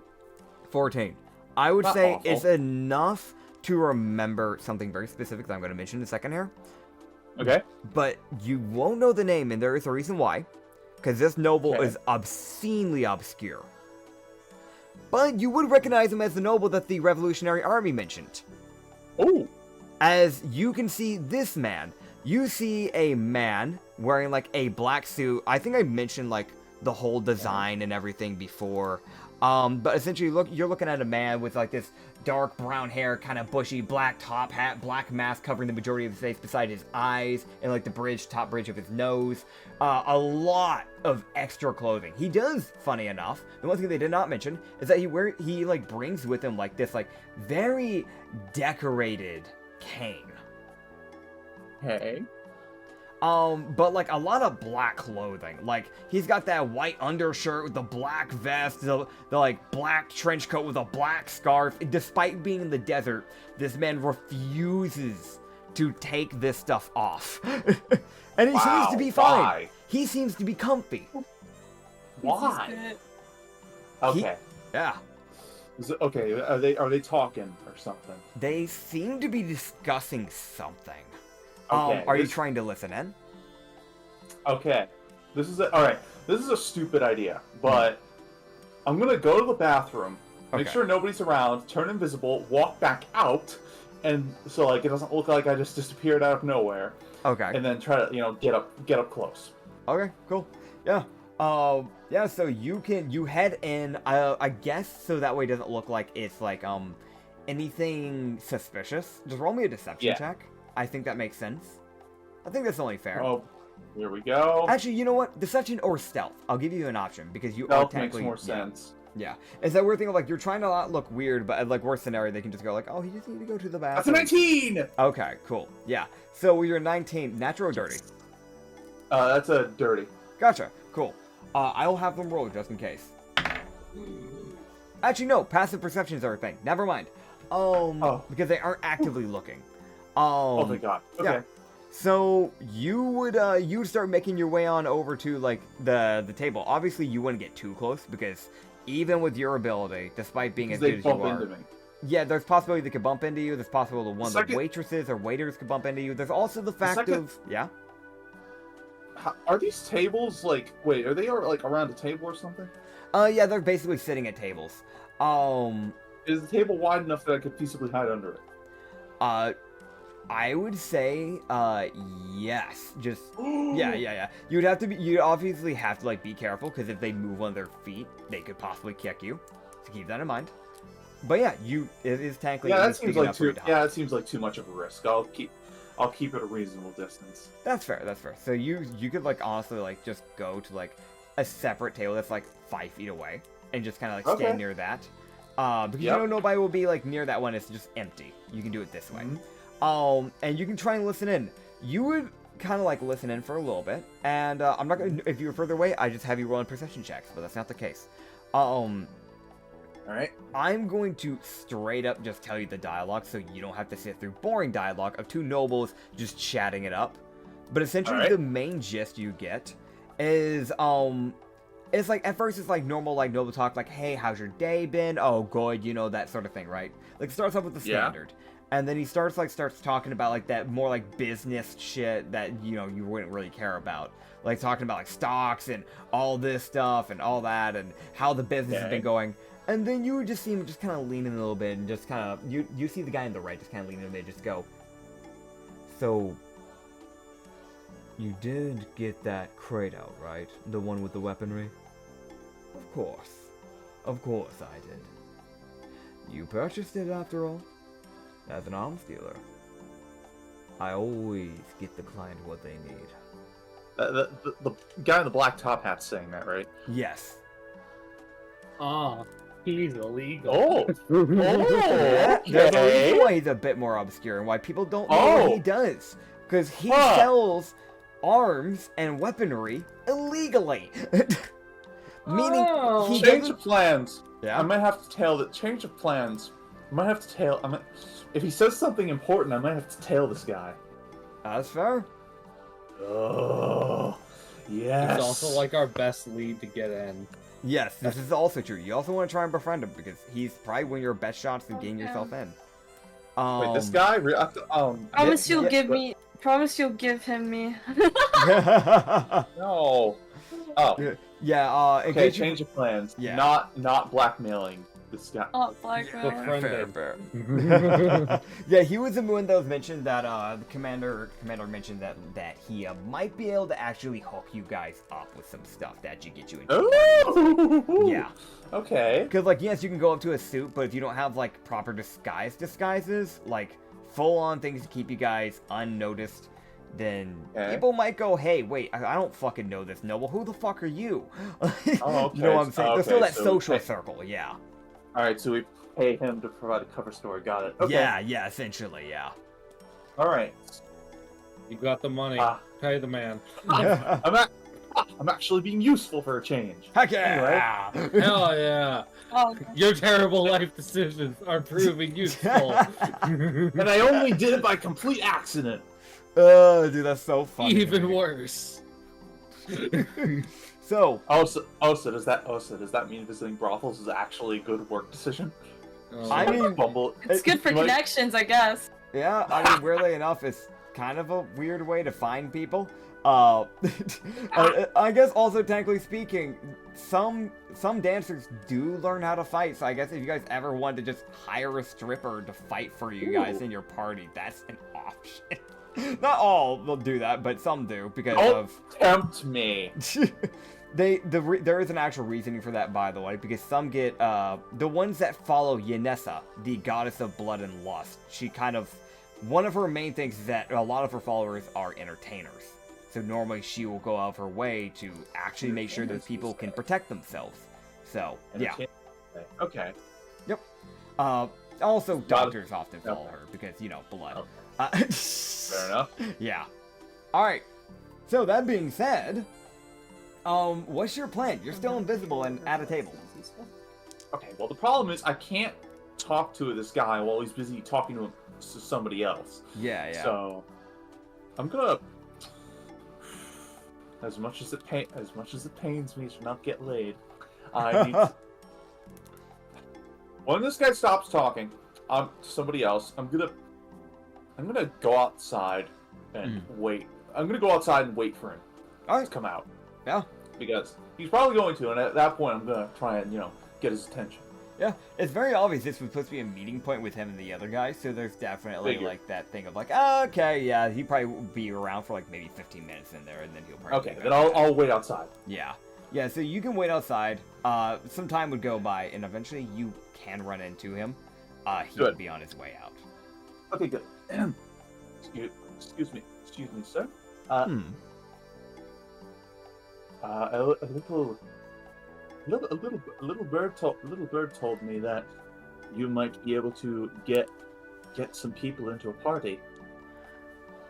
14. I would Not say awful. it's enough to remember something very specific that I'm going to mention in a second here. Okay. But you won't know the name, and there is a reason why. Because this noble Okay. is obscenely obscure. But you would recognize him as the noble that the Revolutionary Army mentioned. Oh. As you can see this man, you see a man wearing like a black suit. I think I mentioned like the whole design and everything before. But essentially you're looking at a man with like this dark brown hair, kind of bushy, black top hat, black mask covering the majority of his face beside his eyes and like the top bridge of his nose. A lot of extra clothing. He does, funny enough, the one thing they did not mention is that he like brings with him like this like very decorated cane. Hey. But like a lot of black clothing. Like he's got that white undershirt with the black vest, the like black trench coat with a black scarf. Despite being in the desert, this man refuses to take this stuff off. And he seems to be fine. Why? He seems to be comfy. Why? Okay. Yeah. Okay. Are they talking or something? They seem to be discussing something. Okay, Are you this- trying to listen in? Okay. All right. This is a stupid idea, but I'm gonna go to the bathroom, make Okay. sure nobody's around, turn invisible, walk back out, and so like it doesn't look like I just disappeared out of nowhere, Okay. and then try to get up close. Okay, cool. Yeah. Yeah, so you head in, I guess, so that way it doesn't look like it's like, anything suspicious. Just roll me a deception Yeah. check. I think that makes sense. I think that's only fair. Oh, here we go. Actually, you know what? Deception or stealth. I'll give you an option, because you are Stealth makes technically... more yeah. sense. Yeah. It's that weird thing of, like, you're trying to not look weird, but, like, worst scenario, they can just go, like, oh, he just need to go to the That's a bathroom. 19. Okay, cool. Yeah. So, you're 19. Natural or dirty? That's a dirty. Gotcha. Cool. I'll have them roll just in case. Actually, no. Passive perceptions are a thing. Never mind. Because they aren't actively looking. Oh my god. Okay. Yeah. So you would start making your way on over to like the table. Obviously, you wouldn't get too close because even with your ability, despite being as They good as you bump are, into me. yeah, there's possibility they could bump into you. There's possibility one of the Second- waitresses or waiters could bump into you. There's also the fact second- of yeah. Are these tables like? Wait, are they like around a table or something? Yeah, they're basically sitting at tables. Is the table wide enough that I could peaceably hide under it? I would say, yes. Just, yeah. You'd obviously have to, like, be careful, because if they move on their feet, they could possibly kick you. So keep that in mind. But yeah, it is technically... Yeah, it that is seems big like enough for you too. to hide. Yeah, that seems like too much of a risk. I'll keep it a reasonable distance. That's fair. So you could, like, honestly, like, just go to, like, a separate table that's, like, 5 feet away, and just kind of, like, stand Okay. near that. Because you Yep. know nobody will be, like, near that one. It's just empty. You can do it this way. Mhm. And you can try and listen in. You would kind of like listen in for a little bit, and I'm not gonna. If you're further away, I just have you roll in perception checks, but that's not the case. All right. I'm going to straight up just tell you the dialogue, so you don't have to sit through boring dialogue of two nobles just chatting it up. But essentially, Alright. the main gist you get is it's like at first it's like normal like noble talk, like hey, how's your day been? Oh, good, you know that sort of thing, right? Like starts off with the Yeah. standard. And then he starts talking about like that more like business shit that you wouldn't really care about, like talking about like stocks and all this stuff and all that and how the business has Okay. been going. And then you would just see him just kind of leaning a little bit and just kind of you see the guy on the right just kind of leaning a bit, just go. So you did get that crate out, right? The one with the weaponry? Of course I did. You purchased it after all. As an arms dealer, I always get the client what they need. The guy in the black top hat's saying that, right? Yes. Ah, he's illegal. Oh. Yeah, there's a okay. reason why he's a bit more obscure and why people don't know what he Oh. does. Because he Huh. sells arms and weaponry illegally. Meaning, Oh. he Change doesn't... of plans. Yeah? I might have to tail that. Change of plans. I might have to tail. If he says something important, I might have to tail this guy. That's fair. Oh, yes. He's also like our best lead to get in. Yes, this is also true. You also want to try and befriend him because he's probably one of your best shots to gain yourself in. Wait, this guy? Promise you'll yeah, give me. Promise you'll give him me. No. Oh. Yeah. In Okay, case you- change of plans. Yeah. Not blackmailing this guy. Oh, blackmail. Befriended. Fair. Yeah, he was the one that was mentioned that the commander mentioned that he might be able to actually hook you guys up with some stuff that should get you into. Ooh. Yeah. Okay. Because, like, yes, you can go up to a suit, but if you don't have, like, proper disguises, like, full-on things to keep you guys unnoticed, then people might go, hey, wait, I don't fucking know this noble. Who the fuck are you? Oh, okay. You know what I'm saying? Oh, There's still okay, that so social okay. circle, yeah. Alright, so we pay him to provide a cover story. Got it. Okay. Yeah, essentially, yeah. Alright. You got the money. Pay the man. I'm actually being usul for a change. Heck yeah! Hell yeah! Oh, Your terrible life decisions are proving useful. And I only did it by complete accident. Oh, dude, that's so funny. Even worse. So, So does that mean visiting brothels is actually a good work decision? I mean, Bumble. it's good for you might- connections, I guess. yeah, I mean, weirdly enough, it's kind of a weird way to find people. I guess also, technically speaking, some dancers do learn how to fight, so I guess if you guys ever want to just hire a stripper to fight for you guys in your party, that's an option. Not all will do that, but some do, because Don't tempt me. there is an actual reasoning for that, by the way, because some get, the ones that follow Yanessa, the goddess of blood and lust, she kind of, one of her main things is that a lot of her followers are entertainers. So normally she will go out of her way to actually make sure that people can protect themselves. So, yeah. Okay. Yep. Also, doctors often follow her because, you know, blood. Fair enough. Yeah. Alright. So, that being said, what's your plan? You're still invisible and at a table. Okay, well, the problem is I can't talk to this guy while he's busy talking to somebody else. Yeah. So, I'm gonna... As much as it pains me to not get laid, I need to... When this guy stops talking to somebody else, I'm gonna go outside and wait. I'm gonna go outside and wait for him to come out. Yeah. Because he's probably going to, and at that point, I'm gonna try and get his attention. Yeah, it's very obvious this was supposed to be a meeting point with him and the other guy, so there's definitely like that thing of like, oh, okay, yeah, he probably will be around for like maybe 15 minutes in there, and then he'll probably. Okay, then I'll wait outside. Yeah, so you can wait outside. Some time would go by, and eventually you can run into him. He would be on his way out. Okay, good. Excuse me, sir. A little bird told me that you might be able to get some people into a party.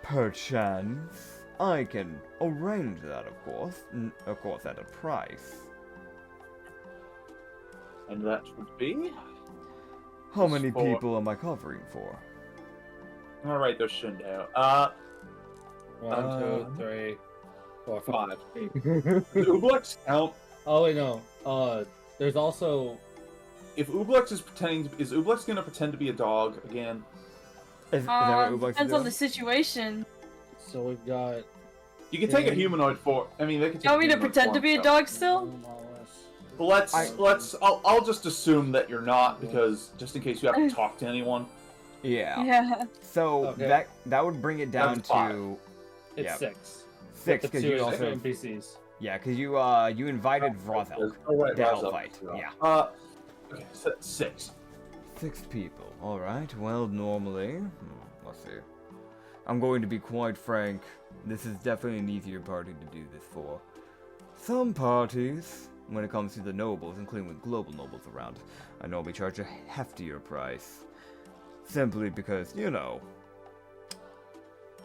Perchance, I can arrange that, of course. Of course, at a price. And that would be? How many people am I covering for? All right, there's Shindo. 1, 2, 3, 4, 5. Does Ublex count? Oh wait, no. There's also. If Ublex is Ublex gonna pretend to be a dog again? Is that what Ublex Depends is on the situation. So we've got. You can take a humanoid for. I mean, they can. You want me to pretend to be a dog still? But I'll just assume that you're not, because just in case you have to talk to anyone. Yeah. So Okay. that would bring it down That's 5. to It's 6. 6 The because 2 you is also NPCs. because you invited Vrozel to help fight. Yeah. Okay, so 6. 6 people. All right. Well, normally, let's see. I'm going to be quite frank. This is definitely an easier party to do this for. Some parties, when it comes to the nobles, including with global nobles around, I normally charge a heftier price. Simply because, you know,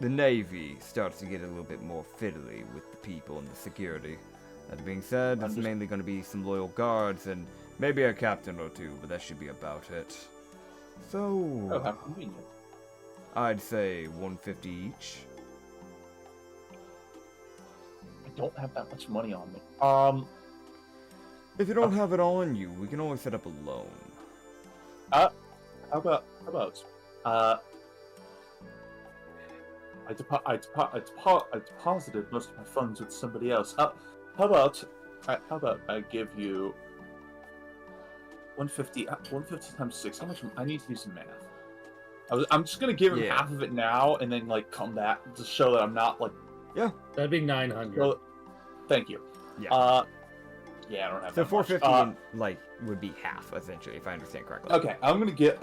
the Navy starts to get a little bit more fiddly with the people and the security. That being said, it's mainly going to be some loyal guards and maybe a captain or two, but that should be about it. So, how convenient. I'd say 150 each. don't have that much money on me. If you don't have it on you, we can always set up a loan. How about I deposited most of my funds with somebody else. How about I give you 150 times 6? How much? I need to do some math. I'm just gonna give him half of it now, and then like come back to show that I'm not like. Yeah. That'd be 900. Well, thank you. Yeah. Yeah, I don't have So that 450 like would be half essentially, if I understand correctly. Okay, I'm gonna give him.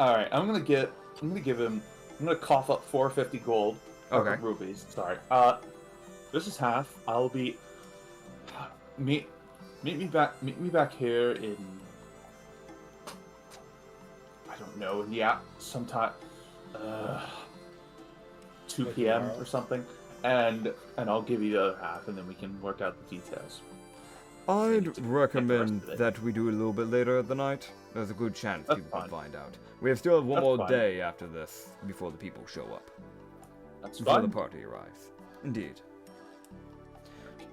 I'm gonna cough up 450 gold. Okay. Rupees. Sorry. This is half. I'll be. Meet me back here in. I don't know. Yeah, sometime. 2 p.m. or something, and I'll give you the other half, and then we can work out the details. I'd recommend that we do it a little bit later at the night. There's a good chance That's people fine. will find out. We have still have one That's more fine. day after this before the people show up. That's Before the fine. party arrives. Indeed.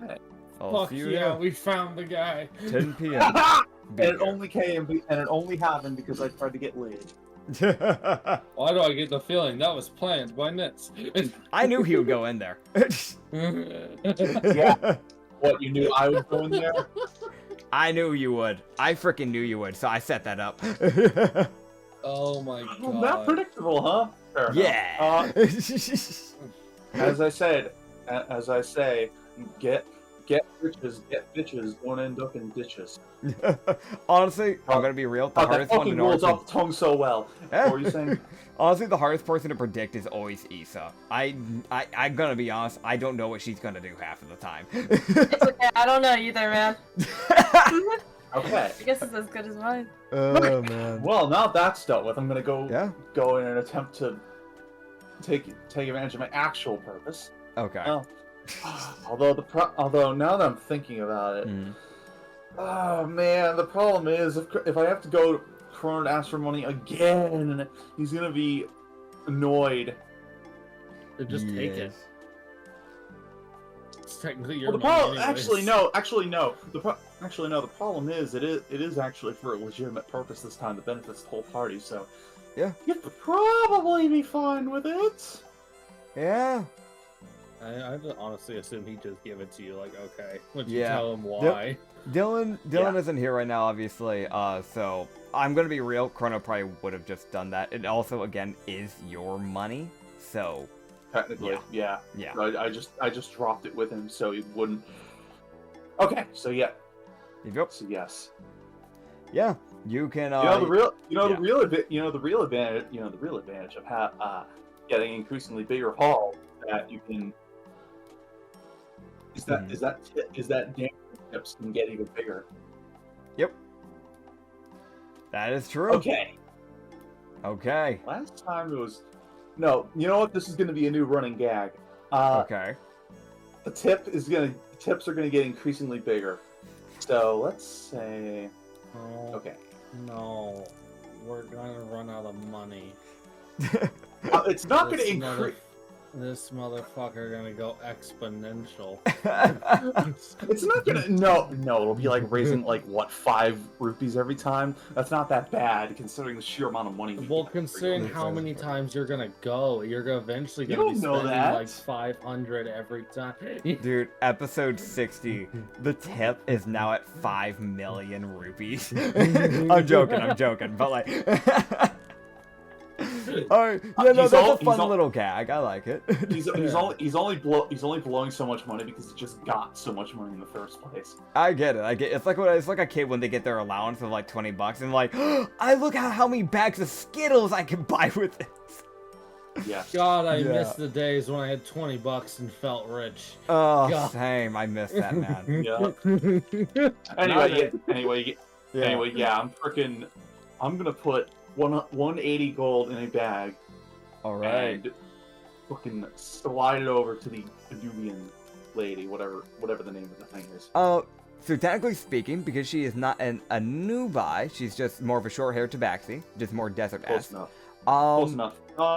Okay. I'll Fuck see you yeah, there. we found the guy. 10 p.m. And it only happened because I tried to get laid. Why do I get the feeling that was planned by Nits? I knew he would go in there. Yeah. What, you knew I was going there? I knew you would. I freaking knew you would, so I set that up. Oh my Well, god. not predictable, huh? Fair enough. Yeah. As I say, get bitches, don't end up in ditches. Honestly, I'm gonna be real. The That hardest one to fucking know. rolls off the tongue so well. What were you saying? Honestly, the hardest person to predict is always Issa. I'm gonna be honest. I don't know what she's gonna do half of the time. It's okay. I don't know either, man. Okay. I guess it's as good as mine. Oh man. Well, now that's dealt with, I'm gonna go in an attempt to take advantage of my actual purpose. Okay. Well, although now that I'm thinking about it, Mm. oh man, the problem is if I have to go to Kroner to ask for money again, he's gonna be annoyed. Just take it. Yes. It's technically Well, your the money problem, anyways. actually no. The problem is it is actually for a legitimate purpose this time that benefits the whole party. So Yeah. you'd probably be fine with it. Yeah. I honestly assume he just give it to you, like, okay. Would you Yeah. tell him why? Dylan Yeah. isn't here right now, obviously. So I'm gonna be real. Chrono probably would have just done that. It also, again, is your money. So Technically, yeah. yeah. So I just dropped it with him so he wouldn't. Okay, so yeah, Yep. so yes. Yeah. You can. The real advantage of getting increasingly bigger halls that you can is that damn tips can get even bigger. That is true. Okay. Okay. Last time it was no. You know what? This is going to be a new running gag. Okay. The tips are gonna get increasingly bigger. So let's say Oh, okay. no. We're gonna run out of money. It's not gonna This increase. This motherfucker gonna go exponential. It's not gonna. No. It'll be like raising like what 5 rupees every time. That's not that bad considering the sheer amount of money. we Well, get. considering how many times you're gonna go, you're gonna eventually You gonna be don't know spending that. like 500 every time. Dude, episode 60. The tip is now at 5 million rupees. I'm joking, but like. Alright, yeah, no, He's that's all- a fun he's all- little gag. I like it. He's only blowing so much money because he just got so much money in the first place. I get it. It's like a kid when they get their allowance of like $20 and like, I look at how many bags of Skittles I can buy with this. Yes. God, I Yeah. miss the days when I had $20 and felt rich. Oh, God. same. I miss that, man. Yeah. Anyway, Yeah. I'm gonna put 180 gold in a bag All right. and fucking slide it over to the Nubian lady, whatever the name of the thing is. So technically speaking, because she is not a Nubai, she's just more of a short-haired tabaxi, just more Close desert-esque. enough. Close enough.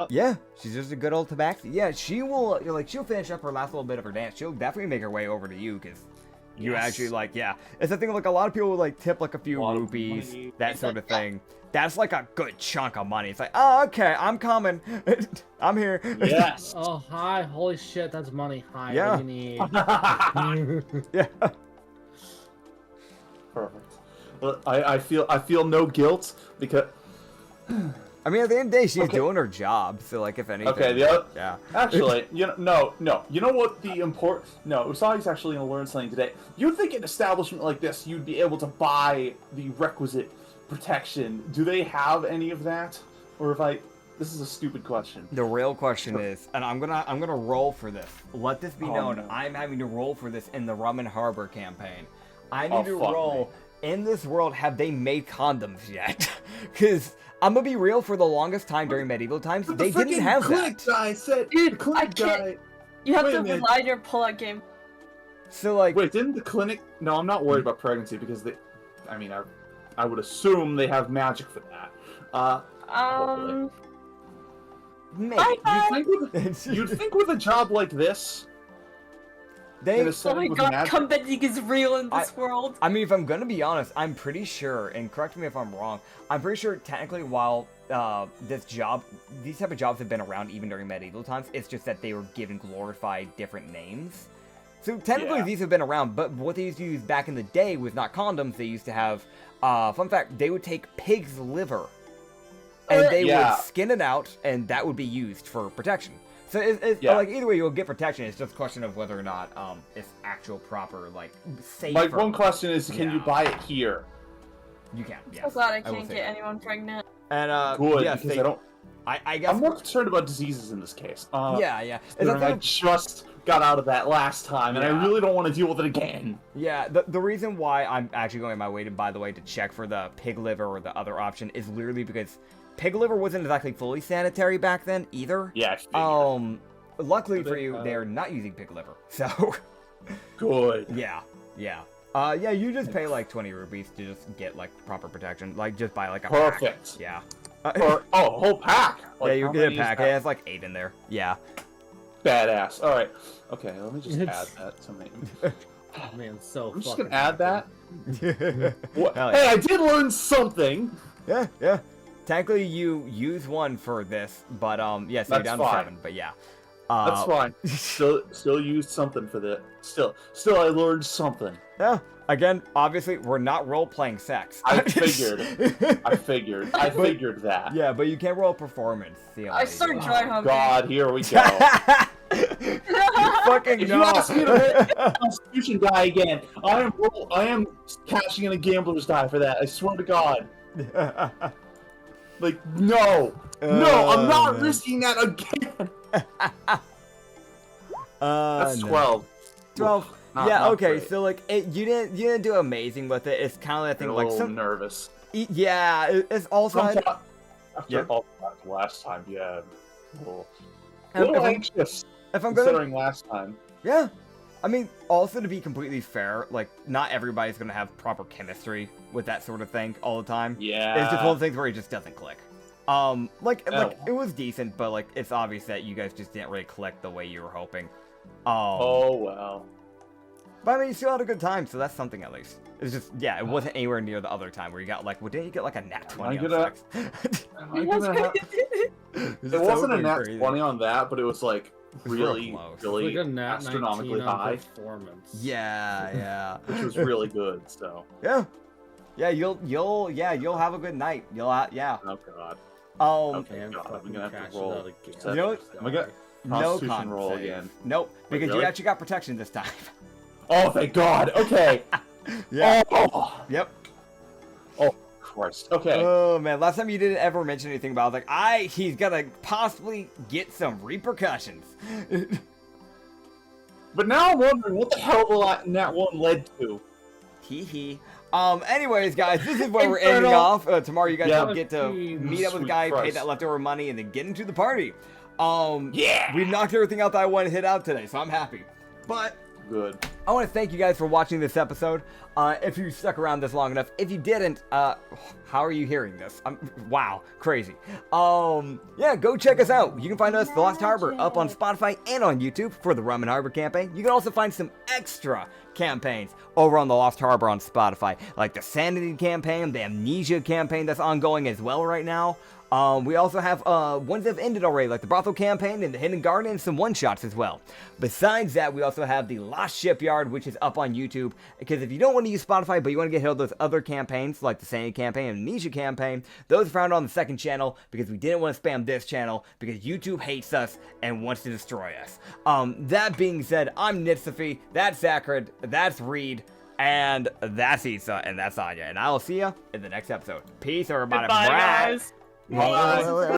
Yeah, she's just a good old tabaxi. Yeah, she will, she'll finish up her last little bit of her dance. She'll definitely make her way over to you, because you actually, yeah. It's the thing, a lot of people will, tip, a few rupees, that sort of thing. That's, a good chunk of money. It's like, oh, okay, I'm coming. I'm here. Yes. Oh, hi. Holy shit, that's money. Hi, Yeah. what do you need? Yeah. Perfect. Well, I feel no guilt because. I mean, at the end of the day, she's doing her job, so, if anything. Okay, yeah. Actually, no. You know what No, Usagi's actually gonna learn something today. You'd think an establishment like this, you'd be able to buy the requisite protection. Do they have any of that? Or this is a stupid question. The real question is, and I'm gonna roll for this. Let this be known. No. I'm having to roll for this in the Rum and Harbor campaign. I need to fuck roll. In this world, have they made condoms yet? Because I'm gonna be real. For the longest time during medieval times, they didn't have clinic that. guy said, Dude, the clinic I can't- guy. You have Wait to a minute. rely on your pull-out game. So Wait, didn't the clinic? No, I'm not worried about pregnancy because I would assume they have magic for that. maybe You'd think with a job like this, they. in a Oh setting my with god, magic, combating is real in this world. I mean, if I'm gonna be honest, I'm pretty sure, and correct me if I'm wrong, I'm pretty sure technically while these type of jobs have been around even during medieval times, it's just that they were given glorified different names. So technically these have been around, but what they used to use back in the day was not condoms. They used to have, fun fact, they would take pig's liver, and they would skin it out, and that would be used for protection. So it's either way you'll get protection. It's just a question of whether or not it's actual proper safe. my one question is, can you buy it here? You can. Yes. I'm glad I will can't say get that. anyone pregnant. And Good, yes, because I don't. I guess. I'm more concerned about diseases in this case. Yeah. Considering I just got out of that last time, and I Yeah. really don't want to deal with it again. Yeah, the reason why I'm actually going my way to, by the way, to check for the pig liver or the other option is literally because pig liver wasn't exactly fully sanitary back then either. Yeah, I figured. Luckily for you, they're not using pig liver, so Good. yeah. You just pay 20 rupees to just get proper protection, just buy a Perfect. pack. Yeah. Or a whole pack. Yeah, you how get a many is pack. that? It has 8 in there. Yeah. Badass. All right. Okay, let me just add that to me. Oh, man, so I'm just fucking gonna add that. What? Hell Hey, yeah. I did learn something. Yeah. Technically, you use 1 for this, but yes, you're That's down fine. to 7. But yeah. That's fine. Still used something for that. Still, I learned something. Yeah. Again, obviously, we're not role-playing sex. I figured that. Yeah, but you can't roll performance. I start dry Oh, humping. God, here we go. Fucking If no. you ask me to hit a Constitution die again, I am cashing in a gambler's die for that. I swear to God. No, I'm not man. risking that again. That's No. 12. 12. Not- Yeah. not Okay. great. So you didn't do amazing with it. It's kind of that I'm thing a little some. nervous. Yeah. It's also. After Yeah. all that last time, yeah. A If little I'm- anxious If I'm gonna. considering last time. Yeah. I mean, also to be completely fair, not everybody's gonna have proper chemistry with that sort of thing all the time. Yeah. It's just one of the things where it just doesn't click. It was decent, but it's obvious that you guys just didn't really click the way you were hoping. Oh well. But I mean, you still had a good time, so that's something at least. It's just, yeah, it wasn't anywhere near the other time where you got didn't you get a nat 20 Am I on gonna- sex? Am I gonna have- It wasn't a nat 20 on that, but it was really, close. really Like a nat astronomically 19 on high, performance. Yeah. which was really good. So, Yeah, you'll have a good night. Yeah. oh god, Okay. And God, I'm fucking gonna have to cash it roll. out again. You know what? Am I gonna- No Constitution roll save. again. Nope, because really? you actually got protection this time. Oh, thank God. Okay. Yeah. Oh, Yep. Christ. Okay. Oh man, last time you didn't ever mention anything about he's gonna possibly get some repercussions. But now I'm wondering what the hell that one led to. Hee hee. Anyways, guys, this is where we're ending Infernal. off. Tomorrow you guys Yeah. will get to meet up with the Sweet guy, pay Christ. that leftover money, and then get into the party. Yeah. We've knocked everything out that I wanted to hit out today, so I'm happy. But good. I want to thank you guys for watching this episode. If you stuck around this long enough, if you didn't, how are you hearing this? Wow, crazy. Yeah, go check us out. You can find us, The Lost Harbor, up on Spotify and on YouTube for the Rum and Harbor campaign. You can also find some extra campaigns over on The Lost Harbor on Spotify, like the Sanity campaign, the Amnesia campaign that's ongoing as well right now. We also have ones that have ended already, like the Brothel campaign and the Hidden Garden, and some one-shots as well. Besides that, we also have the Lost Shipyard, which is up on YouTube, because if you don't want to use Spotify, but you want to get held those other campaigns, like the Sanity campaign and Amnesia campaign, those are found on the second channel, because we didn't want to spam this channel, because YouTube hates us and wants to destroy us. That being said, I'm Nitsify, that's Acrid, that's Reed, and that's Issa, and that's Anya, and I will see you in the next episode. Peace, everybody. Goodbye, Bye. guys. Bye.